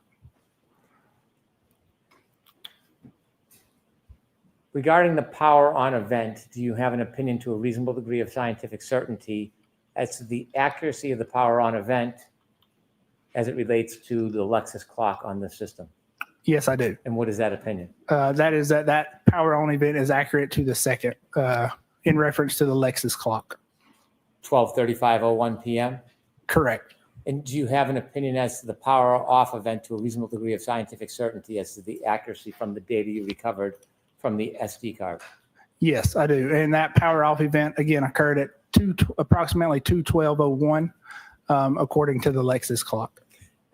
Regarding the power on event, do you have an opinion to a reasonable degree of scientific certainty as to the accuracy of the power on event as it relates to the Lexus clock on the system? Yes, I do. And what is that opinion? That is that power on event is accurate to the second in reference to the Lexus clock. 12:35:01 p.m.? Correct. And do you have an opinion as to the power off event to a reasonable degree of scientific certainty as to the accuracy from the data you recovered from the SD card? Yes, I do. And that power off event, again, occurred at approximately 2:12:01, according to the Lexus clock.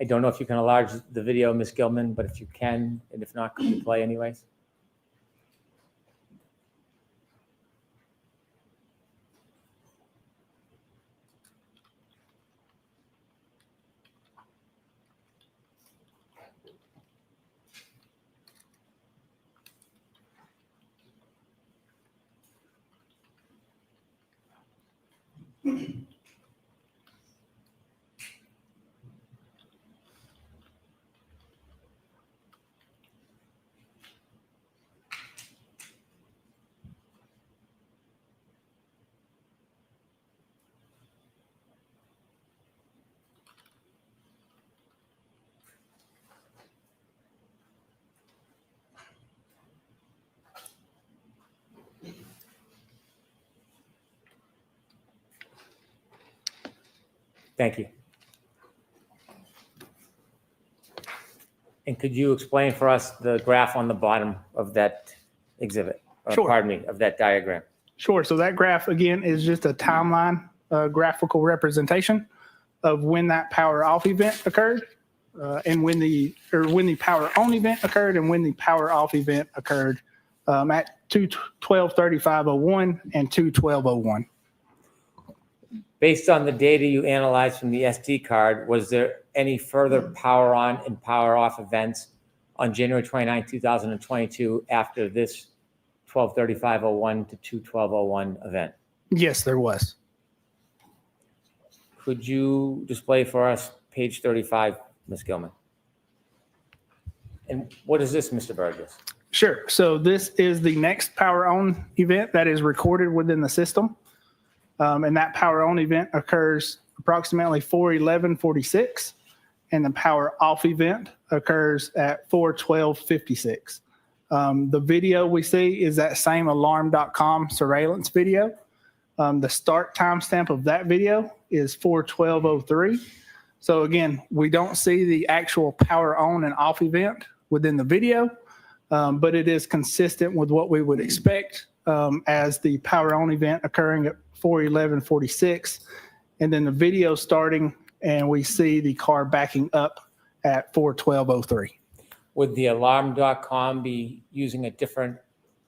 I don't know if you can enlarge the video, Ms. Gilman, but if you can, and if not, could you play anyways? Thank you. And could you explain for us the graph on the bottom of that exhibit? Sure. Pardon me, of that diagram? Sure. So that graph, again, is just a timeline graphical representation of when that power off event occurred and when the power on event occurred and when the power off event occurred at 12:35:01 and 2:12:01. Based on the data you analyzed from the SD card, was there any further power on and power off events on January 29, 2022 after this 12:35:01 to 2:12:01 event? Yes, there was. Could you display for us page 35, Ms. Gilman? And what is this, Mr. Burgess? Sure. So this is the next power on event that is recorded within the system. And that power on event occurs approximately 4:11:46, and the power off event occurs at 4:12:56. The video we see is that same alarm.com surveillance video. The start timestamp of that video is 4:12:03. So again, we don't see the actual power on and off event within the video, but it is consistent with what we would expect as the power on event occurring at 4:11:46, and then the video starting, and we see the car backing up at 4:12:03. Would the alarm.com be using a different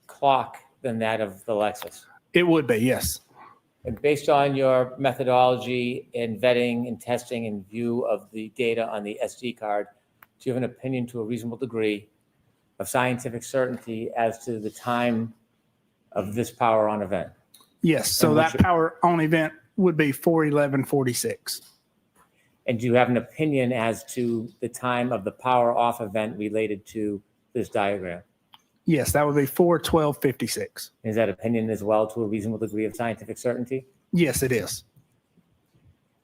clock than that of the Lexus? It would be, yes. And based on your methodology in vetting and testing in view of the data on the SD card, do you have an opinion to a reasonable degree of scientific certainty as to the time of this power on event? Yes, so that power on event would be 4:11:46. And do you have an opinion as to the time of the power off event related to this diagram? Yes, that would be 4/12/56. Is that opinion as well to a reasonable degree of scientific certainty? Yes, it is.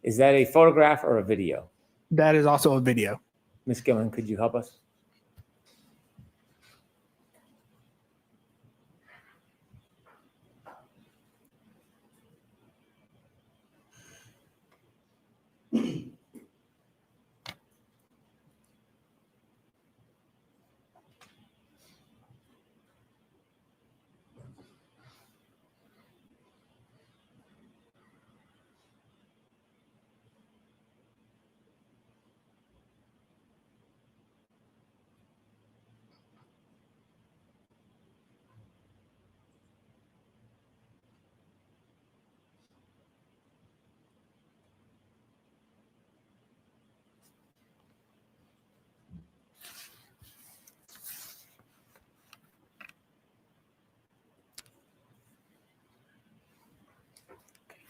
Is that a photograph or a video? That is also a video. Ms. Gilman, could you help us?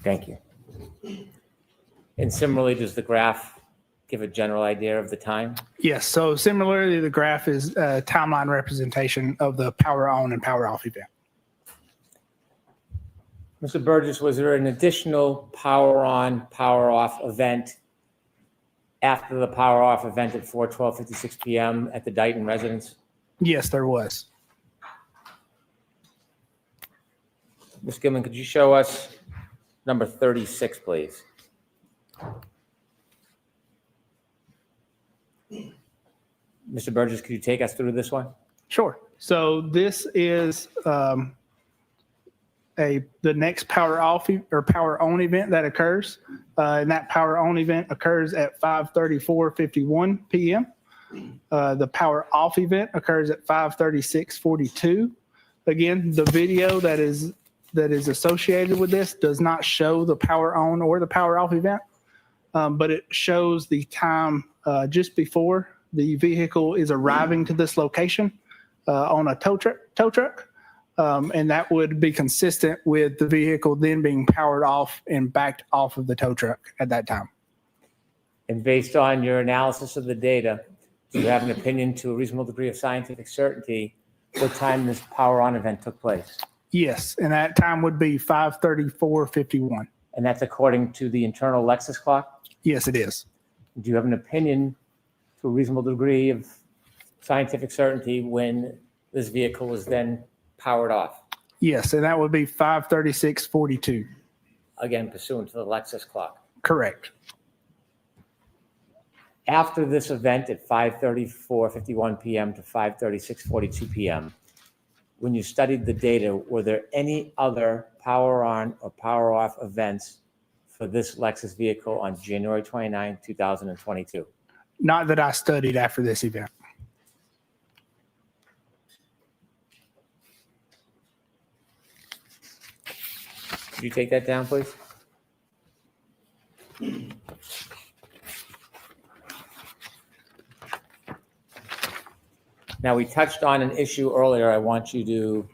Thank you. And similarly, does the graph give a general idea of the time? Yes. So similarly, the graph is a timeline representation of the power on and power off event. Mr. Burgess, was there an additional power on, power off event after the power off event at 4/12/56 p.m. at the Dighton residence? Yes, there was. Ms. Gilman, could you show us number 36, please? Mr. Burgess, could you take us through this one? Sure. So this is the next power off or power on event that occurs. And that power on event occurs at 5:34:51 p.m. The power off event occurs at 5:36:42. Again, the video that is associated with this does not show the power on or the power off event, but it shows the time just before the vehicle is arriving to this location on a tow truck. And that would be consistent with the vehicle then being powered off and backed off of the tow truck at that time. And based on your analysis of the data, do you have an opinion to a reasonable degree of scientific certainty what time this power on event took place? Yes, and that time would be 5:34:51. And that's according to the internal Lexus clock? Yes, it is. Do you have an opinion to a reasonable degree of scientific certainty when this vehicle was then powered off? Yes, and that would be 5:36:42. Again, pursuant to the Lexus clock. Correct. After this event at 5:34:51 p.m. to 5:36:42 p.m., when you studied the data, were there any other power on or power off events for this Lexus vehicle on January 29, 2022? Not that I studied after this event. Could you take that down, please? Now, we touched on an issue earlier. I want you to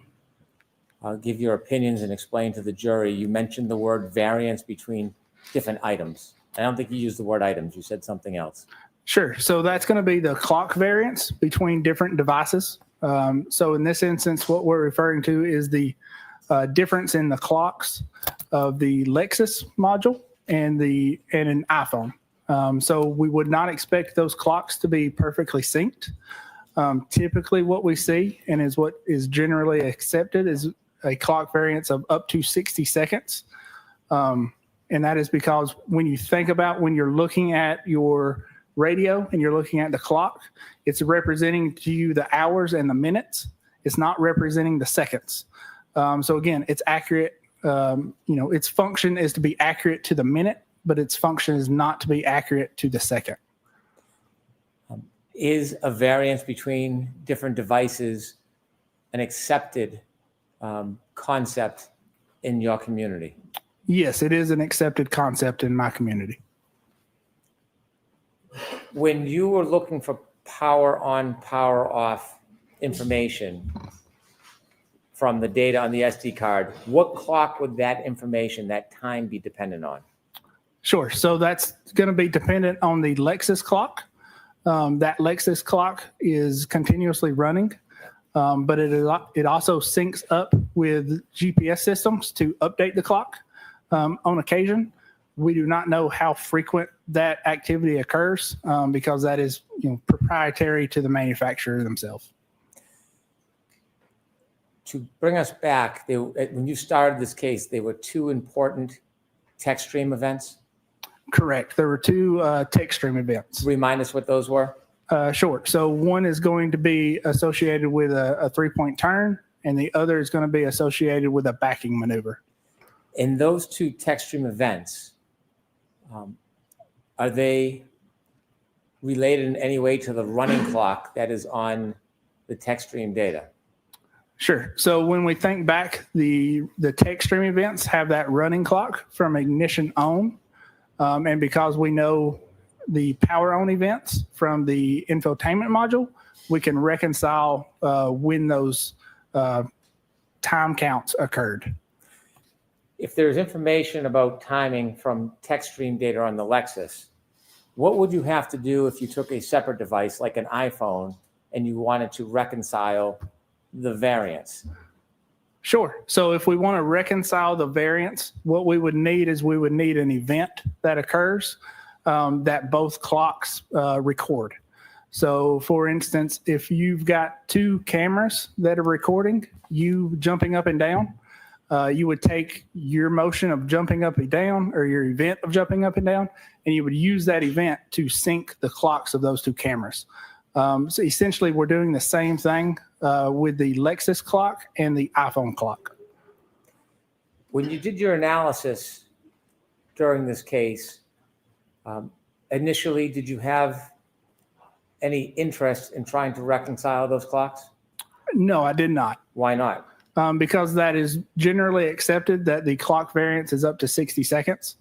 give your opinions and explain to the jury. You mentioned the word variance between different items. I don't think you used the word items. You said something else. Sure. So that's going to be the clock variance between different devices. So in this instance, what we're referring to is the difference in the clocks of the Lexus module and an iPhone. So we would not expect those clocks to be perfectly synced. Typically what we see and is what is generally accepted is a clock variance of up to 60 seconds. And that is because when you think about when you're looking at your radio and you're looking at the clock, it's representing to you the hours and the minutes. It's not representing the seconds. So again, it's accurate. Its function is to be accurate to the minute, but its function is not to be accurate to the second. Is a variance between different devices an accepted concept in your community? Yes, it is an accepted concept in my community. When you were looking for power on, power off information from the data on the SD card, what clock would that information, that time be dependent on? Sure. So that's going to be dependent on the Lexus clock. That Lexus clock is continuously running. but it also syncs up with GPS systems to update the clock on occasion. We do not know how frequent that activity occurs because that is proprietary to the manufacturer themselves. To bring us back, when you started this case, there were two important tech stream events. Correct. There were two tech stream events. Remind us what those were. Sure. So one is going to be associated with a 3-point turn, and the other is going to be associated with a backing maneuver. In those two tech stream events, are they related in any way to the running clock that is on the tech stream data? Sure. So when we think back, the tech stream events have that running clock from ignition on. And because we know the power on events from the infotainment module, we can reconcile when those time counts occurred. If there's information about timing from tech stream data on the Lexus, what would you have to do if you took a separate device like an iPhone and you wanted to reconcile the variance? Sure. So if we want to reconcile the variance, what we would need is we would need an event that occurs that both clocks record. So for instance, if you've got two cameras that are recording you jumping up and down, you would take your motion of jumping up and down or your event of jumping up and down, and you would use that event to sync the clocks of those two cameras. So essentially, we're doing the same thing with the Lexus clock and the iPhone clock. When you did your analysis during this case, initially, did you have any interest in trying to reconcile those clocks? No, I did not. Why not? Because that is generally accepted that the clock variance is up to 60 seconds.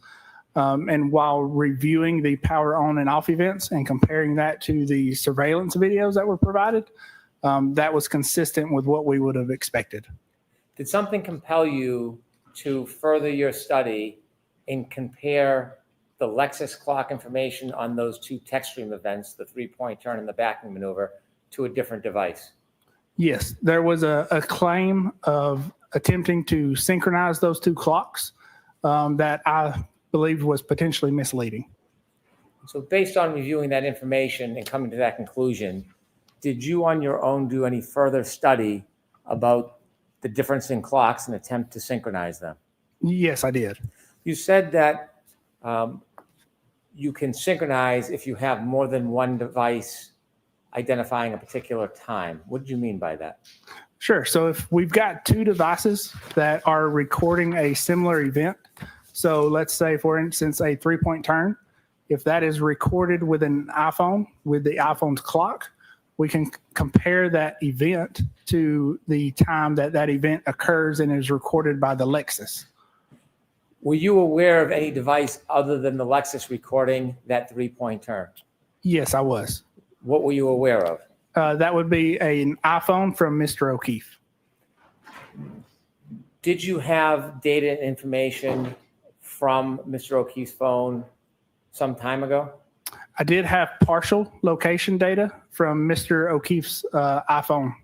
And while reviewing the power on and off events and comparing that to the surveillance videos that were provided, that was consistent with what we would have expected. Did something compel you to further your study and compare the Lexus clock information on those two tech stream events, the 3-point turn and the backing maneuver, to a different device? Yes, there was a claim of attempting to synchronize those two clocks that I believed was potentially misleading. So based on reviewing that information and coming to that conclusion, did you on your own do any further study about the difference in clocks and attempt to synchronize them? Yes, I did. You said that you can synchronize if you have more than one device identifying a particular time. What do you mean by that? Sure. So if we've got two devices that are recording a similar event, so let's say, for instance, a 3-point turn, if that is recorded with an iPhone, with the iPhone's clock, we can compare that event to the time that that event occurs and is recorded by the Lexus. Were you aware of any device other than the Lexus recording that 3-point turn? Yes, I was. What were you aware of? That would be an iPhone from Mr. O'Keefe. Did you have data and information from Mr. O'Keefe's phone some time ago? I did have partial location data from Mr. O'Keefe's iPhone.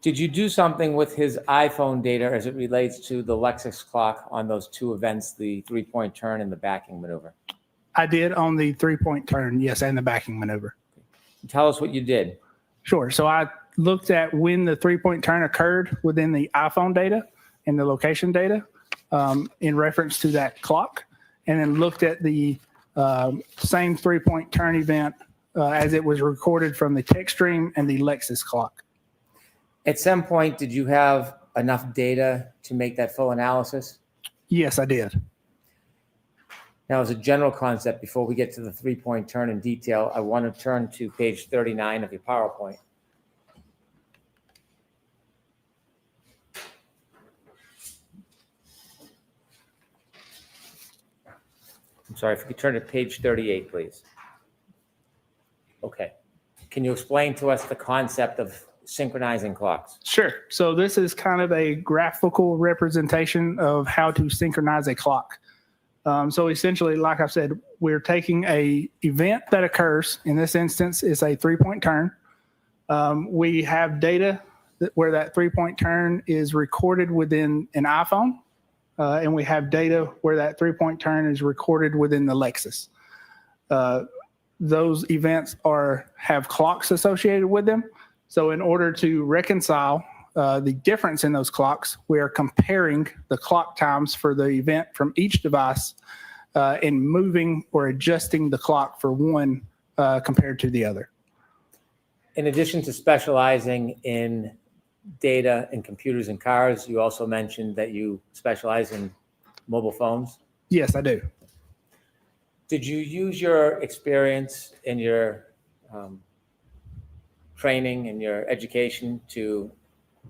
Did you do something with his iPhone data as it relates to the Lexus clock on those two events, the 3-point turn and the backing maneuver? I did on the 3-point turn, yes, and the backing maneuver. Tell us what you did. Sure. So I looked at when the 3-point turn occurred within the iPhone data and the location data in reference to that clock, and then looked at the same 3-point turn event as it was recorded from the tech stream and the Lexus clock. At some point, did you have enough data to make that full analysis? Yes, I did. Now, as a general concept, before we get to the 3-point turn in detail, I want to turn to page 39 of your PowerPoint. I'm sorry, if you could turn to page 38, please. Okay. Can you explain to us the concept of synchronizing clocks? Sure. So this is kind of a graphical representation of how to synchronize a clock. So essentially, like I said, we're taking a event that occurs. In this instance, it's a 3-point turn. We have data where that 3-point turn is recorded within an iPhone, and we have data where that 3-point turn is recorded within the Lexus. Those events have clocks associated with them. So in order to reconcile the difference in those clocks, we are comparing the clock times for the event from each device and moving or adjusting the clock for one compared to the other. In addition to specializing in data and computers and cars, you also mentioned that you specialize in mobile phones. Yes, I do. Did you use your experience in your training and your education to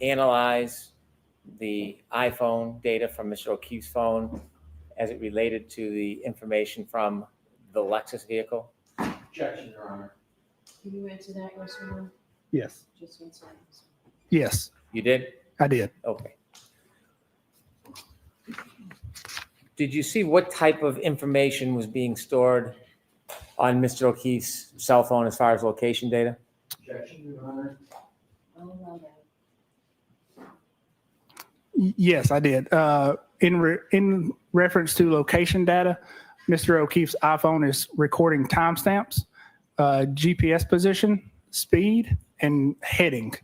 analyze the iPhone data from Mr. O'Keefe's phone as it related to the information from the Lexus vehicle? Objection, Your Honor. Can you answer that, yes or no? Yes. Just answer yes. Yes, You did? I did. Okay. Did you see what type of information was being stored on Mr. O'Keefe's cell phone as far as location data? Objection, Your Honor. I'll allow that. Yes, I did. In reference to location data, Mr. O'Keefe's iPhone is recording timestamps, GPS position, speed, and heading.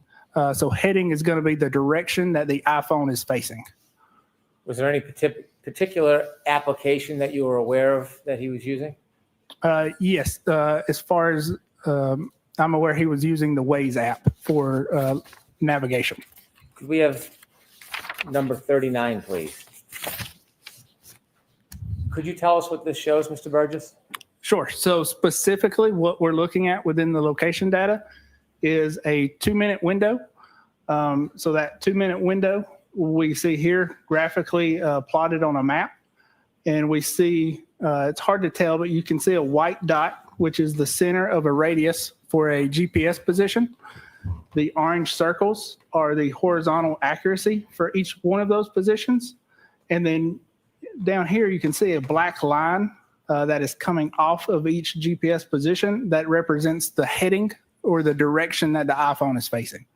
So heading is going to be the direction that the iPhone is facing. Was there any particular application that you were aware of that he was using? Yes, as far as I'm aware, he was using the Waze app for navigation. Could we have number 39, please? Could you tell us what this shows, Mr. Burgess? Sure. So specifically what we're looking at within the location data is a 2-minute window. So that 2-minute window we see here graphically plotted on a map. And we see, it's hard to tell, but you can see a white dot, which is the center of a radius for a GPS position. The orange circles are the horizontal accuracy for each one of those positions. And then down here, you can see a black line that is coming off of each GPS position that represents the heading or the direction that the iPhone is facing.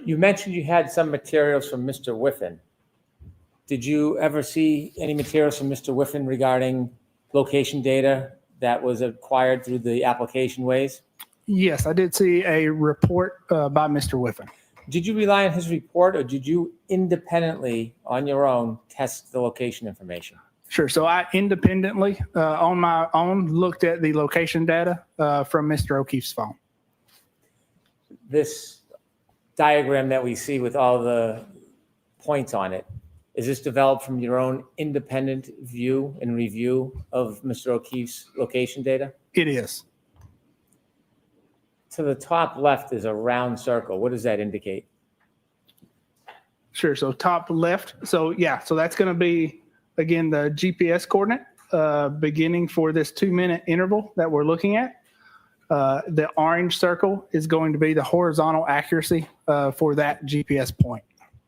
You mentioned you had some materials from Mr. Whiffen. Did you ever see any materials from Mr. Whiffen regarding location data that was acquired through the application Waze? Yes, I did see a report by Mr. Whiffen. Did you rely on his report, or did you independently, on your own, test the location information? Sure. So I independently, on my own, looked at the location data from Mr. O'Keefe's phone. This diagram that we see with all the points on it, is this developed from your own independent view and review of Mr. O'Keefe's location data? It is. To the top left is a round circle. What does that indicate? Sure. So top left. So yeah, so that's going to be, again, the GPS coordinate beginning for this 2-minute interval that we're looking at. The orange circle is going to be the horizontal accuracy for that GPS point.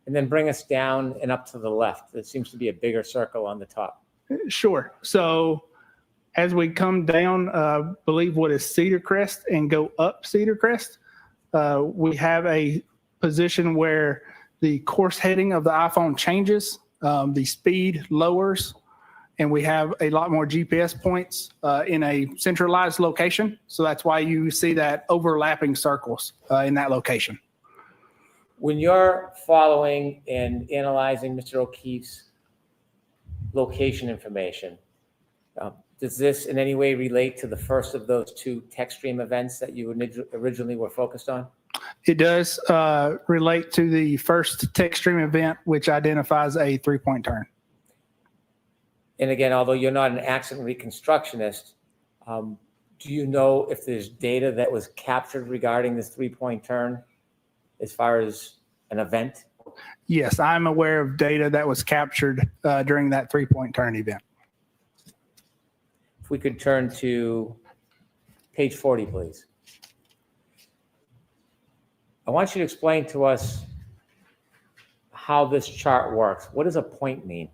And then bring us down and up to the left. There seems to be a bigger circle on the top. Sure. So as we come down, believe what is Cedar Crest and go up Cedar Crest, we have a position where the course heading of the iPhone changes, the speed lowers, and we have a lot more GPS points in a centralized location. So that's why you see that overlapping circles in that location. When you're following and analyzing Mr. O'Keefe's location information, does this in any way relate to the first of those two tech stream events that you originally were focused on? It does relate to the first tech stream event, which identifies a 3-point turn. And again, although you're not an accident reconstructionist, do you know if there's data that was captured regarding this 3-point turn as far as an event? Yes, I'm aware of data that was captured during that 3-point turn event. If we could turn to page 40, please. I want you to explain to us how this chart works. What does a point mean?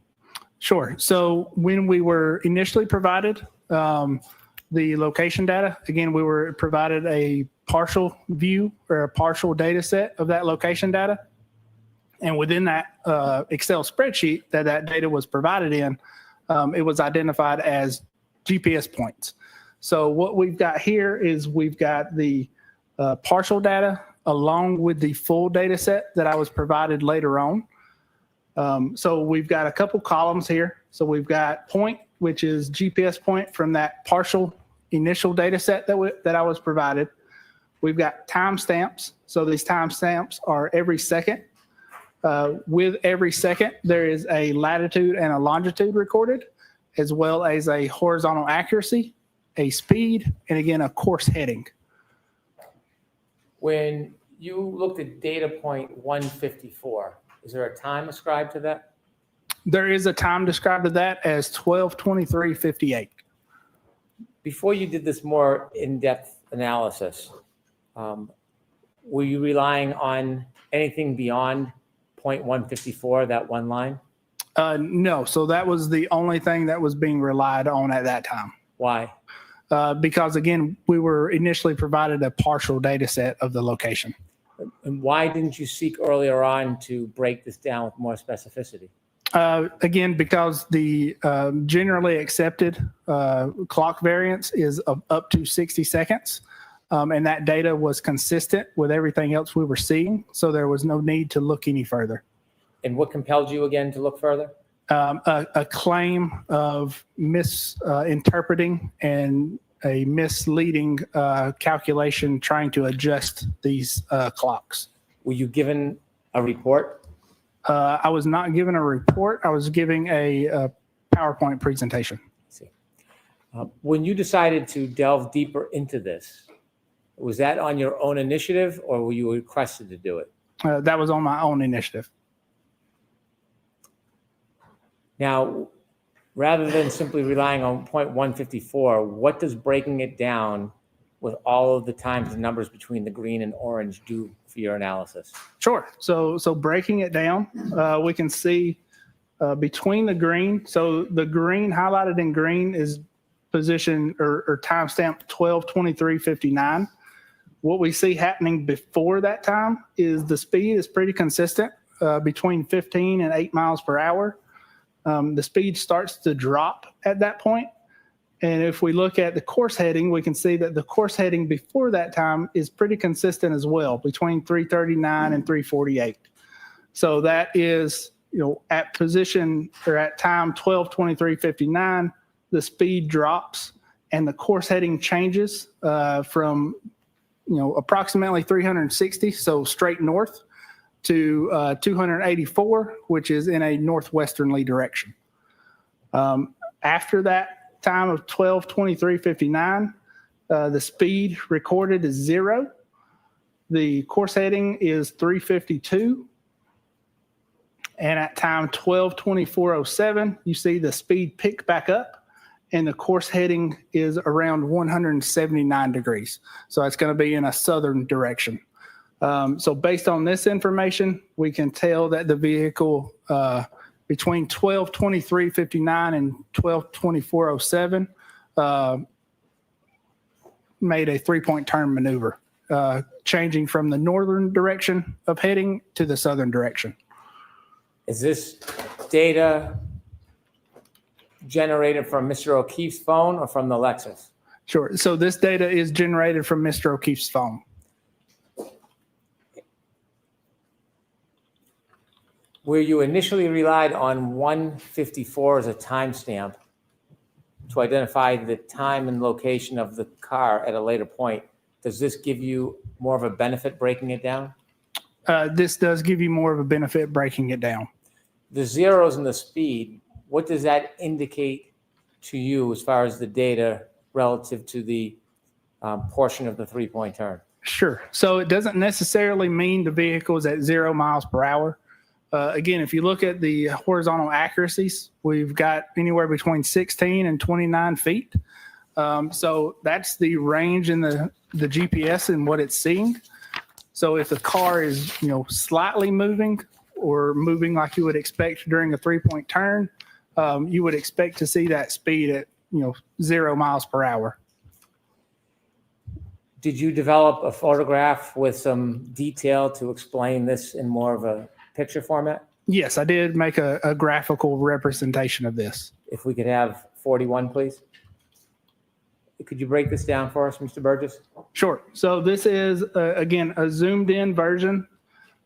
Sure. So when we were initially provided the location data, again, we were provided a partial view or a partial data set of that location data. And within that Excel spreadsheet that data was provided in, it was identified as GPS points. So what we've got here is we've got the partial data along with the full data set that I was provided later on. So we've got a couple columns here. So we've got point, which is GPS point from that partial initial data set that I was provided. We've got timestamps. So these timestamps are every second. With every second, there is a latitude and a longitude recorded, as well as a horizontal accuracy, a speed, and again, a course heading. When you looked at data point 154, is there a time ascribed to that? There is a time described to that as 12:23:58. Before you did this more in-depth analysis, were you relying on anything beyond point 154, that one line? No, so that was the only thing that was being relied on at that time. Why? Because again, we were initially provided a partial data set of the location. And why didn't you seek earlier on to break this down with more specificity? Again, because the generally accepted clock variance is up to 60 seconds. And that data was consistent with everything else we were seeing. So there was no need to look any further. And what compelled you again to look further? A claim of misinterpreting and a misleading calculation trying to adjust these clocks. Were you given a report? I was not given a report. I was giving a PowerPoint presentation. See. When you decided to delve deeper into this, was that on your own initiative or were you requested to do it? That was on my own initiative. Now, rather than simply relying on point 154, what does breaking it down with all of the times and numbers between the green and orange do for your analysis? Sure. So breaking it down, we can see between the green. So the green highlighted in green is position or timestamp 12:23:59. What we see happening before that time is the speed is pretty consistent between 15 and 8 miles per hour. The speed starts to drop at that point. And if we look at the course heading, we can see that the course heading before that time is pretty consistent as well, between 339 and 348. So that is, at position or at time 12:23:59, the speed drops and the course heading changes from approximately 360, so straight north, to 284, which is in a northwesternly direction. After that time of 12:23:59, the speed recorded is 0. The course heading is 352. And at time 12:24:07, you see the speed pick back up. And the course heading is around 179 degrees. So it's going to be in a southern direction. So based on this information, we can tell that the vehicle between 12:23:59 and 12:24:07 made a 3-point turn maneuver, changing from the northern direction of heading to the southern direction. Is this data generated from Mr. O'Keefe's phone or from the Lexus? Sure. So this data is generated from Mr. O'Keefe's phone. Where you initially relied on 154 as a timestamp to identify the time and location of the car at a later point, does this give you more of a benefit breaking it down? This does give you more of a benefit breaking it down. The zeros and the speed, what does that indicate to you as far as the data relative to the portion of the 3-point turn? Sure. So it doesn't necessarily mean the vehicle is at 0 miles per hour. Again, if you look at the horizontal accuracies, we've got anywhere between 16 and 29 feet. So that's the range in the GPS and what it's seeing. So if the car is, slightly moving or moving like you would expect during a 3-point turn, you would expect to see that speed at, 0 miles per hour. Did you develop a photograph with some detail to explain this in more of a picture format? Yes, I did make a graphical representation of this. If we could have 41, please. Could you break this down for us, Mr. Burgess? Sure. So this is, again, a zoomed in version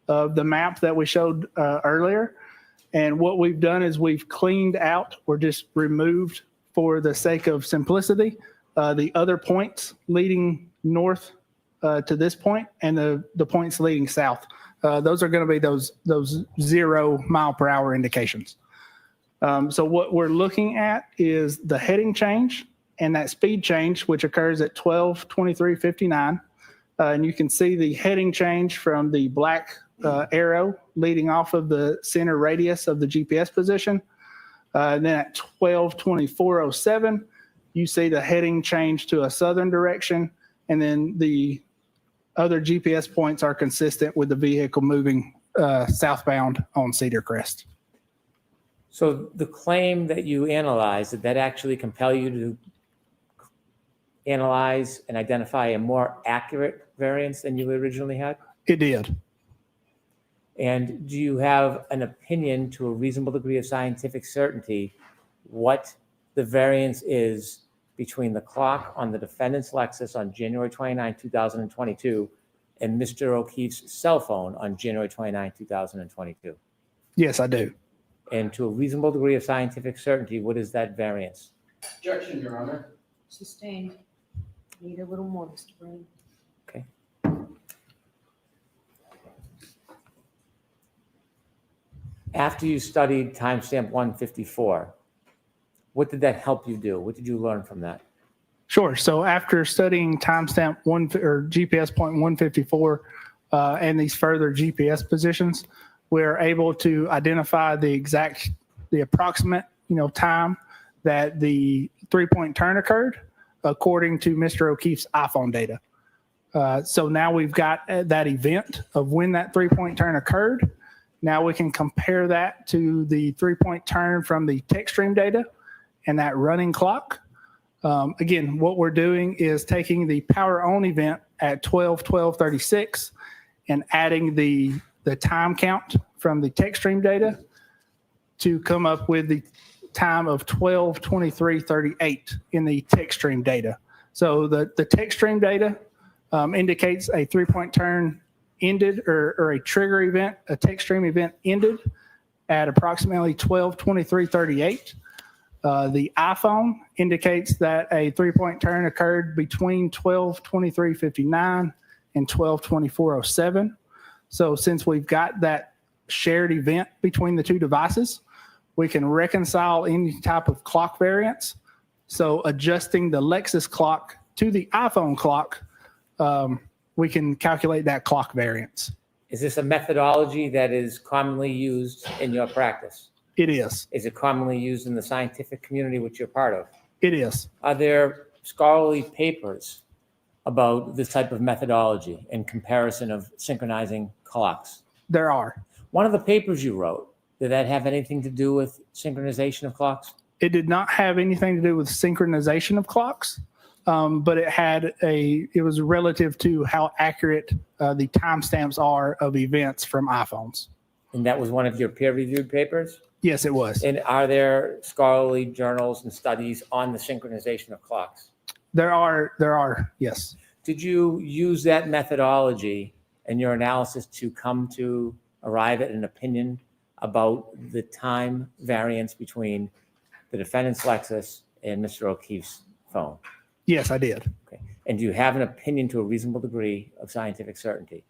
of the map that we showed earlier. And what we've done is we've cleaned out or just removed, for the sake of simplicity, the other points leading north to this point and the points leading south. Those are going to be those 0 mile per hour indications. So what we're looking at is the heading change and that speed change, which occurs at 12:23:59. And you can see the heading change from the black arrow leading off of the center radius of the GPS position. Then at 12:24:07, you see the heading change to a southern direction. And then the other GPS points are consistent with the vehicle moving southbound on Cedar Crest. So the claim that you analyzed, did that actually compel you to analyze and identify a more accurate variance than you originally had? It did. And do you have an opinion to a reasonable degree of scientific certainty what the variance is between the clock on the defendant's Lexus on January 29, 2022 and Mr. O'Keefe's cell phone on January 29, 2022? Yes, I do. And to a reasonable degree of scientific certainty, what is that variance? Objection, Your Honor. Sustained. Need a little more, Mr. Brown. Okay. After you studied timestamp 154, what did that help you do? What did you learn from that? Sure. So after studying timestamp GPS point 154 and these further GPS positions, we're able to identify the approximate, time that the 3-point turn occurred according to Mr. O'Keefe's iPhone data. So now we've got that event of when that 3-point turn occurred. Now we can compare that to the 3-point turn from the tech stream data and that running clock. Again, what we're doing is taking the power on event at 12:12:36 and adding the time count from the tech stream data to come up with the time of 12:23:38 in the tech stream data. So the tech stream data indicates a 3-point turn ended or a trigger event, a tech stream event ended at approximately 12:23:38. The iPhone indicates that a 3-point turn occurred between 12:23:59 and 12:24:07. So since we've got that shared event between the two devices, we can reconcile any type of clock variance. So adjusting the Lexus clock to the iPhone clock, we can calculate that clock variance. Is this a methodology that is commonly used in your practice? It is. Is it commonly used in the scientific community which you're part of? It is. Are there scholarly papers about this type of methodology in comparison of synchronizing clocks? There are. One of the papers you wrote, did that have anything to do with synchronization of clocks? It did not have anything to do with synchronization of clocks, but it was relative to how accurate the timestamps are of events from iPhones. And that was one of your peer-reviewed papers? Yes, it was. And are there scholarly journals and studies on the synchronization of clocks? There are, yes. Did you use that methodology in your analysis to come to arrive at an opinion about the time variance between the defendant's Lexus and Mr. O'Keefe's phone? Yes, I did. Okay. And do you have an opinion to a reasonable degree of scientific certainty?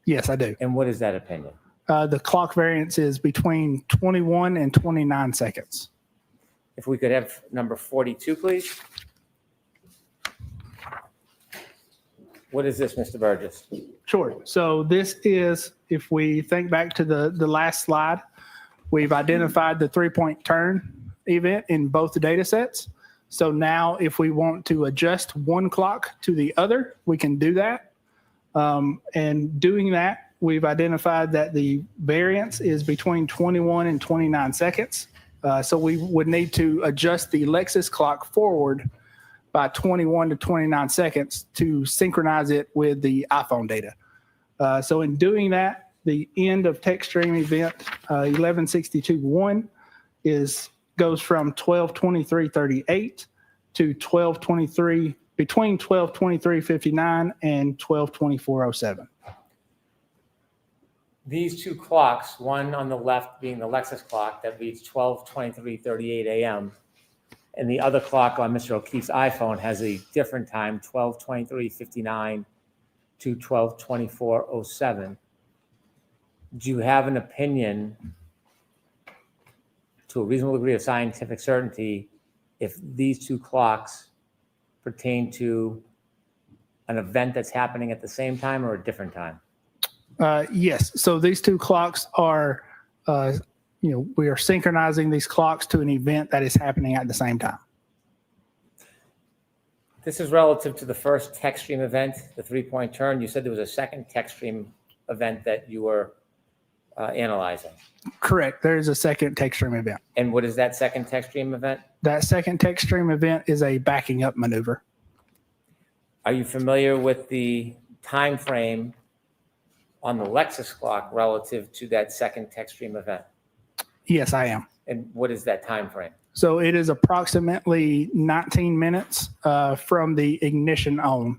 Yes, I do. And what is that opinion? The clock variance is between 21 and 29 seconds. If we could have number 42, please. What is this, Mr. Burgess? Sure. So this is, if we think back to the last slide, we've identified the 3-point turn event in both the data sets. So now if we want to adjust one clock to the other, we can do that. And doing that, we've identified that the variance is between 21 and 29 seconds. So we would need to adjust the Lexus clock forward by 21 to 29 seconds to synchronize it with the iPhone data. So in doing that, the end of text stream event 1162.1 goes from 12:23:38 to 12:23, between 12:23:59 and 12:24:07. These two clocks, one on the left being the Lexus clock that reads 12:23:38 a.m., and the other clock on Mr. O'Keefe's iPhone has a different time, 12:23:59 to 12:24:07. Do you have an opinion to a reasonable degree of scientific certainty if these two clocks pertain to an event that's happening at the same time or a different time? Yes. So these two clocks are, we are synchronizing these clocks to an event that is happening at the same time. This is relative to the first text stream event, the 3-point turn. You said there was a second text stream event that you were analyzing. Correct. There is a second text stream event. And what is that second text stream event? That second text stream event is a backing up maneuver. Are you familiar with the time frame on the Lexus clock relative to that second text stream event? Yes, I am. And what is that time frame? So it is approximately 19 minutes from the ignition on.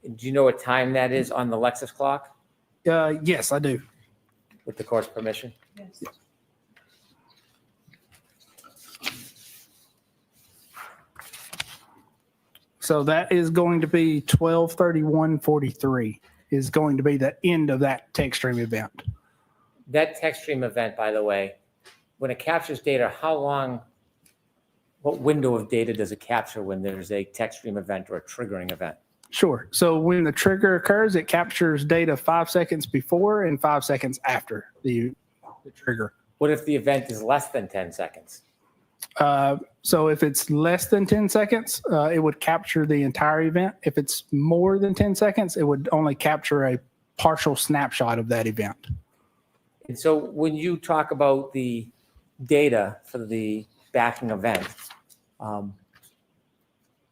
Do you know what time that is on the Lexus clock? Yes, I do. With the court's permission? Yes. So that is going to be 12:31:43 is going to be the end of that text stream event. That text stream event, by the way, when it captures data, what window of data does it capture when there's a text stream event or a triggering event? Sure. So when the trigger occurs, it captures data 5 seconds before and 5 seconds after the trigger. What if the event is less than 10 seconds? So if it's less than 10 seconds, it would capture the entire event. If it's more than 10 seconds, it would only capture a partial snapshot of that event. And so when you talk about the data for the backing event,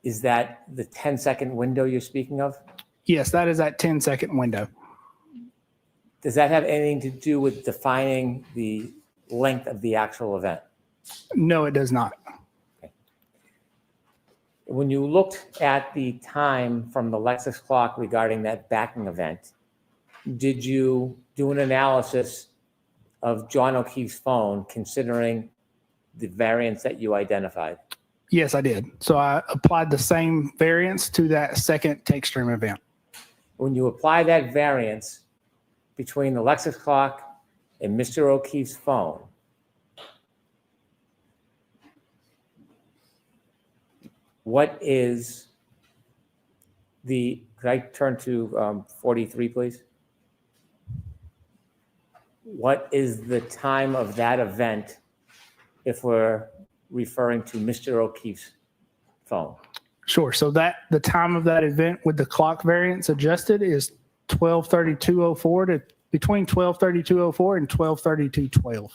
is that the 10-second window you're speaking of? Yes, that is that 10-second window. Does that have anything to do with defining the length of the actual event? No, it does not. Okay. When you looked at the time from the Lexus clock regarding that backing event, did you do an analysis of John O'Keefe's phone considering the variance that you identified? Yes, I did. So I applied the same variance to that second text stream event. When you apply that variance between the Lexus clock and Mr. O'Keefe's phone, what is could I turn to 43, please? What is the time of that event if we're referring to Mr. O'Keefe's phone? Sure. So the time of that event with the clock variance adjusted is 12:32:04 to between 12:32:04 and 12:32:12.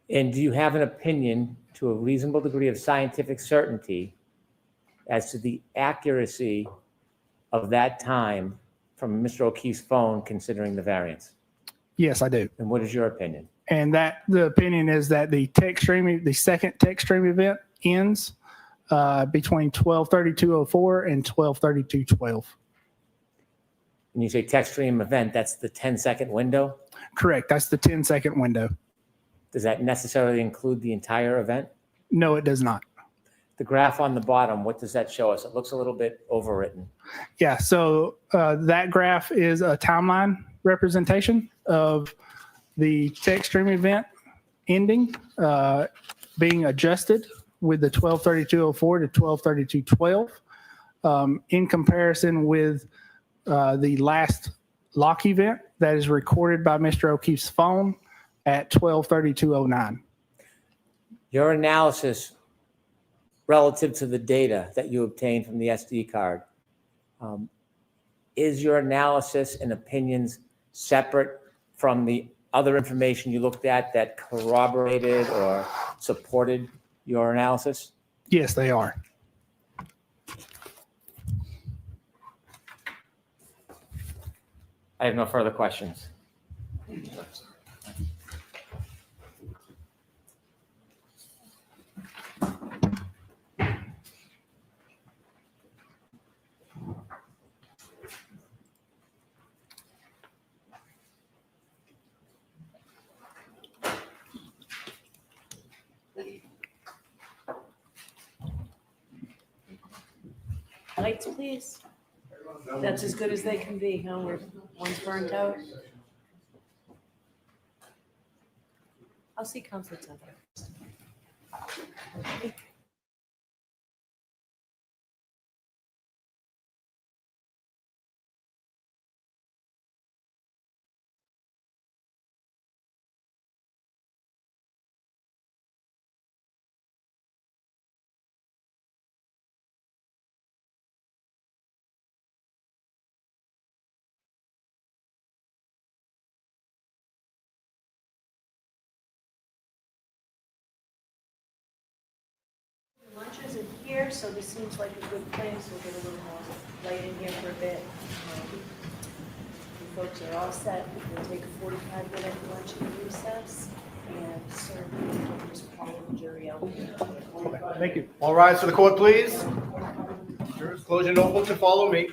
And do you have an opinion to a reasonable degree of scientific certainty as to the accuracy of that time from Mr. O'Keefe's phone considering the variance? Yes, I do. And what is your opinion? And the opinion is that the second text stream event ends between 12:32:04 and 12:32:12. When you say text stream event, that's the 10-second window? Correct. That's the 10-second window. Does that necessarily include the entire event? No, it does not. The graph on the bottom, what does that show us? It looks a little bit overwritten. Yeah. So that graph is a timeline representation of the text stream event ending, being adjusted with the 12:32:04 to 12:32:12 in comparison with the last lock event that is recorded by Mr. O'Keefe's phone at 12:32:09. Your analysis relative to the data that you obtained from the SD card, is your analysis and opinions separate from the other information you looked at that corroborated or supported your analysis? Yes, they are. I have no further questions. Lights, please. That's as good as they can be, huh? One's burnt out. I'll see Councilor Tucker. Lunches in here, so this seems like a good place. We'll get a little more light in here for a bit. You folks are all set. We'll take a 45-minute lunch and recess, and sir, we'll just follow the jury out. Thank you. All rise for the court, please. Jurors, close your notebooks and follow me.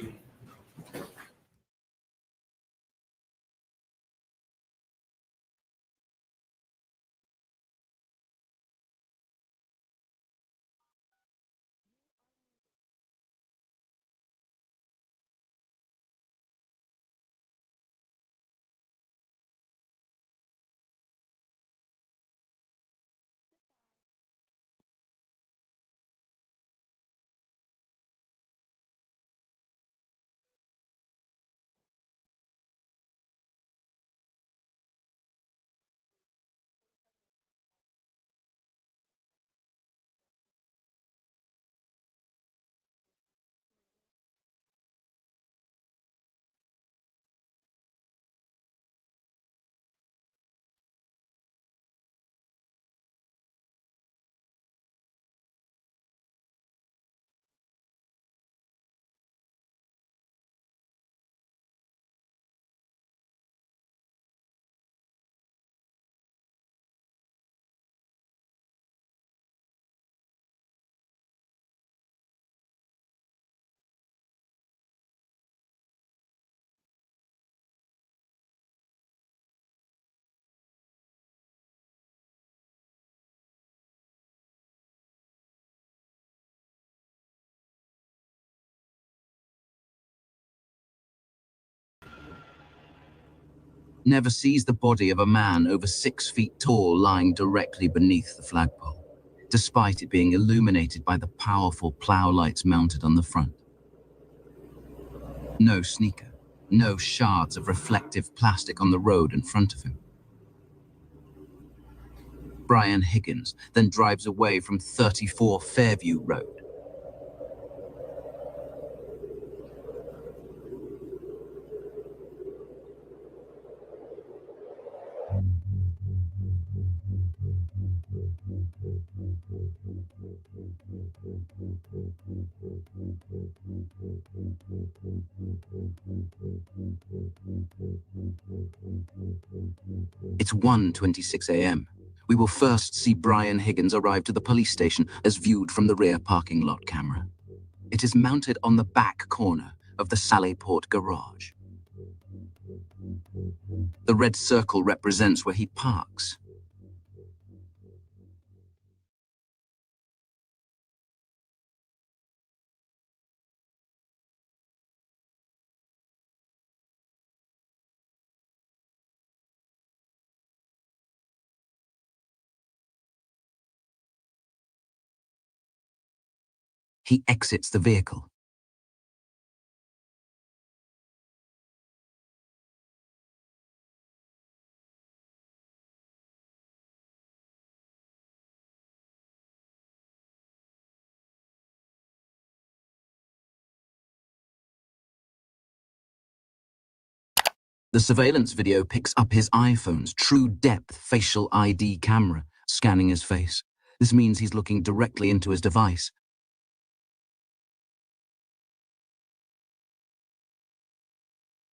Never sees the body of a man over 6 feet tall lying directly beneath the flagpole, despite it being illuminated by the powerful plow lights mounted on the front. No sneaker, no shards of reflective plastic on the road in front of him. Brian Higgins then drives away from 34 Fairview Road. It's 1:26 a.m. We will first see Brian Higgins arrive to the police station as viewed from the rear parking lot camera. It is mounted on the back corner of the Sallyport garage. The red circle represents where he parks. He exits the vehicle. The surveillance video picks up his iPhone's true depth facial ID camera, scanning his face. This means he's looking directly into his device.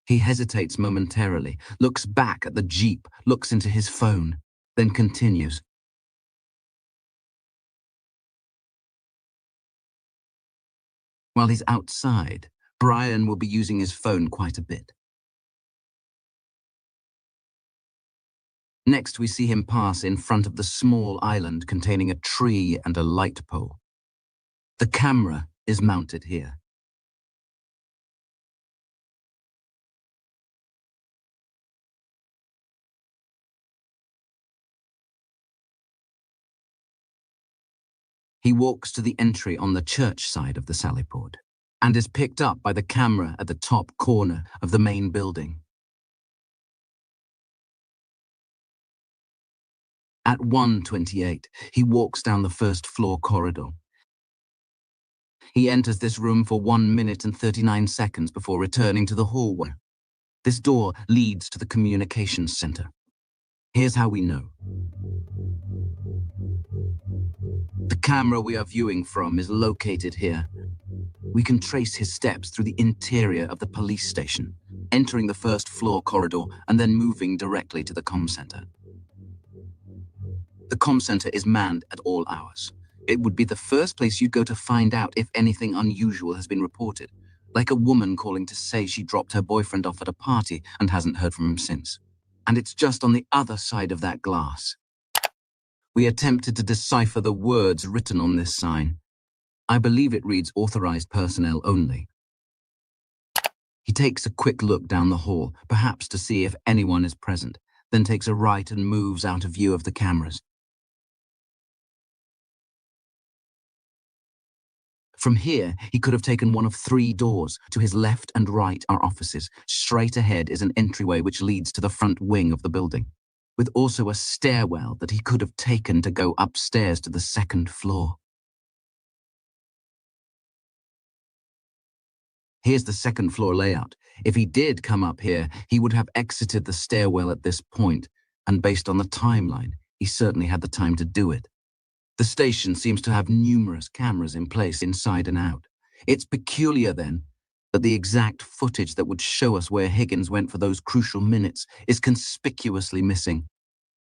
He hesitates momentarily, looks back at the Jeep, looks into his phone, then continues. While he's outside, Brian will be using his phone quite a bit. Next, we see him pass in front of the small island containing a tree and a light pole. The camera is mounted here. He walks to the entry on the church side of the Sallyport and is picked up by the camera at the top corner of the main building. At 1:28, he walks down the first floor corridor. He enters this room for 1 minute and 39 seconds before returning to the hallway. This door leads to the communications center. Here's how we know. The camera we are viewing from is located here. We can trace his steps through the interior of the police station, entering the first floor corridor and then moving directly to the comm center. The comm center is manned at all hours. It would be the first place you'd go to find out if anything unusual has been reported, like a woman calling to say she dropped her boyfriend off at a party and hasn't heard from him since. And it's just on the other side of that glass. We attempted to decipher the words written on this sign. I believe it reads authorized personnel only. He takes a quick look down the hall, perhaps to see if anyone is present, then takes a right and moves out of view of the cameras. From here, he could have taken one of 3 doors. To his left and right are offices. Straight ahead is an entryway which leads to the front wing of the building, with also a stairwell that he could have taken to go upstairs to the 2nd floor. Here's the 2nd floor layout. If he did come up here, he would have exited the stairwell at this point, and based on the timeline, he certainly had the time to do it. The station seems to have numerous cameras in place inside and out. It's peculiar, then, that the exact footage that would show us where Higgins went for those crucial minutes is conspicuously missing.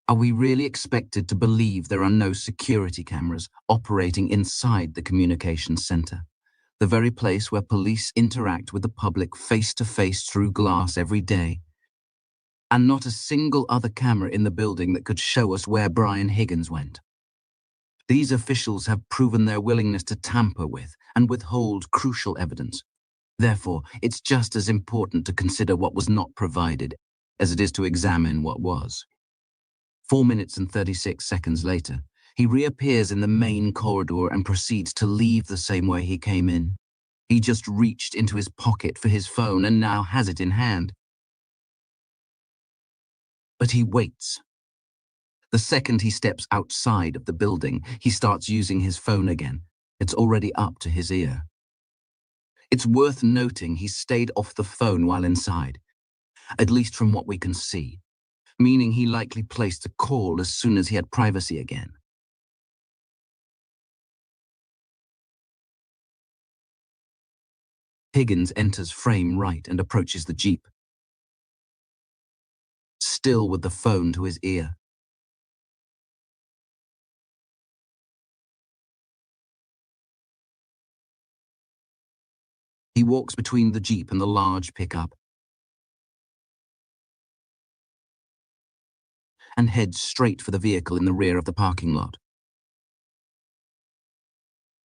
Are we really expected to believe there are no security cameras operating inside the communications center, the very place where police interact with the public face-to-face through glass every day, and not a single other camera in the building that could show us where Brian Higgins went? These officials have proven their willingness to tamper with and withhold crucial evidence. Therefore, it's just as important to consider what was not provided as it is to examine what was. 4 minutes and 36 seconds later, he reappears in the main corridor and proceeds to leave the same way he came in. He just reached into his pocket for his phone and now has it in hand. But he waits. The second he steps outside of the building, he starts using his phone again. It's already up to his ear. It's worth noting he stayed off the phone while inside, at least from what we can see, meaning he likely placed a call as soon as he had privacy again. Higgins enters frame right and approaches the Jeep, still with the phone to his ear. He walks between the Jeep and the large pickup and heads straight for the vehicle in the rear of the parking lot.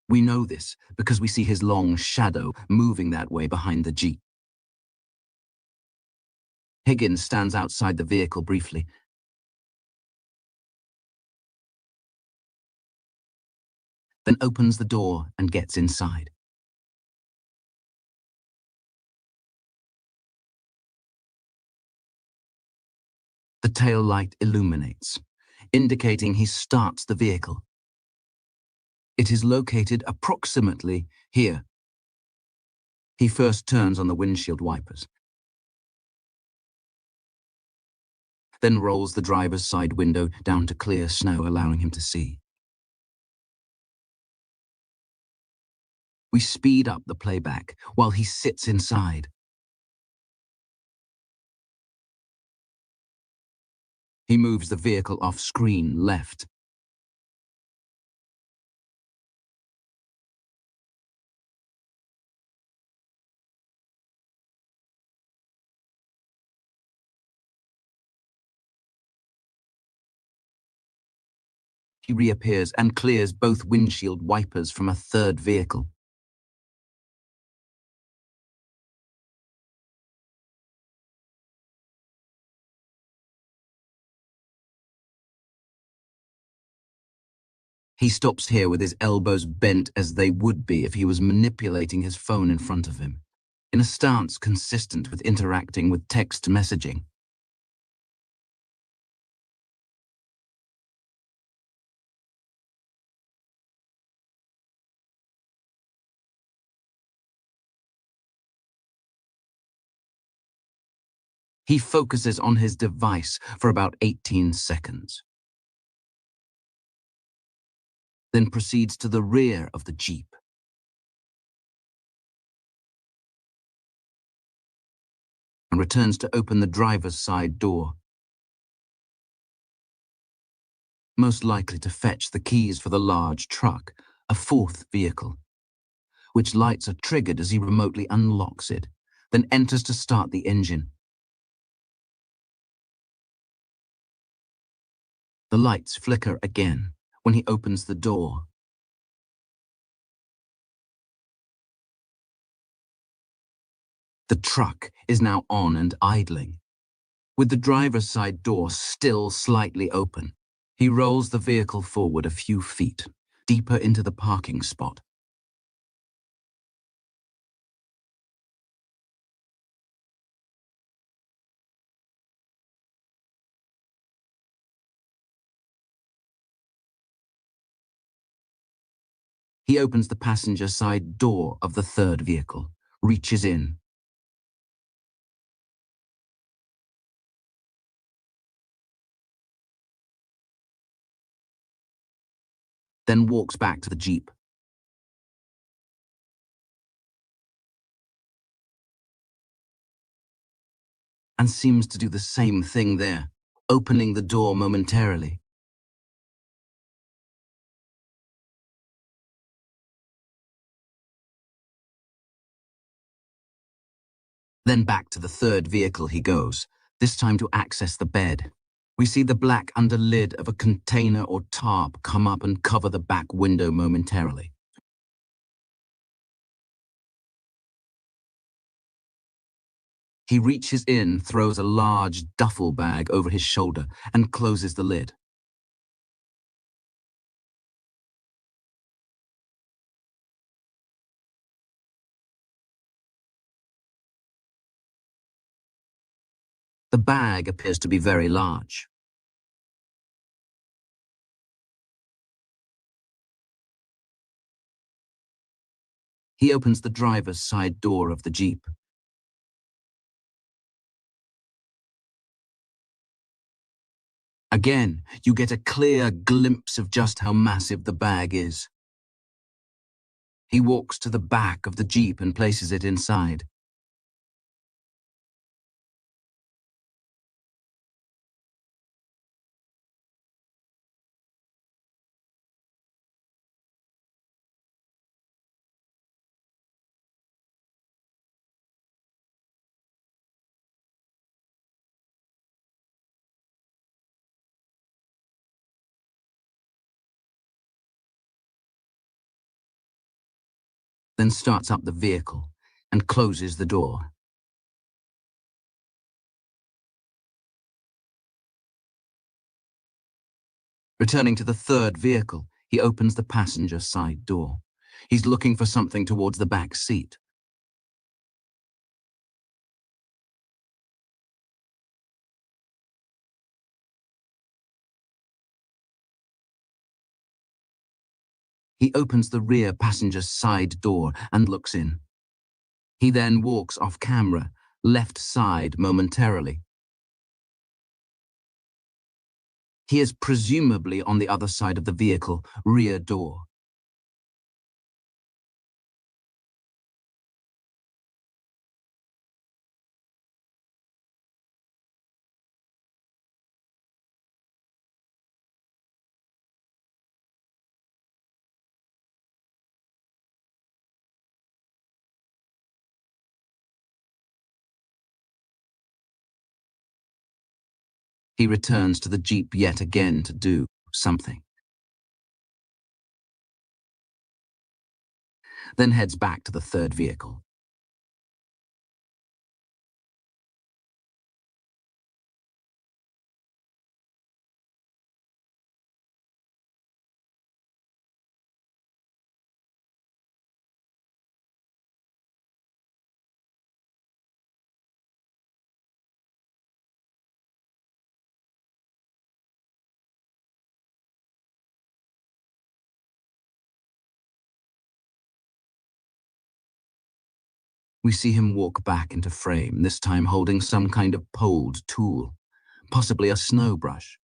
We know this because we see his long shadow moving that way behind the Jeep. Higgins stands outside the vehicle briefly, then opens the door and gets inside. The tail light illuminates, indicating he starts the vehicle. It is located approximately here. He first turns on the windshield wipers, then rolls the driver's side window down to clear snow, allowing him to see. We speed up the playback while he sits inside. He moves the vehicle off screen left. He reappears and clears both windshield wipers from a third vehicle. He stops here with his elbows bent as they would be if he was manipulating his phone in front of him, in a stance consistent with interacting with text messaging. He focuses on his device for about 18 seconds. Then proceeds to the rear of the Jeep. And returns to open the driver's side door. Most likely to fetch the keys for the large truck, a fourth vehicle, which lights are triggered as he remotely unlocks it, then enters to start the engine. The lights flicker again when he opens the door. The truck is now on and idling, with the driver's side door still slightly open. He rolls the vehicle forward a few feet, deeper into the parking spot. He opens the passenger side door of the third vehicle, reaches in. Then walks back to the Jeep. And seems to do the same thing there, opening the door momentarily. Then back to the third vehicle he goes, this time to access the bed. We see the black underlid of a container or tarp come up and cover the back window momentarily. He reaches in, throws a large duffel bag over his shoulder, and closes the lid. The bag appears to be very large. He opens the driver's side door of the Jeep. Again, you get a clear glimpse of just how massive the bag is. He walks to the back of the Jeep and places it inside. Then starts up the vehicle and closes the door. Returning to the third vehicle, he opens the passenger side door. He's looking for something towards the back seat. He opens the rear passenger side door and looks in. He then walks off camera, left side momentarily. He is presumably on the other side of the vehicle, rear door. He returns to the Jeep yet again to do something. Then heads back to the third vehicle. We see him walk back into frame, this time holding some kind of poled tool, possibly a snow brush.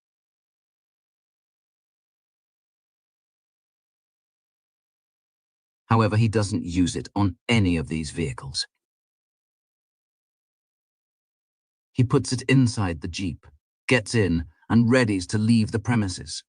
However, he doesn't use it on any of these vehicles. He puts it inside the Jeep, gets in, and readies to leave the premises.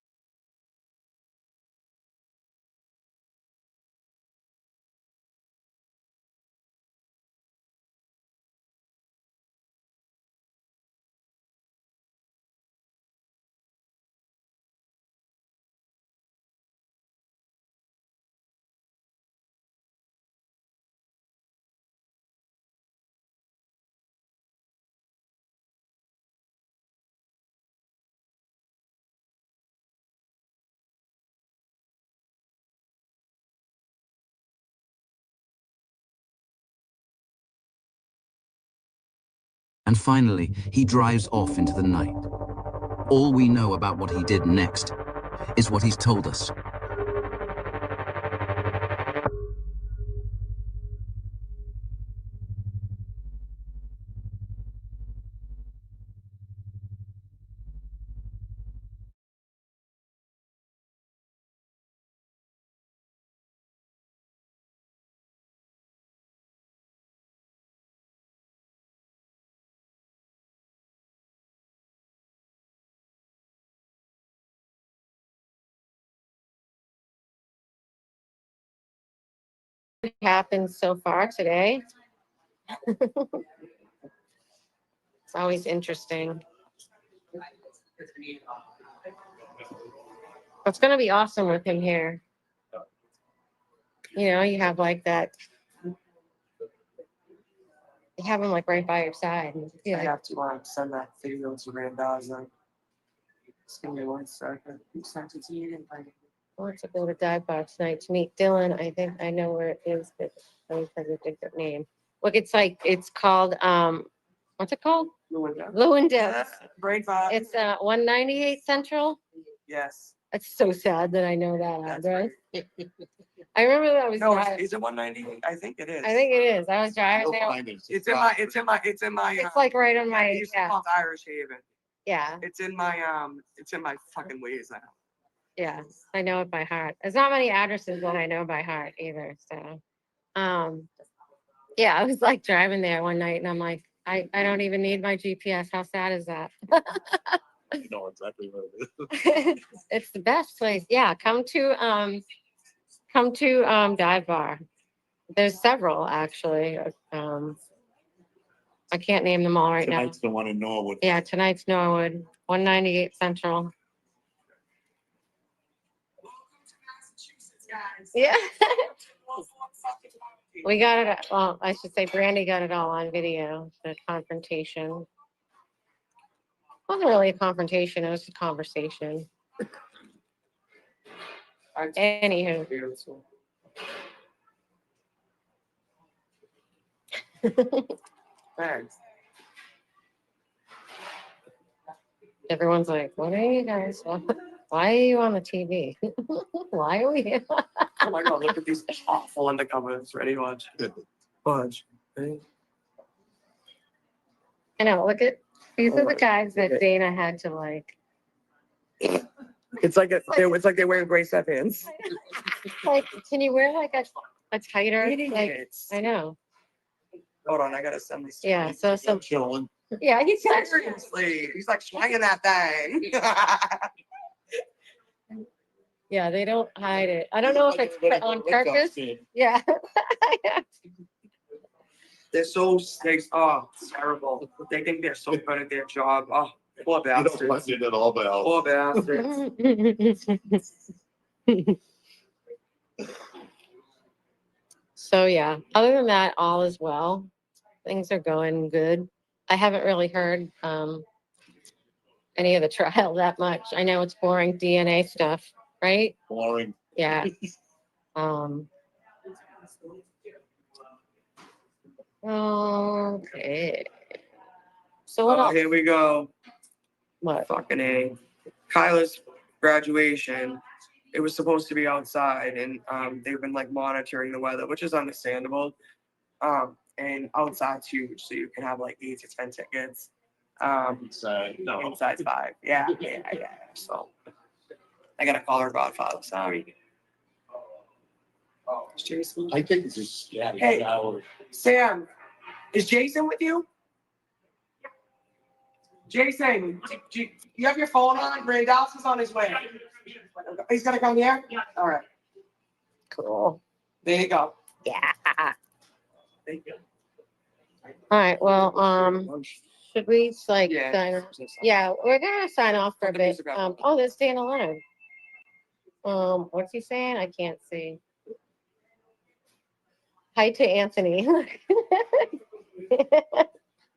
And finally, he drives off into the night. All we know about what he did next is what he's told us. Happened so far today. It's always interesting. It's going to be awesome with him here. You know, you have like that. You have him like right by your side. I have to send that video to Randazzo. Just give me 1 second. You sent it to you. I want to go to Dive Bar tonight to meet Dylan. I think I know where it is, but I always have a different name. Look, it's called what's it called? Lewandowski. Great vibe. It's 198 Central. Yes. It's so sad that I know that address. I remember that I was No, driving. is it 198? I think it is. I think it is. I was driving there. It's in my. It's like right on my. It's called Irish Haven. Yeah. It's in my fucking ways now. Yeah, I know it by heart. There's not many addresses that I know by heart either. So, yeah, I was like driving there one night and I'm like, I don't even need my GPS. How sad is that? You know exactly what it is. It's the best place. Yeah, come to Dive Bar. There's several actually. I can't name them all right now. Tonight's the one in Norwood. Yeah, tonight's Norwood, 198 Central. Yeah. We got it. Well, I should say Brandy got it all on video, the confrontation. Wasn't really a confrontation, it was a conversation. Anywho. Thanks. Everyone's like, what are you guys? Why are you on the TV? Why are we here? Oh my god, look at these awful undercovers. Ready to watch? Watch. Ready? I know, look at, these are the guys that Dana had to like. It's like they're wearing gray sweatpants. Like, can you wear like a tighter, like, Idiots. I know. Hold on, I gotta send these. Yeah, so Chilling. yeah, he's Seriously, he's like swinging that thing. Yeah, they don't hide it. I don't know if it's on purpose. Yeah. They're so it's terrible. They think they're so good at their job. Oh, Poor You don't bastards. blend in at all, Val. Poor bastards. So yeah, other than that, all is well. Things are going good. I haven't really heard any of the trial that much. I know it's boring DNA stuff, right? Boring. Yeah. Okay. So what Oh, else? here we go. What? Fucking A. Kyla's graduation. It was supposed to be outside, and they've been like monitoring the weather, which is understandable. And outside's huge, so you can have like 8 to 10 tickets. No. Inside's 5. Yeah. So I gotta call her godfather. Sorry. Is Jason? I think this is, yeah. Hey. Sam, is Jason with you? Jason, do you have your phone on? Randolph is on his way. He's gonna come here? All right. Cool. There you go. Yeah. Thank you. All right. Well, should we like Yeah. sign off? Yeah, we're gonna sign off for a bit. Oh, there's Dan Leonard. What's he saying? I can't see. Hi to Anthony.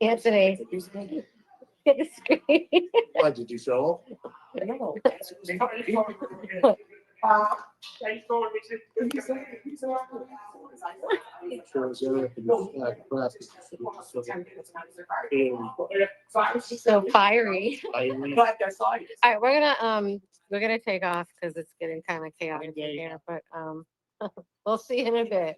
Anthony. Hit the screen. Why, did you show No. So fiery. But that's all. All right, we're gonna take off because it's getting kind of chaotic in here, but we'll see you in a bit.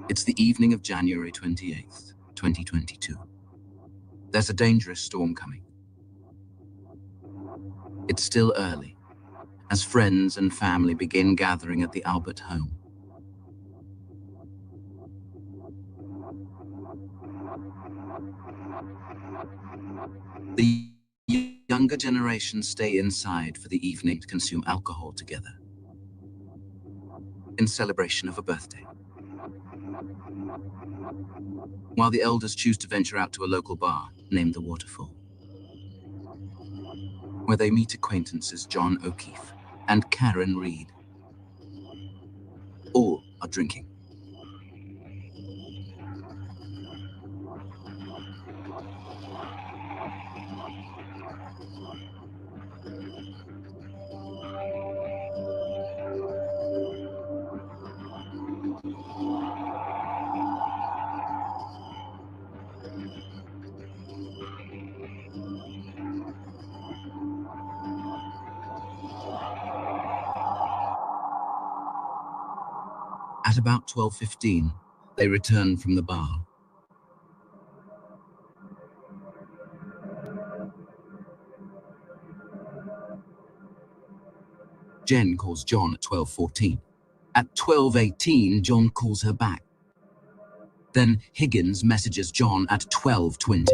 It's the evening of January 28th, 2022. There's a dangerous storm coming. It's still early, as friends and family begin gathering at the Albert home. The younger generation stay inside for the evening to consume alcohol together, in celebration of a birthday. While the elders choose to venture out to a local bar named the Waterfall, where they meet acquaintances John O'Keefe and Karen Reed. All are drinking. At about 12:15, they return from the bar. Jen calls John at 12:14. At 12:18, John calls her back. Then Higgins messages John at 12:20.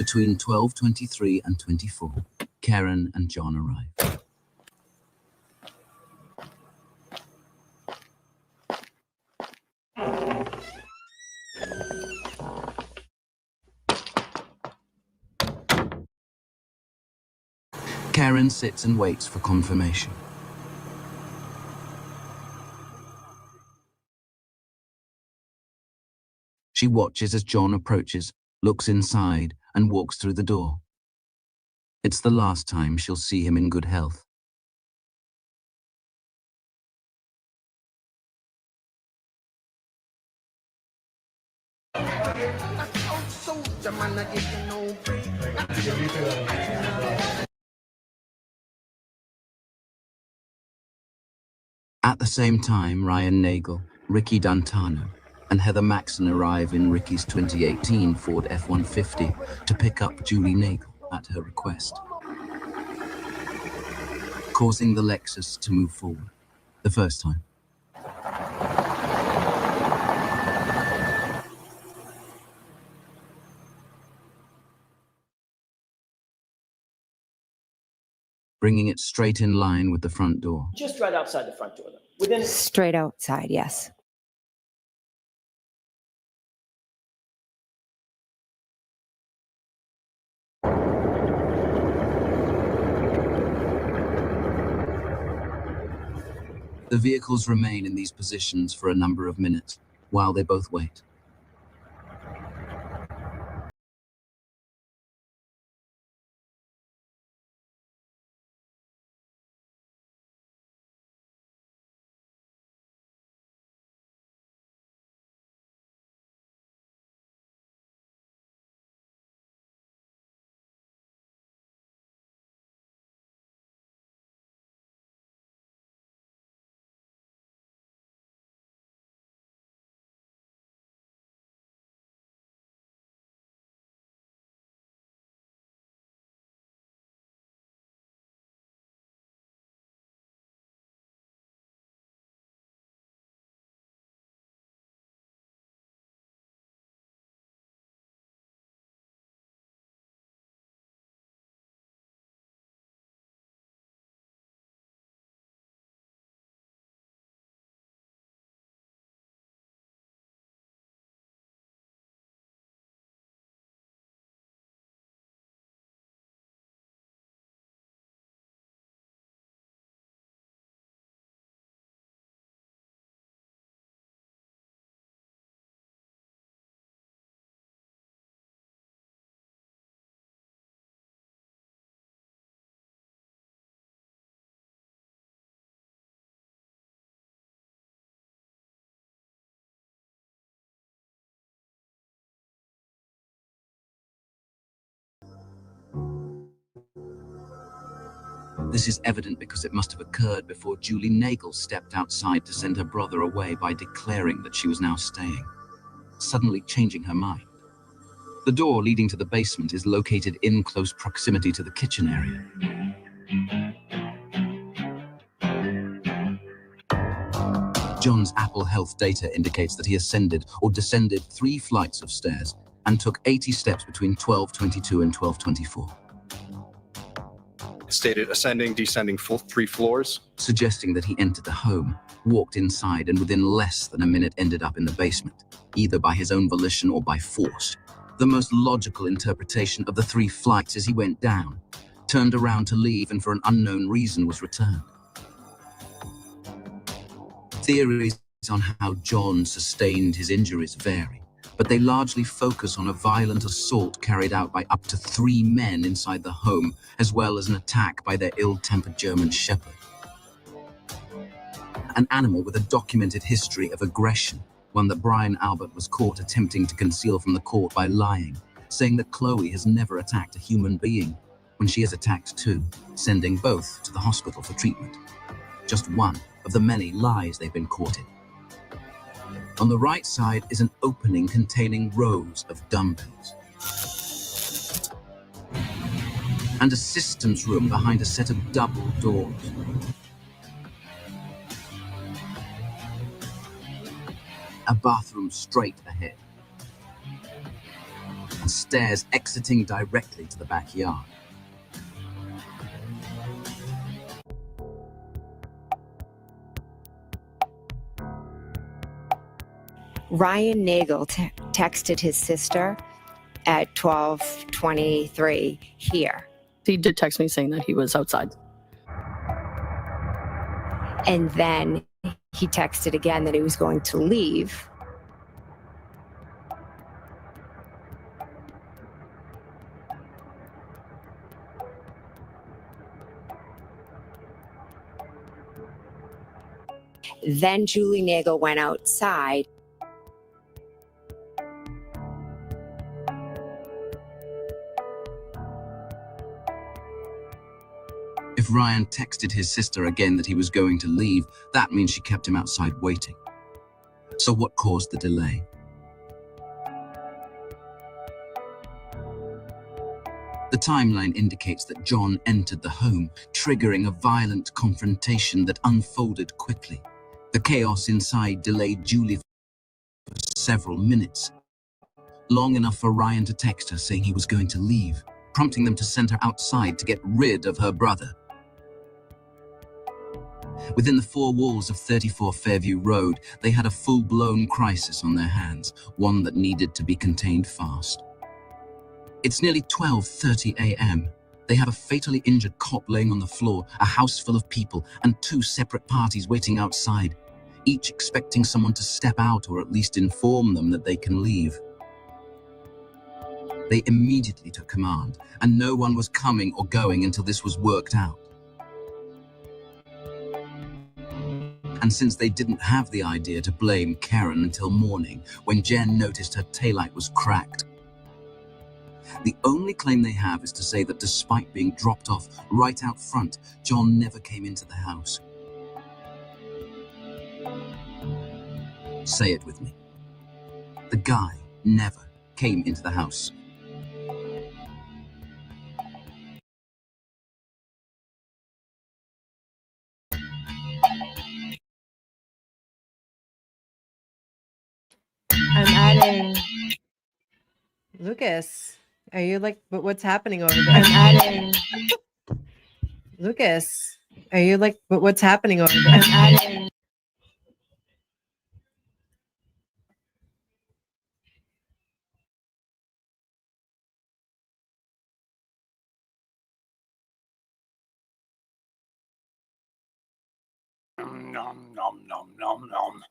Between 12:23 and 24, Karen and John arrive. Karen sits and waits for confirmation. She watches as John approaches, looks inside, and walks through the door. It's the last time she'll see him in good health. At the same time, Ryan Nagel, Ricky D'Antano, and Heather Maxson arrive in Ricky's 2018 Ford F-150 to pick up Julie Nagel at her request, causing the Lexus to move forward, the first time. Bringing it straight in line with the front door. Just right outside the front door, though. Within Straight outside, yes. The vehicles remain in these positions for a number of minutes while they both wait. This is evident because it must have occurred before Julie Nagel stepped outside to send her brother away by declaring that she was now staying, suddenly changing her mind. The door leading to the basement is located in close proximity to the kitchen area. John's Apple Health data indicates that he ascended or descended 3 flights of stairs and took 80 steps between 12:22 and 12:24. Stated ascending, descending 3 floors. Suggesting that he entered the home, walked inside, and within less than a minute ended up in the basement, either by his own volition or by force. The most logical interpretation of the 3 flights is he went down, turned around to leave, and for an unknown reason was returned. Theories on how John sustained his injuries vary, but they largely focus on a violent assault carried out by up to 3 men inside the home, as well as an attack by their ill-tempered German shepherd. An animal with a documented history of aggression, one that Brian Albert was caught attempting to conceal from the court by lying, saying that Chloe has never attacked a human being, when she has attacked 2, sending both to the hospital for treatment. Just one of the many lies they've been caught in. On the right side is an opening containing rows of dumbbells. And a systems room behind a set of double doors. A bathroom straight ahead. and stairs exiting directly to the backyard. Ryan Nagel texted his sister at 12:23 here. He did text me saying that he was outside. And then he texted again that he was going to leave. Then Julie Nagel went outside. If Ryan texted his sister again that he was going to leave, that means she kept him outside waiting. So what caused the delay? The timeline indicates that John entered the home, triggering a violent confrontation that unfolded quickly. The chaos inside delayed Julie for several minutes, long enough for Ryan to text her saying he was going to leave, prompting them to send her outside to get rid of her brother. Within the four walls of 34 Fairview Road, they had a full-blown crisis on their hands, one that needed to be contained fast. It's nearly 12:30 a.m. They have a fatally injured cop laying on the floor, a house full of people, and two separate parties waiting outside, each expecting someone to step out or at least inform them that they can leave. They immediately took command, and no one was coming or going until this was worked out. And since they didn't have the idea to blame Karen until morning, when Jen noticed her taillight was cracked, the only claim they have is to say that despite being dropped off right out front, John never came into the house. Say it with me. The guy never came into the house. I'm adding. Lucas, are you like, what's happening over there? I'm adding. Lucas, are you like, what's happening over there? I'm adding. Nom, nom, nom, nom, nom.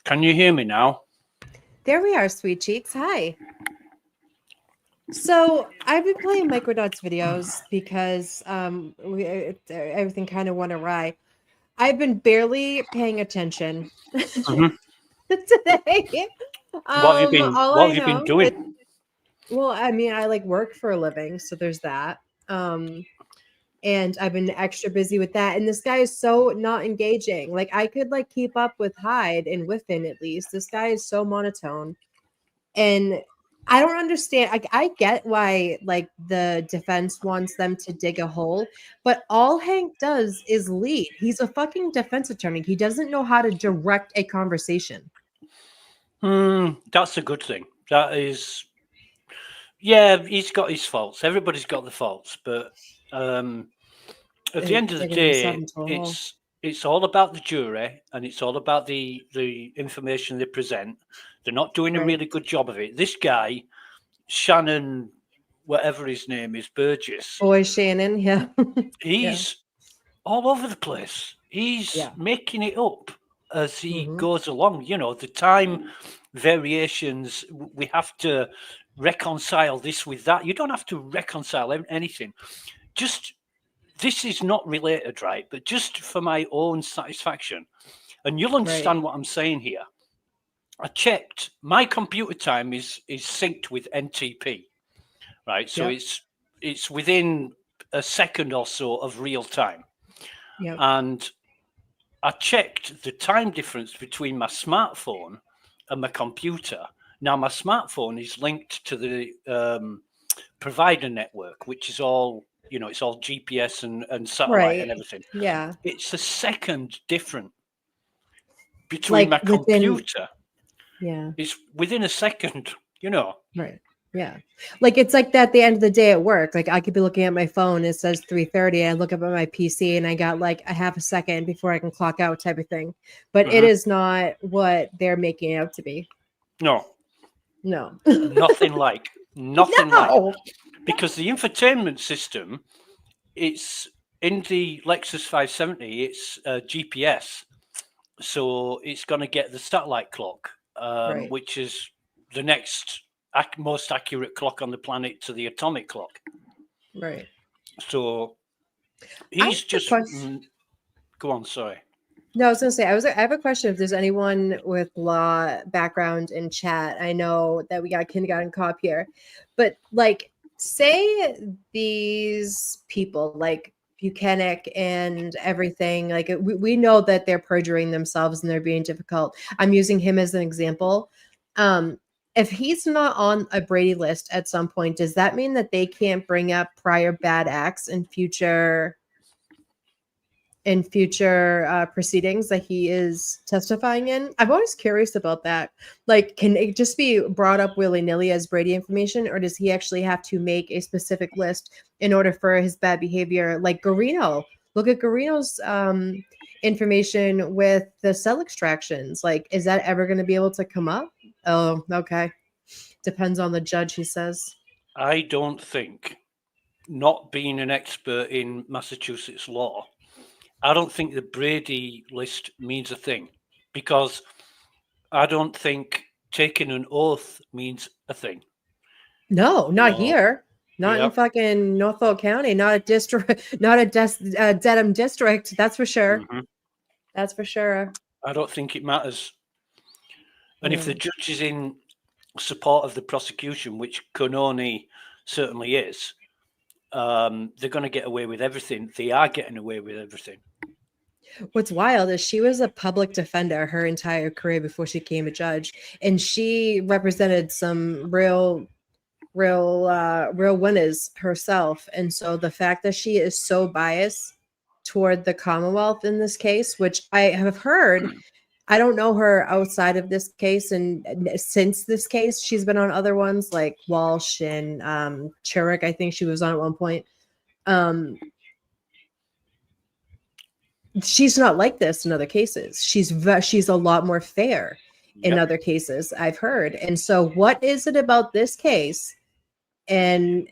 Can you hear me now? There we are, sweet cheeks. Hi. So I've been playing Microdots videos because everything kind of went awry. I've been barely paying attention Mhm. today. What have you been? All What I have you been know doing? well, I mean, I like work for a living, so there's that. And I've been extra busy with that. And this guy is so not engaging. Like I could like keep up with Hyde and Whiffen at least. This guy is so monotone. And I don't understand. I get why like the defense wants them to dig a hole, but all Hank does is lead. He's a fucking defense attorney. He doesn't know how to direct a conversation. That's a good thing. That is, yeah, he's got his faults. Everybody's got the faults, but at the end of the Digging himself day, into a hole. it's all about the jury and it's all about the information they present. They're not doing a Right. really good job of it. This guy, Shannon, whatever his name is, Burgess, Boy Shannon, yeah. he's all over the place. He's Yeah. making it up as he goes along. You know, the time variations, we have to reconcile this with that. You don't have to reconcile anything. Just, this is not related, right? But just for my own satisfaction, and you'll understand what I'm saying here. I checked, my computer time is synced with NTP, right? So Yep. it's within a second or so of real time. Yep. And I checked the time difference between my smartphone and my computer. Now, my smartphone is linked to the provider network, which is all, you know, it's all GPS and satellite and everything. Yeah. It's a second different between Like my within- computer. Yeah. It's within a second, you know. Right. Yeah. Like it's like that at the end of the day at work. Like I could be looking at my phone, it says 3:30. I look up at my PC and I got like a half a second before I can clock out type of thing. But it is not what they're making it out to be. No, No. nothing like, nothing like, No. because the infotainment system, it's in the Lexus 570, it's GPS. So it's going to get the satellite clock, Right. which is the next most accurate clock on the planet to the atomic clock. Right. So I he's have a just question. go on. Sorry. No, I was gonna say I have a question if there's anyone with law background in chat. I know that we got kindergarten cop here, but like say these people like Buchanan and everything, like we know that they're perjuring themselves and they're being difficult. I'm using him as an example. If he's not on a Brady list at some point, does that mean that they can't bring up prior bad acts in future proceedings that he is testifying in? I'm always curious about that. Like, can it just be brought up willy-nilly as Brady information, or does he actually have to make a specific list in order for his bad behavior? Like Garino, look at Garino's information with the cell extractions. Like, is that ever going to be able to come up? Oh, okay. Depends on the judge, he says. I don't think, not being an expert in Massachusetts law, I don't think the Brady list means a thing, because I don't think taking an oath means a thing. No, not here. Not in Yep. fucking Norfolk County. Not a district. Not a Dedham district. That's for sure. That's for sure. I don't think it matters. And if the Yeah. judge is in support of the prosecution, which Cononi certainly is, they're going to get away with everything. They are getting away with everything. What's wild is she was a public defender her entire career before she became a judge, and she represented some real winners herself. And so the fact that she is so biased toward the Commonwealth in this case, which I have heard, I don't know her outside of this case, and since this case, she's been on other ones like Walsh and Churrick. I think she was on at one point. She's not like this in other cases. She's a lot more fair in other cases, I've heard. And so what is it about this case? And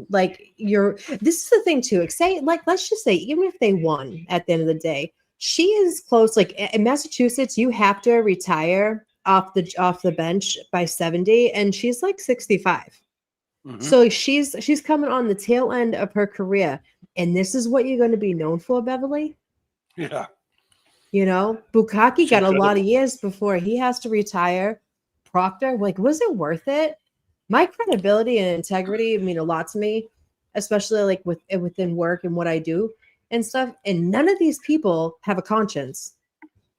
like this is the thing too. Say, like, let's just say, even if they won at the end of the day, she is close. Like in Massachusetts, you have to retire off the bench by 70, and she's like 65. So she's coming on the tail end of her career, and this is what you're going to be known for, Beverly. Yeah. You know, Bukaki It's got a lot of incredible. years before he has to retire. Proctor, like, was it worth it? My credibility and integrity mean a lot to me, especially like within work and what I do and stuff. And none of these people have a conscience.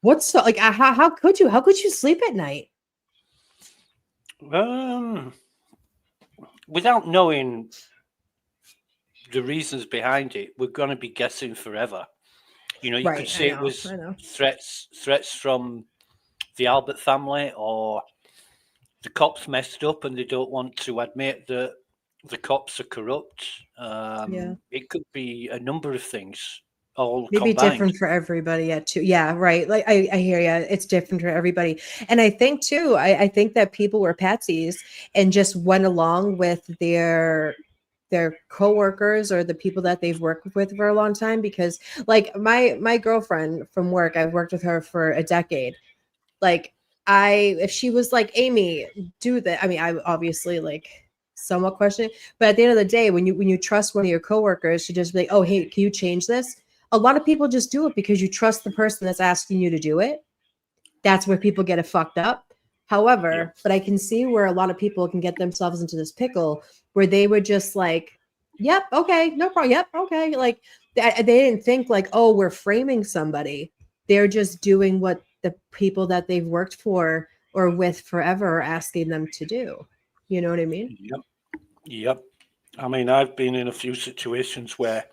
What's so, like? How could you? How could you sleep at night? Without knowing the reasons behind it, we're going to be guessing forever. You know, you Right, could I say it know, was I know. threats from the Albert family, or the cops messed up and they don't want to admit that the cops are corrupt. Yeah. It could be a number of things all Maybe combined. different for everybody at too. Yeah, right. Like I hear you. It's different for everybody. And I think too, I think that people were patsies and just went along with their coworkers or the people that they've worked with for a long time. Because like my girlfriend from work, I've worked with her for a decade. Like if she was like, Amy, do that. I mean, I obviously like somewhat question it, but at the end of the day, when you trust one of your coworkers to just be like, oh, hey, can you change this? A lot of people just do it because you trust the person that's asking you to do it. That's where people get it fucked up. However, but I can see where a lot of people can get themselves into this pickle where they would just like, yep, okay, no problem. Yep, okay. Like they didn't think like, oh, we're framing somebody. They're just doing what the people that they've worked for or with forever are asking them to do. You know what I mean? Yep. I mean, I've been in a few situations where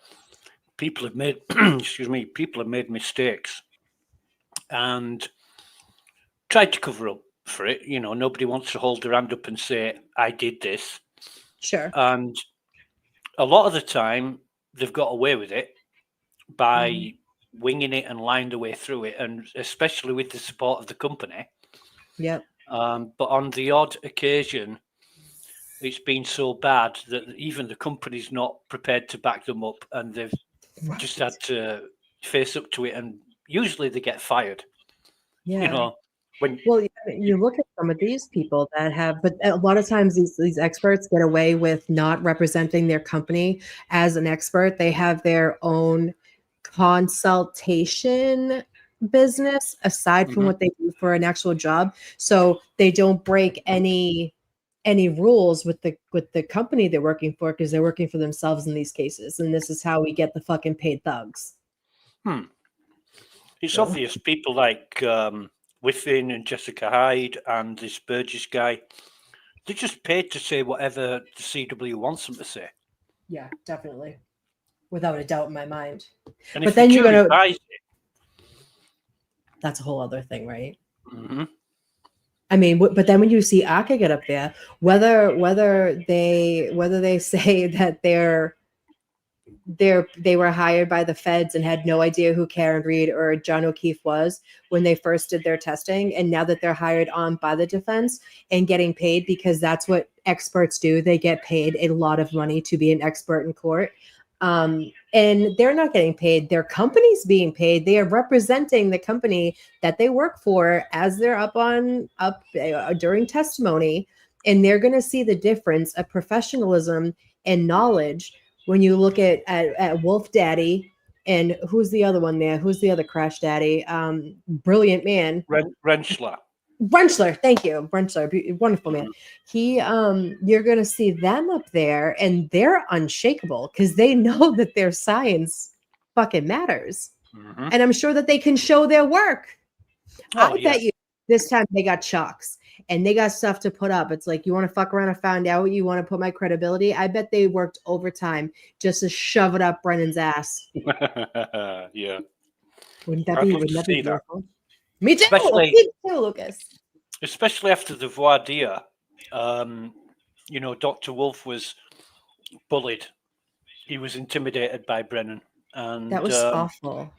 people have made, people have made mistakes and tried to cover up for it. You know, nobody wants to hold their hand up and say, I did this. Sure. And a lot of the time, they've got away with it by winging it and lying their way through it, and especially with the support of the company. Yep. But on the odd occasion, it's been so bad that even the company's not prepared to back them up, and they've just had to face up to it, and usually they get fired. Yeah. You know, when Well, you look at some of these people that have, but a lot of times these experts get away with not representing their company as an expert. They have their own consultation business aside from what they do for an actual job, so they don't break any rules with the company they're working for, because they're working for themselves in these cases, and this is how we get the fucking paid thugs. It's obvious people like Whiffin and Jessica Hyde and this Burgess guy, they're just paid to say whatever the CW wants them to say. Yeah, definitely, without a doubt in my mind. And But if then the you're jury gonna buys that's a whole other thing, right? it, I mean, but then when you see Aka get up there, whether they say that they were hired by the feds and had no idea who Karen Reed or John O'Keefe was when they first did their testing, and now that they're hired on by the defense and getting paid, because that's what experts do, they get paid a lot of money to be an expert in court. And they're not getting paid. Their company's being paid. They are representing the company that they work for as they're up during testimony, and they're going to see the difference of professionalism and knowledge when you look at Wolf Daddy, and who's the other one there? Who's the other Crash Daddy? Brilliant man. Rentschler. Brunchler, thank you. Brunchler, wonderful man. He you're gonna see them up there, and they're unshakable because they know that their science fucking matters. And I'm sure that they can show their work. I bet you this time they got chalks and they got stuff to put up. It's like, you want to fuck around and find out, you want to put my credibility. I bet they worked overtime just to shove it up Brennan's ass. Yeah. Wouldn't that I'd be love to see that. beautiful? Me too. Especially- Me too, Lucas. Especially after the voir dire, you know, Dr. Wolf was bullied. He was intimidated by Brennan. And That was awful.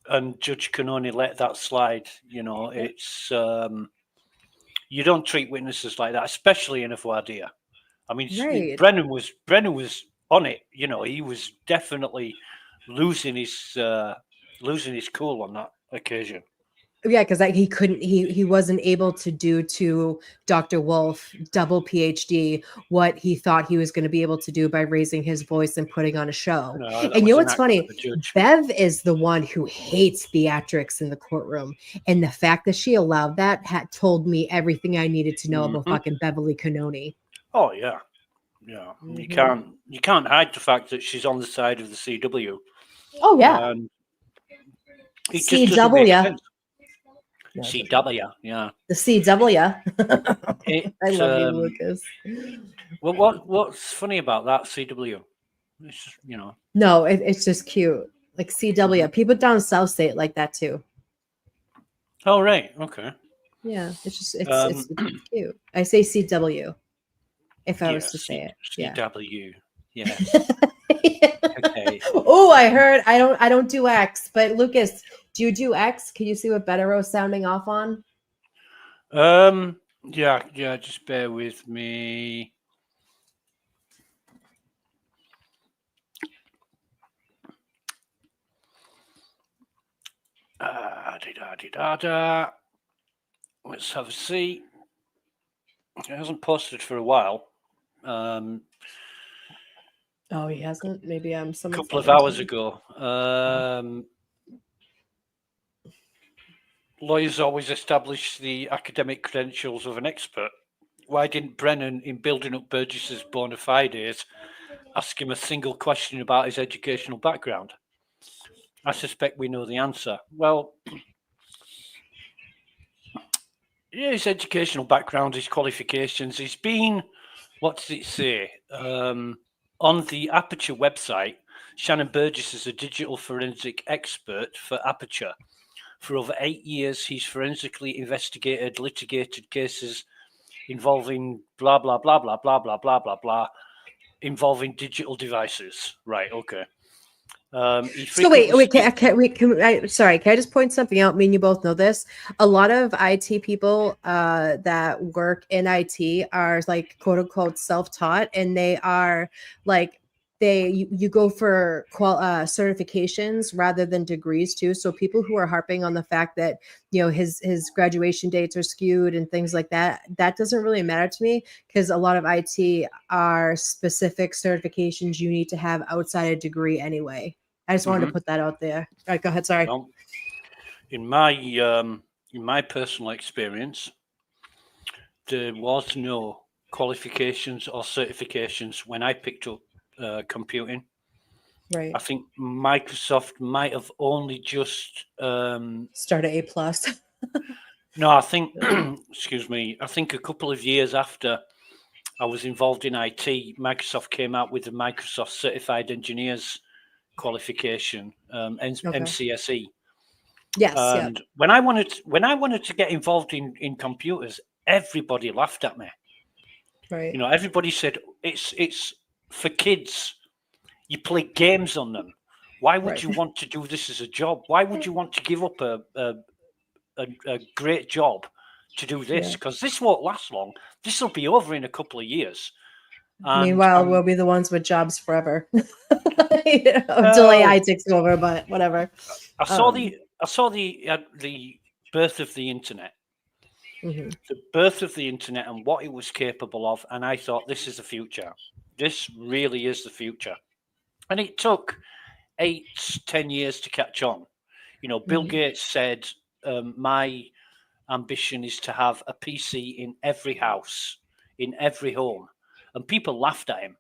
And Judge can only let that slide. You know, it's you don't treat witnesses like that, especially in a voir dire. I mean, Right. Brennan was on it. You know, he was definitely losing his cool on that occasion. Yeah, because he wasn't able to do to Dr. Wolf, double PhD, what he thought he was going to be able to do by raising his voice and putting on a show. No, that And was you know an what's act funny? of the judge. Bev is the one who hates theatrics in the courtroom. And the fact that she allowed that had told me everything I needed to know about fucking Beverly Cannoni. Oh yeah, yeah. You can't hide the fact that she's on the side of the CW. Oh yeah. It just doesn't make CW. sense. CW, yeah. The CW. It, I love you, Lucas. Well, what's funny about that CW? It's just, you know. No, it's just cute. Like CW. People down south say it like that too. Oh right, okay. Yeah, it's cute. I say CW if I was to say it. Yeah. CW. Yeah. Okay. Oh, I heard I don't do X, but Lucas, do you do X? Can you see what Bettero's sounding off on? Yeah, just bear with me. Let's have a see. It hasn't posted for a while. Oh, he hasn't. Maybe I'm A couple of hours ago. Lawyers always establish the academic credentials of an expert. Why didn't Brennan, in building up Burgess's bona fides, ask him a single question about his educational background? I suspect we know the answer. Well, yeah, his educational background, his qualifications. He's been, what does it say? On the Aperture website, Shannon Burgess is a digital forensic expert for Aperture, For over 8 years, he's forensically investigated litigated cases involving blah, blah, blah, blah, blah, blah, blah, blah, blah, involving digital devices. Right, okay. He So wait, frequently sorry, can I just point something out? Me and you both know this. A lot of IT people that work in IT are like quote unquote self-taught, and they are like you go for certifications rather than degrees too. So people who are harping on the fact that his graduation dates are skewed and things like that, that doesn't really matter to me, because a lot of IT are specific certifications you need to have outside a degree anyway. I just wanted to put that out there. All right, go ahead. Sorry. Well, in my personal experience, there was no qualifications or certifications when I picked up computing. Right. I think Microsoft might have only just Start at A+. No, I think excuse me. I think a couple of years after I was involved in IT, Microsoft came out with the Microsoft Certified Engineers qualification, MCSE. Yes. And when I wanted to get involved in computers, everybody laughed at me. Right. Everybody said it's for kids. You play games on them. Why would you want to do this as a job? Why would you want to give up a great job to do this? Because this won't last long. This will be over in a couple of years. And, meanwhile, we'll be the ones with jobs forever until AI takes over. But whatever. I saw the birth of the internet. Mhm. The birth of the internet and what it was capable of, and I thought, this is the future. This really is the future. And it took 8-10 years to catch on. Bill Gates said, my ambition is to have a PC in every house, in every home. And people laughed at him.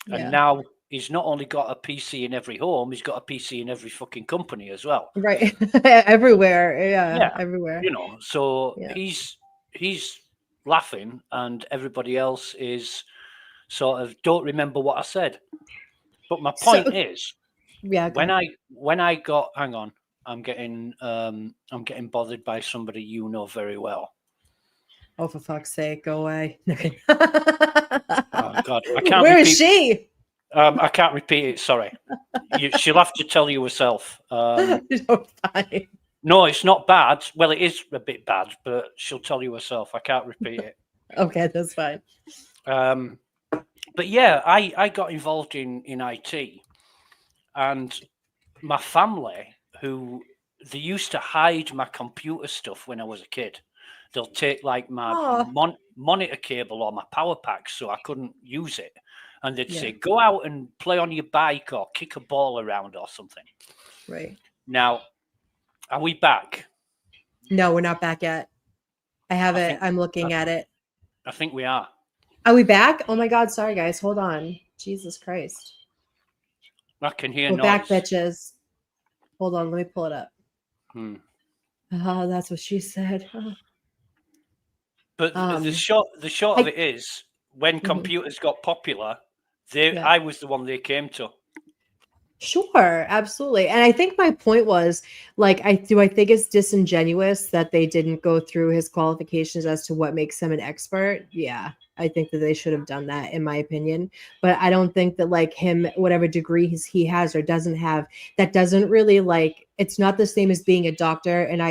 Yeah. And now he's not only got a PC in every home, he's got a PC in every fucking company as well. Right. Everywhere. Yeah. Everywhere. So he's laughing, and everybody else is sort of don't remember what I said. But my point is, when I got, hang on, I'm getting bothered by somebody you know very well. Oh, for fuck's sake, go away. Oh God, I can't. Where is she? I can't repeat it. Sorry, she'll have to tell you herself. Fine. No, it's not bad. Well, it is a bit bad, but she'll tell you herself. I can't repeat it. Okay, that's fine. But yeah, I got involved in IT, and my family, who they used to hide my computer stuff when I was a kid. They'll take like my monitor cable or my power pack, so I couldn't use it. And they'd say, go out and play on your bike or kick a ball around or something. Right. Now, are we back? No, we're not back yet. I have it. I'm looking at it. I think we are. Are we back? Oh my God. Sorry, guys. Hold on. Jesus Christ. I can hear We're noise. back, bitches. Hold on. Let me pull it up. Oh, that's what she said. But the short of it is, when computers got popular, I was the one they came to. Sure, absolutely. And I think my point was, like, I think it's disingenuous that they didn't go through his qualifications as to what makes him an expert. Yeah, I think that they should have done that, in my opinion. But I don't think that, like, him, whatever degree he has or doesn't have, that doesn't really, like, it's not the same as being a doctor. And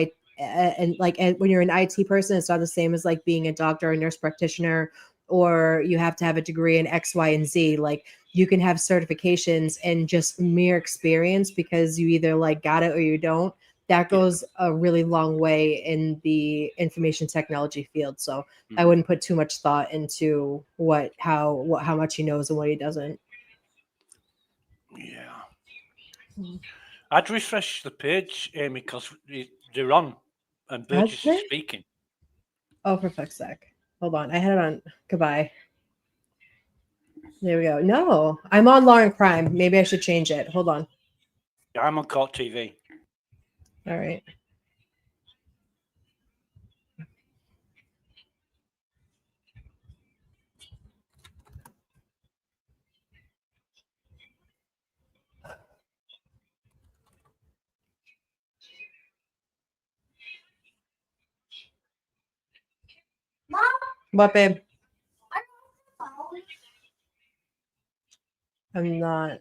when you're an IT person, it's not the same as like being a doctor or nurse practitioner, or you have to have a degree in X, Y, and Z. Like, you can have certifications and just mere experience because you either like got it or you don't. That goes a really long way in the information technology field. So I wouldn't put too much thought into how much he knows and what he doesn't. Yeah. I'd refresh the page, Amy, because they're on and Burgess is speaking. Oh, for fuck's sake. Hold on. I had it on. Goodbye. There we go. No, I'm on Law and Crime. Maybe I should change it. Hold on. I'm on Court TV. All right. What, babe? I'm not.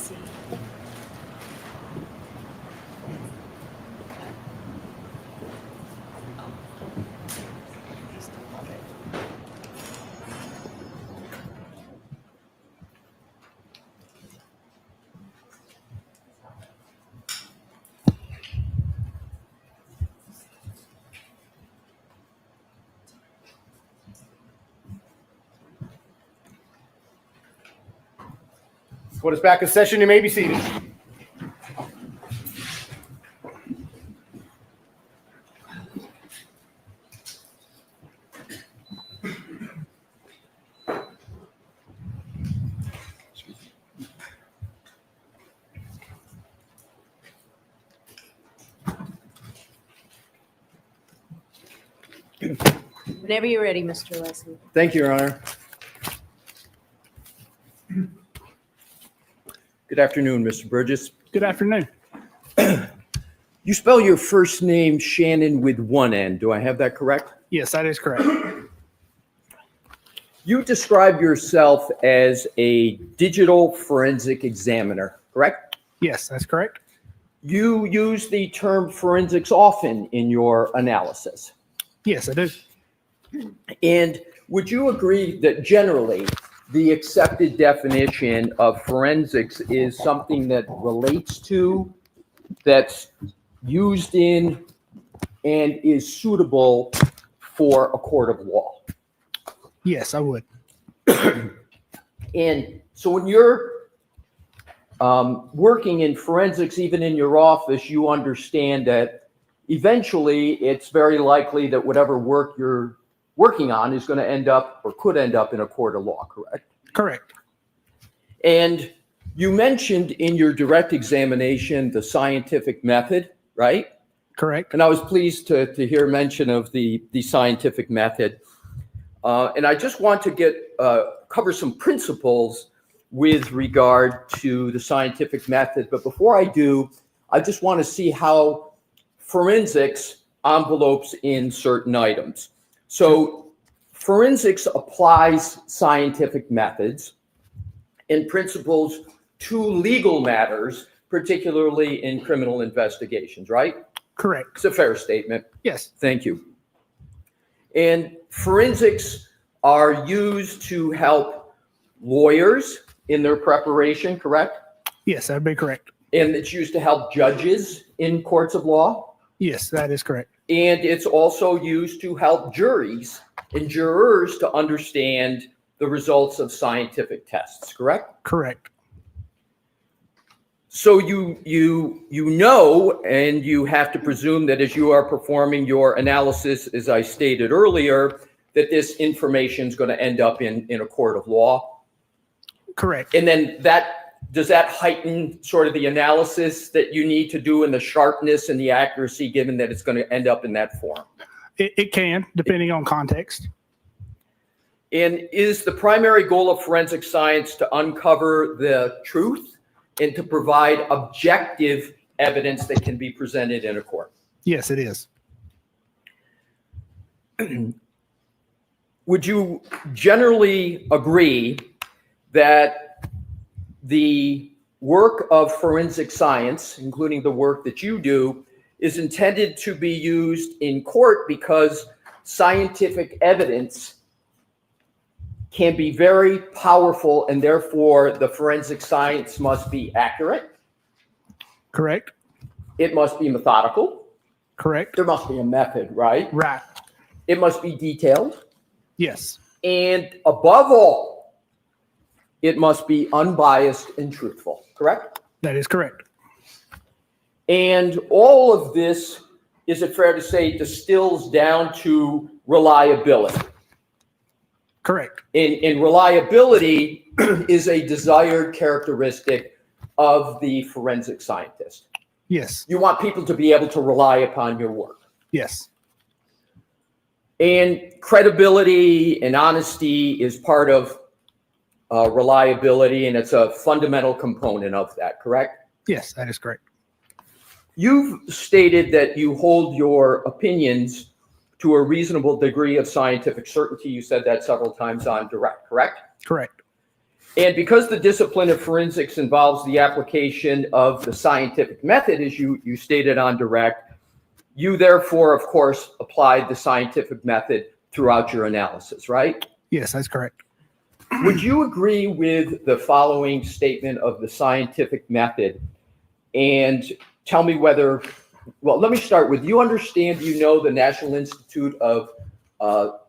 see. Court is back in session. You may be seated. Whenever you're ready, Mr. Leslie. Thank you, Your Honor. Good afternoon, Mr. Burgess. Good afternoon. You spell your first name Shannon with one N. Do I have that correct? Yes, that is correct. You describe yourself as a digital forensic examiner, correct? Yes, that's correct. You use the term forensics often in your analysis. Yes, I do. And would you agree that generally the accepted definition of forensics is something that relates to, that's used in, and is suitable for a court of law? Yes, I would. And so when you're working in forensics, even in your office, you understand that eventually it's very likely that whatever work you're working on is going to end up or could end up in a court of law, correct? Correct. And you mentioned in your direct examination the scientific method, right? Correct. And I was pleased to hear mention of the scientific method. And I just want to cover some principles with regard to the scientific method. But before I do, I just want to see how forensics envelopes in certain items. So forensics applies scientific methods and principles to legal matters, particularly in criminal investigations, right? Correct. It's a fair statement. Yes. Thank you. And forensics are used to help lawyers in their preparation, correct? Yes, that'd be correct. And it's used to help judges in courts of law? Yes, that is correct. And it's also used to help juries and jurors to understand the results of scientific tests, correct? Correct. So you know, and you have to presume that as you are performing your analysis, as I stated earlier, that this information is going to end up in a court of law. Correct. And then does that heighten sort of the analysis that you need to do and the sharpness and the accuracy, given that it's going to end up in that form? It can, depending on context. And is the primary goal of forensic science to uncover the truth and to provide objective evidence that can be presented in a court? Yes, it is. Would you generally agree that the work of forensic science, including the work that you do, is intended to be used in court because scientific evidence can be very powerful and therefore the forensic science must be accurate? Correct. It must be methodical. Correct. There must be a method, right? Right. It must be detailed. Yes. And above all, it must be unbiased and truthful, correct? That is correct. And all of this, is it fair to say, distills down to reliability? Correct. And reliability is a desired characteristic of the forensic scientist. Yes. You want people to be able to rely upon your work. Yes. And credibility and honesty is part of reliability, and it's a fundamental component of that, correct? Yes, that is correct. You've stated that you hold your opinions to a reasonable degree of scientific certainty. You said that several times on direct, correct? Correct. And because the discipline of forensics involves the application of the scientific method, as you stated on direct, you therefore, of course, applied the scientific method throughout your analysis, right? Yes, that's correct. Would you agree with the following statement of the scientific method? And tell me whether, well, let me start with, you understand, you know, the National Institute of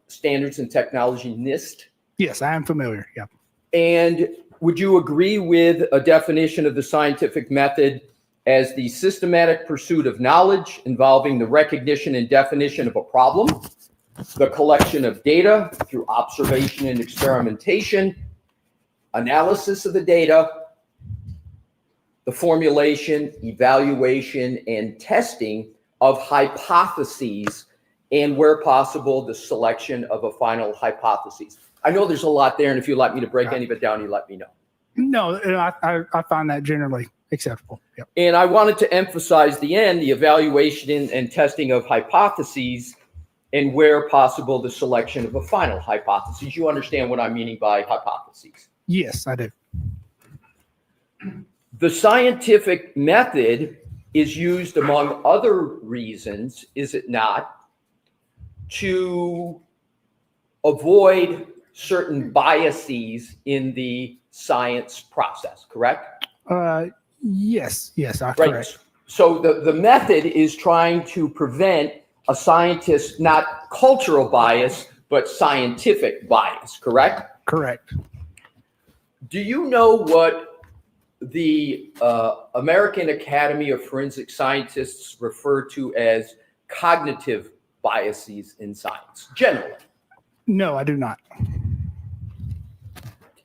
Standards and Technology, NIST? Yes, I am familiar. Yeah. And would you agree with a definition of the scientific method as the systematic pursuit of knowledge involving the recognition and definition of a problem, the collection of data through observation and experimentation, analysis of the data, the formulation, evaluation, and testing of hypotheses, and where possible, the selection of a final hypothesis? I know there's a lot there, and if you'd like me to break any of it down, you let me know. No, I find that generally acceptable. Yep. And I wanted to emphasize the end, the evaluation and testing of hypotheses, and where possible, the selection of a final hypothesis. You understand what I'm meaning by hypotheses? Yes, I do. The scientific method is used, among other reasons, is it not, to avoid certain biases in the science process, correct? Yes, Right. correct. So the method is trying to prevent a scientist, not cultural bias, but scientific bias, correct? Correct. Do you know what the American Academy of Forensic Scientists refer to as cognitive biases in science, generally? No, I do not.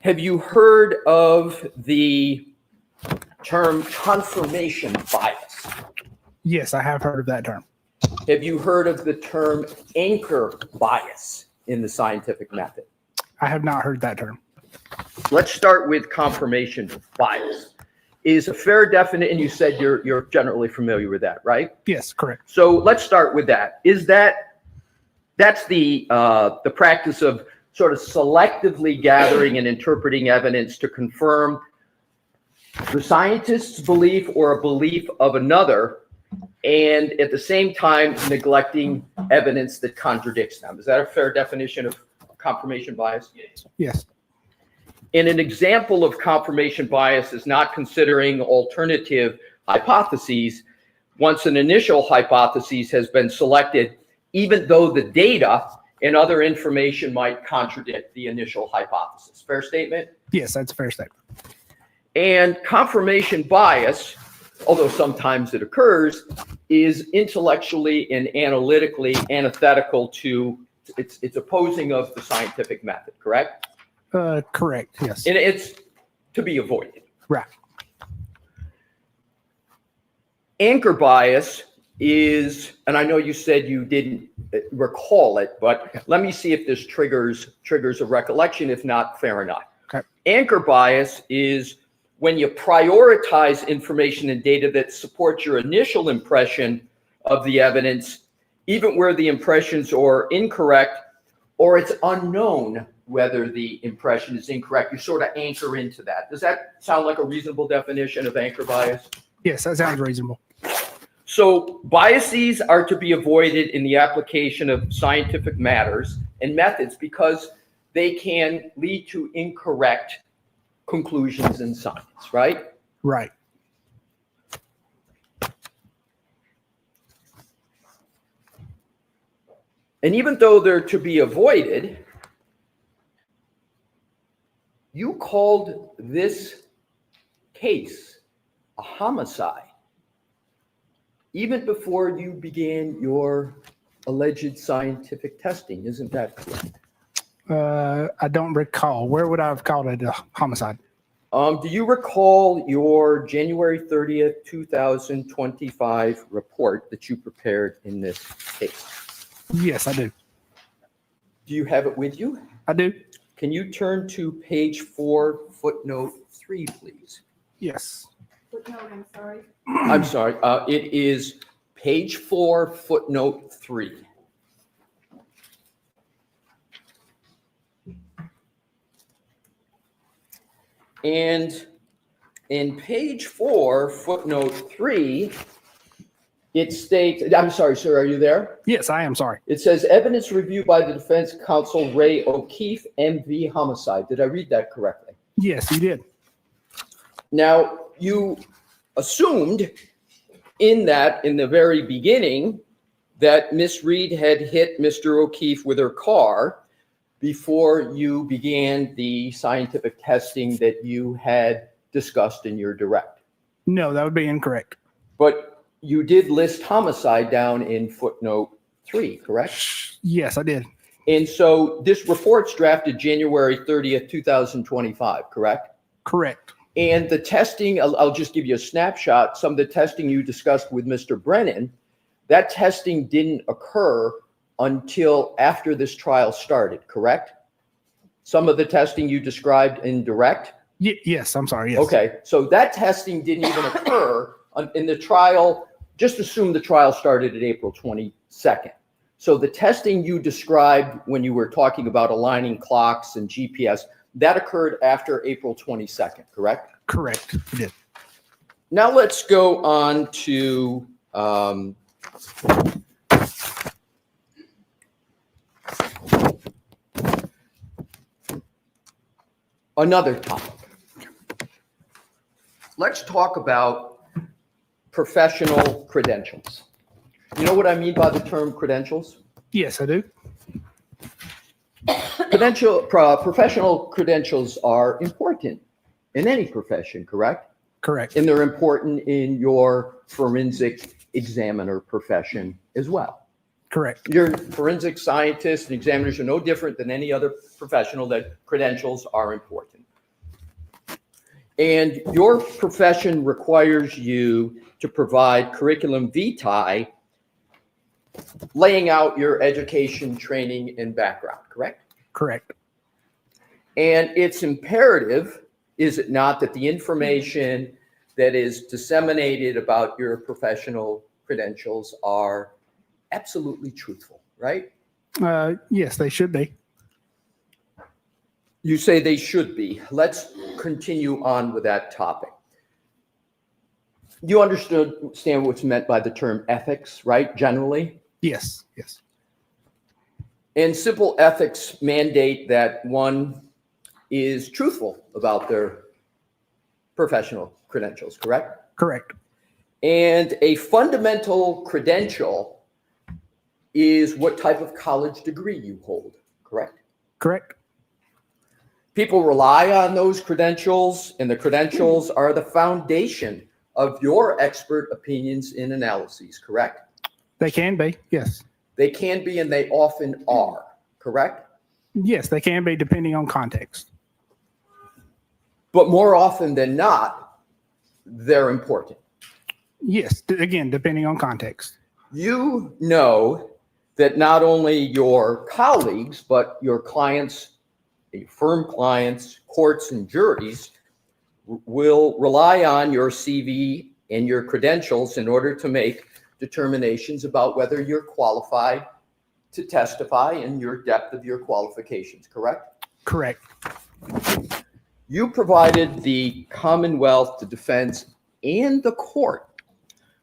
Have you heard of the term confirmation bias? Yes, I have heard of that term. Have you heard of the term anchor bias in the scientific method? I have not heard that term. Let's start with confirmation bias. Is a fair definition, and you said you're generally familiar with that, right? Yes, correct. So let's start with that. That's the practice of sort of selectively gathering and interpreting evidence to confirm the scientist's belief or a belief of another, and at the same time neglecting evidence that contradicts them. Is that a fair definition of confirmation bias? Yes. And an example of confirmation bias is not considering alternative hypotheses once an initial hypothesis has been selected, even though the data and other information might contradict the initial hypothesis. Fair statement? Yes, that's a fair statement. And confirmation bias, although sometimes it occurs, is intellectually and analytically antithetical to, it's opposing of the scientific method, correct? Correct, yes. And it's to be avoided. Right. Anchor bias is, and I know you said you didn't recall it, but let me see if this triggers a recollection. If not, fair enough. Okay. Anchor bias is when you prioritize information and data that supports your initial impression of the evidence, even where the impressions are incorrect or it's unknown whether the impression is incorrect. You sort of anchor into that. Does that sound like a reasonable definition of anchor bias? Yes, that sounds reasonable. So biases are to be avoided in the application of scientific matters and methods because they can lead to incorrect conclusions in science, right? Right. And even though they're to be avoided, you called this case a homicide even before you began your alleged scientific testing. Isn't that correct? I don't recall. Where would I have called it a homicide? Do you recall your January 30th, 2025 report that you prepared in this case? Yes, I do. Do you have it with you? I do. Can you turn to page 4, footnote 3, please? Yes. Footnote, I'm sorry. I'm sorry. It is page 4, footnote 3. And in page 4, footnote 3, it states, I'm sorry, sir, are you there? Yes, I am sorry. It says evidence reviewed by the defense counsel Ray O'Keefe, MV homicide. Did I read that correctly? Yes, you did. Now, you assumed in the very beginning that Miss Reed had hit Mr. O'Keefe with her car before you began the scientific testing that you had discussed in your direct. No, that would be incorrect. But you did list homicide down in footnote 3, correct? Yes, I did. And so this report's drafted January 30th, 2025, correct? Correct. And the testing, I'll just give you a snapshot. Some of the testing you discussed with Mr. Brennan, that testing didn't occur until after this trial started, correct? Some of the testing you described in direct? Yes, I'm sorry. Yes. Okay, so that testing didn't even occur in the trial. Just assume the trial started at April 22nd. So the testing you described when you were talking about aligning clocks and GPS, that occurred after April 22nd, correct? Correct. I did. Now let's go on to another topic. Let's talk about professional credentials. You know what I mean by the term credentials? Yes, I do. Professional credentials are important in any profession, correct? Correct. And they're important in your forensic examiner profession as well. Correct. Your forensic scientists and examiners are no different than any other professional that credentials are important. And your profession requires you to provide curriculum vitae, laying out your education, training, and background, correct? Correct. And it's imperative, is it not, that the information that is disseminated about your professional credentials are absolutely truthful, right? Yes, they should be. You say they should be. Let's continue on with that topic. You understand what's meant by the term ethics, right? Generally? Yes. Yes. And simple ethics mandate that one is truthful about their professional credentials, correct? Correct. And a fundamental credential is what type of college degree you hold, correct? Correct. People rely on those credentials, and the credentials are the foundation of your expert opinions and analyses, correct? They can be, yes. They can be, and they often are, correct? Yes, they can be depending on context. But more often than not, they're important. Yes, again, depending on context. You know that not only your colleagues, but your clients, your firm clients, courts, and juries will rely on your CV and your credentials in order to make determinations about whether you're qualified to testify and your depth of your qualifications, correct? Correct. You provided the Commonwealth, the defense, and the court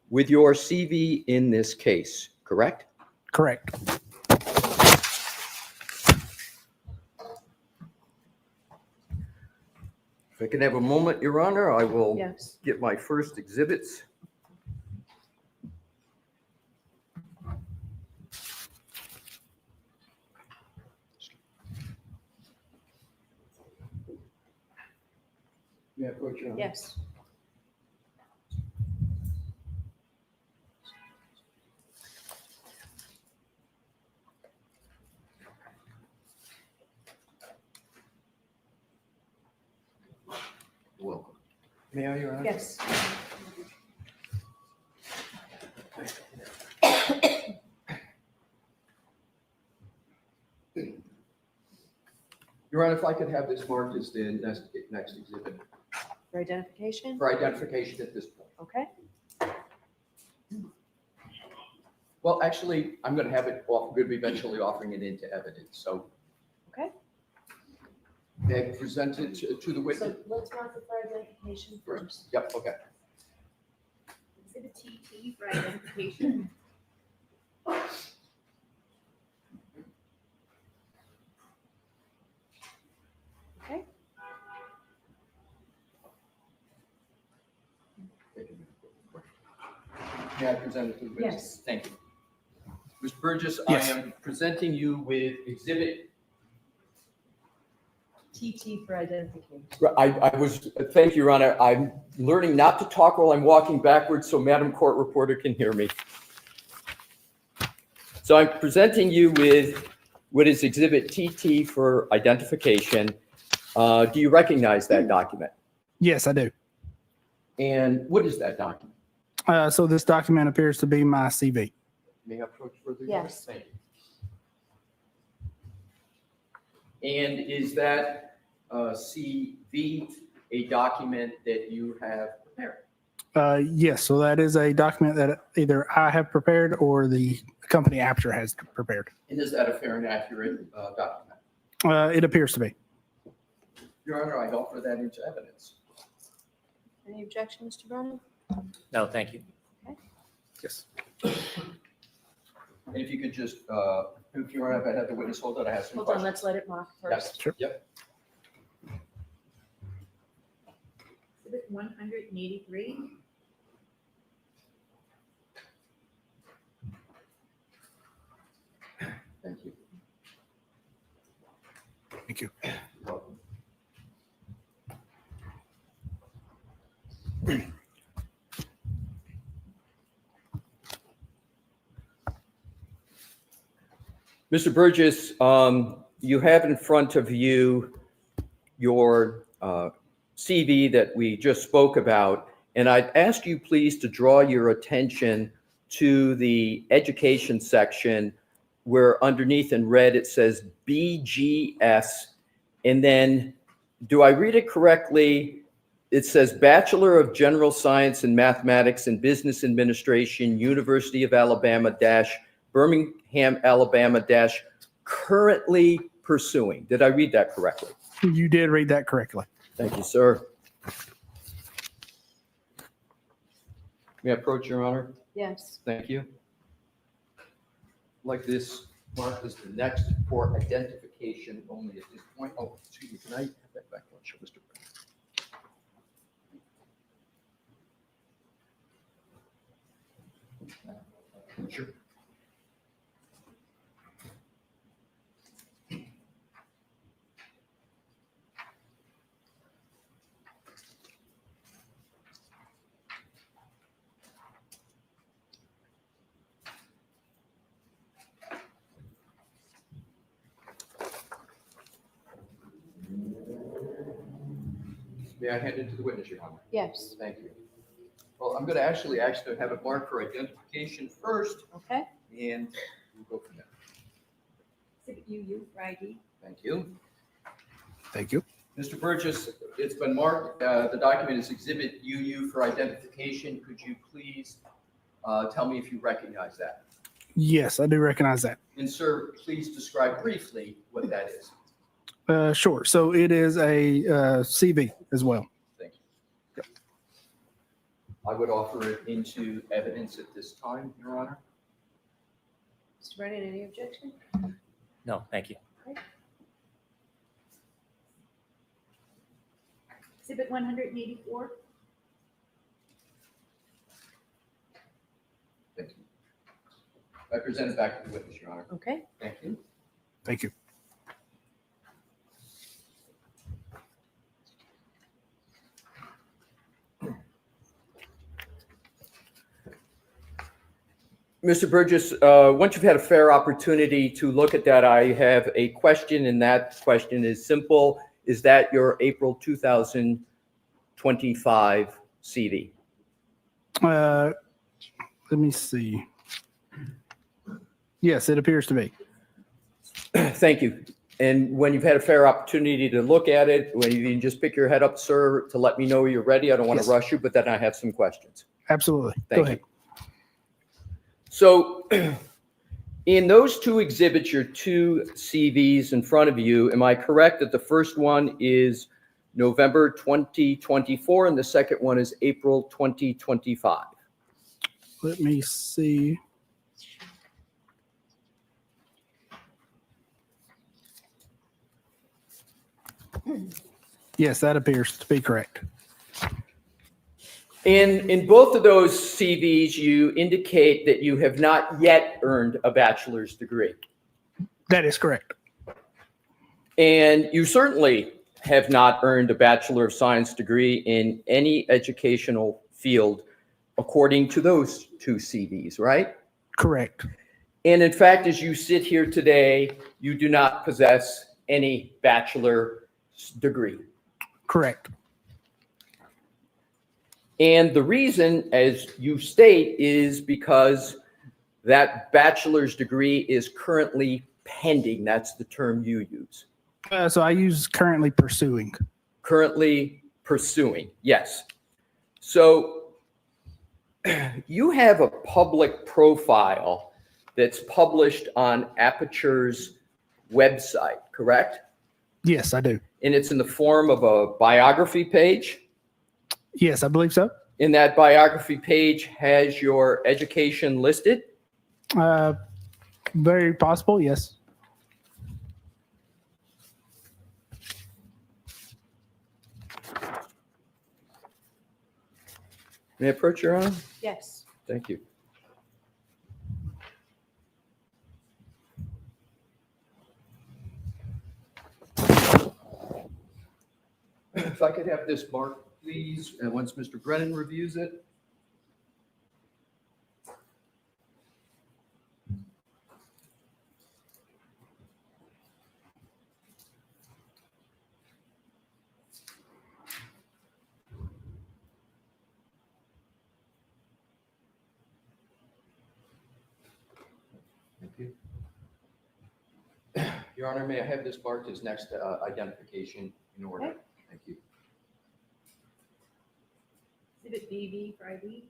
with your CV in this case, correct? Correct. If I can have a moment, Your Honor, I will Yes. get my first exhibits. May I approach, Your Honor? Yes. Welcome. May I, Your Honor? Yes. Your Honor, if I could have this marked as the next exhibit For identification? for identification at this point. Okay. Well, actually, I'm going to have it off, going to be eventually offering it into evidence, so. Okay. May I present it to the witness? So let's mark it for identification first. Yep, okay. Exhibit TT for identification. Okay. May I present it to the witness? Yes. Thank you. Mr. Burgess, Yes. I am presenting you with exhibit. TT for identification. Thank you, Your Honor. I'm learning not to talk while I'm walking backwards so Madam Court Reporter can hear me. So I'm presenting you with what is exhibit TT for identification. Do you recognize that document? Yes, I do. And what is that document? So this document appears to be my CV. May I approach further? Yes. Thank you. And is that CV a document that you have prepared? Yes, so that is a document that either I have prepared or the company Apter has prepared. And is that a fair and accurate document? It appears to be. Your Honor, I offer that into evidence. Any objection, Mr. Brennan? No, thank you. Yes. And if you could just, if you want to have the witness hold it, I have some Hold on, questions. let's let it mark Yes, first. Sure. Yep. Exhibit 183. Thank you. Thank you. Mr. Burgess, you have in front of you your CV that we just spoke about, and I'd ask you please to draw your attention to the education section where underneath in red it says BGS, and then, do I read it correctly? It says Bachelor of General Science in Mathematics and Business Administration, University of Alabama dash Birmingham, Alabama dash currently pursuing. Did I read that correctly? You did read that correctly. Thank you, sir. May I approach, Your Honor? Yes. Thank you. Like this mark is the next for identification only at this point. Oh, excuse me, can I have that back one, Mr. President? Sure. May I hand it to the witness, Your Honor? Yes. Thank you. Well, I'm going to actually ask to have it marked for identification first, Okay. and we'll go from there. Exhibit UU for ID. Thank you. Thank you. Mr. Burgess, it's been marked, the document is Exhibit UU for identification. Could you please tell me if you recognize that? Yes, I do recognize that. And sir, please describe briefly what that is. Sure. So it is a CV as well. Thank you. I would offer it into evidence at this time, Your Honor. Mr. Brennan, any objection? No, thank you. Exhibit 184. Thank you. I present it back to the witness, Your Honor. Okay. Thank you. Thank you. Mr. Burgess, once you've had a fair opportunity to look at that, I have a question, and that question is simple. Is that your April 2025 CV? Let me see. Yes, it appears to be. Thank you. And when you've had a fair opportunity to look at it, when you can just pick your head up, sir, to let me know you're ready. I don't want to rush you, but then I have some questions. Absolutely. Thank Go ahead. you. So In those two exhibits, your two CVs in front of you, am I correct that the first one is November 2024 and the second one is April 2025? Let me see. Yes, that appears to be correct. In both of those CVs, you indicate that you have not yet earned a bachelor's degree. That is correct. And you certainly have not earned a Bachelor of Science degree in any educational field, according to those two CVs, right? Correct. And in fact, as you sit here today, you do not possess any bachelor's degree. Correct. And the reason, as you state, is because that bachelor's degree is currently pending. That's the term you use. So I use currently pursuing. Currently pursuing, yes. So you have a public profile that's published on Aperture's website, correct? Yes, I do. And it's in the form of a biography page? Yes, I believe so. And that biography page has your education listed? Very possible, yes. May I approach, Your Honor? Yes. Thank you. If I could have this marked, please, and once Mr. Brennan reviews it. Thank you. Your Honor, may I have this marked as next identification in order? Okay. Thank you. Exhibit BV for ID.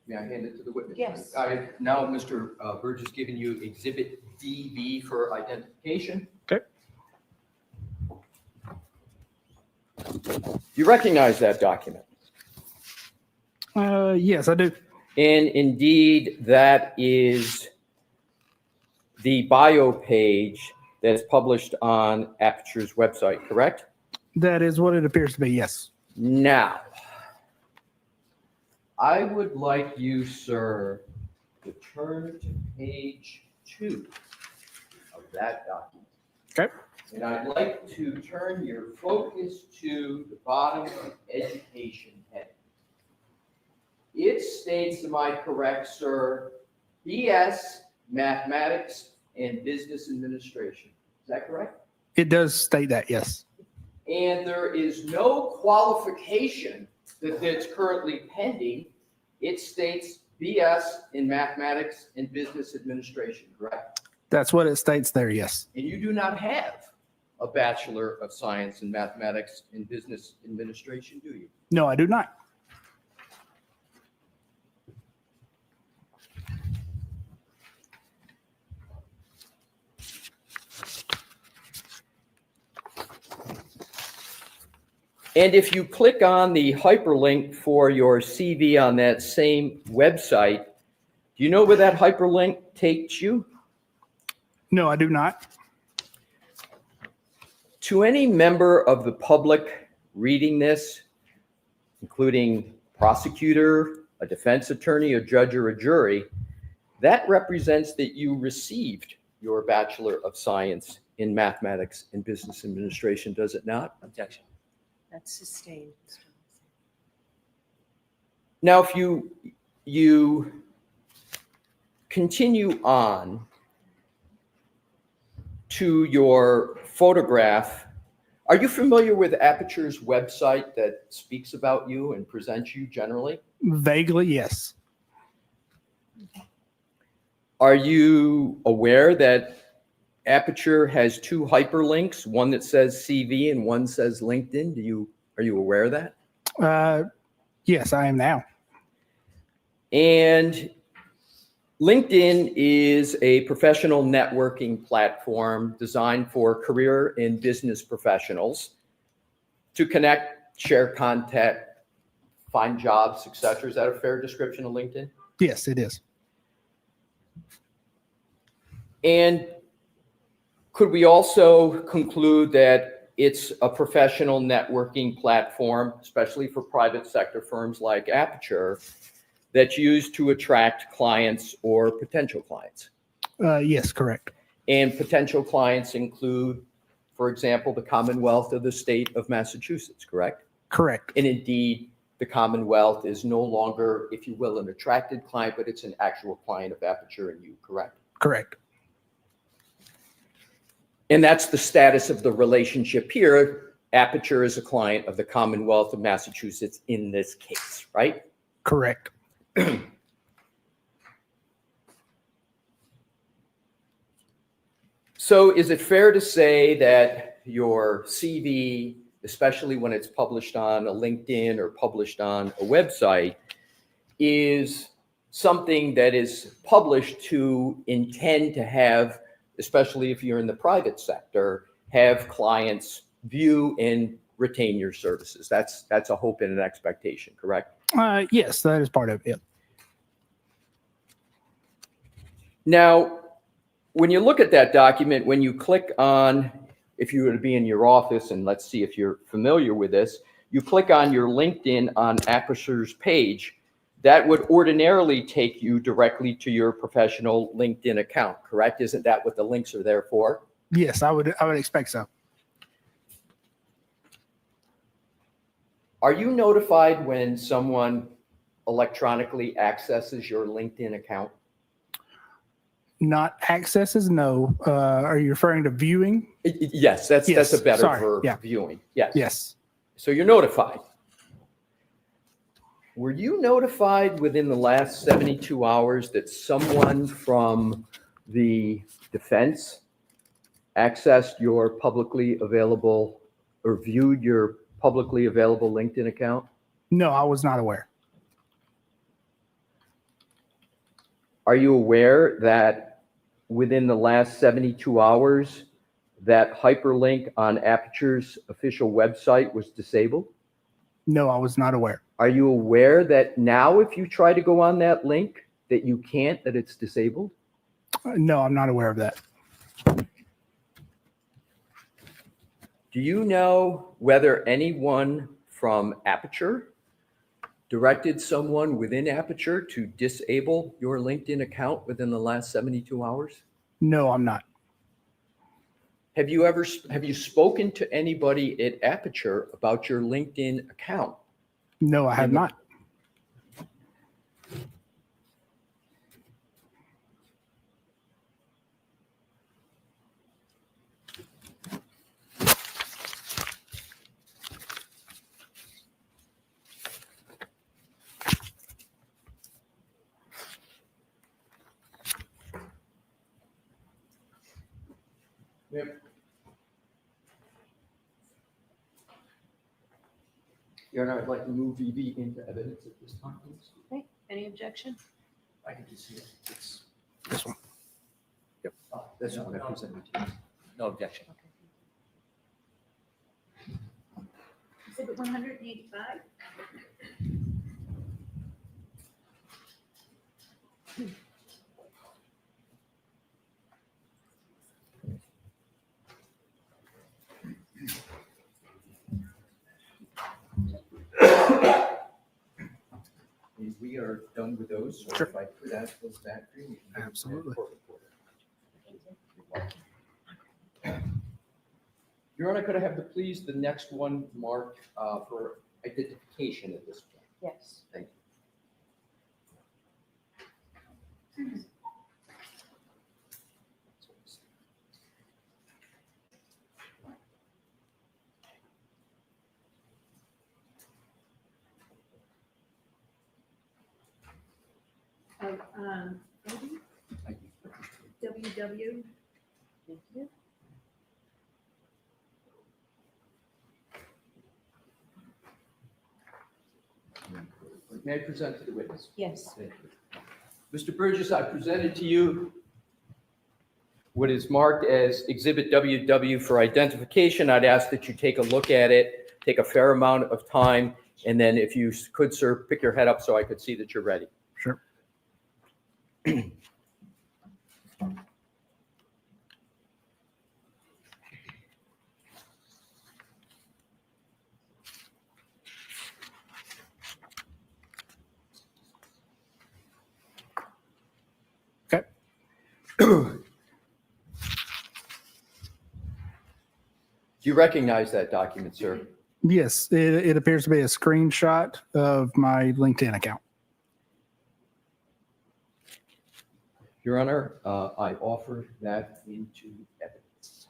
May I hand it to the witness? Yes. Now, Mr. Burge has given you Exhibit DV for identification. Okay. You recognize that document? Yes, I do. And indeed, that is the bio page that's published on Aperture's website, correct? That is what it appears to be, yes. Now, I would like you, sir, to turn to page 2 of that document. Okay. And I'd like to turn your focus to the bottom of education heading. It states, am I correct, sir, BS, Mathematics, and Business Administration. Is that correct? It does state that, yes. And there is no qualification that's currently pending. It states BS in Mathematics and Business Administration, correct? That's what it states there, yes. And you do not have a Bachelor of Science in Mathematics and Business Administration, do you? No, I do not. And if you click on the hyperlink for your CV on that same website, do you know where that hyperlink takes you? No, I do not. To any member of the public reading this, including prosecutor, a defense attorney, a judge, or a jury, that represents that you received your Bachelor of Science in Mathematics and Business Administration, does it not? Objection. That's sustained. Now, if you continue on to your photograph, are you familiar with Aperture's website that speaks about you and presents you generally? Vaguely, yes. Are you aware that Aperture has two hyperlinks, one that says CV and one says LinkedIn? Are you aware of that? Yes, I am now. And LinkedIn is a professional networking platform designed for career and business professionals to connect, share content, find jobs, etc. Is that a fair description of LinkedIn? Yes, it is. And could we also conclude that it's a professional networking platform, especially for private sector firms like Aperture, that's used to attract clients or potential clients? Yes, correct. And potential clients include, for example, the Commonwealth of the state of Massachusetts, correct? Correct. And indeed, the Commonwealth is no longer, if you will, an attracted client, but it's an actual client of Aperture and you, correct? Correct. And that's the status of the relationship here. Aperture is a client of the Commonwealth of Massachusetts in this case, right? Correct. So is it fair to say that your CV, especially when it's published on a LinkedIn or published on a website, is something that is published to intend to have, especially if you're in the private sector, have clients view and retain your services? That's a hope and an expectation, correct? Yes, that is part of it. Now, when you look at that document, when you click on, if you were to be in your office, and let's see if you're familiar with this, you click on your LinkedIn on Aperture's page, that would ordinarily take you directly to your professional LinkedIn account, correct? Isn't that what the links are there for? Yes, I would expect so. Are you notified when someone electronically accesses your LinkedIn account? Not accesses, no. Are you referring to viewing? Yes, that's a better verb, Yeah. viewing. Yes. Yes. So you're notified. Were you notified within the last 72 hours that someone from the defense accessed your publicly available or viewed your publicly available LinkedIn account? No, I was not aware. Are you aware that within the last 72 hours, that hyperlink on Aperture's official website was disabled? No, I was not aware. Are you aware that now if you try to go on that link, that you can't, that it's disabled? No, I'm not aware of that. Do you know whether anyone from Aperture directed someone within Aperture to disable your LinkedIn account within the last 72 hours? No, I'm not. Have you spoken to anybody at Aperture about your LinkedIn account? No, I have not. Yep. Your Honor, I'd like to move VB into evidence at this time, please. Okay, any objection? I can just see it. It's this one. Yep. That's what I presented to you. No objection. Exhibit 185. And we are done with those, so Sure. if I could ask those back to you. Absolutely. Your Honor, could I have the next one marked for identification at this point? Yes. Thank you. WW. Thank you. May I present to the witness? Yes. Thank you. Mr. Burgess, I presented to you what is marked as Exhibit WW for identification. I'd ask that you take a look at it, take a fair amount of time, and then if you could, sir, pick your head up so I could see that you're ready. Sure. Okay. Do you recognize that document, sir? Yes, it appears to be a screenshot of my LinkedIn account. Your Honor, I offer that into evidence.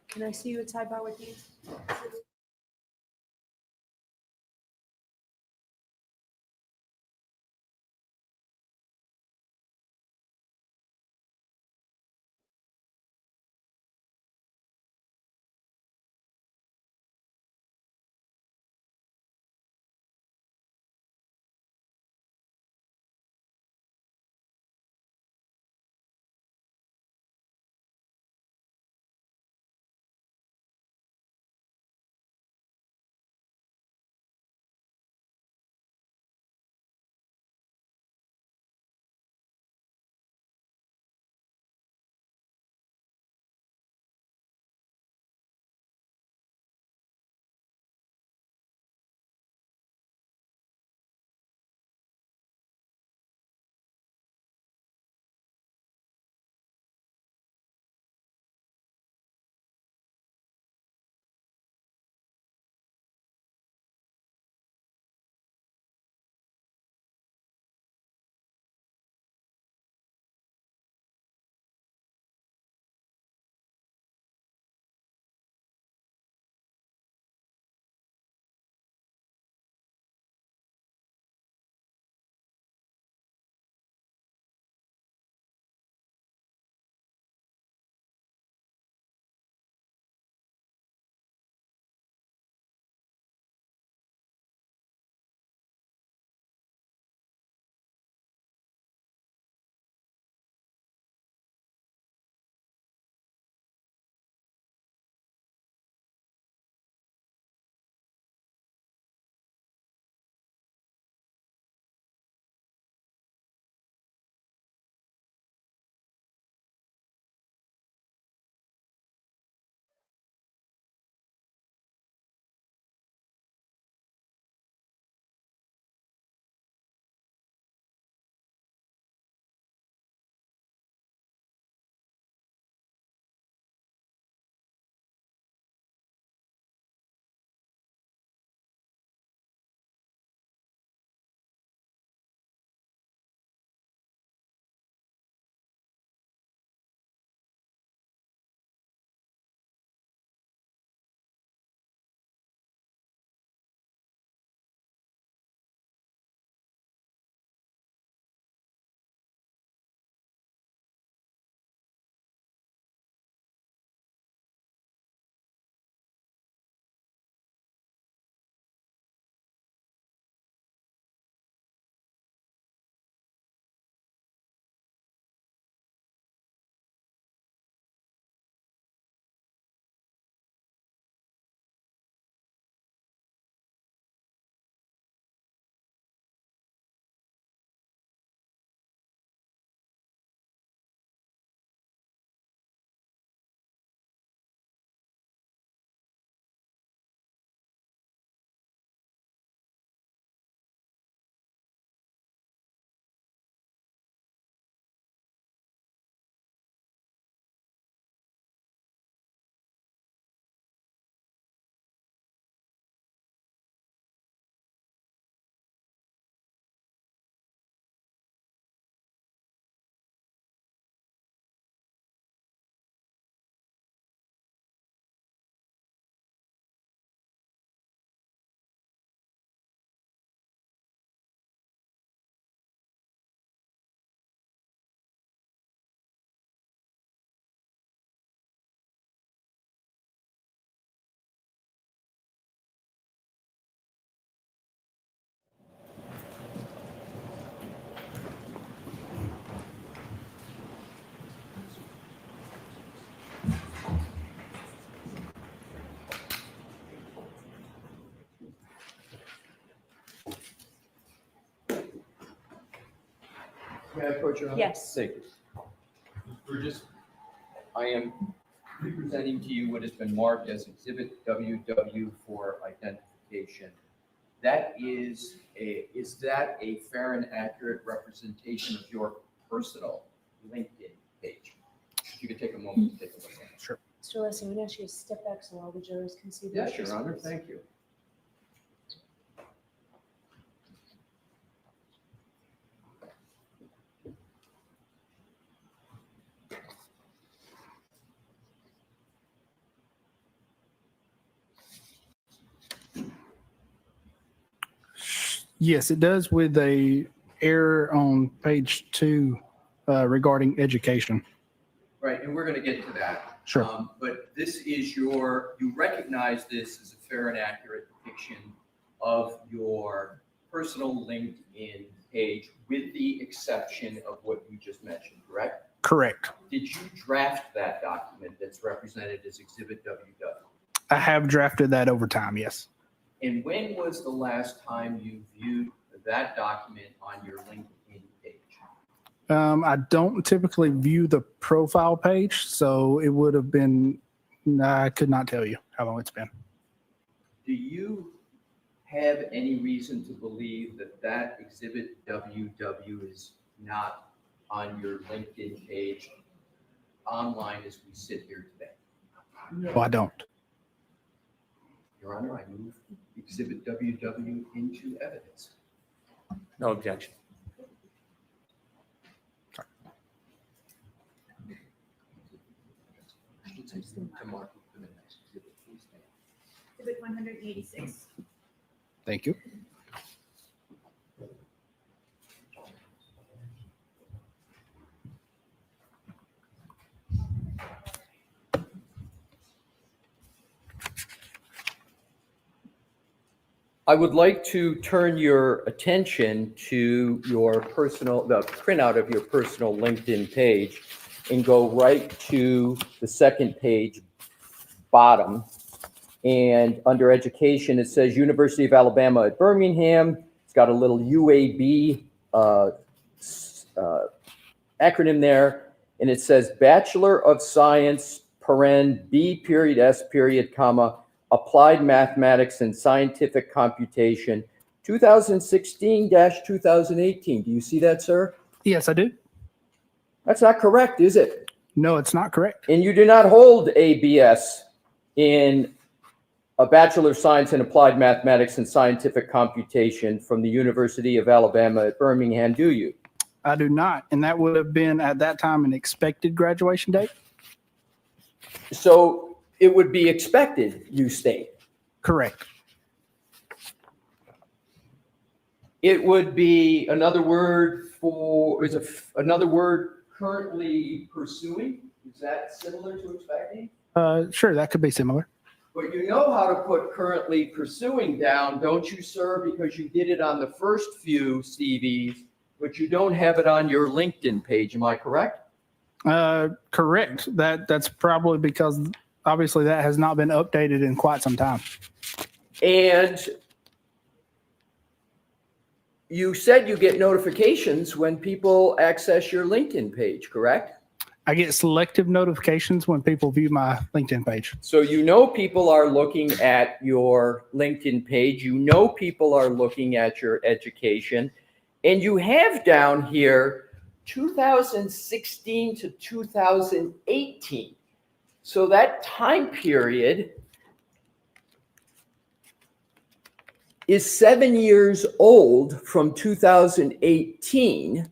Can I see you at sidebar with these? May I approach your honor? Yes. Thank you. Burgess, I am presenting to you what has been marked as Exhibit WW for identification. Is that a fair and accurate representation of your personal LinkedIn page? If you could take a moment to take a look at it. Sure. Mr. Leslie, I'm going to ask you to step back so all the jurors can see. the Yes, pictures, Your Honor, please. thank you. Yes, it does with a error on page 2 regarding education. Right, and we're going to get to that. Sure. But this is you recognize this as a fair and accurate depiction of your personal LinkedIn page with the exception of what you just mentioned, correct? Correct. Did you draft that document that's represented as Exhibit WW? I have drafted that over time, yes. And when was the last time you viewed that document on your LinkedIn page? I don't typically view the profile page, so it would have been, I could not tell you how long it's been. Do you have any reason to believe that that Exhibit WW is not on your LinkedIn page online as we sit here today? No, I don't. Your Honor, I move Exhibit WW into evidence. No objection. Exhibit 186. Thank you. I would like to turn your attention to the printout of your personal LinkedIn page and go right to the second page, bottom. And under education, it says University of Alabama at Birmingham. It's got a little UAB acronym there. And it says Bachelor of Science, B period, S period, comma, Applied Mathematics and Scientific Computation, 2016-2018. Do you see that, sir? Yes, I do. That's not correct, is it? No, it's not correct. And you do not hold a BS in a Bachelor of Science in Applied Mathematics and Scientific Computation from the University of Alabama at Birmingham, do you? I do not. And that would have been at that time an expected graduation date? So it would be expected, you state. Correct. It would be another word currently pursuing? Is that similar to expecting? Sure, that could be similar. But you know how to put currently pursuing down, don't you, sir? Because you did it on the first few CVs, but you don't have it on your LinkedIn page. Am I correct? Correct. That's probably because obviously that has not been updated in quite some time. And you said you get notifications when people access your LinkedIn page, correct? I get selective notifications when people view my LinkedIn page. So you know people are looking at your LinkedIn page. You know people are looking at your education. And you have down here 2016 to 2018. So that time period is 7 years old from 2018,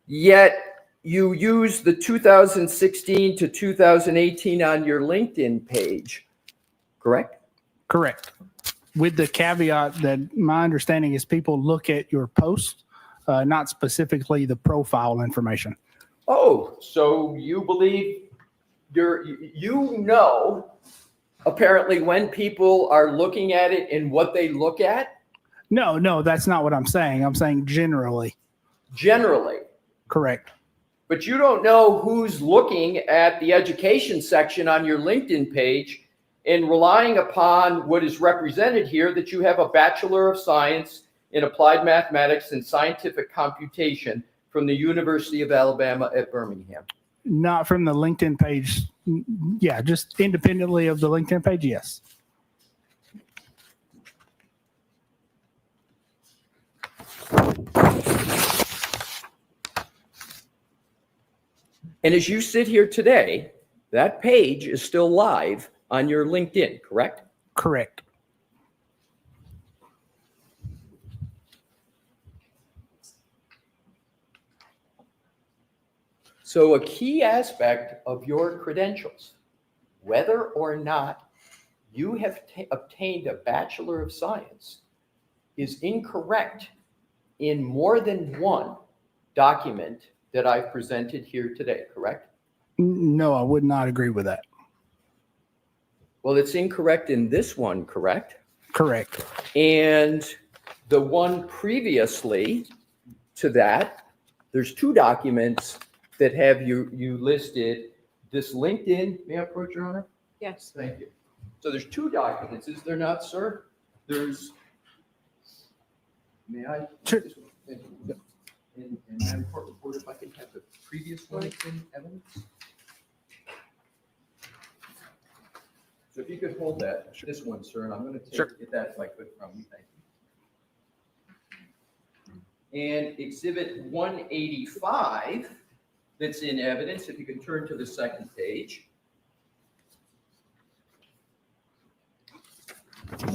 yet you use the 2016 to 2018 on your LinkedIn page, correct? Correct. With the caveat that my understanding is people look at your post, not specifically the profile information. Oh, so you believe you know apparently when people are looking at it and what they look at? No, that's not what I'm saying. I'm saying generally. Generally. Correct. But you don't know who's looking at the education section on your LinkedIn page and relying upon what is represented here, that you have a Bachelor of Science in Applied Mathematics and Scientific Computation from the University of Alabama at Birmingham. Not from the LinkedIn page. Yeah, just independently of the LinkedIn page, yes. And as you sit here today, that page is still live on your LinkedIn, correct? Correct. So a key aspect of your credentials, whether or not you have obtained a Bachelor of Science, is incorrect in more than one document that I've presented here today, correct? No, I would not agree with that. Well, it's incorrect in this one, correct? Correct. And the one previously to that, there's two documents that have you listed. This LinkedIn, may I approach, Your Honor? Yes. Thank you. So there's two documents, is there not, sir? There's, may I? Sure. Thank you. And Madam Court Reporter, if I can have the previous one in evidence? So if you could hold that, this one, sir, and I'm going to get that if I could from you, thank you. And Exhibit 185 that's in evidence, if you can turn to the second page.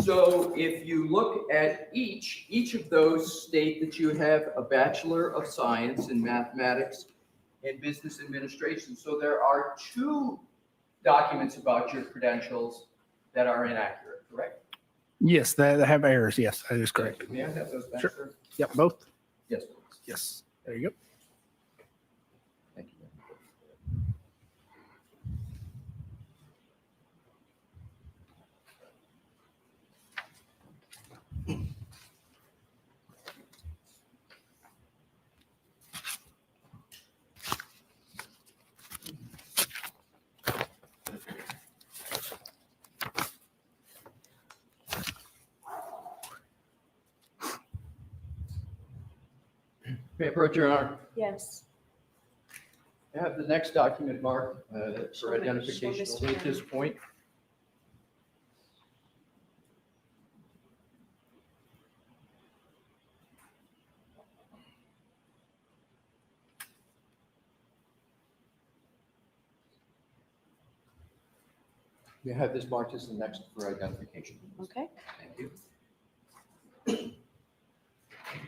So if you look at each of those state that you have a Bachelor of Science in Mathematics and Business Administration. So there are two documents about your credentials that are inaccurate, correct? Yes, that have errors. Yes, that is correct. May I have those back, Sure. sir? Yep, both. Yes, please. Yes. There you go. Thank you. May I approach, Your Honor? Yes. I have the next document marked Show for me- identification show this only at to me. this point. You have this marked as the next for identification. Okay. Thank you.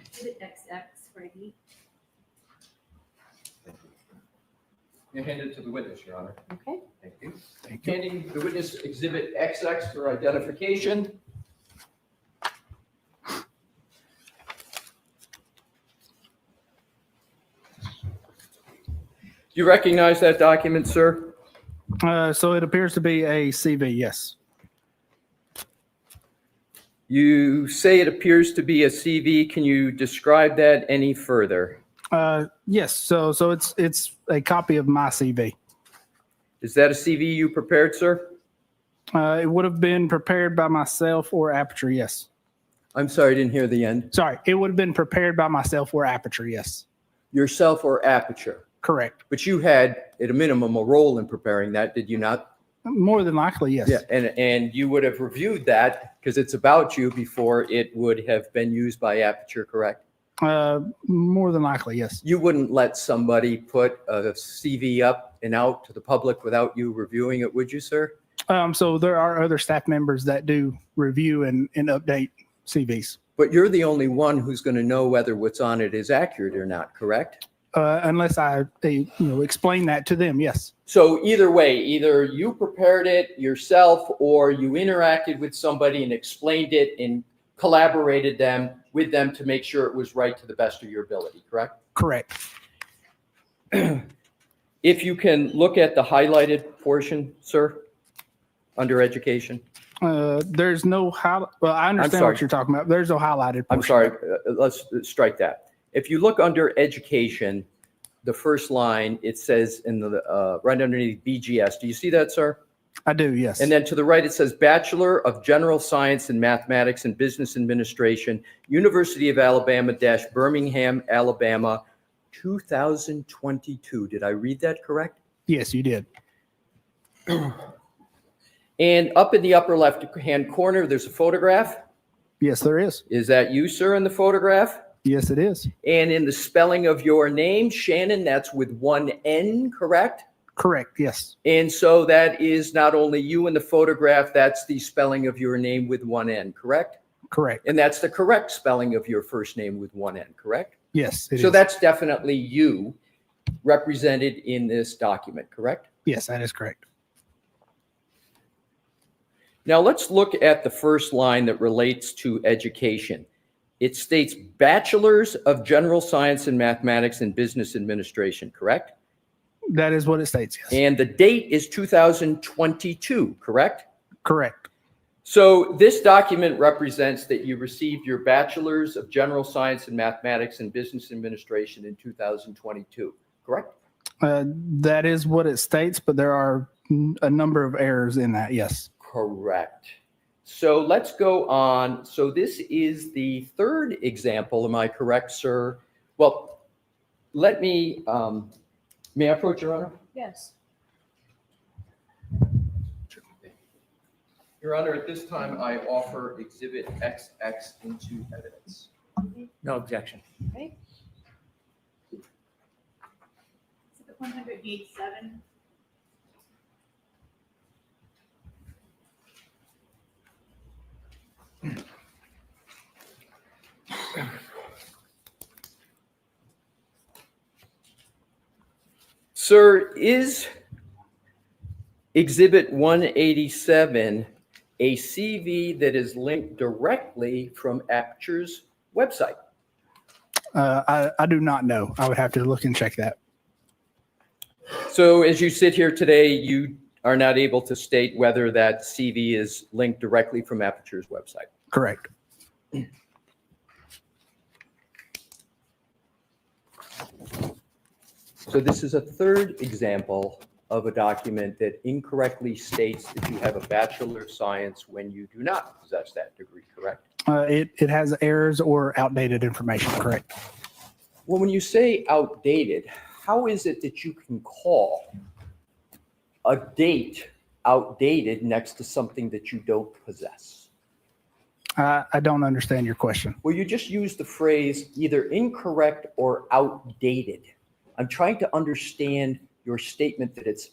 Exhibit XX for ID. You hand it to the witness, Your Honor. Okay. Thank you. Handing the witness Exhibit XX for identification. Do you recognize that document, sir? So it appears to be a CV. Yes. You say it appears to be a CV. Can you describe that any further? Yes. So it's a copy of my CV. Is that a CV you prepared, sir? It would have been prepared by myself or Aperture. Yes. I'm sorry, I didn't hear the end. Sorry, it would have been prepared by myself or Aperture. Yes. Yourself or Aperture? Correct. But you had, at a minimum, a role in preparing that, did you not? More than likely, yes. Yeah, and you would have reviewed that because it's about you before it would have been used by Aperture, correct? More than likely, yes. You wouldn't let somebody put a CV up and out to the public without you reviewing it, would you, sir? So there are other staff members that do review and update CVs. But you're the only one who's going to know whether what's on it is accurate or not, correct? Unless I explain that to them, yes. So either way, either you prepared it yourself or you interacted with somebody and explained it and collaborated with them to make sure it was right to the best of your ability, correct? Correct. If you can look at the highlighted portion, sir, under education. There's no highlight. Well, I understand sorry. what you're talking about. There's no highlighted portion. I'm sorry, let's strike that. If you look under education, the first line, it says in the right underneath BGS. Do you see that, sir? I do, yes. And then to the right, it says Bachelor of General Science in Mathematics and Business Administration, University of Alabama - Birmingham, Alabama, 2022. Did I read that correct? Yes, you did. And up in the upper left-hand corner, there's a photograph. Yes, there is. Is that you, sir, in the photograph? Yes, it is. And in the spelling of your name, Shannon, that's with one N, correct? Correct, yes. And so that is not only you in the photograph, that's the spelling of your name with one N, correct? Correct. And that's the correct spelling of your first name with one N, correct? Yes, it So is. that's definitely you represented in this document, correct? Yes, that is correct. Now let's look at the first line that relates to education. It states Bachelor's of General Science in Mathematics and Business Administration, correct? That is what it states, yes. And the date is 2022, correct? Correct. So this document represents that you received your Bachelor's of General Science in Mathematics and Business Administration in 2022, correct? That is what it states, but there are a number of errors in that, yes. Correct. So let's go on. So this is the third example. Am I correct, sir? Well, let me, may I approach, Your Honor? Yes. Your Honor, at this time, I offer Exhibit XX into evidence. No objection. Okay. Exhibit 187. Sir, is Exhibit 187 a CV that is linked directly from Aperture's website? I do not know. I would have to look and check that. So as you sit here today, you are not able to state whether that CV is linked directly from Aperture's website? Correct. So this is a third example of a document that incorrectly states that you have a Bachelor of Science when you do not possess that degree, correct? It has errors or outdated information, correct? Well, when you say outdated, how is it that you can call a date outdated next to something that you don't possess? I don't understand your question. Well, you just used the phrase either incorrect or outdated. I'm trying to understand your statement that it's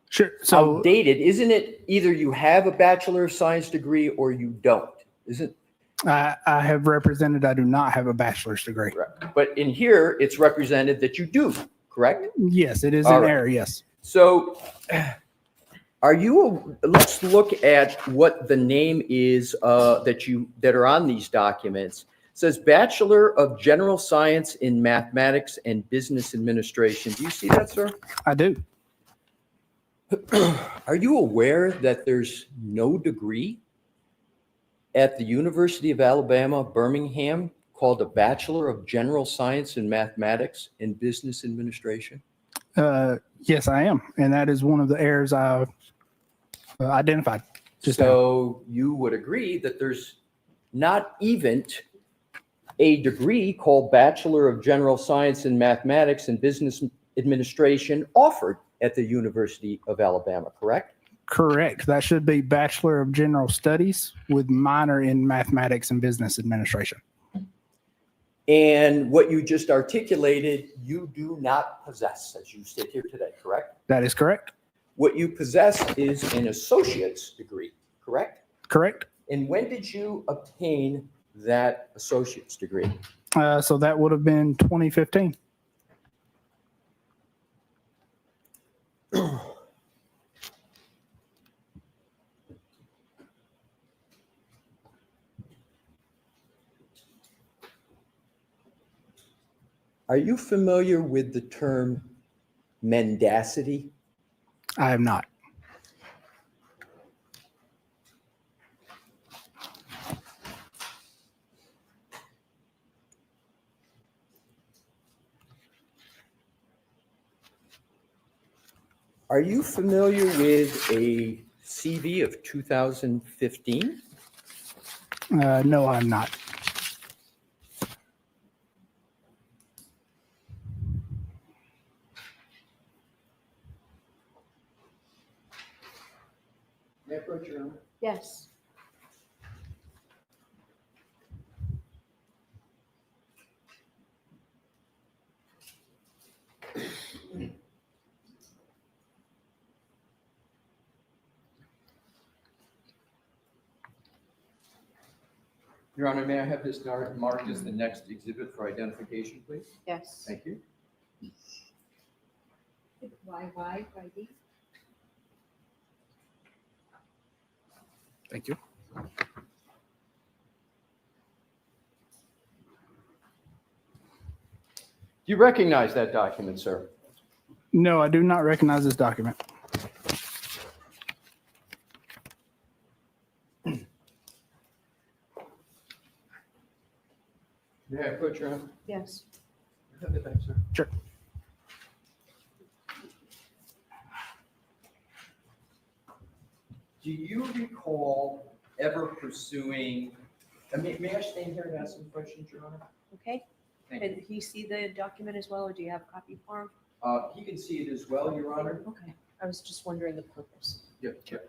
So outdated. Isn't it either you have a Bachelor of Science degree or you don't? Isn't? I have represented I do not have a bachelor's degree. But in here, it's represented that you do, correct? Yes, it is All an right. error, yes. So let's look at what the name is that are on these documents. It says Bachelor of General Science in Mathematics and Business Administration. Do you see that, sir? I do. Are you aware that there's no degree at the University of Alabama, Birmingham, called a Bachelor of General Science in Mathematics and Business Administration? Yes, I am. And that is one of the errors I identified. So you would agree that there's not even a degree called Bachelor of General Science in Mathematics and Business Administration offered at the University of Alabama, correct? Correct. That should be Bachelor of General Studies with minor in Mathematics and Business Administration. And what you just articulated, you do not possess as you sit here today, correct? That is correct. What you possess is an associate's degree, correct? Correct. And when did you obtain that associate's degree? So that would have been 2015. Are you familiar with the term mendacity? I am not. Are you familiar with a CV of 2015? No, I'm not. Yes. Your Honor, may I have this marked as the next exhibit for identification, please? Yes. Thank you. YYYD. Thank you. Do you recognize that document, sir? No, I do not recognize this document. May I approach, Your Honor? Yes. Have it back, sir. Sure. Do you recall ever pursuing, may I stand here and ask some questions, Your Honor? Okay. Thank Can he see the document as well, or do you have a copy for him? He can see it as well, Your Honor. Okay. I was just wondering the purpose. Yep, sure.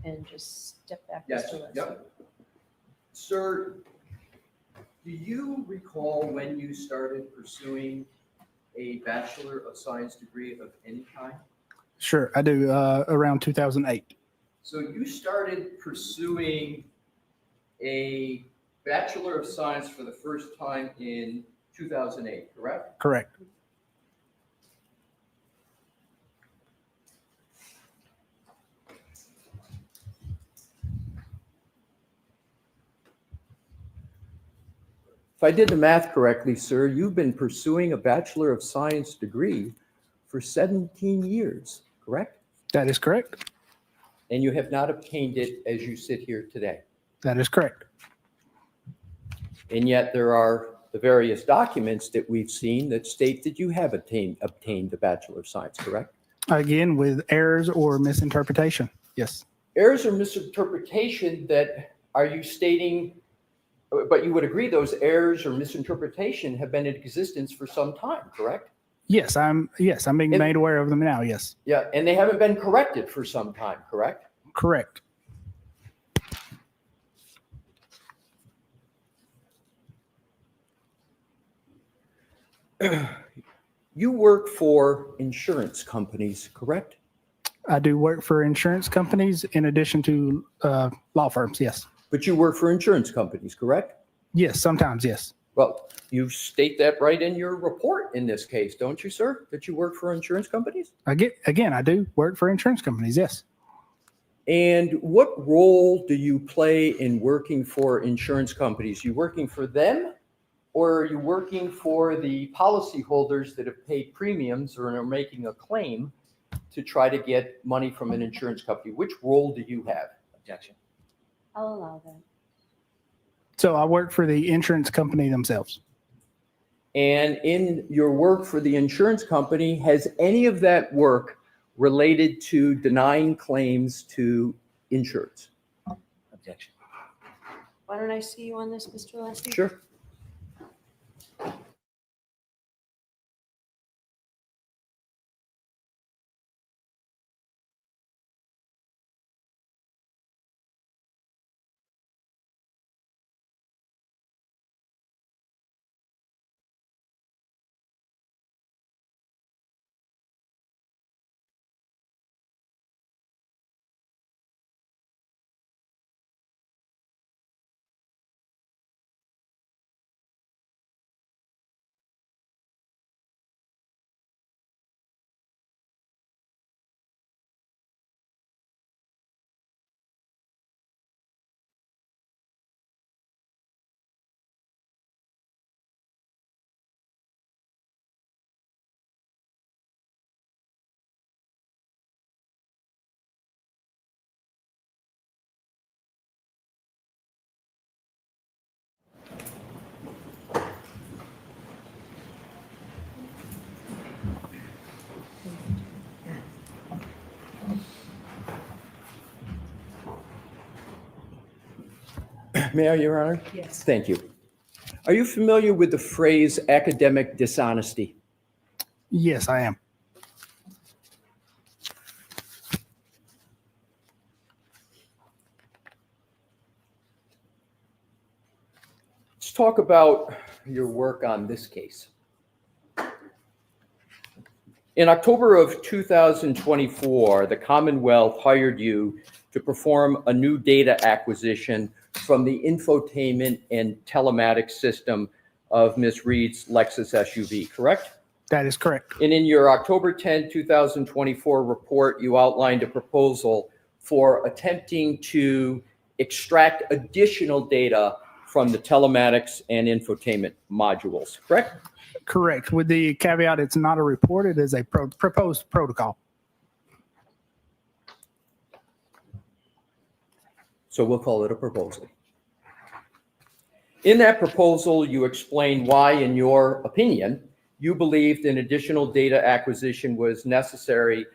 And just step back. Yes, Mr. Leslie. yep. Sir, do you recall when you started pursuing a Bachelor of Science degree of any kind? Sure, I do. Around 2008. So you started pursuing a Bachelor of Science for the first time in 2008, correct? Correct. If I did the math correctly, sir, you've been pursuing a Bachelor of Science degree for 17 years, correct? That is correct. And you have not obtained it as you sit here today. That is correct. And yet there are the various documents that we've seen that state that you have obtained the Bachelor of Science, correct? Again, with errors or misinterpretation. Yes. Errors or misinterpretation that are you stating, but you would agree those errors or misinterpretation have been in existence for some time, correct? Yes, I'm being made aware of them now. Yes. Yeah, and they haven't been corrected for some time, correct? Correct. You work for insurance companies, correct? I do work for insurance companies in addition to law firms. Yes. But you work for insurance companies, correct? Yes, sometimes. Yes. Well, you state that right in your report in this case, don't you, sir? That you work for insurance companies? I do work for insurance companies. Yes. And what role do you play in working for insurance companies? You working for them, or are you working for the policyholders that have paid premiums or are making a claim to try to get money from an insurance company? Which role do you have? Objection. I'll allow that. So I work for the insurance company themselves. And in your work for the insurance company, has any of that work related to denying claims to insureds? Objection. Why don't I see you on this, Mr. Leslie? Sure. May I, Your Honor? Yes. Thank you. Are you familiar with the phrase academic dishonesty? Yes, I am. Let's talk about your work on this case. In October of 2024, the Commonwealth hired you to perform a new data acquisition from the infotainment and telematics system of Ms. Reed's Lexus SUV, correct? That is correct. And in your October 10, 2024 report, you outlined a proposal for attempting to extract additional data from the telematics and infotainment modules, correct? Correct. With the caveat, it's not a report, it is a proposed protocol. So we'll call it a proposal. In that proposal, you explain why, in your opinion, you believed an additional data acquisition was necessary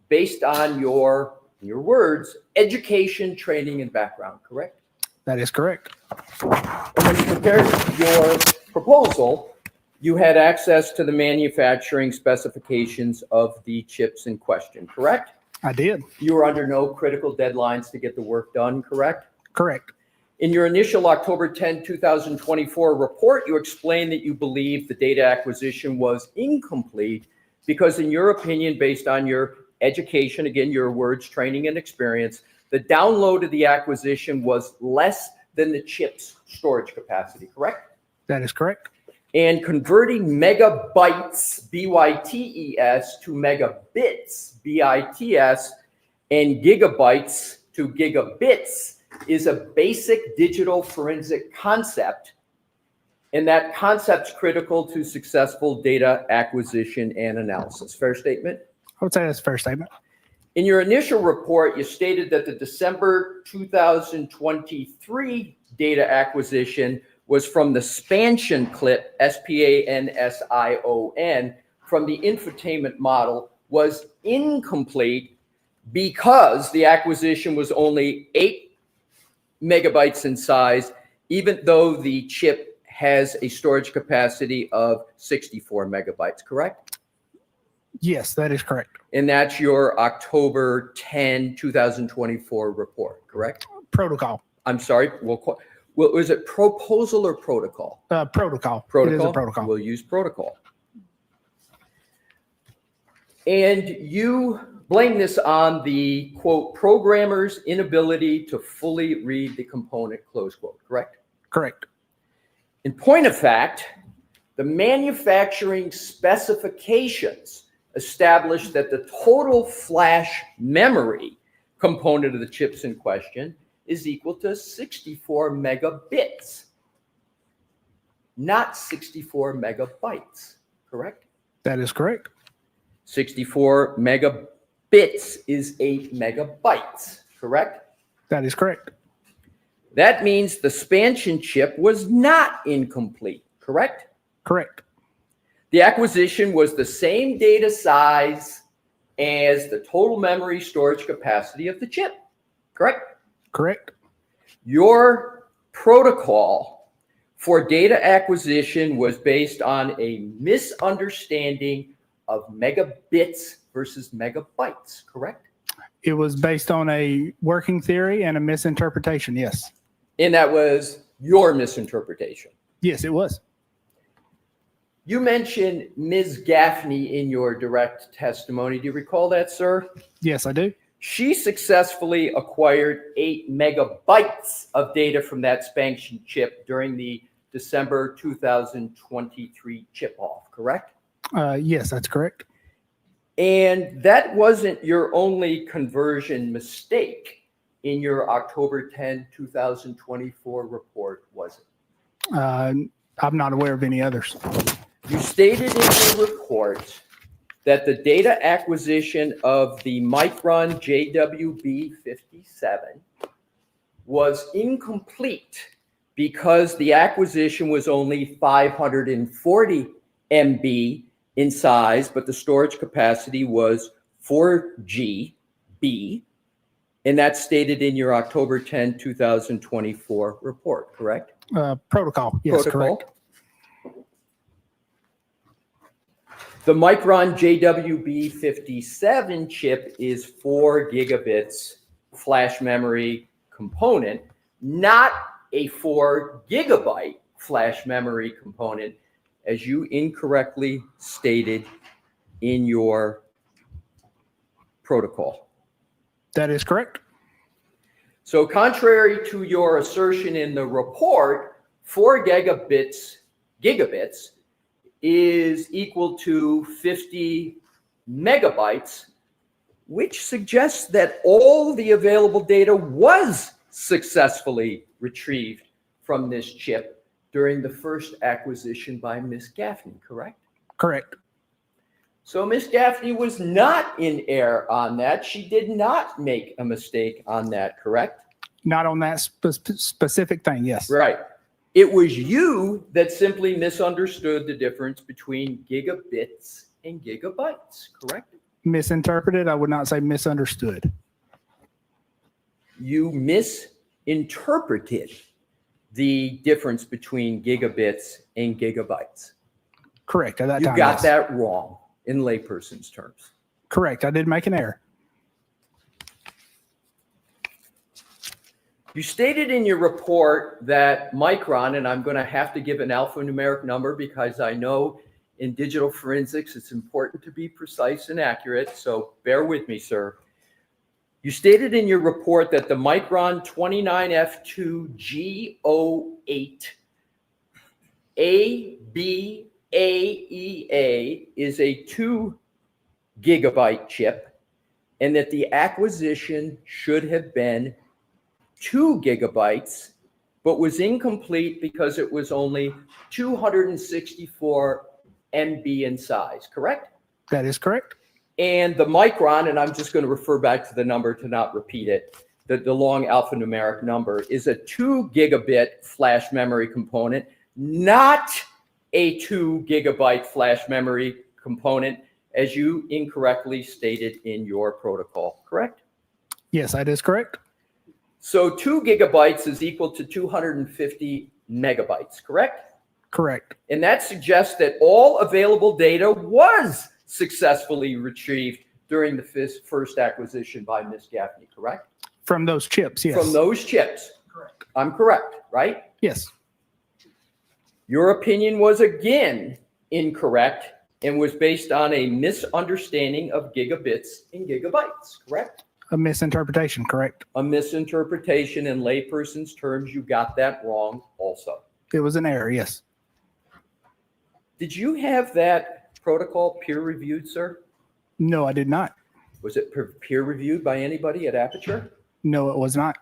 based on your words, education, training, and background, correct? That is correct. And when you prepared your proposal, you had access to the manufacturing specifications of the chips in question, correct? I did. You were under no critical deadlines to get the work done, correct? Correct. In your initial October 10, 2024 report, you explained that you believed the data acquisition was incomplete because, in your opinion, based on your education, again, your words, training, and experience, the download of the acquisition was less than the chip's storage capacity, correct? That is correct. And converting megabytes, B-Y-T-E-S, to megabits, B-I-T-S, and gigabytes to gigabits is a basic digital forensic concept. And that concept's critical to successful data acquisition and analysis. Fair statement? I would say that's a fair statement. In your initial report, you stated that the December 2023 data acquisition was from the spansion clip, S-P-A-N-S-I-O-N, from the infotainment model was incomplete because the acquisition was only 8 megabytes in size, even though the chip has a storage capacity of 64 megabytes, correct? Yes, that is correct. And that's your October 10, 2024 report, correct? Protocol. I'm sorry, was it proposal or protocol? Protocol. Protocol? It is a protocol. We'll use protocol. And you blame this on the, quote, programmer's inability to fully read the component, close quote, correct? Correct. In point of fact, the manufacturing specifications establish that the total flash memory component of the chips in question is equal to 64 megabits, not 64 megabytes, correct? That is correct. 64 megabits is 8 megabytes, correct? That is correct. That means the spansion chip was not incomplete, correct? Correct. The acquisition was the same data size as the total memory storage capacity of the chip, correct? Correct. Your protocol for data acquisition was based on a misunderstanding of megabits versus megabytes, correct? It was based on a working theory and a misinterpretation, yes. And that was your misinterpretation. Yes, it was. You mentioned Ms. Gaffney in your direct testimony. Do you recall that, sir? Yes, I do. She successfully acquired 8 megabytes of data from that spansion chip during the December 2023 chip-off, correct? Yes, that's correct. And that wasn't your only conversion mistake in your October 10, 2024 report, was it? I'm not aware of any others. You stated in your report that the data acquisition of the Micron JWB57 was incomplete because the acquisition was only 540 MB in size, but the storage capacity was 4 GB, and that's stated in your October 10, 2024 report, correct? Protocol, yes, Protocol. correct. The Micron JWB57 chip is 4 gigabits flash memory component, not a 4 gigabyte flash memory component, as you incorrectly stated in your protocol. That is correct. So contrary to your assertion in the report, 4 gigabits is equal to 50 megabytes, which suggests that all the available data was successfully retrieved from this chip during the first acquisition by Ms. Gaffney, correct? Correct. So Ms. Gaffney was not in error on that. She did not make a mistake on that, correct? Not on that specific thing, yes. Right. It was you that simply misunderstood the difference between gigabits and gigabytes, correct? Misinterpreted, I would not say misunderstood. You misinterpreted the difference between gigabits and gigabytes. Correct. At that You time, got yes. that wrong in layperson's terms. Correct. I did make an error. You stated in your report that Micron, and I'm going to have to give an alphanumeric number because I know in digital forensics it's important to be precise and accurate, so bear with me, sir. You stated in your report that the Micron 29F2G08 ABAEA is a 2 gigabyte chip, and that the acquisition should have been 2 gigabytes, but was incomplete because it was only 264 MB in size, correct? That is correct. And the Micron, and I'm just going to refer back to the number to not repeat it, the long alphanumeric number is a 2 gigabit flash memory component, not a 2 gigabyte flash memory component, as you incorrectly stated in your protocol, correct? Yes, that is correct. So 2 gigabytes is equal to 250 megabytes, correct? Correct. And that suggests that all available data was successfully retrieved during the first acquisition by Ms. Gaffney, correct? From those chips, yes. From those chips. Correct. I'm correct, right? Yes. Your opinion was again incorrect and was based on a misunderstanding of gigabits and gigabytes, correct? A misinterpretation, correct. A misinterpretation in layperson's terms. You got that wrong also. It was an error, yes. Did you have that protocol peer reviewed, sir? No, I did not. Was it peer reviewed by anybody at Aperture? No, it was not.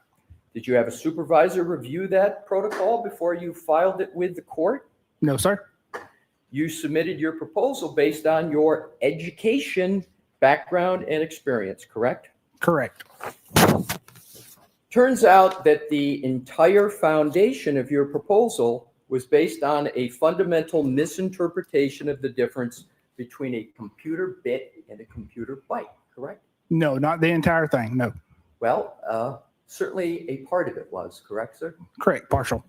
Did you have a supervisor review that protocol before you filed it with the court? No, sir. You submitted your proposal based on your education, background, and experience, correct? Correct. Turns out that the entire foundation of your proposal was based on a fundamental misinterpretation of the difference between a computer bit and a computer byte, correct? No, not the entire thing, no. Well, certainly a part of it was, correct, sir? Correct, partial.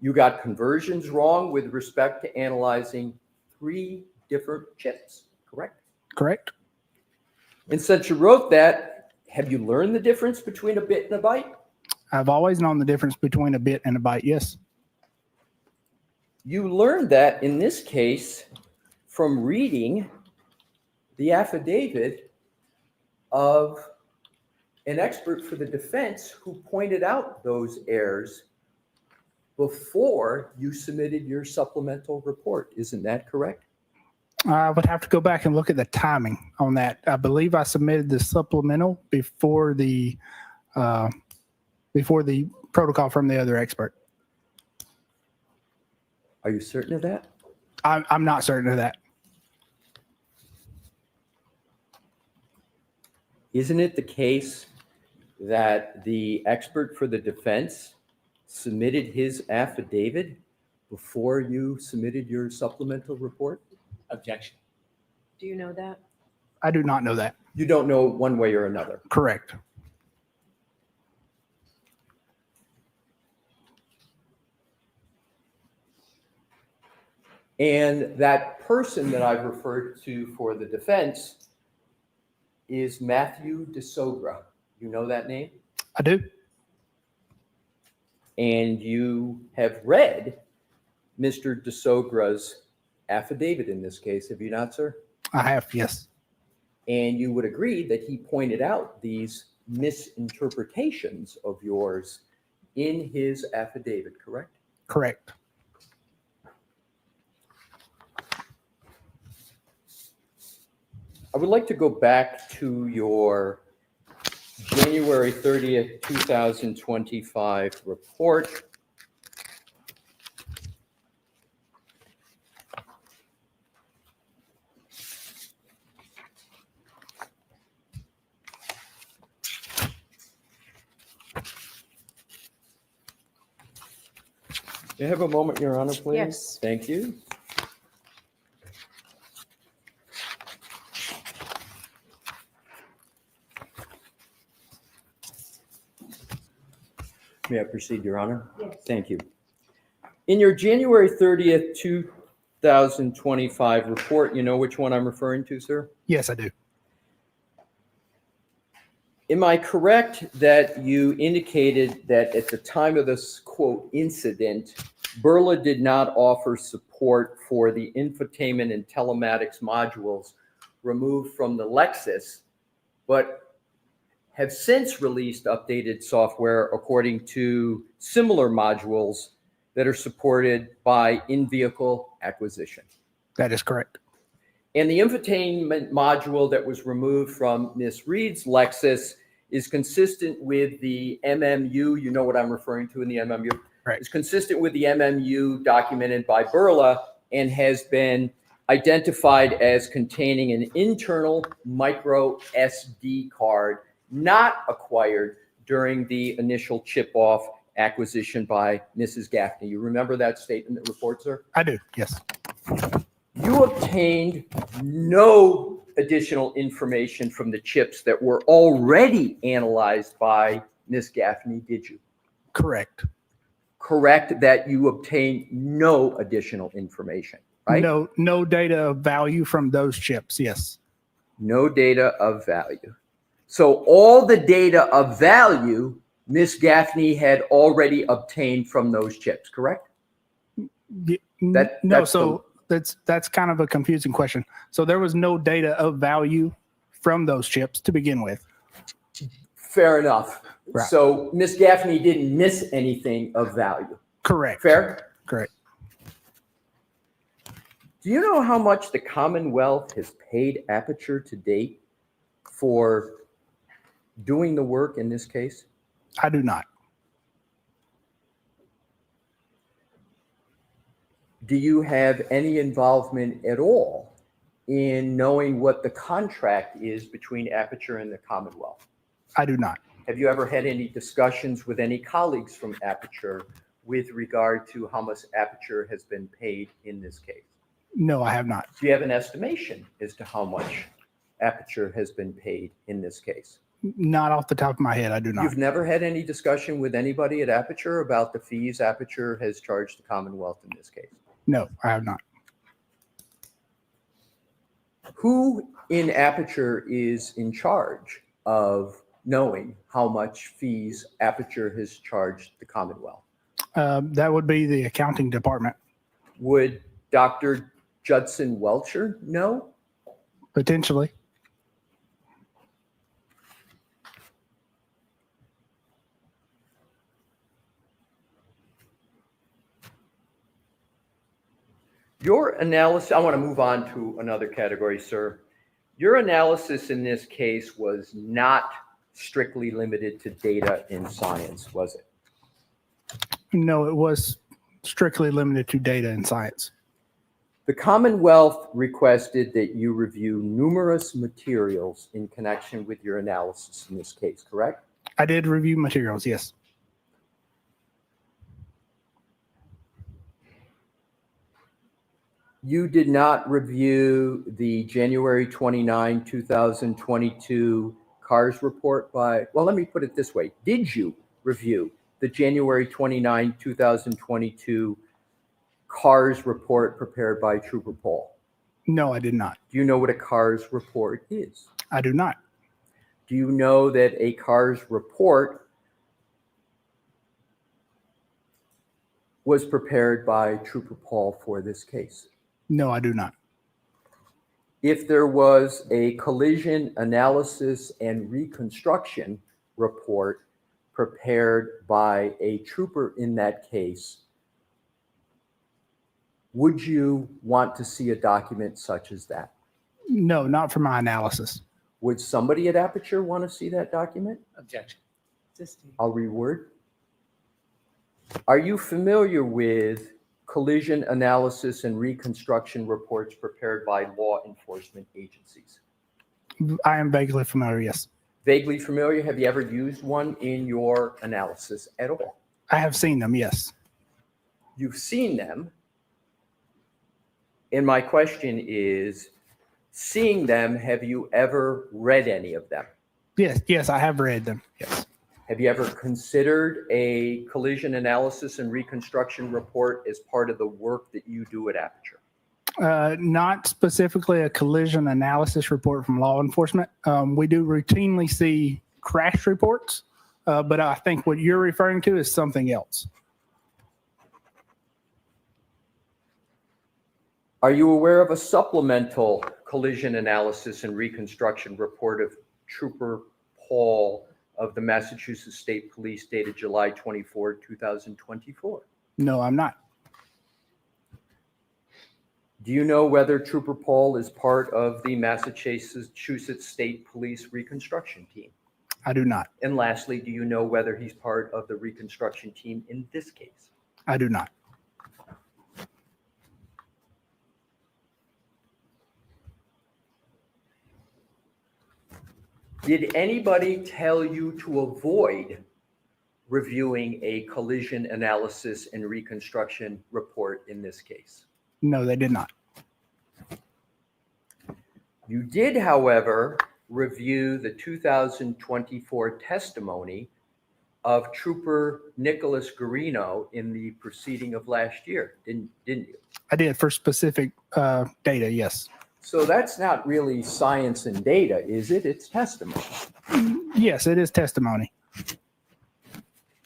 You got conversions wrong with respect to analyzing 3 different chips, correct? Correct. And since you wrote that, have you learned the difference between a bit and a byte? I've always known the difference between a bit and a byte, yes. You learned that in this case from reading the affidavit of an expert for the defense who pointed out those errors before you submitted your supplemental report. Isn't that correct? I would have to go back and look at the timing on that. I believe I submitted the supplemental before the protocol from the other expert. Are you certain of that? I'm not certain of that. Isn't it the case that the expert for the defense submitted his affidavit before you submitted your supplemental report? Objection. Do you know that? I do not know that. You don't know one way or another. Correct. And that person that I've referred to for the defense is Matthew DeSogra. You know that name? I do. and you have read Mr. DeSogra's affidavit in this case, have you not, sir? I have, yes. And you would agree that he pointed out these misinterpretations of yours in his affidavit, correct? Correct. I would like to go back to your January 30th, 2025 report. May I have a moment, Your Honor, please? Yes. Thank you. May I proceed, Your Honor? Yes. Thank you. In your January 30th, 2025 report, you know which one I'm referring to, sir? Yes, I do. Am I correct that you indicated that at the time of this, quote, incident, Burla did not offer support for the infotainment and telematics modules removed from the Lexus, but have since released updated software according to similar modules that are supported by in-vehicle acquisition? That is correct. And the infotainment module that was removed from Ms. Reed's Lexus is consistent with the MMU, you know what I'm referring to in the MMU? Right. It's consistent with the MMU documented by Burla and has been identified as containing an internal micro SD card not acquired during the initial chip-off acquisition by Mrs. Gaffney. You remember that statement in the report, sir? I do, yes. You obtained no additional information from the chips that were already analyzed by Ms. Gaffney, did you? Correct. Correct that you obtained no additional information, right? No data of value from those chips, yes. No data of value. So all the data of value Ms. Gaffney had already obtained from those chips, correct? That's kind of a confusing question. So there was no data of value from those chips to begin with. Fair enough. Right. So Ms. Gaffney didn't miss anything of value. Correct. Fair? Correct. Do you know how much the Commonwealth has paid Aperture to date for doing the work in this case? I do not. Do you have any involvement at all in knowing what the contract is between Aperture and the Commonwealth? I do not. Have you ever had any discussions with any colleagues from Aperture with regard to how much Aperture has been paid in this case? No, I have not. Do you have an estimation as to how much Aperture has been paid in this case? Not off the top of my head, I do not. You've never had any discussion with anybody at Aperture about the fees Aperture has charged the Commonwealth in this case? No, I have not. Who in Aperture is in charge of knowing how much fees Aperture has charged the Commonwealth? That would be the accounting department. Would Dr. Judson Welcher know? Potentially. Your analysis, I want to move on to another category, sir. Your analysis in this case was not strictly limited to data in science, was it? No, it was strictly limited to data and science. The Commonwealth requested that you review numerous materials in connection with your analysis in this case, correct? I did review materials, yes. You did not review the January 29, 2022 CARS report by, well, let me put it this way. Did you review the January 29, 2022 CARS report prepared by Trooper Paul? No, I did not. Do you know what a CARS report is? I do not. Do you know that a CARS report was prepared by Trooper Paul for this case? No, I do not. If there was a collision analysis and reconstruction report prepared by a trooper in that case, would you want to see a document such as that? No, not for my analysis. Would somebody at Aperture want to see that document? Objection. I'll reword. Are you familiar with collision analysis and reconstruction reports prepared by law enforcement agencies? I am vaguely familiar, yes. Vaguely familiar? Have you ever used one in your analysis at all? I have seen them, yes. You've seen them. And my question is, seeing them, have you ever read any of them? Yes, I have read them, yes. Have you ever considered a collision analysis and reconstruction report as part of the work that you do at Aperture? Not specifically a collision analysis report from law enforcement. We do routinely see crash reports, but I think what you're referring to is something else. Are you aware of a supplemental collision analysis and reconstruction report of Trooper Paul of the Massachusetts State Police dated July 24, 2024? No, I'm not. Do you know whether Trooper Paul is part of the Massachusetts State Police reconstruction team? I do not. And lastly, do you know whether he's part of the reconstruction team in this case? I do not. Did anybody tell you to avoid reviewing a collision analysis and reconstruction report in this case? No, they did not. You did, however, review the 2024 testimony of Trooper Nicholas Garino in the proceeding of last year, didn't you? I did for specific data, yes. So that's not really science and data, is it? It's testimony. Yes, it is testimony.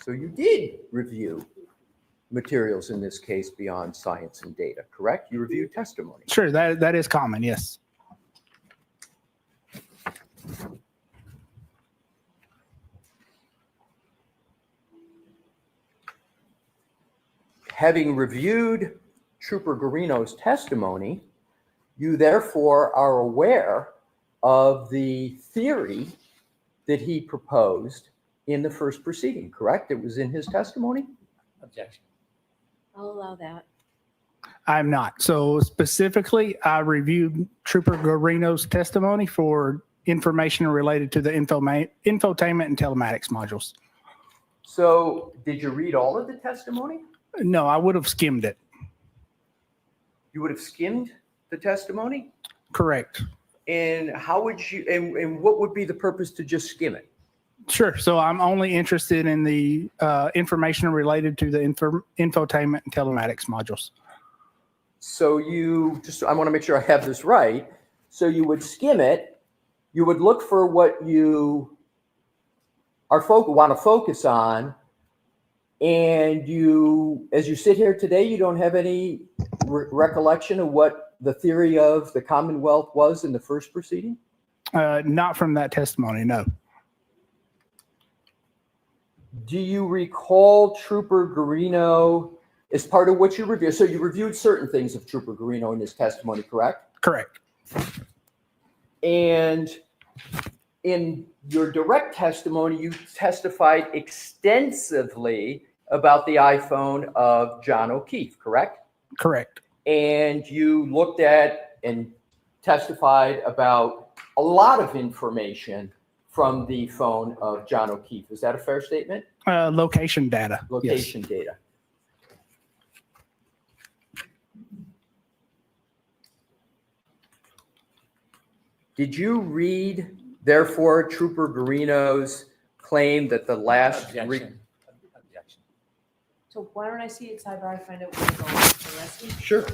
So you did review materials in this case beyond science and data, correct? You reviewed testimony. Sure, that is common, yes. Having reviewed Trooper Garino's testimony, you therefore are aware of the theory that he proposed in the first proceeding, correct? It was in his testimony? Objection. I'll allow that. I'm not. So specifically, I reviewed Trooper Garino's testimony for information related to the infotainment and telematics modules. So did you read all of the testimony? No, I would have skimmed it. You would have skimmed the testimony? Correct. And how would you, and what would be the purpose to just skim it? Sure. So I'm only interested in the information related to the infotainment and telematics modules. So you just, I want to make sure I have this right. So you would skim it, you would look for what you want to focus on, and you, as you sit here today, you don't have any recollection of what the theory of the Commonwealth was in the first proceeding? Not from that testimony, no. Do you recall Trooper Garino as part of what you reviewed? So you reviewed certain things of Trooper Garino in his testimony, correct? Correct. And in your direct testimony, you testified extensively about the iPhone of John O'Keefe, correct? Correct. And you looked at and testified about a lot of information from the phone of John O'Keefe. Is that a fair statement? Location data. Location data. Did you read, therefore, Trooper Garino's claim that the last... Objection. So why don't I see it sidebar and find out where you're going with the rest? Sure.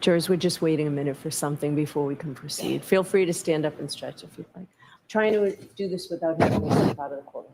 Jurors, we're just waiting a minute for something before we can proceed. Feel free to stand up and stretch if you'd like. Trying to do this without having to step out of the courtroom.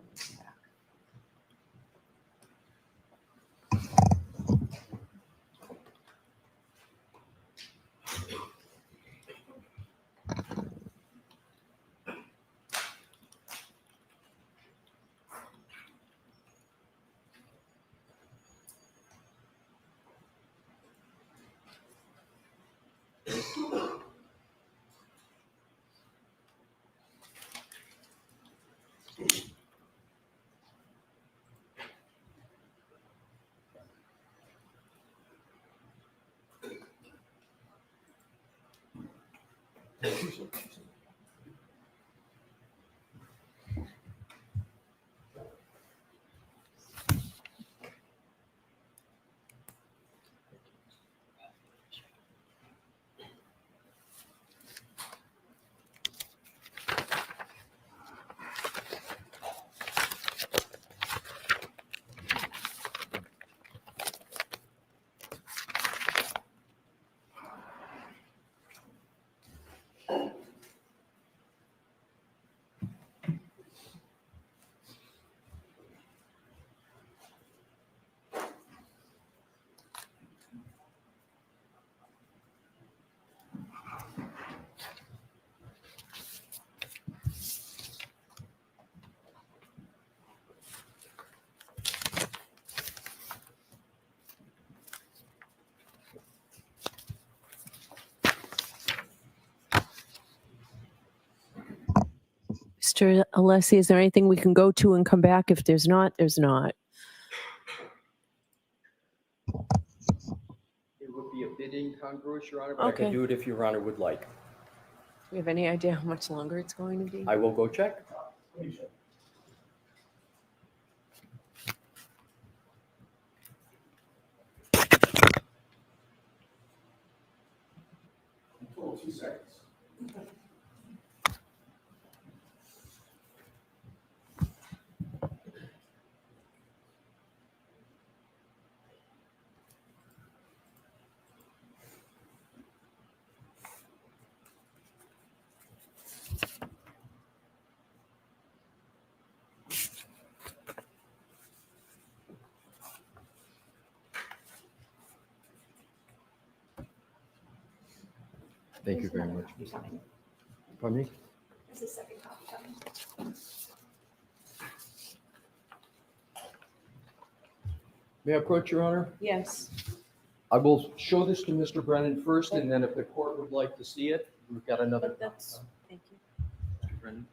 Mr. Alessi, is there anything we can go to and come back? If there's not, there's not. It would be a bit incongruous, Your Honor, but I Okay. can do it if Your Honor would like. Do we have any idea how much longer it's going to be? I will go check. Oh, 2 seconds. Thank you very much. Pardon me? There's a second copy coming. May I approach, Your Honor? Yes. I will show this to Mr. Brennan first, and then if the court would like to see it, we've got another. But that's, thank you. Mr. Brennan.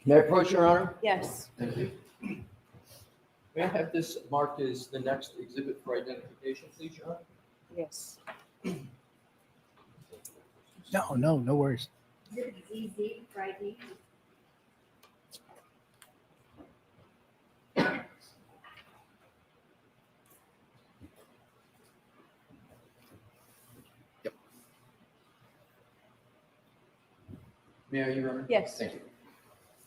May I approach, Your Honor? Yes. Thank you. May I have this marked as the next exhibit for identification, please, Your Honor? Yes. No worries. ZZ Friday. May I, Your Honor? Yes. Thank you.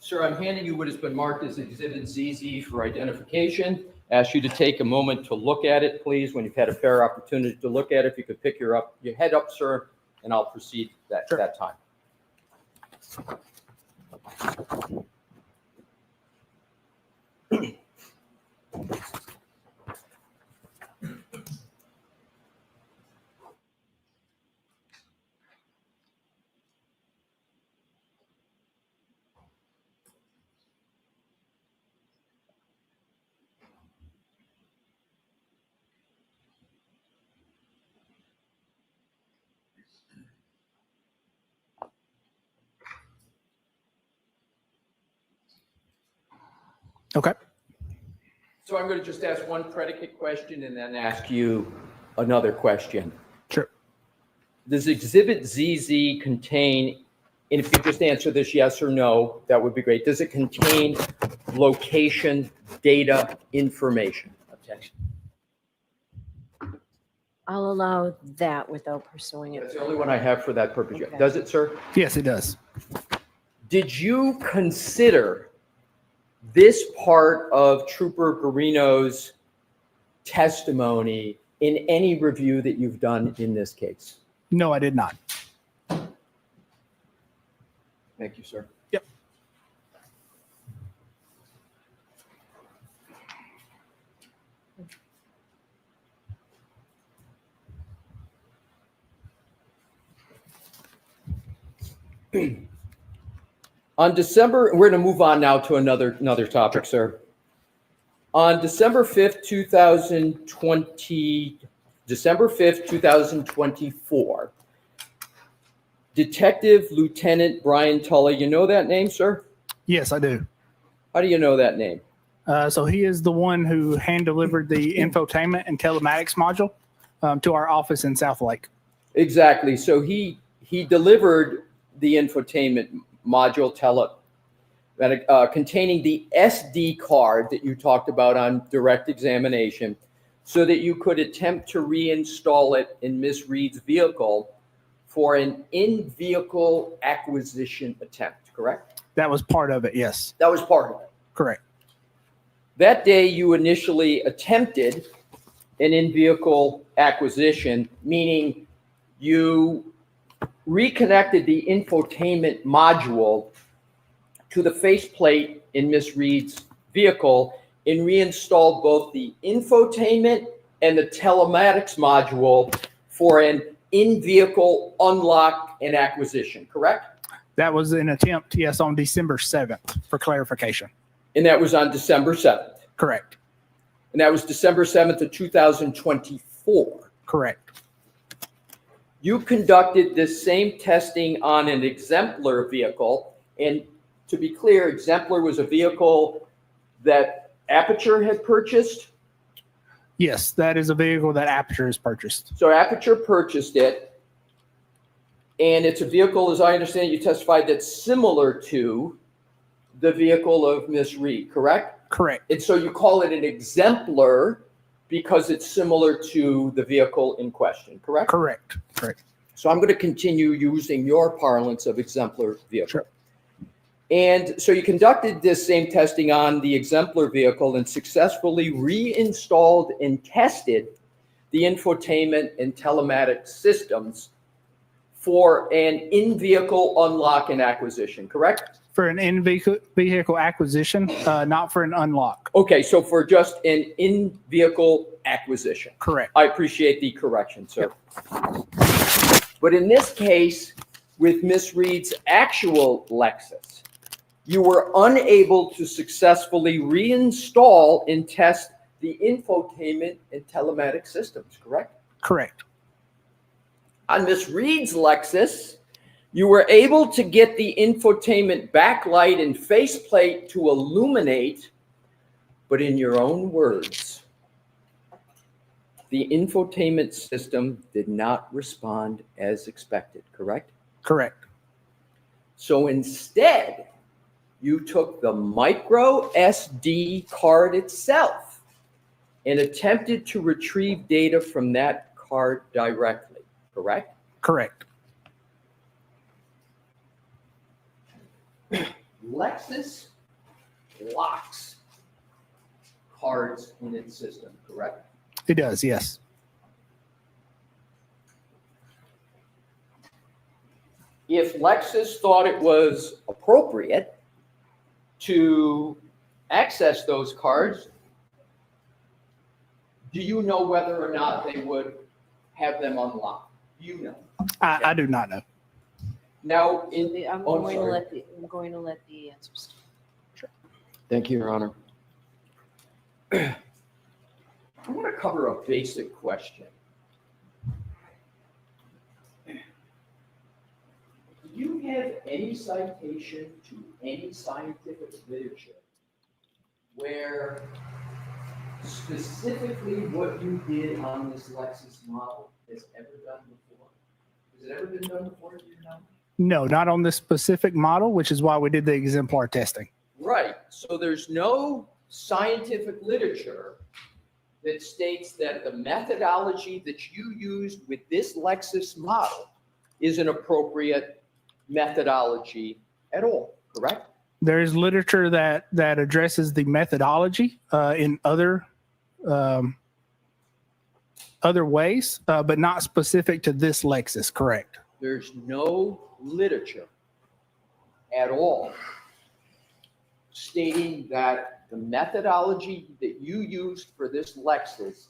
Sir, I'm handing you what has been marked as Exhibit ZZ for identification. Ask you to take a moment to look at it, please, when you've had a fair opportunity to look at it. If you could pick your head up, sir, and I'll proceed that time. Okay. So I'm going to just ask one predicate question and then ask you another question. Sure. Does Exhibit ZZ contain, and if you just answer this yes or no, that would be great. Does it contain location data information? Objection. I'll allow that without pursuing it. That's the only one I have for that purpose. Okay. Does it, sir? Yes, it does. Did you consider this part of Trooper Garino's testimony in any review that you've done in this case? No, I did not. Thank you, sir. Yep. On December, we're going to move on now to another topic, sir. On December 5th, 2024, Detective Lieutenant Brian Tully, you know that name, sir? Yes, I do. How do you know that name? So he is the one who hand delivered the infotainment and telematics module to our office in South Lake. Exactly. So he delivered the infotainment module containing the SD card that you talked about on direct examination, so that you could attempt to reinstall it in Miss Reed's vehicle for an in-vehicle acquisition attempt, correct? That was part of it, yes. That was part of it. Correct. That day, you initially attempted an in-vehicle acquisition, meaning you reconnected the infotainment module to the faceplate in Miss Reed's vehicle and reinstalled both the infotainment and the telematics module for an in-vehicle unlock and acquisition, correct? That was an attempt, yes, on December 7th for clarification. And that was on December 7th? Correct. And that was December 7th of 2024? Correct. You conducted this same testing on an exemplar vehicle. And to be clear, exemplar was a vehicle that Aperture had purchased? Yes, that is a vehicle that Aperture has purchased. So Aperture purchased it. And it's a vehicle, as I understand it, you testified, that's similar to the vehicle of Miss Reed, correct? Correct. And so you call it an exemplar because it's similar to the vehicle in question, correct? Correct. Correct. So I'm going to continue using your parlance of exemplar vehicle. Sure. And so you conducted this same testing on the exemplar vehicle and successfully reinstalled and tested the infotainment and telematics systems for an in-vehicle unlock and acquisition, correct? For an in-vehicle acquisition, not for an unlock. Okay, so for just an in-vehicle acquisition. Correct. I appreciate the correction, sir. But in this case, with Miss Reed's actual Lexus, you were unable to successfully reinstall and test the infotainment and telematics systems, correct? Correct. On Miss Reed's Lexus, you were able to get the infotainment backlight and faceplate to illuminate, but in your own words, the infotainment system did not respond as expected, correct? Correct. So instead, you took the micro SD card itself and attempted to retrieve data from that card directly, correct? Correct. Lexus locks cards in its system, correct? It does, yes. If Lexus thought it was appropriate to access those cards, do you know whether or not they would have them unlocked? Do you know? I do not know. Now, I'm going to let the answers. Thank you, Your Honor. I want to cover a basic question. Do you have any citation to any scientific literature where specifically what you did on this Lexus model has ever done before? Has it ever been done before, do you know? No, not on this specific model, which is why we did the exemplar testing. Right. So there's no scientific literature that states that the methodology that you used with this Lexus model is an appropriate methodology at all, correct? There is literature that addresses the methodology in other ways, but not specific to this Lexus, correct? There's no literature at all stating that the methodology that you used for this Lexus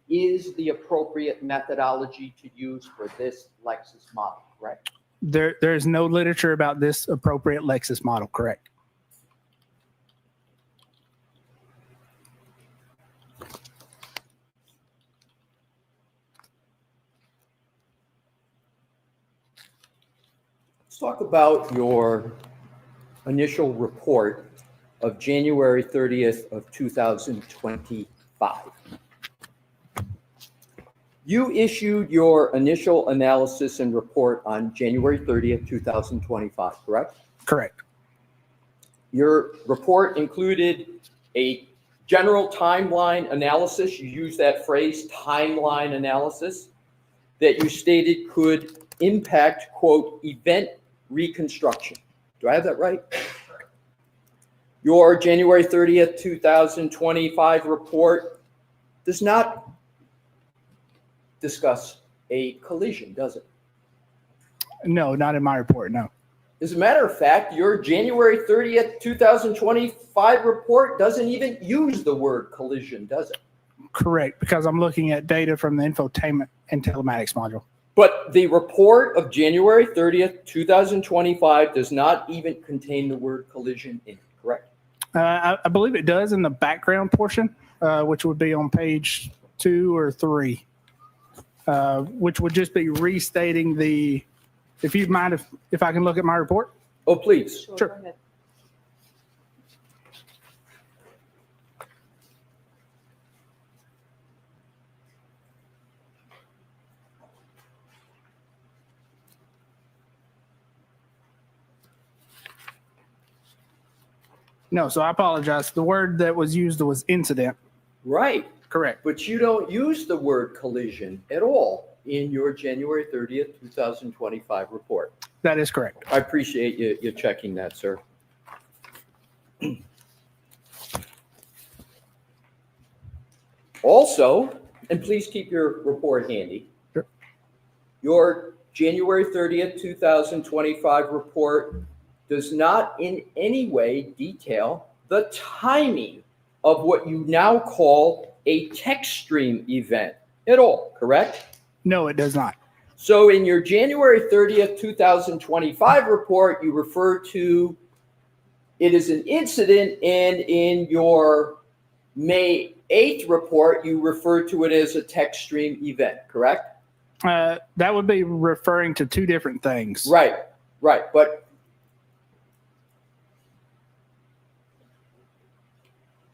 is the appropriate methodology to use for this Lexus model, correct? There's no literature about this appropriate Lexus model, correct? Let's talk about your initial report of January 30th of 2025. You issued your initial analysis and report on January 30th, 2025, correct? Correct. Your report included a general timeline analysis. You used that phrase, timeline analysis, that you stated could impact, quote, event reconstruction. Do I have that right? Your January 30th, 2025 report does not discuss a collision, does it? No, not in my report, no. As a matter of fact, your January 30th, 2025 report doesn't even use the word collision, does it? Correct, because I'm looking at data from the infotainment and telematics module. But the report of January 30th, 2025 does not even contain the word collision in it, correct? I believe it does in the background portion, which would be on page 2 or 3, which would just be restating the, if you mind if I can look at my report? Oh, please. Sure. Go ahead. No, so I apologize. The word that was used was incident. Right. Correct. But you don't use the word collision at all in your January 30th, 2025 report. That is correct. I appreciate you checking that, sir. Also, and please keep your report handy. Sure. Your January 30th, 2025 report does not in any way detail the timing of what you now call a text stream event at all, correct? No, it does not. So in your January 30th, 2025 report, you refer to it as an incident, and in your May 8th report, you refer to it as a text stream event, correct? That would be referring to two different things. Right, right. But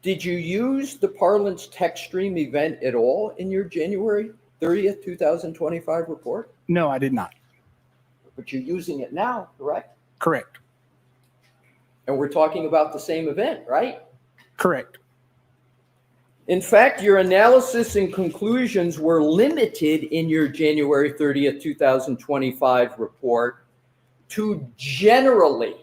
did you use the parlance text stream event at all in your January 30th, 2025 report? No, I did not. But you're using it now, correct? Correct. And we're talking about the same event, right? Correct. In fact, your analysis and conclusions were limited in your January 30th, 2025 report to generally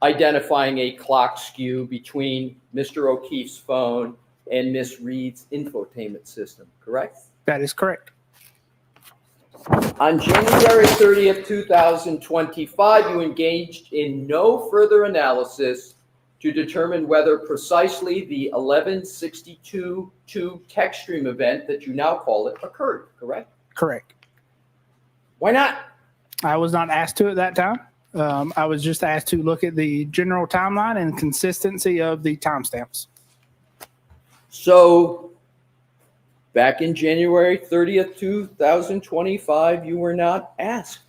identifying a clock skew between Mr. O'Keefe's phone and Miss Reed's infotainment system, correct? That is correct. On January 30th, 2025, you engaged in no further analysis to determine whether precisely the 1162.2 text stream event that you now call it occurred, correct? Correct. Why not? I was not asked to at that time. I was just asked to look at the general timeline and consistency of the timestamps. So back in January 30th, 2025, you were not asked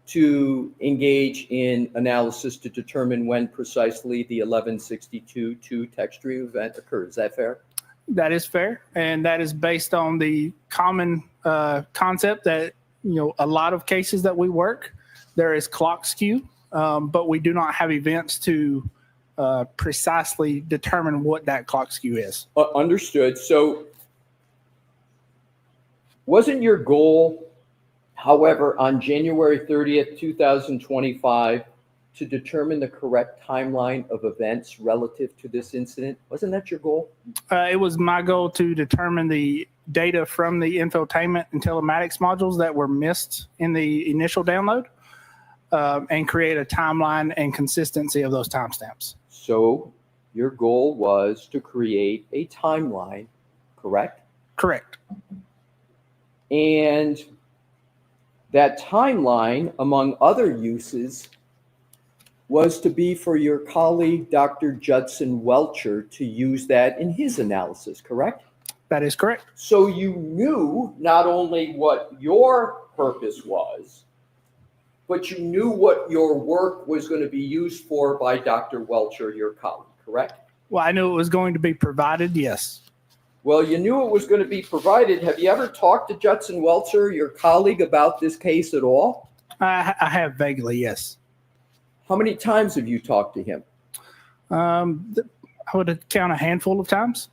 to engage in analysis to determine when precisely the 1162.2 text stream event occurred. Is that fair? That is fair, and that is based on the common concept that, you know, a lot of cases that we work, there is clock skew, but we do not have events to precisely determine what that clock skew is. Understood. So Wasn't your goal, however, on January 30th, 2025, to determine the correct timeline of events relative to this incident? Wasn't that your goal? It was my goal to determine the data from the infotainment and telematics modules that were missed in the initial download, and create a timeline and consistency of those timestamps. So your goal was to create a timeline, correct? Correct. And that timeline, among other uses, was to be for your colleague, Dr. Judson Welcher, to use that in his analysis, correct? That is correct. So you knew not only what your purpose was, but you knew what your work was going to be used for by Dr. Welcher, your colleague, correct? Well, I knew it was going to be provided, yes. Well, you knew it was going to be provided. Have you ever talked to Judson Welcher, your colleague, about this case at all? I have vaguely, yes. How many times have you talked to him? I would count a handful of times.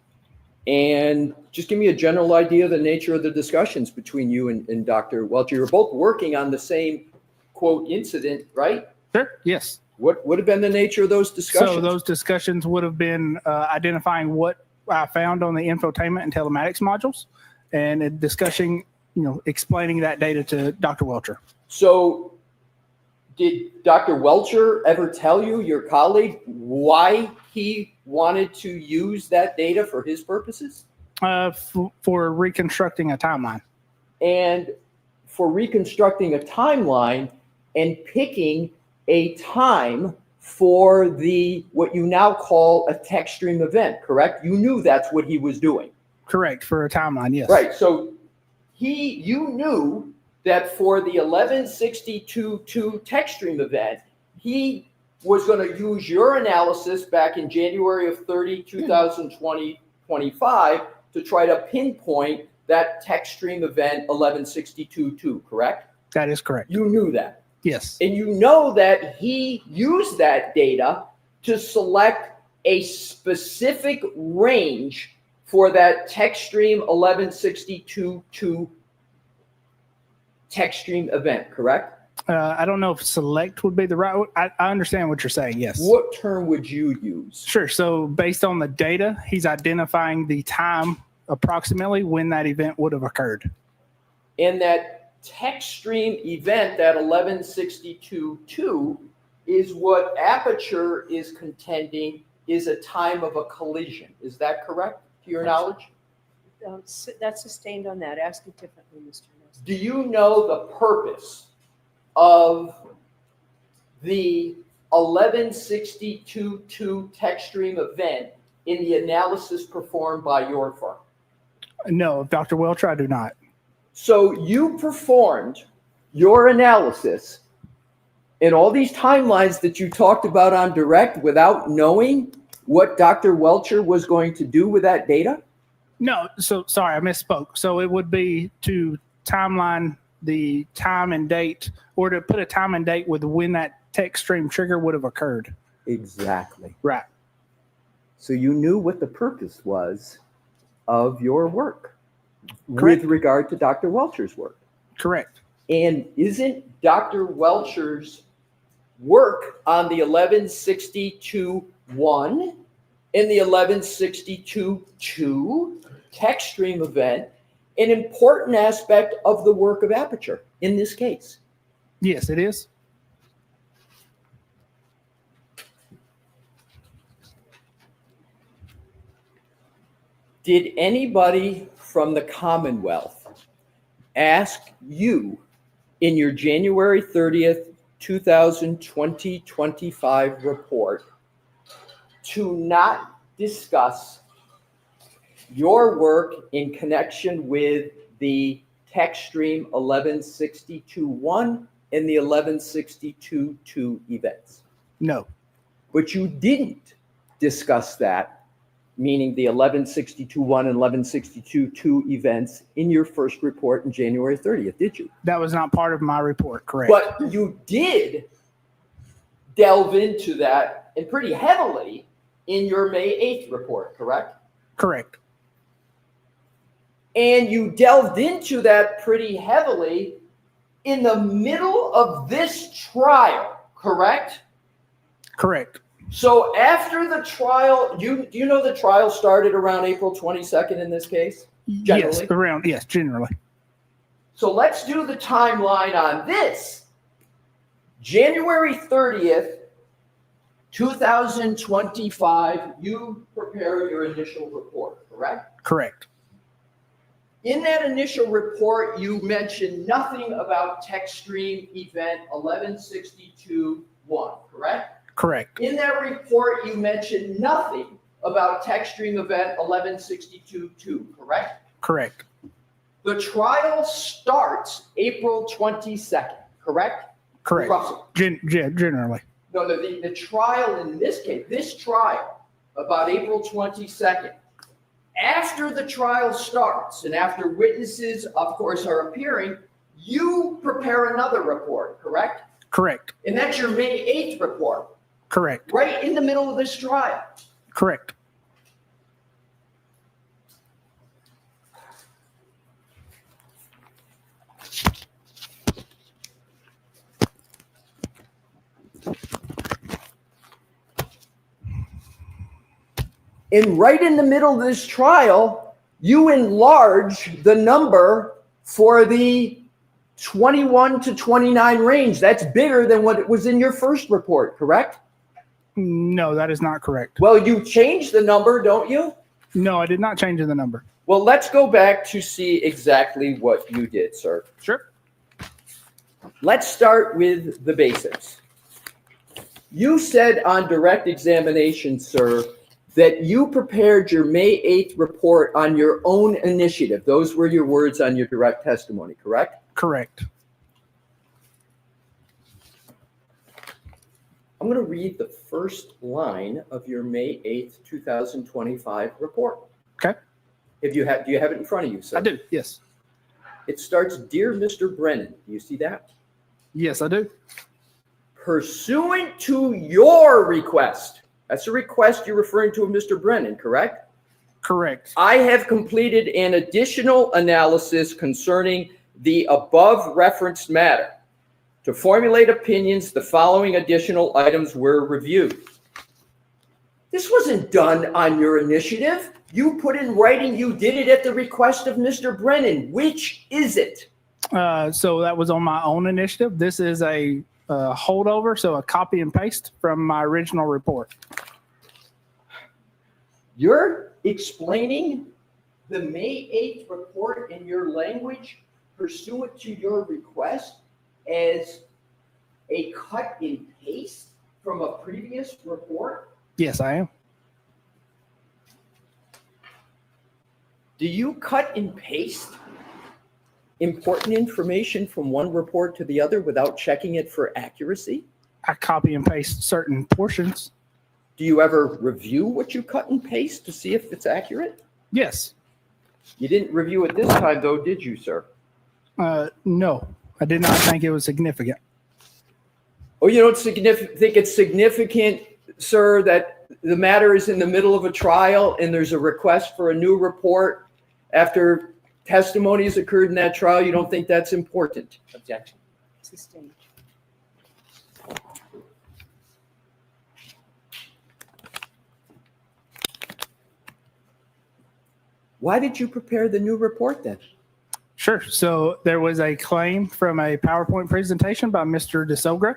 And just give me a general idea of the nature of the discussions between you and Dr. Welcher. You're both working on the same, quote, incident, right? Sure, yes. What would have been the nature of those discussions? So those discussions would have been identifying what I found on the infotainment and telematics modules, and discussing, explaining that data to Dr. Welcher. So did Dr. Welcher ever tell you, your colleague, why he wanted to use that data for his purposes? For reconstructing a timeline. And for reconstructing a timeline and picking a time for what you now call a tech stream event, correct? You knew that's what he was doing. Correct, for a timeline, yes. Right, so you knew that for the 1162.2 tech stream event, he was going to use your analysis back in January of 2025 to try to pinpoint that tech stream event 1162.2, correct? That is correct. You knew that. Yes. And you know that he used that data to select a specific range for that tech stream 1162.2 tech stream event, correct? I don't know if select would be the right. I understand what you're saying. Yes. What term would you use? Sure. So based on the data, he's identifying the time approximately when that event would have occurred. And that tech stream event, that 1162.2, is what Aperture is contending is a time of a collision. Is that correct, to your knowledge? That's sustained on that. Ask it differently, Mr. Ness. Do you know the purpose of the 1162.2 tech stream event in the analysis performed by your firm? No, Dr. Welcher, I do not. So you performed your analysis in all these timelines that you talked about on direct without knowing what Dr. Welcher was going to do with that data? No, so sorry, I misspoke. So it would be to timeline the time and date, or to put a time and date with when that tech stream trigger would have occurred. Exactly. Right. So you knew what the purpose was of your work. Correct. With regard to Dr. Welcher's work. Correct. And isn't Dr. Welcher's work on the 1162.1 and the 1162.2 tech stream event an important aspect of the work of Aperture in this case? Yes, it is. Did anybody from the Commonwealth ask you in your January 30th, 2025 report to not discuss your work in connection with the tech stream 1162.1 and the 1162.2 events? No. But you didn't discuss that, meaning the 1162.1 and 1162.2 events, in your first report in January 30th, did you? That was not part of my report, correct. But you did delve into that, and pretty heavily, in your May 8th report, correct? Correct. and you delved into that pretty heavily in the middle of this trial, correct? Correct. So after the trial, do you know the trial started around April 22nd in this case? Generally? Yes, generally. So let's do the timeline on this. January 30th, 2025, you prepare your initial report, correct? Correct. In that initial report, you mentioned nothing about text stream event 1162.1, correct? Correct. In that report, you mentioned nothing about text stream event 1162.2, correct? Correct. The trial starts April 22nd, correct? Correct. Roughly. Generally. No, the trial in this case, this trial, about April 22nd. After the trial starts and after witnesses, of course, are appearing, you prepare another report, correct? Correct. And that's your May 8th report, Correct. right in the middle of this trial. Correct. And right in the middle of this trial, you enlarge the number for the 21 to 29 range. That's bigger than what it was in your first report, correct? No, that is not correct. Well, you changed the number, don't you? No, I did not change the number. Well, let's go back to see exactly what you did, sir. Sure. Let's start with the basics. You said on direct examination, sir, that you prepared your May 8th report on your own initiative. Those were your words on your direct testimony, correct? Correct. I'm going to read the first line of your May 8th, 2025 report. Okay. Do you have it in front of you, sir? I do, yes. It starts, Dear Mr. Brennan. Do you see that? Yes, I do. Pursuant to your request. That's a request you're referring to of Mr. Brennan, correct? Correct. I have completed an additional analysis concerning the above referenced matter. To formulate opinions, the following additional items were reviewed. This wasn't done on your initiative. You put in writing you did it at the request of Mr. Brennan. Which is it? So that was on my own initiative. This is a holdover, so a copy and paste from my original report. You're explaining the May 8th report in your language pursuant to your request as a cut and paste from a previous report? Yes, I am. Do you cut and paste important information from one report to the other without checking it for accuracy? I copy and paste certain portions. Do you ever review what you cut and paste to see if it's accurate? Yes. You didn't review it this time, though, did you, sir? No, I did not think it was significant. Oh, you don't think it's significant, sir, that the matter is in the middle of a trial and there's a request for a new report after testimony has occurred in that trial? You don't think that's important? Objection. Sustained. Why did you prepare the new report then? Sure. So there was a claim from a PowerPoint presentation by Mr. DeSogra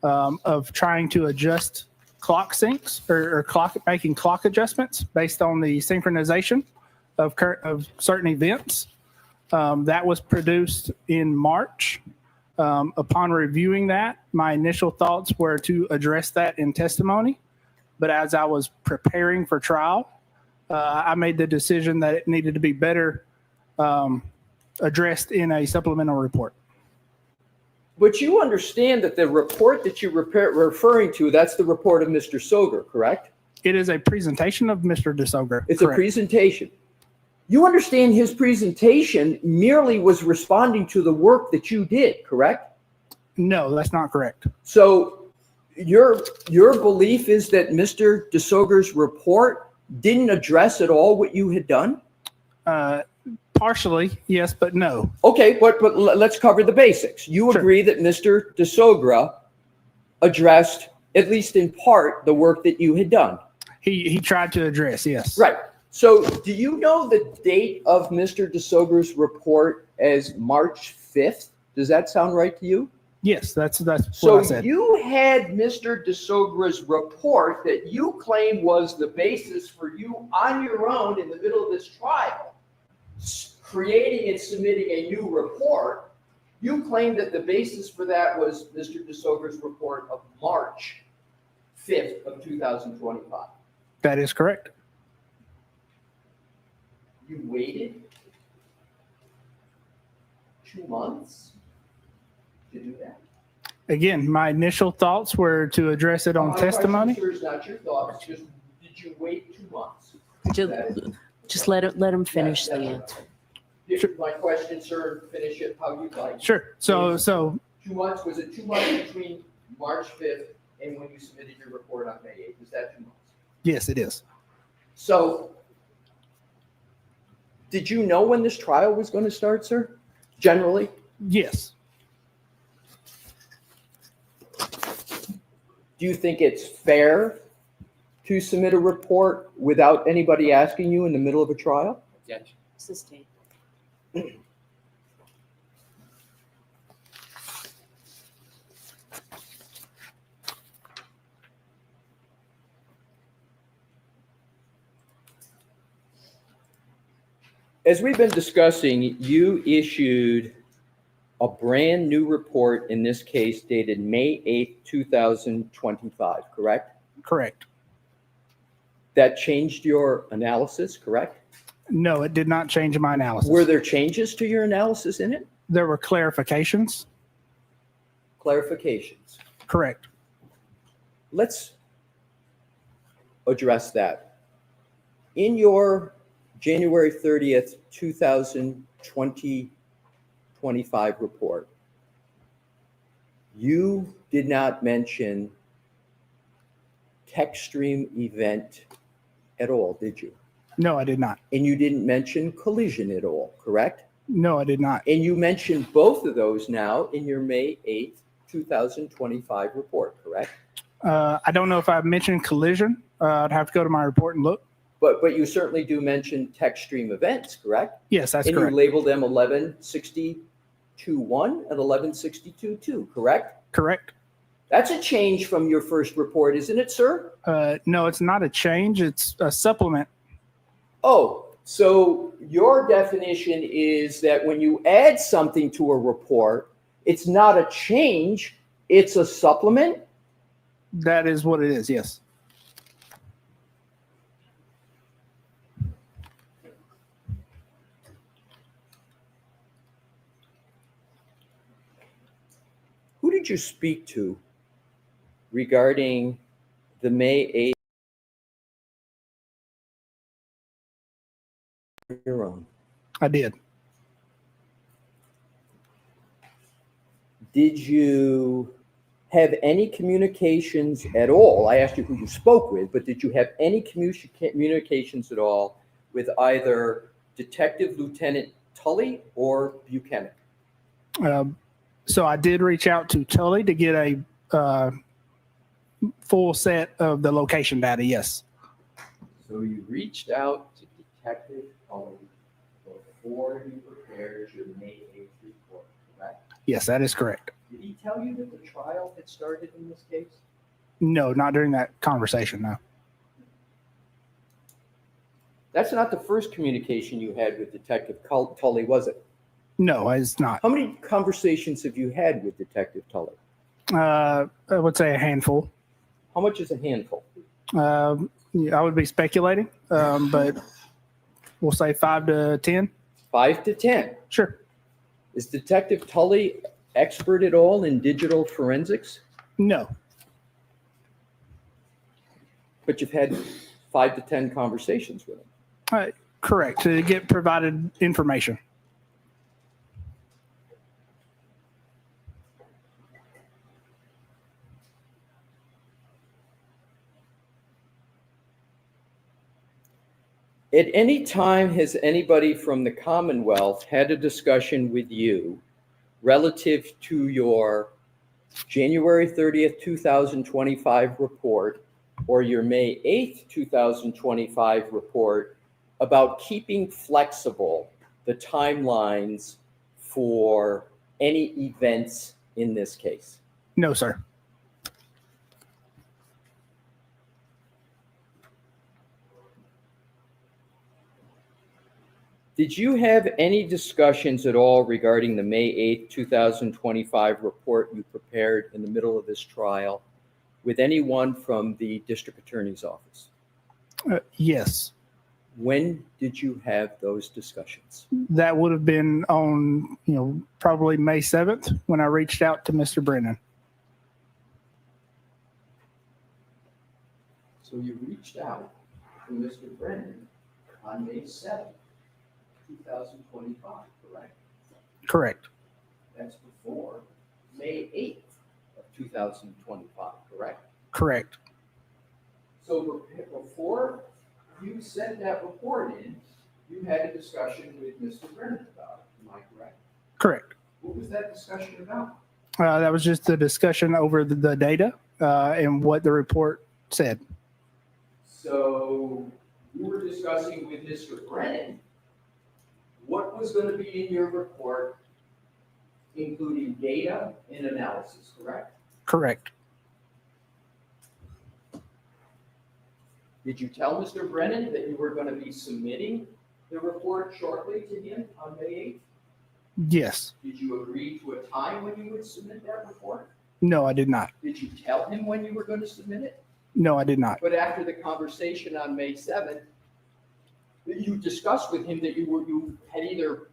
of trying to adjust clock syncs or making clock adjustments based on the synchronization of certain events. That was produced in March. Upon reviewing that, my initial thoughts were to address that in testimony. But as I was preparing for trial, I made the decision that it needed to be better addressed in a supplemental report. But you understand that the report that you're referring to, that's the report of Mr. Soger, correct? It is a presentation of Mr. DeSoger. It's correct. a presentation. You understand his presentation merely was responding to the work that you did, correct? No, that's not correct. So your belief is that Mr. DeSoger's report didn't address at all what you had done? Partially, yes, but no. Okay, but let's cover the basics. You Sure. agree that Mr. DeSogra addressed, at least in part, the work that you had done. He tried to address, yes. Right. So do you know the date of Mr. DeSogra's report as March 5th? Does that sound right to you? Yes, that's what I So said. you had Mr. DeSogra's report that you claim was the basis for you on your own in the middle of this trial, creating and submitting a new report. You claim that the basis for that was Mr. DeSogra's report of March 5th of 2025. That is correct. You waited 2 months to do that? Again, my initial thoughts were to address it on My testimony. question, sir, is not your thoughts. Just did you wait 2 months? Just let him finish the answer. My question, sir, finish it how you'd like. Sure. So 2 months, was it 2 months between March 5th and when you submitted your report on May 8th? Is that 2 months? yes, it is. So did you know when this trial was going to start, sir? Generally? Yes. Do you think it's fair to submit a report without anybody asking you in the middle of a trial? Yes. Sustained. As we've been discussing, you issued a brand new report, in this case dated May 8th, 2025, correct? Correct. That changed your analysis, correct? No, it did not change my analysis. Were there changes to your analysis in it? There were clarifications. Clarifications. Correct. Let's address that. In your January 30th, 2025 report, you did not mention tech stream event at all, did you? No, I did not. And you didn't mention collision at all, correct? No, I did not. And you mentioned both of those now in your May 8th, 2025 report, correct? I don't know if I mentioned collision. I'd have to go to my report and look. But you certainly do mention tech stream events, correct? Yes, that's and correct. And you labeled them 1162.1 and 1162.2, correct? Correct. That's a change from your first report, isn't it, sir? No, it's not a change. It's a supplement. Oh, so your definition is that when you add something to a report, it's not a change, it's a supplement? That is what it is, yes. Who did you speak to regarding the May 8th? Your own. I did. Did you have any communications at all? I asked you who you spoke with, but did you have any communications at all with either Detective Lieutenant Tully or Buchanan? So I did reach out to Tully to get a full set of the location data, yes. So you reached out to Detective Tully before you prepared your May 8th report, correct? Yes, that is correct. Did he tell you that the trial had started in this case? No, not during that conversation, no. That's not the first communication you had with Detective Tully, was it? No, it's not. How many conversations have you had with Detective Tully? I would say a handful. How much is a handful? Yeah, I would be speculating, but we'll say 5 to 10. 5 to 10? Sure. Is Detective Tully expert at all in digital forensics? No. But you've had 5 to 10 conversations with him? Correct, to get provided information. At any time, has anybody from the Commonwealth had a discussion with you relative to your January 30th, 2025 report or your May 8th, 2025 report about keeping flexible the timelines for any events in this case? No, sir. Did you have any discussions at all regarding the May 8th, 2025 report you prepared in the middle of this trial with anyone from the district attorney's office? Yes. When did you have those discussions? That would have been on, probably May 7th when I reached out to Mr. Brennan. So you reached out to Mr. Brennan on May 7th, 2025, correct? Correct. That's before May 8th of 2025, correct? Correct. So before you sent that report in, you had a discussion with Mr. Brennan about it, am I correct? Correct. What was that discussion about? That was just a discussion over the data and what the report said. So you were discussing with Mr. Brennan what was going to be in your report, including data and analysis, correct? Correct. Did you tell Mr. Brennan that you were going to be submitting the report shortly to him on May 8th? Yes. Did you agree to a time when you would submit that report? No, I did not. Did you tell him when you were going to submit it? No, I did not. But after the conversation on May 7th, you discussed with him that you had either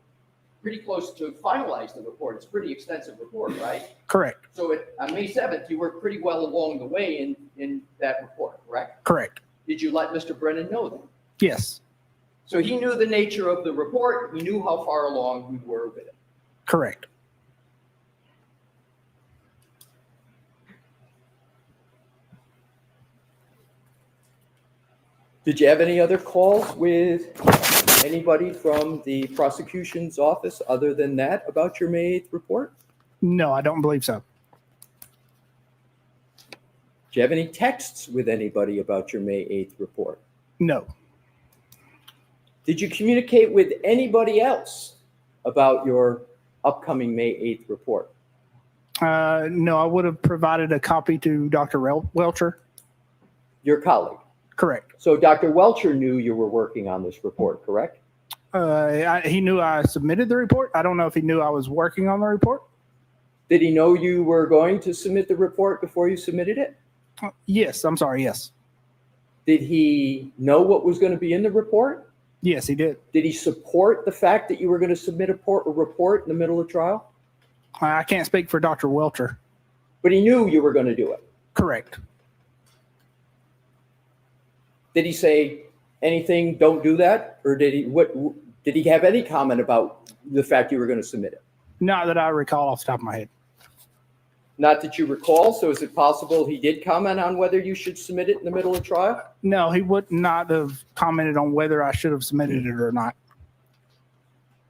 pretty close to finalize the report. It's a pretty extensive report, right? Correct. So on May 7th, you were pretty well along the way in that report, correct? Correct. Did you let Mr. Brennan know that? Yes. So he knew the nature of the report. He knew how far along we were with it. Correct. Did you have any other calls with anybody from the prosecution's office other than that about your May 8th report? No, I don't believe so. Do you have any texts with anybody about your May 8th report? No. Did you communicate with anybody else about your upcoming May 8th report? No, I would have provided a copy to Dr. Welcher. Your colleague? Correct. So Dr. Welcher knew you were working on this report, correct? He knew I submitted the report. I don't know if he knew I was working on the report. Did he know you were going to submit the report before you submitted it? Yes, I'm sorry, yes. Did he know what was going to be in the report? Yes, he did. Did he support the fact that you were going to submit a report in the middle of trial? I can't speak for Dr. Welcher. But he knew you were going to do it? Correct. Did he say anything, don't do that? Or did he have any comment about the fact you were going to submit it? Not that I recall off the top of my head. Not that you recall, so is it possible he did comment on whether you should submit it in the middle of trial? No, he would not have commented on whether I should have submitted it or not.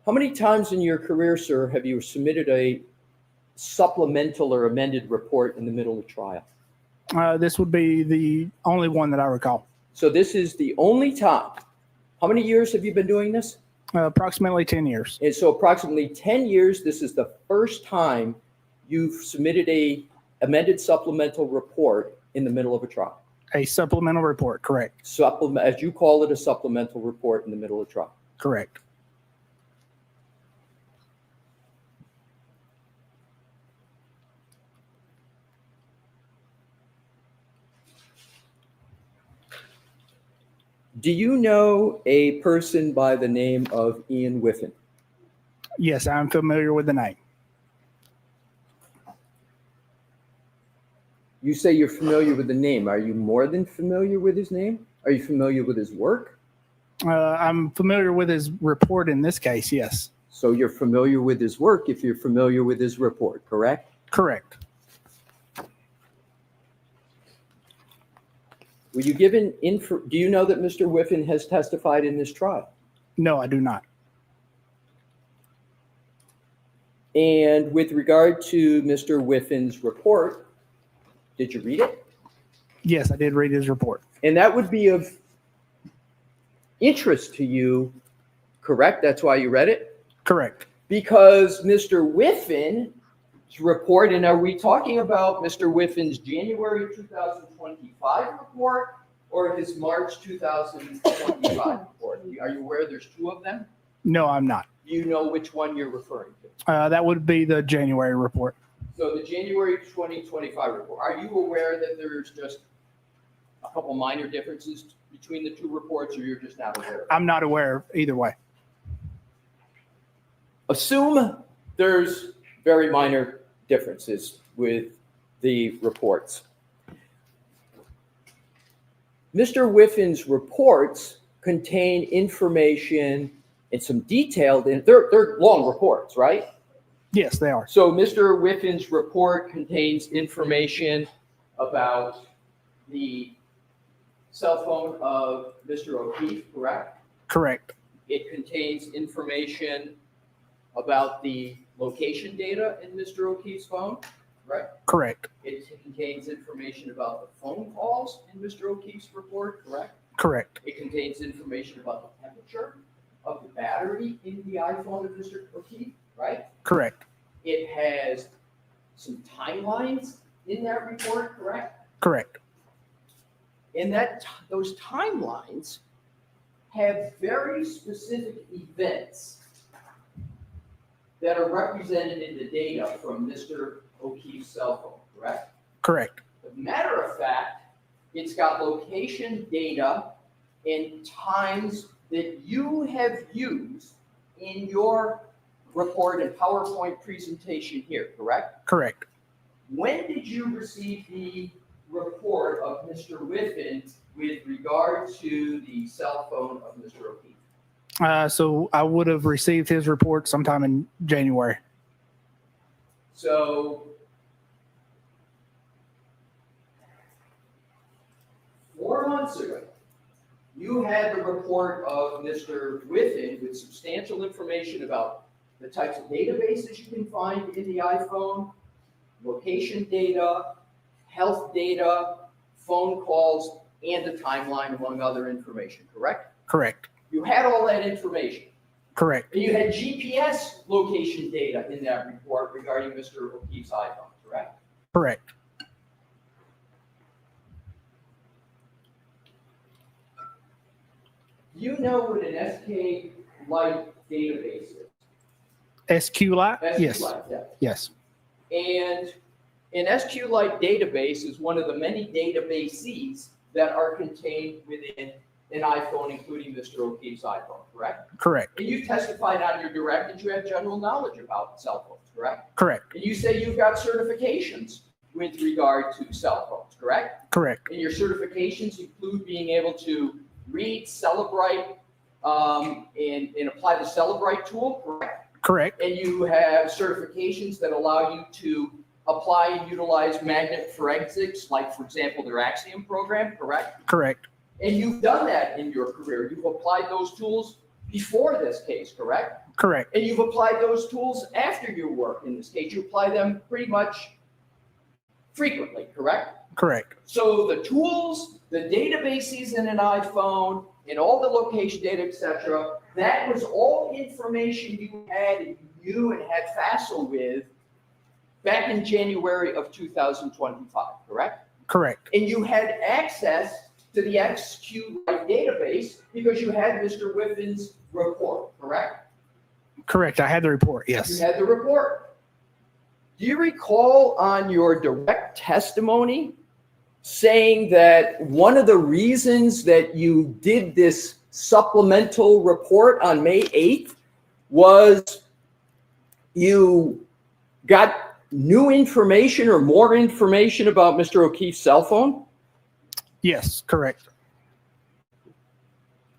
How many times in your career, sir, have you submitted a supplemental or amended report in the middle of trial? This would be the only one that I recall. So this is the only time. How many years have you been doing this? Approximately 10 years. And so approximately 10 years, this is the first time you've submitted a amended supplemental report in the middle of a trial. A supplemental report, correct. As you call it, a supplemental report in the middle of trial. Correct. Do you know a person by the name of Ian Whiffen? Yes, I'm familiar with the name. You say you're familiar with the name. Are you more than familiar with his name? Are you familiar with his work? I'm familiar with his report in this case, yes. So you're familiar with his work if you're familiar with his report, correct? Correct. Were you given info? Do you know that Mr. Whiffen has testified in this trial? No, I do not. And with regard to Mr. Whiffen's report, did you read it? Yes, I did read his report. And that would be of interest to you, correct? That's why you read it? Correct. Because Mr. Whiffen's report, and are we talking about Mr. Whiffen's January 2025 report or his March 2025 report? Are you aware there's two of them? No, I'm not. Do you know which one you're referring to? That would be the January report. So the January 2025 report, are you aware that there's just a couple minor differences between the two reports, or you're just not aware? I'm not aware either way. Assume there's very minor differences with the reports. Mr. Whiffen's reports contain information and some detailed, and they're long reports, right? Yes, they are. So Mr. Whiffen's report contains information about the cell phone of Mr. O'Keefe, correct? Correct. It contains information about the location data in Mr. O'Keefe's phone, right? Correct. It contains information about the phone calls in Mr. O'Keefe's report, correct? Correct. It contains information about the temperature of the battery in the iPhone of Mr. O'Keefe, right? Correct. It has some timelines in that report, correct? Correct. And those timelines have very specific events that are represented in the data from Mr. O'Keefe's cell phone, correct? Correct. As a matter of fact, it's got location data and times that you have used in your report and PowerPoint presentation here, correct? Correct. When did you receive the report of Mr. Whiffen with regard to the cell phone of Mr. O'Keefe? So I would have received his report sometime in January. So 4 months ago, you had the report of Mr. Whiffen with substantial information about the types of databases you can find in the iPhone, location data, health data, phone calls, and a timeline, among other information, correct? Correct. You had all that information. Correct. And you had GPS location data in that report regarding Mr. O'Keefe's iPhone, correct? Correct. Do you know what an SQLite database is? SQLite? Yes. SQLite, yeah. Yes. And an SQLite database is one of the many databases that are contained within an iPhone, including Mr. O'Keefe's iPhone, correct? Correct. And you testified on your direct that you have general knowledge about cell phones, correct? Correct. And you say you've got certifications with regard to cell phones, correct? Correct. And your certifications include being able to read Celebrite and apply the Celebrite tool, correct? Correct. And you have certifications that allow you to apply and utilize magnet forensics, like, for example, their Axiom program, correct? Correct. And you've done that in your career. You've applied those tools before this case, correct? Correct. And you've applied those tools after your work in this case. You apply them pretty much frequently, correct? Correct. So the tools, the databases in an iPhone, and all the location data, etc., that was all information you had and you knew and had FASL with back in January of 2025, correct? Correct. And you had access to the SQLite database because you had Mr. Whiffen's report, correct? Correct. I had the report. You Yes. had the report. Do you recall on your direct testimony saying that one of the reasons that you did this supplemental report on May 8th was you got new information or more information about Mr. O'Keefe's cell phone? Yes. Correct.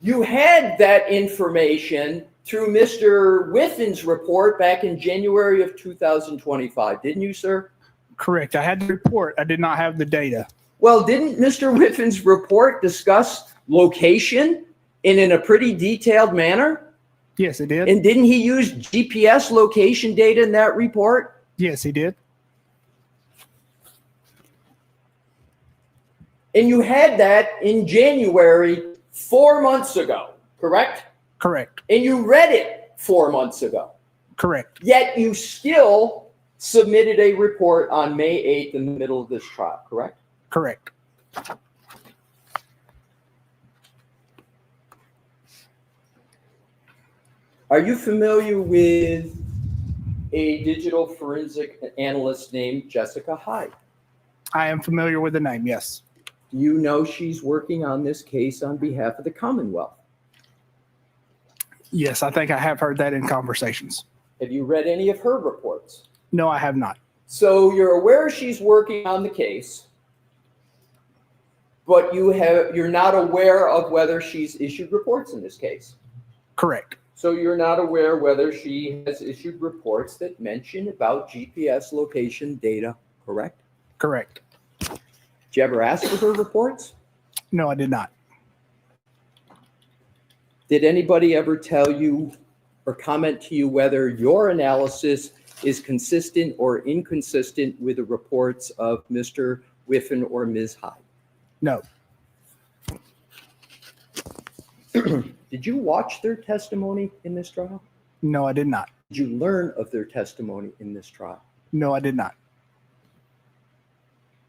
You had that information through Mr. Whiffen's report back in January of 2025, didn't you, sir? Correct. I had the report. I did not have the data. Well, didn't Mr. Whiffin's report discuss location in a pretty detailed manner? Yes, it did. And didn't he use GPS location data in that report? Yes, he did. And you had that in January 4 months ago, correct? Correct. And you read it 4 months ago. Correct. Yet you still submitted a report on May 8th in the middle of this trial, correct? Correct. Are you familiar with a digital forensic analyst named Jessica Hyde? I am familiar with the name, yes. Do you know she's working on this case on behalf of the Commonwealth? Yes, I think I have heard that in conversations. Have you read any of her reports? No, I have not. So you're aware she's working on the case, but you're not aware of whether she's issued reports in this case. Correct. So you're not aware whether she has issued reports that mention about GPS location data, correct? Correct. Did you ever ask for her reports? No, I did not. Did anybody ever tell you or comment to you whether your analysis is consistent or inconsistent with the reports of Mr. Whiffen or Ms. Hyde? No. Did you watch their testimony in this trial? No, I did not. Did you learn of their testimony in this trial? No, I did not.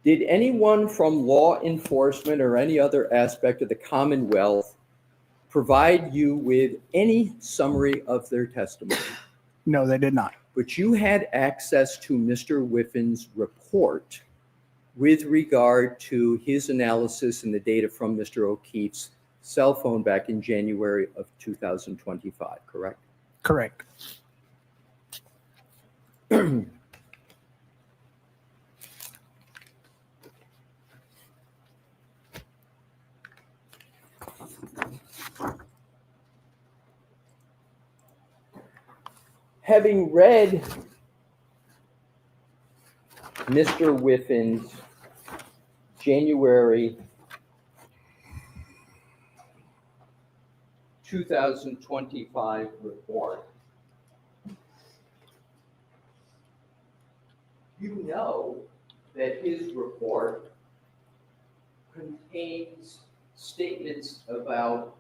Did anyone from law enforcement or any other aspect of the Commonwealth provide you with any summary of their testimony? No, they did not. But you had access to Mr. Whiffen's report with regard to his analysis and the data from Mr. O'Keefe's cell phone back in January of 2025, correct? Correct. Having read Mr. Whiffen's January 2025 report, you know that his report contains statements about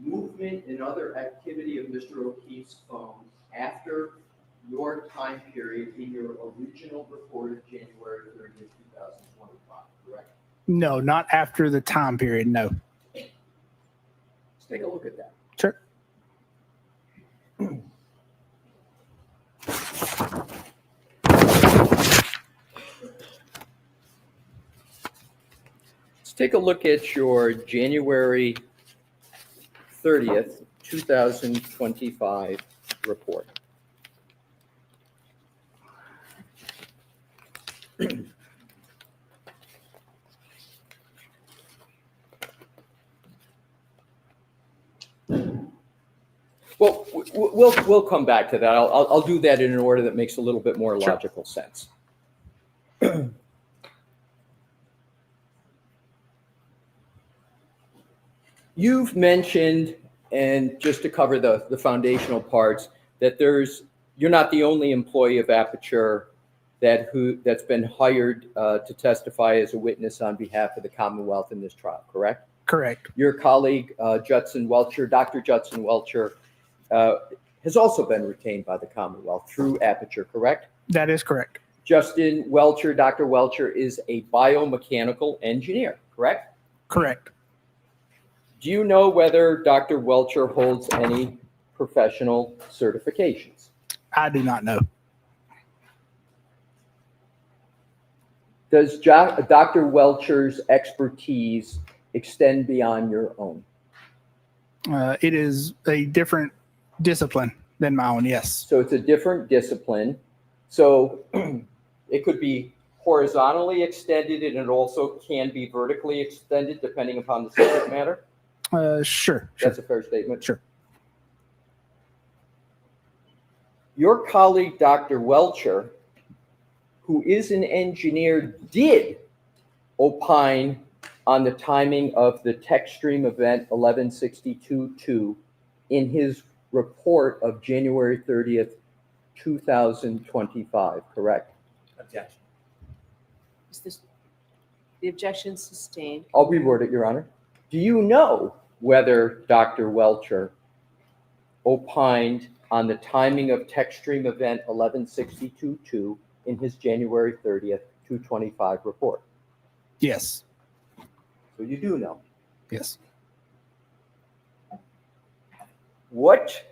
movement and other activity of Mr. O'Keefe's phone after your time period in your original report of January 30th, 2025, correct? No, not after the time period, no. Let's take a look at that. Sure. Let's take a look at your January 30th, 2025 report. Well, we'll come back to that. I'll do that in an order that makes a little bit more logical sense. You've mentioned, and just to cover the foundational parts, that you're not the only employee of Aperture that's been hired to testify as a witness on behalf of the Commonwealth in this trial, correct? Correct. Your colleague, Judson Welcher, Dr. Judson Welcher, has also been retained by the Commonwealth through Aperture, correct? That is correct. Justin Welcher, Dr. Welcher is a biomechanical engineer, correct? Correct. Do you know whether Dr. Welcher holds any professional certifications? I do not know. Does Dr. Welcher's expertise extend beyond your own? It is a different discipline than my own, yes. So it's a different discipline. So it could be horizontally extended and it also can be vertically extended depending upon the subject matter? Sure. That's a fair statement? Sure. Your colleague, Dr. Welcher, who is an engineer, did opine on the timing of the tech stream event 1162-2 in his report of January 30th, 2025, correct? Objection. Is this, the objection sustained? I'll reword it, Your Honor. Do you know whether Dr. Welcher opined on the timing of tech stream event 1162-2 in his January 30th, 225 report? Yes. So you do know. Yes. What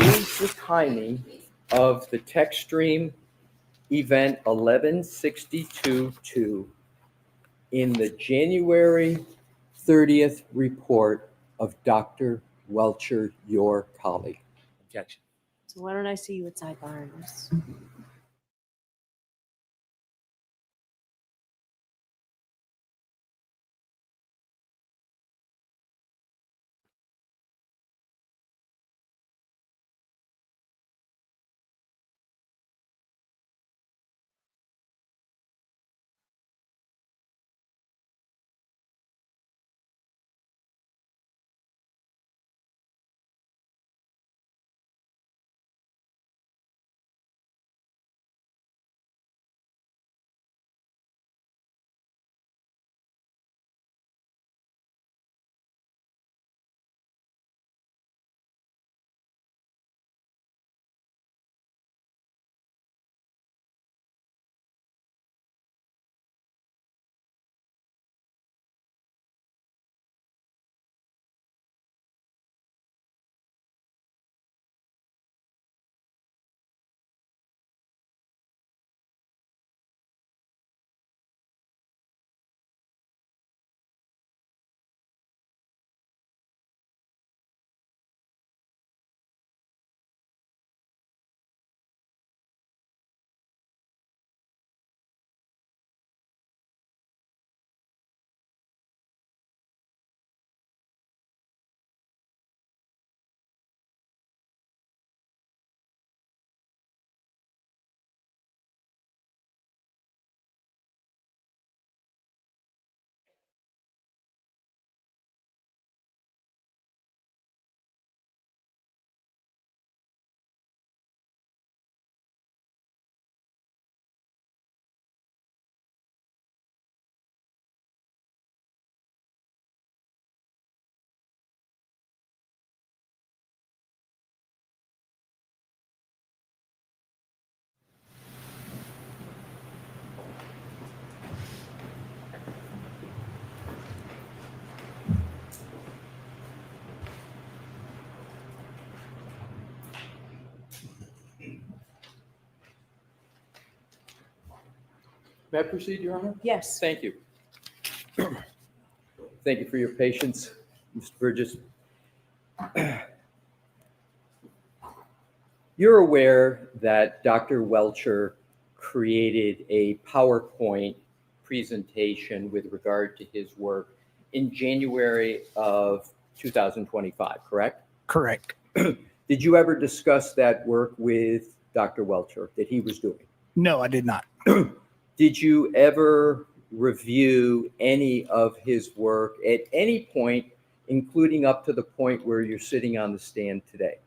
is the timing of the tech stream event 1162-2 in the January 30th report of Dr. Welcher, your colleague? Objection. So why don't I see you at sidebars? May I proceed, Your Honor? Yes. Thank you. Thank you for your patience, Mr. Burgess. You're aware that Dr. Welcher created a PowerPoint presentation with regard to his work in January of 2025, correct? Correct. Did you ever discuss that work with Dr. Welcher that he was doing? No, I did not. Did you ever review any of his work at any point, including up to the point where you're sitting on the stand today?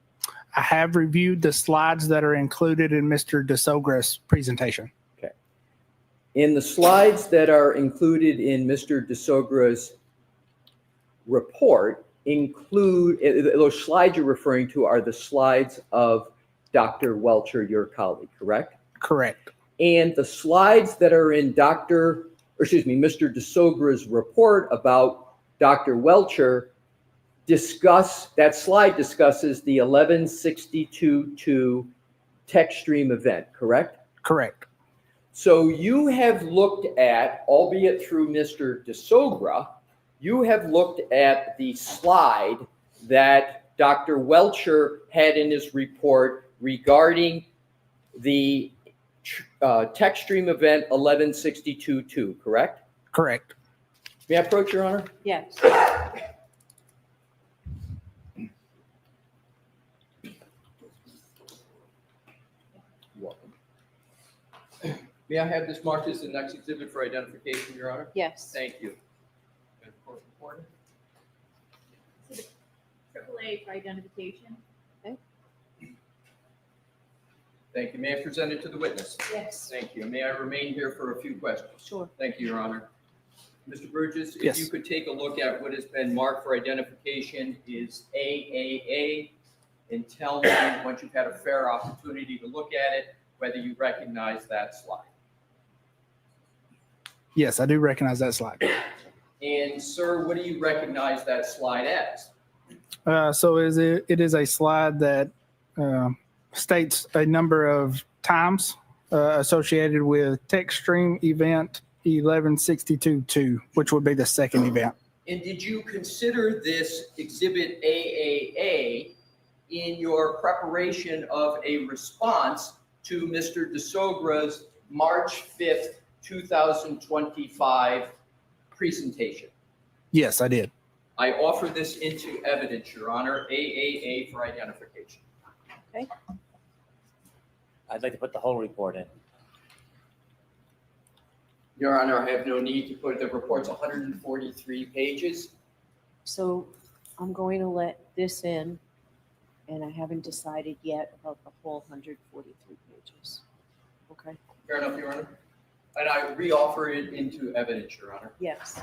I have reviewed the slides that are included in Mr. DeSogra's presentation. Okay. In the slides that are included in Mr. DeSogra's report include, those slides you're referring to are the slides of Dr. Welcher, your colleague, correct? Correct. And the slides that are in Mr. DeSogra's report about Dr. Welcher that slide discusses the 1162-2 tech stream event, correct? Correct. So you have looked at, albeit through Mr. DeSogra, you have looked at the slide that Dr. Welcher had in his report regarding the tech stream event 1162-2, correct? Correct. May I approach, Your Honor? Yes. Welcome. May I have this marked as the next exhibit for identification, Your Honor? Yes. Thank you. AAA for identification. Thank you. May I present it to the witness? Yes. Thank you. May I remain here for a few questions? Sure. Thank you, Your Honor. Mr. Burgess, if Yes. you could take a look at what has been marked for identification is AAA, and tell me, once you've had a fair opportunity to look at it, whether you recognize that slide. Yes, I do recognize that slide. And sir, what do you recognize that slide as? So it is a slide that states a number of times associated with text stream event 1162-2, which would be the second event. And did you consider this exhibit AAA in your preparation of a response to Mr. DeSogra's March 5th, 2025 presentation? Yes, I did. I offer this into evidence, Your Honor, AAA for identification. Okay. I'd like to put the whole report in. Your Honor, I have no need to put, the report's 143 pages. So I'm going to let this in, and I haven't decided yet about the whole 143 pages. Okay? Fair enough, Your Honor. And I re-offer it into evidence, Your Honor. Yes.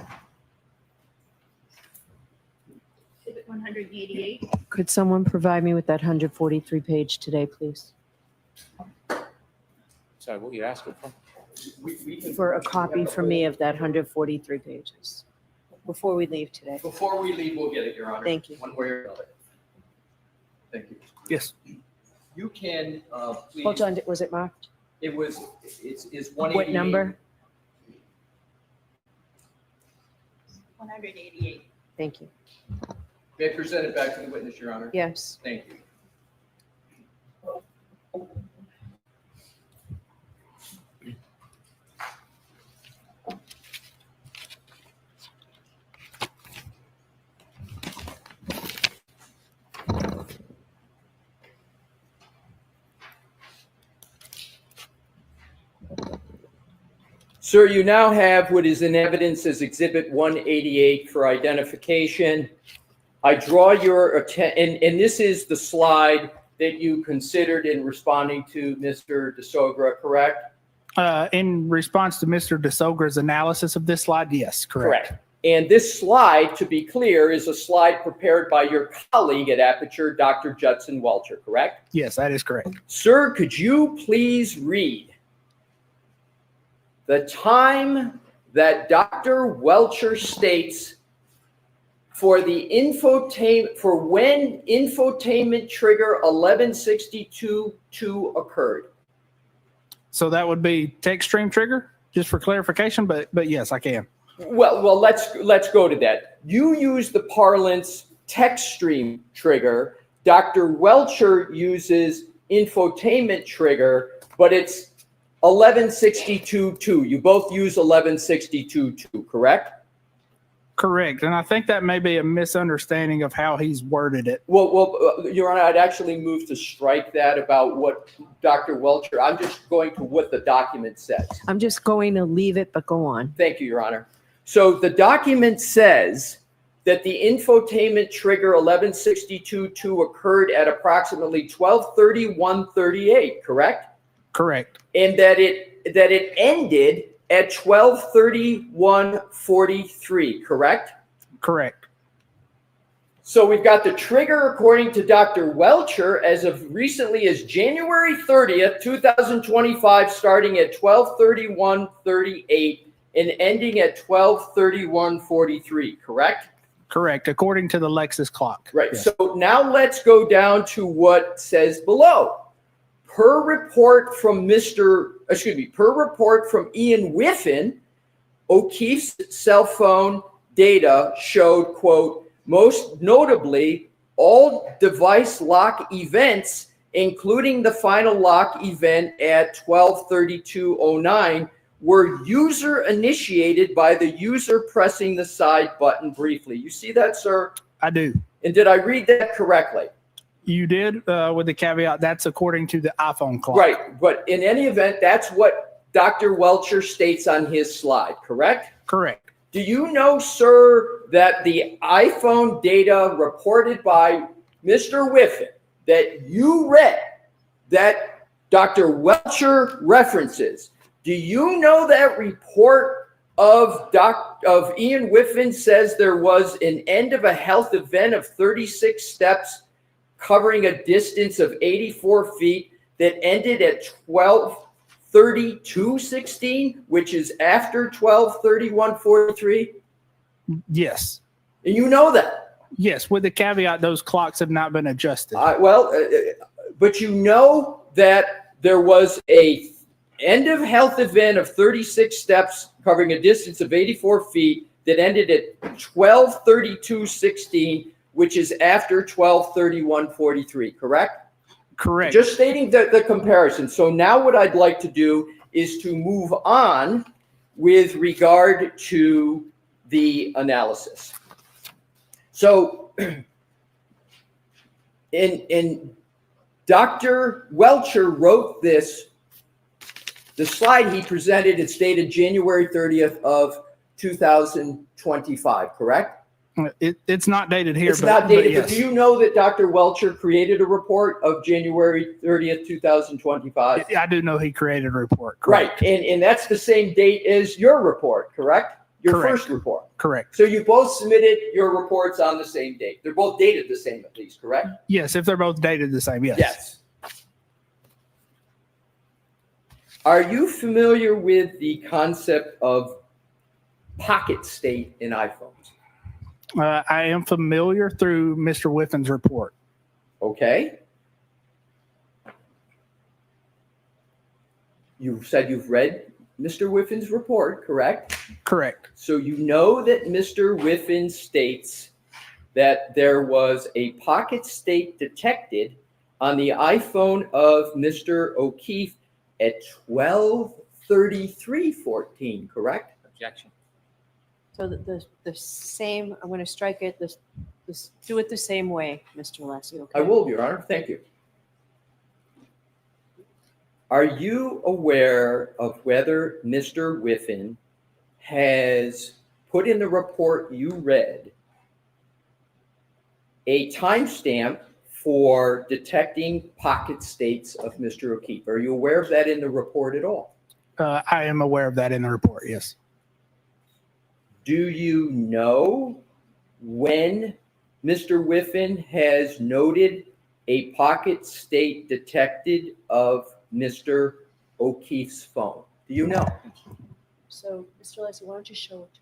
Exhibit 188. Could someone provide me with that 143 page today, please? Sorry, what you're asking for? We can, For a copy for me of that 143 pages before we leave today. before we leave, we'll get it, Your Honor. Thank you. One way or another. Thank you. Yes. You can, please. Hold on, was it marked? It was, it's 188. What number? 188. Thank you. May I present it back to the witness, Your Honor? Yes. Thank you. Sir, you now have what is in evidence as Exhibit 188 for identification. I draw your attention, and this is the slide that you considered in responding to Mr. DeSogra, correct? In response to Mr. DeSogra's analysis of this slide, yes, correct. And this slide, to be clear, is a slide prepared by your colleague at Aperture, Dr. Judson Welcher, correct? Yes, that is correct. Sir, could you please read the time that Dr. Welcher states for the infotainment, for when infotainment trigger 1162-2 occurred? So that would be text stream trigger, just for clarification, but yes, I can. Well, let's go to that. You use the parlance text stream trigger. Dr. Welcher uses infotainment trigger, but it's 1162-2. You both use 1162-2, correct? Correct. And I think that may be a misunderstanding of how he's worded it. Well, Your Honor, I'd actually move to strike that about what Dr. Welcher, I'm just going to what the document says. I'm just going to leave it, but go on. Thank you, Your Honor. So the document says that the infotainment trigger 1162-2 occurred at approximately 12:31:38, correct? Correct. And that it ended at 12:31:43, correct? Correct. So we've got the trigger, according to Dr. Welcher, as of recently as January 30th, 2025, starting at 12:31:38 and ending at 12:31:43, correct? Correct, according to the Lexus clock. Right. Yes. So now let's go down to what says below. Per report from Ian Whiffen, O'Keefe's cell phone data showed, quote, most notably, all device lock events, including the final lock event at 12:32:09, were user initiated by the user pressing the side button briefly. You see that, sir? I do. And did I read that correctly? You did, with the caveat that's according to the iPhone clock. Right, but in any event, that's what Dr. Welcher states on his slide, correct? Correct. Do you know, sir, that the iPhone data reported by Mr. Whiffen that you read, that Dr. Welcher references, do you know that report of Ian Whiffen says there was an end of a health event of 36 steps covering a distance of 84 feet that ended at 12:32:16, which is after 12:31:43? Yes. And you know that? Yes, with the caveat those clocks have not been adjusted. But you know that there was a end of health event of 36 steps covering a distance of 84 feet that ended at 12:32:16, which is after 12:31:43, correct? Correct. Just stating the comparison. So now what I'd like to do is to move on with regard to the analysis. So in Dr. Welcher wrote this, the slide he presented, it stated January 30th of 2025, correct? It's not dated here. It's not dated, yes. but do you know that Dr. Welcher created a report of January 30th, 2025? I do know he created a report. Right, and that's the same date as your report, correct? Your Correct. first report. Correct. So you both submitted your reports on the same date. They're both dated the same at least, correct? Yes, if they're both dated the same, yes. Yes. Are you familiar with the concept of pocket state in iPhones? I am familiar through Mr. Whiffen's report. Okay. You said you've read Mr. Whiffen's report, correct? Correct. So you know that Mr. Whiffen states that there was a pocket state detected on the iPhone of Mr. O'Keefe at 12:33:14, correct? Objection. So the same, I'm going to strike it, do it the same way, Mr. Lessie, okay? I will, Your Honor. Thank you. Are you aware of whether Mr. Whiffen has put in the report you read a timestamp for detecting pocket states of Mr. O'Keefe? Are you aware of that in the report at all? I am aware of that in the report, yes. Do you know when Mr. Whiffen has noted a pocket state detected of Mr. O'Keefe's phone? Do you know? So, Mr. Lessie, why don't you show it?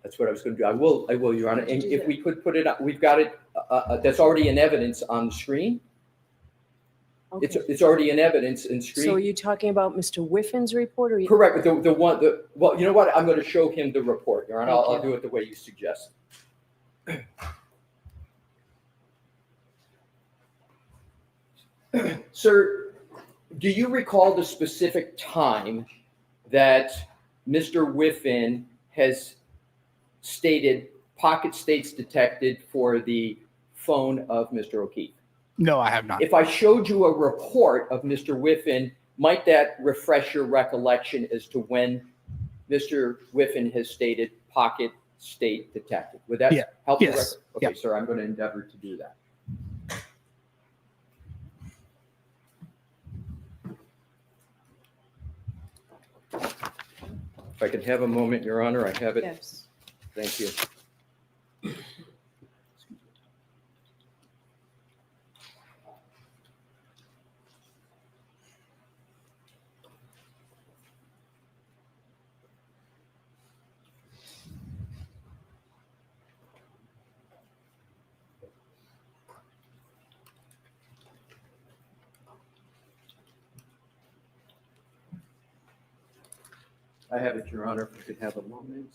That's what I was going to do. I will, Your Honor. And Do if that. we could put it up, we've got it, that's already in evidence on the screen. Okay. It's already in evidence in screen. So are you talking about Mr. Whiffen's report or? Correct. Well, you know what? I'm going to show him the report, Your Honor. Thank I'll you. do it the way you suggest. Sir, do you recall the specific time that Mr. Whiffen has stated pocket states detected for the phone of Mr. O'Keefe? No, I have not. If I showed you a report of Mr. Whiffen, might that refresh your recollection as to when Mr. Whiffen has stated pocket state detected? Would that help you? Yes. Okay, sir, I'm going to endeavor to do that. If I could have a moment, Your Honor, I have it. Yes. Thank you. I have it, Your Honor, if I could have a moment.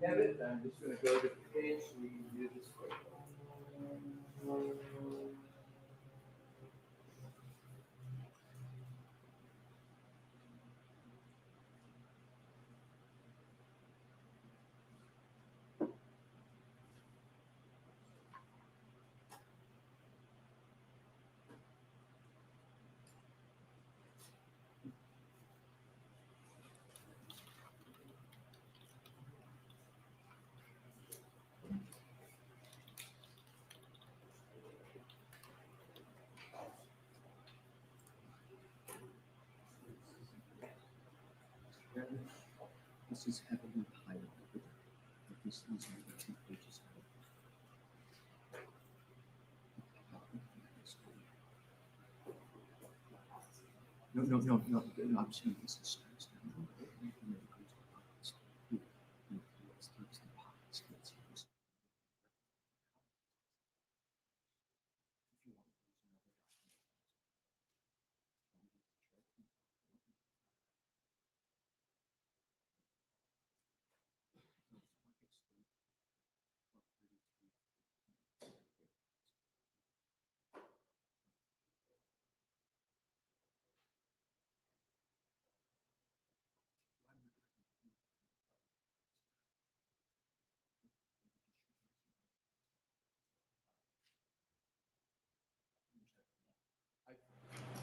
have it. I'm just going to go to the page so we can do this quickly. This is heavily highlighted. These are the 2 pages. No, I'm saying this is.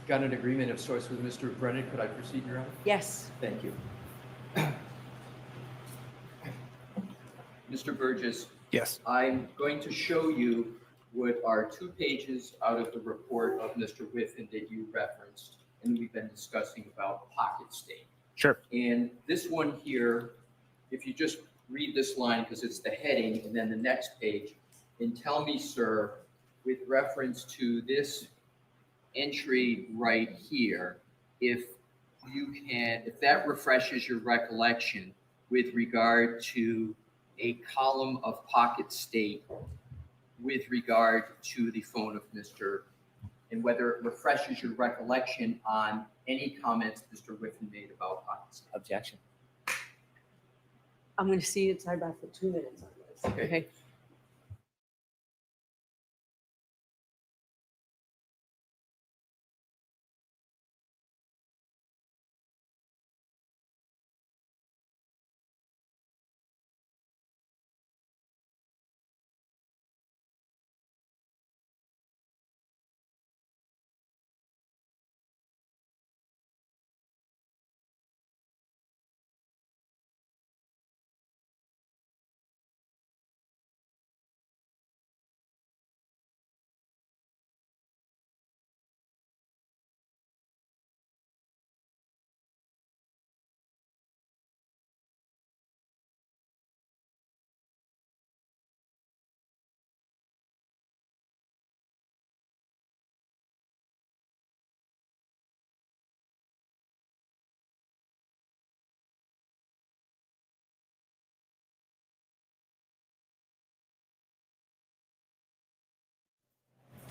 Got an agreement of sorts with Mr. Brennan. Could I proceed, Your Honor? Yes. Thank you. Mr. Burgess. Yes. I'm going to show you what are 2 pages out of the report of Mr. Whiffen that you referenced, and we've been discussing about pocket state. Sure. And this one here, if you just read this line, because it's the heading, and then the next page, and tell me, sir, with reference to this entry right here, if that refreshes your recollection with regard to a column of pocket state with regard to the phone of Mr. and whether it refreshes your recollection on any comments Mr. Whiffen made about pocket state. Objection. I'm going to see it side by for 2 minutes on this. Okay.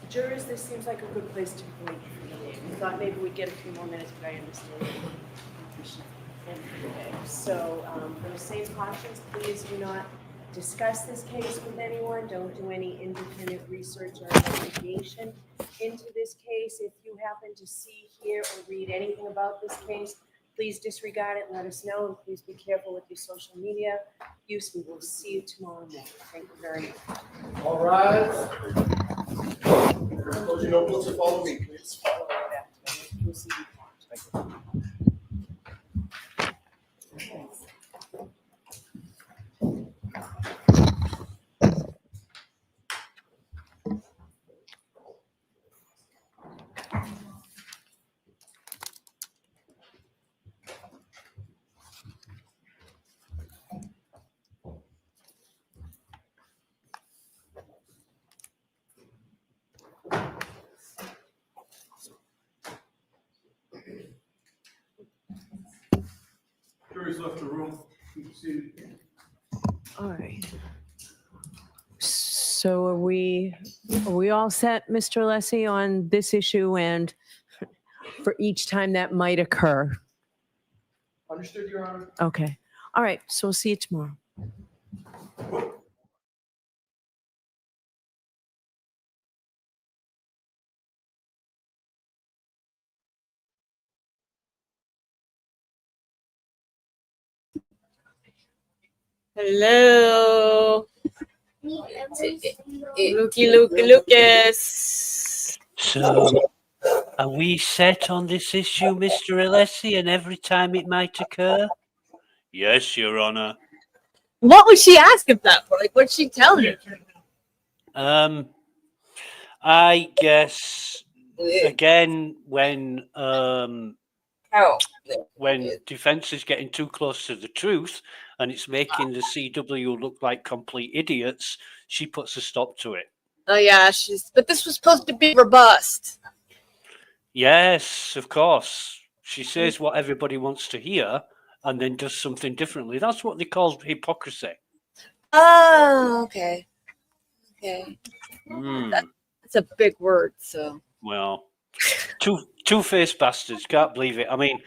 Jurors, this seems like a good place to break. We thought maybe we'd get a few more minutes, but I understand. Okay, so for the same cautions, please do not discuss this case with anyone. Don't do any independent research or investigation into this case. If you happen to see, hear, or read anything about this case, please disregard it. Let us know. And please be careful with your social media use. We will see you tomorrow morning. Thank you very much. All rise. Close your notebooks and follow me, please. We'll see you tomorrow. Jury's left the room. You can see. All right. So are we all set, Mr. Alessi, on this issue and for each time that might occur? Understood, Your Honor. Okay. All right. So we'll see you tomorrow. Hello. Lucas. So, are we set on this issue, Mr. Alessi, and every time it might occur? Yes, Your Honor. What was she asking that for? Like, what'd she tell you? I guess again when defense is getting too close to the truth and it's making the CW look like complete idiots, she puts a stop to it. Oh yeah, but this was supposed to be robust. Yes, of course. She says what everybody wants to hear and then does something differently. That's what they call hypocrisy. Oh, okay. Okay. Mm. That's a big word, so. Well, two-faced bastards. Can't believe it. I mean,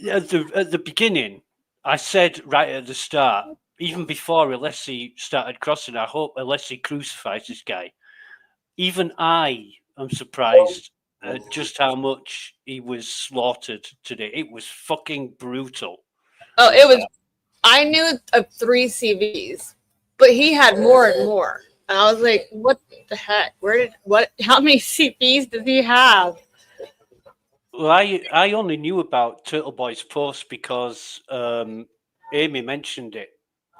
at the beginning, I said right at the start, even before Alessi started crossing, I hope Alessi crucifies this guy. Even I am surprised at just how much he was slaughtered today. It was fucking brutal. Oh, it was. I knew of 3 CVs, but he had more and more. And I was like, what the heck? How many CVs does he have? Well, I only knew about Turtle Boy's post because Amy mentioned it.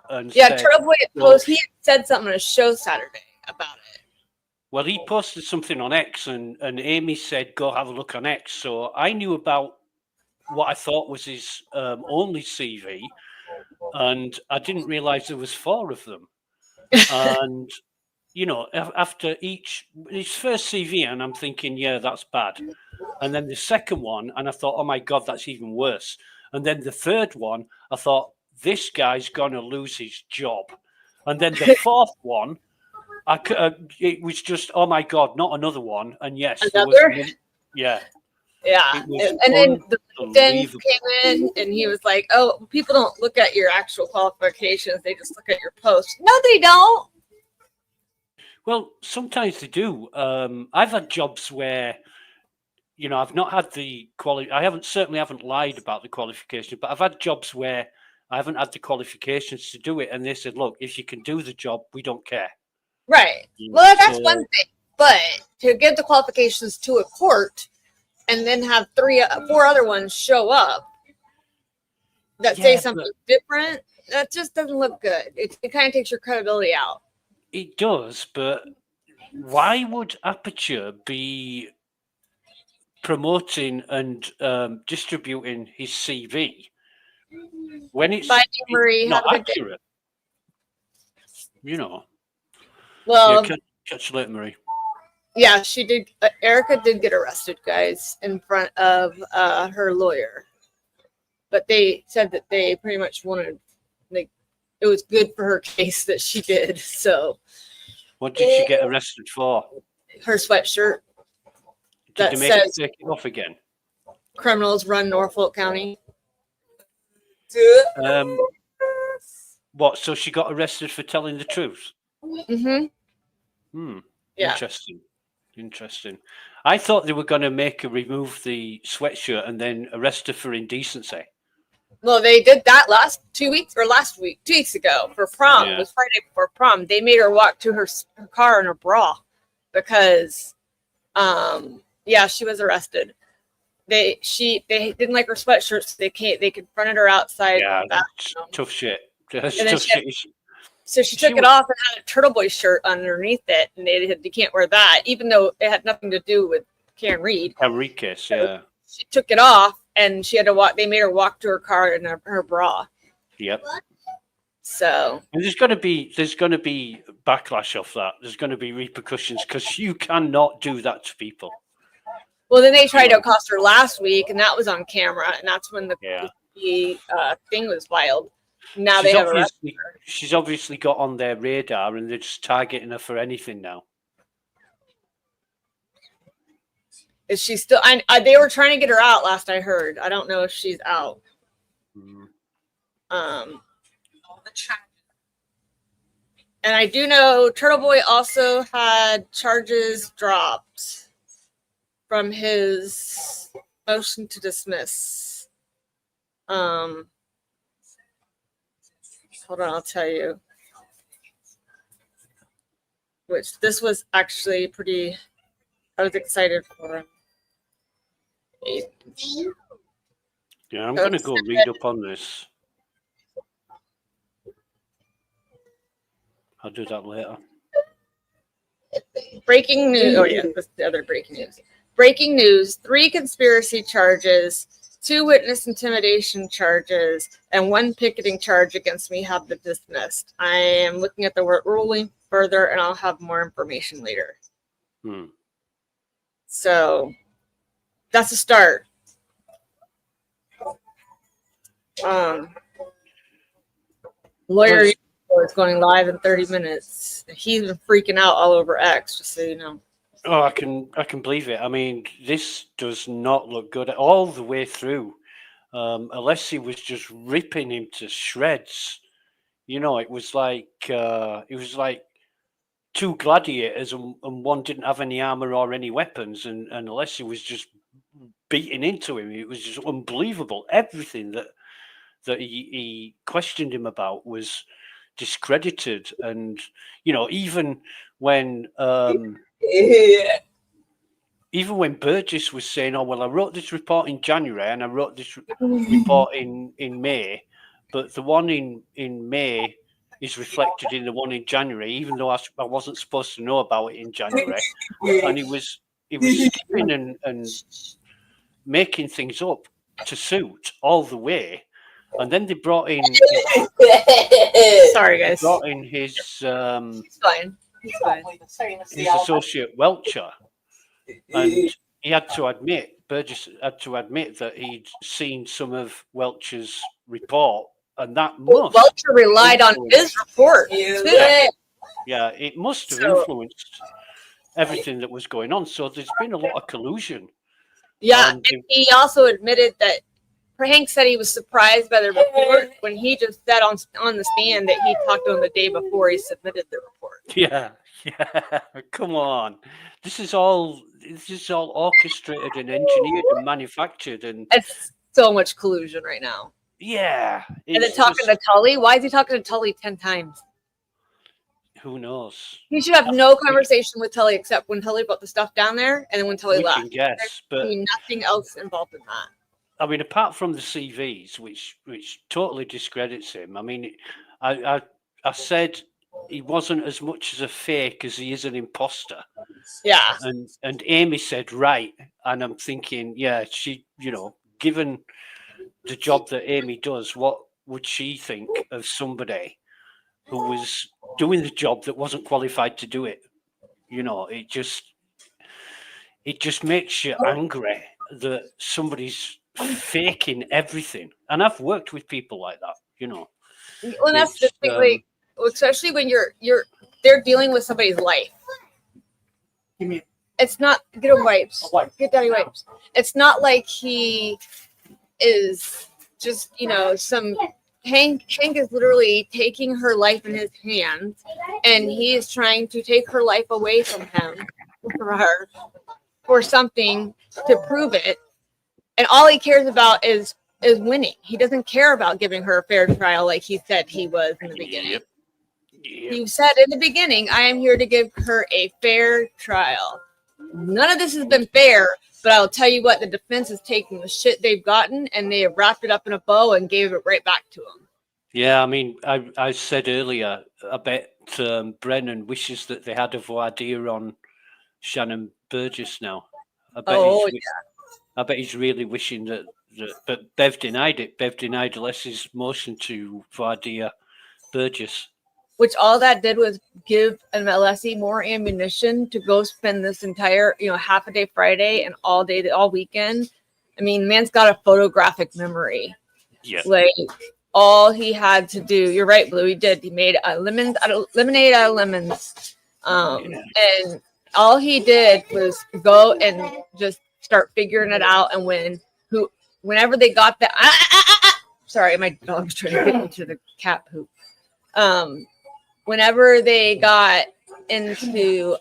And Yeah, said, Turtle Boy post. He had said something on a show Saturday about it. Well, he posted something on X, and Amy said, go have a look on X. So I knew about what I thought was his only CV, and I didn't realize there was 4 of them. And, you know, after his first CV, and I'm thinking, yeah, that's bad. And then the second one, and I thought, oh my God, that's even worse. And then the third one, I thought, this guy's going to lose his job. And then the fourth one, it was just, oh my God, not another one. And yes, there was, yeah. Yeah. And then the LinkedIn came in and he was like, oh, people don't look at your actual qualifications. They just look at your post. No, they don't. Well, sometimes they do. I've had jobs where, you know, I've not had the certainly haven't lied about the qualification, but I've had jobs where I haven't had the qualifications to do it. And they said, look, if you can do the job, we don't care. Right. Well, that's one thing. But to give the qualifications to a court and then have 4 other ones show up that say something different, that just doesn't look good. It kind of takes your credibility out. It does, but why would Aperture be promoting and distributing his CV when it's Marie, not accurate? You know. Well, yeah, catch you later, Marie. Yeah, she did. Erica did get arrested, guys, in front of her lawyer. But they said that they pretty much wanted, like, it was good for her case that she did. So. What did she get arrested for? Her sweatshirt. Did they make her take it off again? Criminals run Norfolk County. What? So she got arrested for telling the truth? Mm-hmm. Yeah. Interesting. I thought they were going to make her remove the sweatshirt and then arrest her for indecency. Well, they did that two weeks ago for prom. Yeah. It was Friday before prom. They made her walk to her car in her bra because, she was arrested. They didn't like her sweatshirt, so they confronted her outside. Yeah, that's tough shit. That's And then tough shit. So she took it off and had a Turtle Boy shirt underneath it, and they said, you can't wear that, even though it had nothing to do with Karen Reed. Enriquez, yeah. She took it off, and she had to walk. They made her walk to her car in her bra. Yep. So. And there's going to be backlash off that. There's going to be repercussions because you cannot do that to people. Well, then they tried to accost her last week, and that was on camera, and that's when the thing was filed. Now they have arrested her. She's obviously got on their radar, and they're just targeting her for anything now. Is she still? They were trying to get her out last I heard. I don't know if she's out. And I do know Turtle Boy also had charges dropped from his motion to dismiss. Hold on, I'll tell you. Which this was actually pretty, I was excited for him. Yeah, I'm going to go read up on this. I'll do that later. Breaking news. Oh, yeah, that's the other breaking news. Breaking news 3 conspiracy charges, 2 witness intimidation charges, and 1 picketing charge against me have been dismissed. I am looking at the ruling further, and I'll have more information later. So that's a start. Lawyer is going live in 30 minutes. He's been freaking out all over X, just so you know. Oh, I can believe it. I mean, this does not look good all the way through. Alessi was just ripping him to shreds. You know, it was like 2 gladiators and one didn't have any armor or any weapons, and Alessi was just beating into him. It was just unbelievable. Everything that he questioned him about was discredited, and you know, even when Burgess was saying, "Oh well, I wrote this report in January and I wrote this report in May, but the one in May is reflected in the one in January, even though I wasn't supposed to know about it in January," and he was skipping and making things up to suit all the way. And then they brought in. Sorry, guys. Brought in his. He's fine. He's fine. His associate Welcher, and he had to admit, Burgess had to admit that he'd seen some of Welcher's report, and that must. Welcher relied on his report. Yeah, it must have influenced everything that was going on. So there's been a lot of collusion. Yeah, and he also admitted that. Hank said he was surprised by the report when he just said on the stand that he talked to him the day before he submitted the report. Yeah, come on. This is all orchestrated and engineered and manufactured, and it's so much collusion right now. Yeah. And then talking to Tully. Why is he talking to Tully 10 times? Who knows? He should have no conversation with Tully except when Tully brought the stuff down there and then when Tully left. We can guess, but nothing else involved in that. I mean, apart from the CVs, which totally discredits him. I mean, I said he wasn't as much as a fake as he is an imposter. Yeah. And Amy said right, and I'm thinking, yeah, she, you know, given the job that Amy does, what would she think of somebody who was doing the job that wasn't qualified to do it? You know, it just makes you angry that somebody's faking everything. And I've worked with people like that, you know. Well, that's the thing, like, especially when they're dealing with somebody's life. It's not get a wipes. Get daddy wipes. It's not like he is just, you know, some Hank is literally taking her life in his hands, and he is trying to take her life away from him for something to prove it. And all he cares about is winning. He doesn't care about giving her a fair trial like he said he was in the beginning. Yep. He said in the beginning, I am here to give her a fair trial. None of this has been fair, but I'll tell you what, the defense is taking the shit they've gotten and they have wrapped it up in a bow and gave it right back to him. Yeah, I mean, I said earlier, I bet Brennan wishes that they had a voir dire on Shannon Burgess now. I bet he's really wishing that, but Bev denied it. Bev denied Alessi's motion to voir dire Burgess. Which all that did was give Alessi more ammunition to go spend this entire, half a day Friday and all day, all weekend. I mean, man's got a photographic memory. Yeah. Like, all he had to do, you're right, Blue, he did. He made lemonade out of lemons. And all he did was go and just start figuring it out. And whenever they got that, sorry, my dog's trying to get into the cat poop. whenever they got into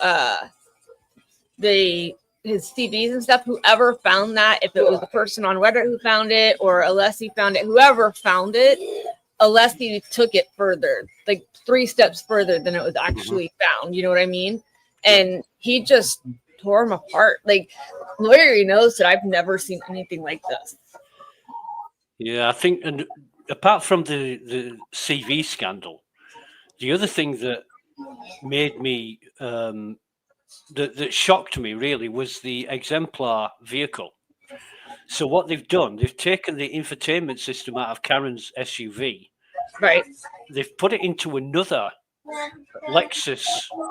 his CVs and stuff, whoever found that, if it was the person on Reddit who found it or Alessi found it, whoever found it, Alessi took it further, like 3 steps further than it was actually found. You know what I mean? And he just tore him apart. Like, lawyer knows that I've never seen anything like this. Yeah, I think, and apart from the CV scandal, the other thing that made me that shocked me really was the exemplar vehicle. So what they've done, they've taken the infotainment system out of Karen's SUV. Right. They've put it into another Lexus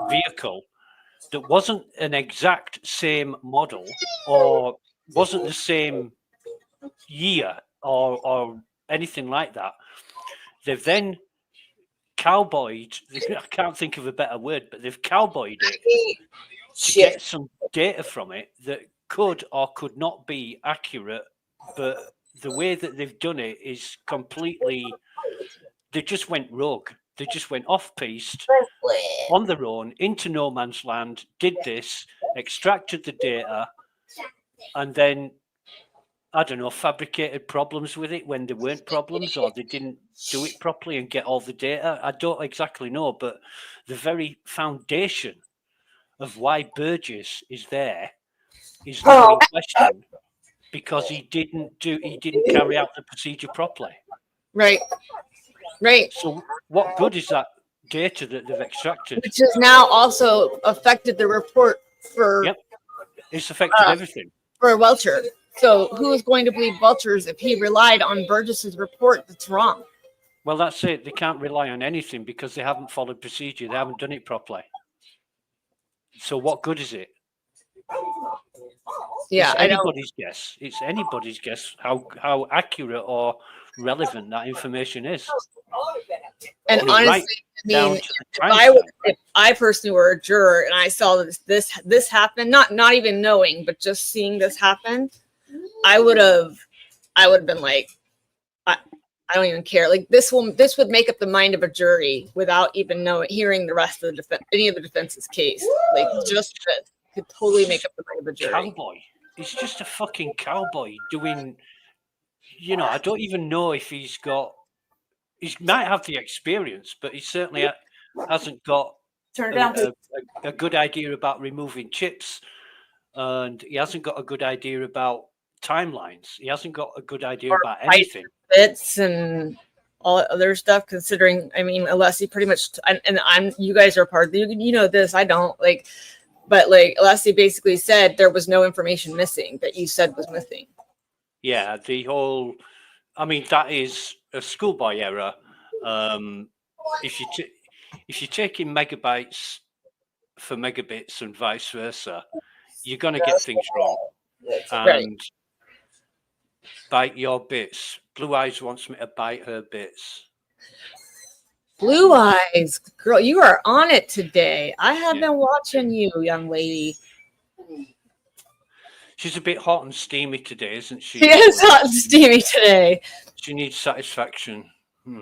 vehicle that wasn't an exact same model or wasn't the same year or anything like that. They've then cowboyed, I can't think of a better word, but they've cowboyed it to get some data from it that could or could not be accurate. But the way that they've done it is completely, they just went rogue. They just went off-piste on their own into no man's land, did this, extracted the data, and then, I don't know, fabricated problems with it when there weren't problems, or they didn't do it properly and get all the data. I don't exactly know, but the very foundation of why Burgess is there is now in question because he didn't carry out the procedure properly. Right. Right. So what good is that data that they've extracted? Which has now also affected the report for. Yep. It's affected everything. For Welcher. So who is going to believe Welcher's if he relied on Burgess's report that's wrong? Well, that's it. They can't rely on anything because they haven't followed procedure. They haven't done it properly. So what good is it? Yeah, it's I know. anybody's guess. It's anybody's guess how accurate or relevant that information is. And I mean, honestly, right down I mean, to the timestamp. if I personally were a juror and I saw this happen, not even knowing, but just seeing this happen, I would have been like, I don't even care. Like this would make up the mind of a jury without even hearing the rest of the any of the defense's case. Like just this could totally make up the mind of a jury. Cowboy. He's just a fucking cowboy doing, you know, I don't even know if he might have the experience, but he certainly hasn't got a good idea about removing chips, and he hasn't got a good idea about timelines. He hasn't got a good idea about anything. Bits and all other stuff, considering, I mean, Alessi pretty much, you guys are part of you know this, I don't, like, but like Alessi basically said there was no information missing that you said was missing. Yeah, the whole, I mean, that is a schoolboy error. If you're taking megabytes for megabits and vice versa, you're going to get things wrong. And bite your bits. Blue Eyes wants me to bite her bits. Blue Eyes, girl, you are on it today. I have been watching you, young lady. She's a bit hot and steamy today, isn't she? She is hot and steamy today. She needs satisfaction.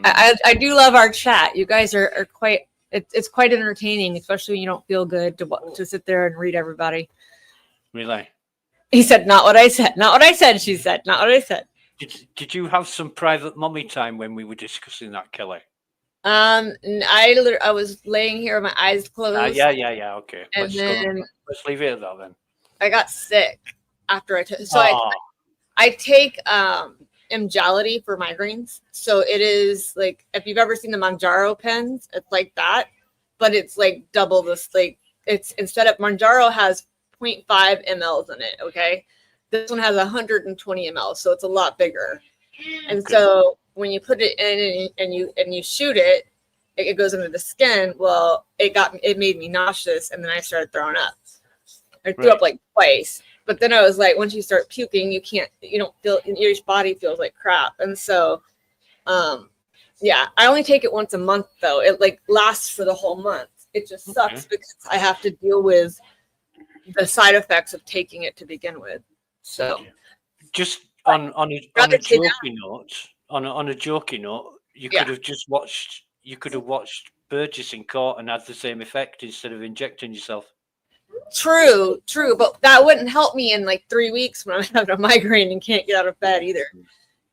I do love our chat. You guys are quite. It's quite entertaining, especially when you don't feel good to sit there and read everybody. Really? He said, "Not what I said. Not what I said." She said, "Not what I said." Did you have some private mummy time when we were discussing that, Kelly? I was laying here with my eyes closed. Yeah. Okay. And Let's leave it at that then. I got sick after I took. So I take Emgality for migraines. So it is like, if you've ever seen the Manjaro pens, it's like that, but it's like double this. Like it's, instead of Manjaro has 0.5 mLs in it. Okay. This one has 120 mLs. So it's a lot bigger. And so when you put it in and you shoot it, it goes into the skin. Well, it made me nauseous, and then I started throwing up. I threw up like twice. But then I was like, once you start puking, you don't feel, your body feels like crap. And so, yeah, I only take it once a month though. It like lasts for the whole month. It just sucks because I have to deal with the side effects of taking it to begin with. So just on a joking note, on a joking note, you could have watched Burgess in court and had the same effect instead of injecting yourself. True, but that wouldn't help me in like 3 weeks when I'm having a migraine and can't get out of bed either.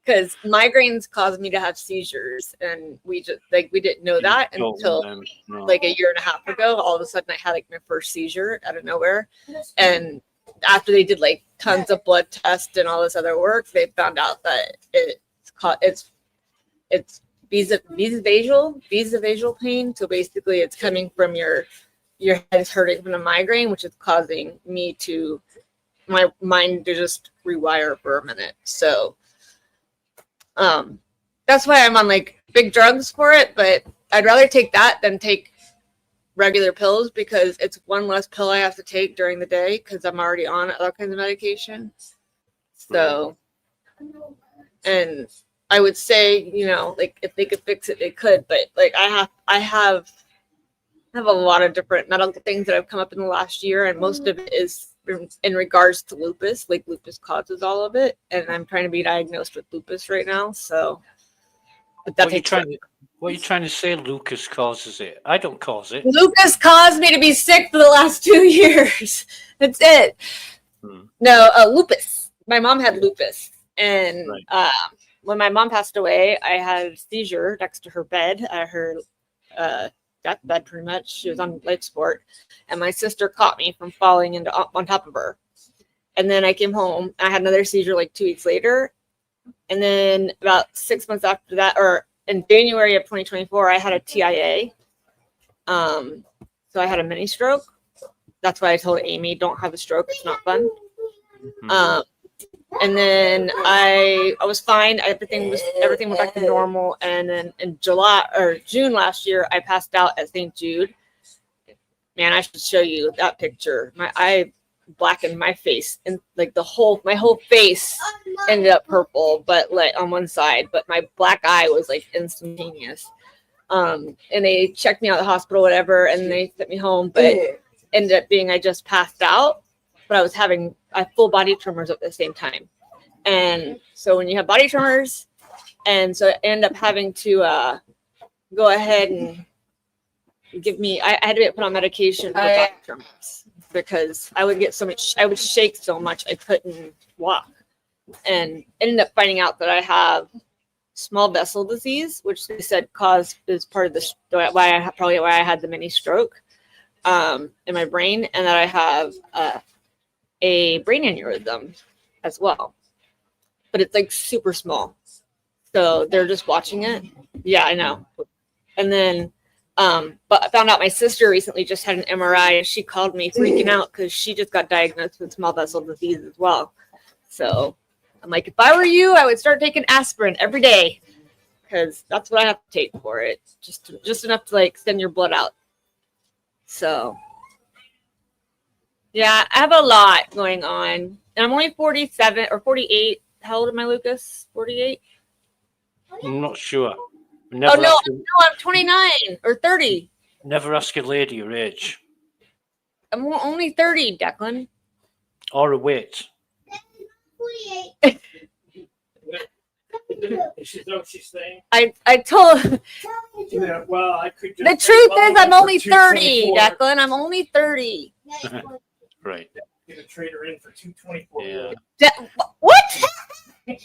Because migraines cause me to have seizures, and we didn't know that until like a year and a half ago. All of a sudden, I had like my first seizure out of nowhere, and after they did like tons of blood tests and all this other work, they found out that it's vesovasal pain. So basically, it's coming from your head is hurting from a migraine, which is causing my mind to just rewire for a minute. So. That's why I'm on like big drugs for it, but I'd rather take that than take regular pills because it's one less pill I have to take during the day because I'm already on other kinds of medication. So, and I would say, like if they could fix it, they could, but like I have a lot of different medical things that have come up in the last year, and most of it is in regards to lupus. Like lupus causes all of it, and I'm trying to be diagnosed with lupus right now. So, but that takes time. What are you trying to say? Lucas causes it. I don't cause it. Lupus caused me to be sick for the last 2 years. That's it. No, lupus. My mom had lupus, and when my mom passed away, I had a seizure next to her bed. Her deathbed, pretty much. She was on life support, and my sister caught me from falling on top of her. And then I came home. I had another seizure like 2 weeks later, and then about 6 months after that, or in January of 2024, I had a TIA. So I had a mini stroke. That's why I told Amy, don't have a stroke. It's not fun. And then I was fine. Everything went back to normal. And then in June last year, I passed out at St. Jude. Man, I should show you that picture. I blackened my face, and like my whole face ended up purple, but like on one side. But my black eye was like instantaneous. And they checked me out of the hospital, whatever, and they sent me home. But it ended up being I just passed out, but I was having full body tremors at the same time. And so when you have body tremors, and so I ended up having to go ahead and I had to get put on medication for body tremors because I would shake so much I couldn't walk, and ended up finding out that I have small vessel disease, which they said is part of why I had the mini stroke in my brain, and that I have a brain aneurysm as well, but it's like super small, so they're just watching it. Yeah, I know. And then but I found out my sister recently just had an MRI, and she called me freaking out because she just got diagnosed with small vessel disease as well. So I'm like, if I were you, I would start taking aspirin every day because that's what I have to take for it. Just enough to like send your blood out. So yeah, I have a lot going on. And I'm only 47 or 48. How old am I, Lucas? 48? I'm not sure. I'm 29 or 30. Never ask a lady your age. I'm only 30, Declan. Or a weight. She's saying. I told. Yeah, well, I could. The truth is, I'm only 30, Declan. I'm only 30. Right. Gonna trade her in for 224. Yeah. What?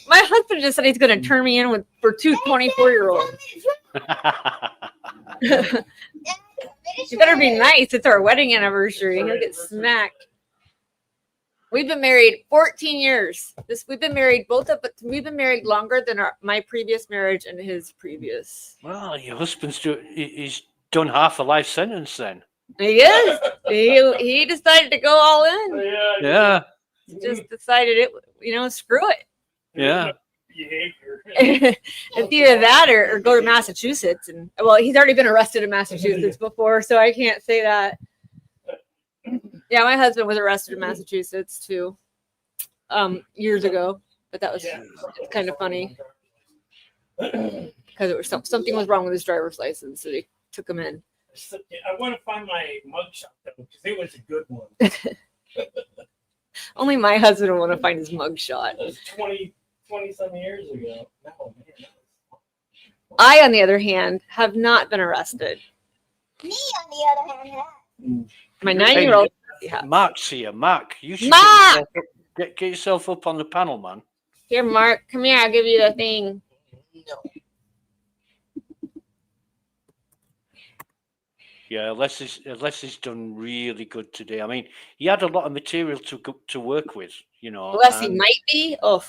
My husband just said he's going to turn me in for two 24-year-olds. You better be nice. It's our wedding anniversary. He'll get smacked. We've been married 14 years. We've been married we've been married longer than my previous marriage and his previous. Well, your husband's he's done half a life sentence then. He is. He decided to go all in. Yeah. He just decided screw it. Yeah. It's either that or go to Massachusetts, and well, he's already been arrested in Massachusetts before, so I can't say that. Yeah, my husband was arrested in Massachusetts too, years ago, but that was kind of funny because it was something was wrong with his driver's license, so they took him in. I want to find my mugshot though, because it was a good one. Only my husband would want to find his mugshot. It was 20 some years ago. No, man. I, on the other hand, have not been arrested. Me, on the other hand, My 9-year-old. Mark's here. Mark, you should Mark! get yourself up on the panel, man. Here, Mark, come here. I'll give you the thing. Yeah, Les is done really good today. I mean, he had a lot of material to work with, you know. Unless he and might be. Oh,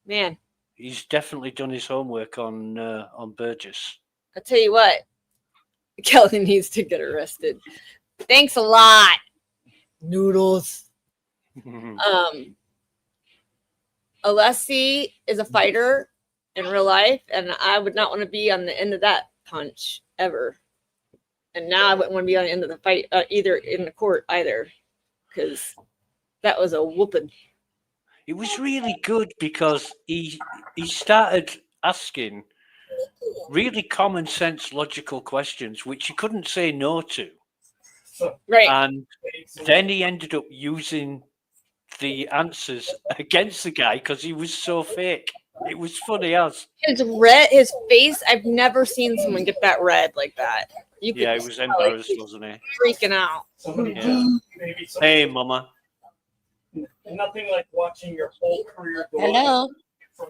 man. he's definitely done his homework on Burgess. I'll tell you what. Kelly needs to get arrested. Thanks a lot. Noodles. Alessi is a fighter in real life, and I would not want to be on the end of that punch ever. And now I wouldn't want to be on the end of the fight either in the court either, because that was a whooping. It was really good because he started asking really common sense, logical questions, which you couldn't say no to. Right. And then he ended up using the answers against the guy because he was so fake. It was funny as. His face, I've never seen someone get that red like that. You could Yeah, he was embarrassed, wasn't he? freaking out. Yeah. Hey, mama. Nothing like watching your whole career go.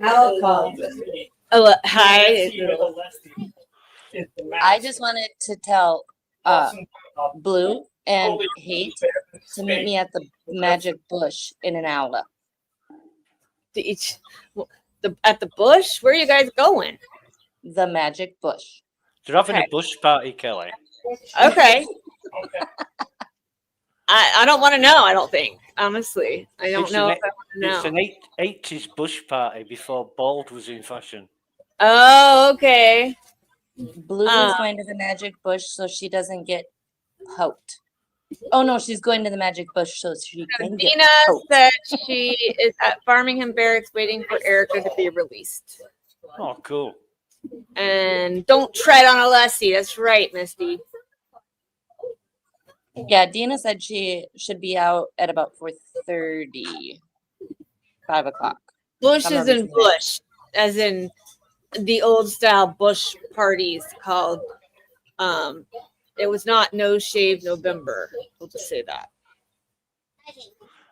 Hello. Hi. I just wanted to tell Blue and Hate to meet me at the Magic Bush in an hour. At the bush? Where are you guys going? The Magic Bush. They're having a bush party, Kelly. Okay. I don't want to know, I don't think. Honestly. I don't know if I want to know. It's an 80s bush party before bald was in fashion. Oh, okay. Blue is going to the Magic Bush so she doesn't get poked. Oh no, she's going to the Magic Bush so she can get Dina poked. said she is at Farmingham Barracks waiting for Erica to be released. Oh, cool. And don't tread on Alessi. That's right, Misty. Yeah, Dina said she should be out at about 4:30, 5 o'clock. Bush Somewhere is in between there. bush, as in the old style bush parties called. It was not No Shave November. We'll just say that.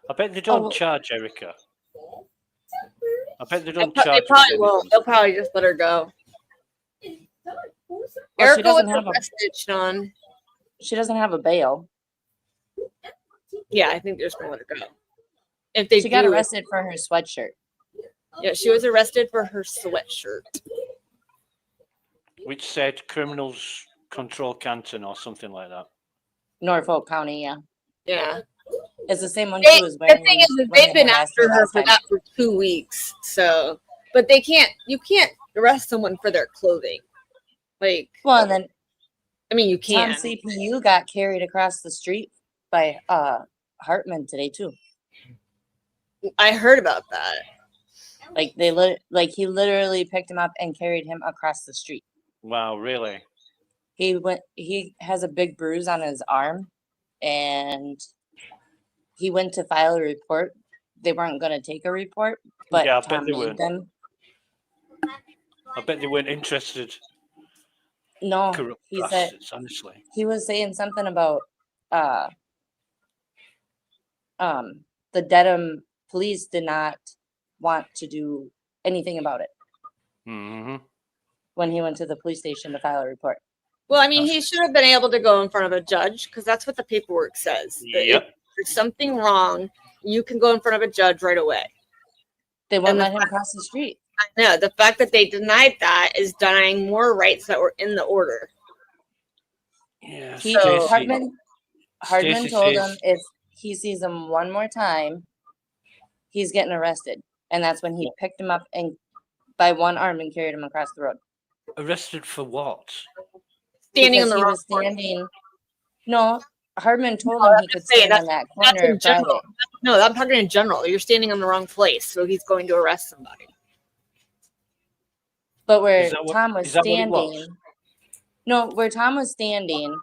I bet they don't charge Erica. I bet they don't They charge. probably won't. They'll probably just let her go. Well, Erica she doesn't was have arrested, Sean. She doesn't have a bail. Yeah, I think they're just gonna let her go. If they She got do- arrested for her sweatshirt. Yeah, she was arrested for her sweatshirt. Which said criminals control Canton or something like that. Norfolk County, yeah. Yeah. It's the same one They, she was the wearing. thing is, when they've they been harassed after her last for time. that for 2 weeks. So, but you can't arrest someone for their clothing. Like, Well, and then I mean, you Tom can. CPU got carried across the street by Hartman today too. I heard about that. Like he literally picked him up and carried him across the street. Wow, really? He has a big bruise on his arm and he went to file a report. They weren't going to take a report, but Yeah, I bet Tom they made weren't. them. I bet they weren't interested. No, Corrupt he said bastards, honestly. he was saying something about the Dedham police did not want to do anything about it Mm-hmm. when he went to the police station to file a report. Well, I mean, he should have been able to go in front of a judge because that's what the paperwork says. That Yep. If there's something wrong, you can go in front of a judge right away. They won't And the let him fact- cross the street. I know. The fact that they denied that is denying more rights that were in the order. Yeah, He, So- Hardman Stacey told says- him if he sees him one more time, he's getting arrested. And that's when he picked him up and by one arm and carried him across the road. Arrested for what? Standing Because on the he wrong was standing. No, Hardman told him he could saying, stand in that That's corner in general. Friday. No, I'm talking in general. You're standing in the wrong place, so he's going to arrest somebody. But where Is that what- Tom was is that what it standing, was? no, where Tom was standing,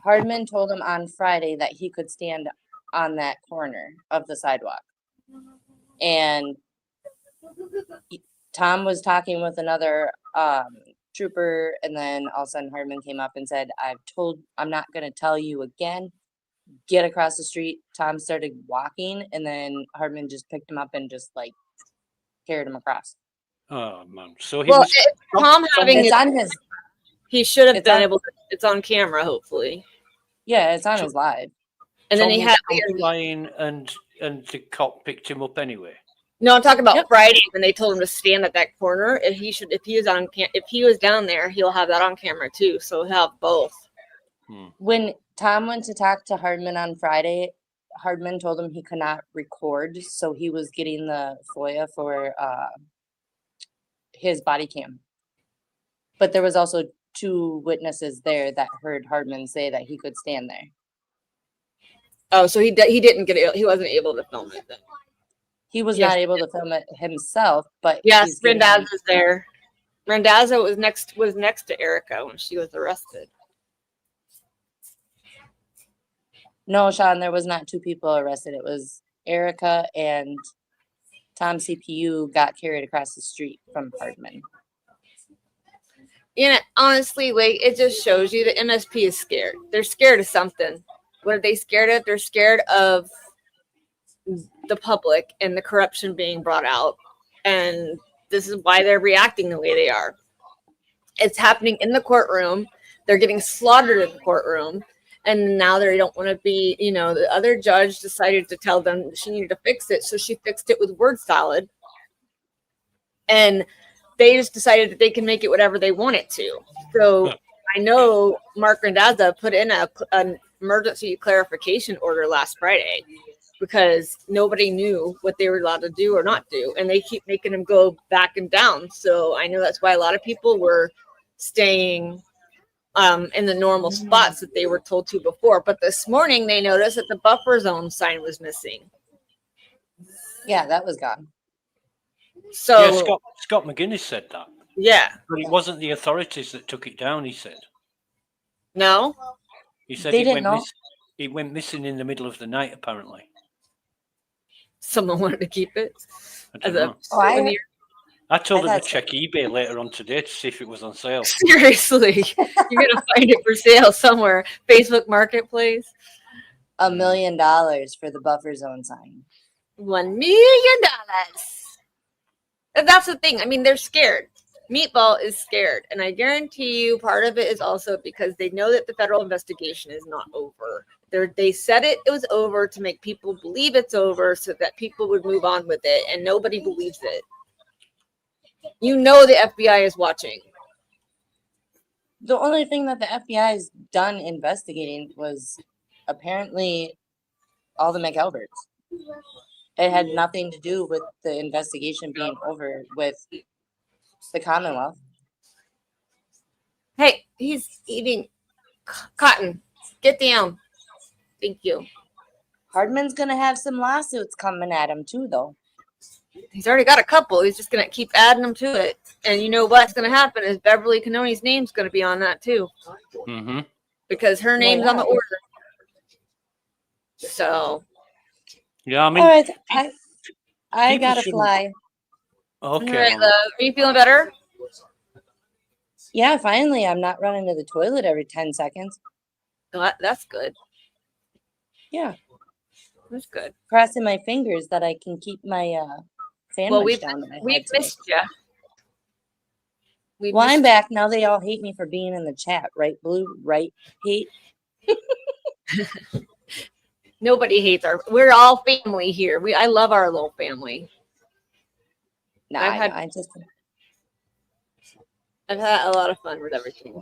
Hardman told him on Friday that he could stand on that corner of the sidewalk. And Tom was talking with another trooper, and then all of a sudden Hardman came up and said, I'm not going to tell you again. Get across the street. Tom started walking, and then Hardman just picked him up and just like carried him across. Oh man! So he Well, was. Tom having It's his, on his. he should have It's been on- able to, it's on camera, hopefully. Yeah, it's on his live. And then Tom he was had, lying, and the cop picked him up anyway. no, I'm talking about Friday when they told him to stand at that corner. If he should, if he was on, if he was down there, he'll have that on camera too. So he'll have both. When Tom went to talk to Hardman on Friday, Hardman told him he could not record, so he was getting the FOIA for his body cam. But there was also 2 witnesses there that heard Hardman say that he could stand there. Oh, so he didn't get it. He wasn't able to film it then. He was Yes. not able to film it himself, but Yes, he's getting- Randazza's there. Randazza was next to Erica when she was arrested. No, Sean, there was not 2 people arrested. It was Erica and Tom CPU got carried across the street from Hardman. You know, honestly, like it just shows you the MSP is scared. They're scared of something. What are they scared of? They're scared of the public and the corruption being brought out. And this is why they're reacting the way they are. It's happening in the courtroom. They're getting slaughtered in the courtroom. And now they don't want to be, you know, the other judge decided to tell them she needed to fix it. So she fixed it with word salad. And they just decided that they can make it whatever they want it to. So I know Mark Randazza put in an emergency clarification order last Friday because nobody knew what they were allowed to do or not do. And they keep making them go back and down. So I know that's why a lot of people were staying in the normal spots that they were told to before. But this morning they noticed that the buffer zone sign was missing. Yeah, that was gone. So yeah, Scott McGinnis said that. Yeah. But it wasn't the authorities that took it down, he said. No? He said They it didn't went, know? it went missing in the middle of the night, apparently. Someone wanted to keep it I as don't a know. souvenir. I told I him to thought- check eBay later on today to see if it was on sale. Seriously, you're gonna find it for sale somewhere. Facebook Marketplace. $1 million for the buffer zone sign. $1 million. And that's the thing. I mean, they're scared. Meatball is scared. And I guarantee you part of it is also because they know that the federal investigation is not over. They said it was over to make people believe it's over so that people would move on with it. And nobody believes it. You know the FBI is watching. The only thing that the FBI has done investigating was apparently all the McAlberts. It had nothing to do with the investigation being over with the Commonwealth. Hey, he's eating cotton. Get down. Thank you. Hardman's gonna have some lawsuits coming at him too, though. He's already got a couple. He's just gonna keep adding them to it. And you know what's gonna happen is Beverly Cannoni's name's gonna be on that too. Mm-hmm. Because her name's on the order. So Yeah, I mean, All right, I people gotta shouldn't- fly. okay. all right, Mama. love. Are you feeling better? Yeah, finally, I'm not running to the toilet every 10 seconds. That's good. Yeah, That's good. crossing my fingers that I can keep my sandwich Well, we've down. That I we've had today. missed you. Well, I'm back now. They all hate me for being in the chat, right? Blue, right? Hate. Nobody hates we're all family here. I love our little family. No, I've had a lot of fun with everything.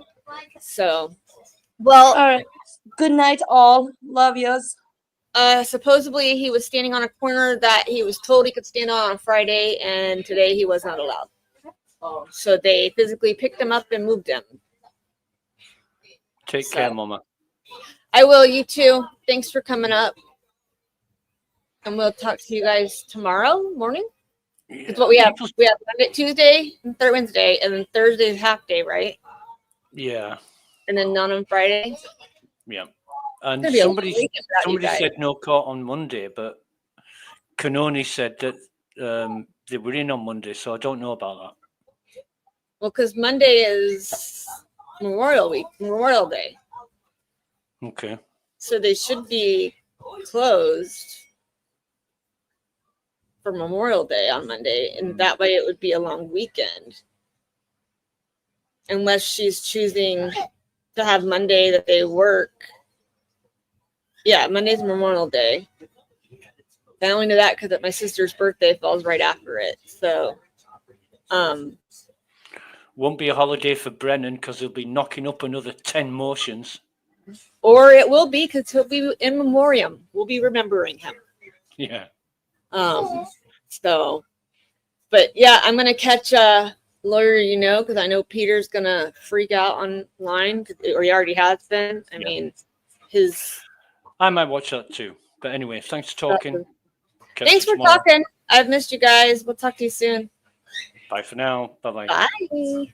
So, well, all right. Good night, all. Love yous. Supposedly he was standing on a corner that he was told he could stand on Friday, and today he was not allowed. So they physically picked him up and moved him. Take care, Mama. I will. You too. Thanks for coming up. And we'll talk to you guys tomorrow morning. It's what we have. We have Monday, Tuesday, and Wednesday, and then Thursday is half day, right? Yeah, And then none on Friday. yeah. And It's gonna be a somebody weekend without you guys. said no court on Monday, but Canoni said that they were in on Monday, so I don't know about that. Well, because Monday is Memorial Day. Okay. So they should be closed for Memorial Day on Monday, and that way it would be a long weekend. Unless she's choosing to have Monday that they work. Yeah, Monday's Memorial Day. I only know that because my sister's birthday falls right after it. So, won't be a holiday for Brennan because he'll be knocking up another 10 motions. Or it will be because he'll be in memoriam. We'll be remembering him. Yeah. So, but yeah, I'm gonna catch a lawyer, because I know Peter's gonna freak out online, or he already has been. I mean, I might watch that too. But anyway, thanks for talking. Catch Thanks you for tomorrow. talking. I've missed you guys. We'll talk to you soon. Bye for now. Bye-bye. Bye.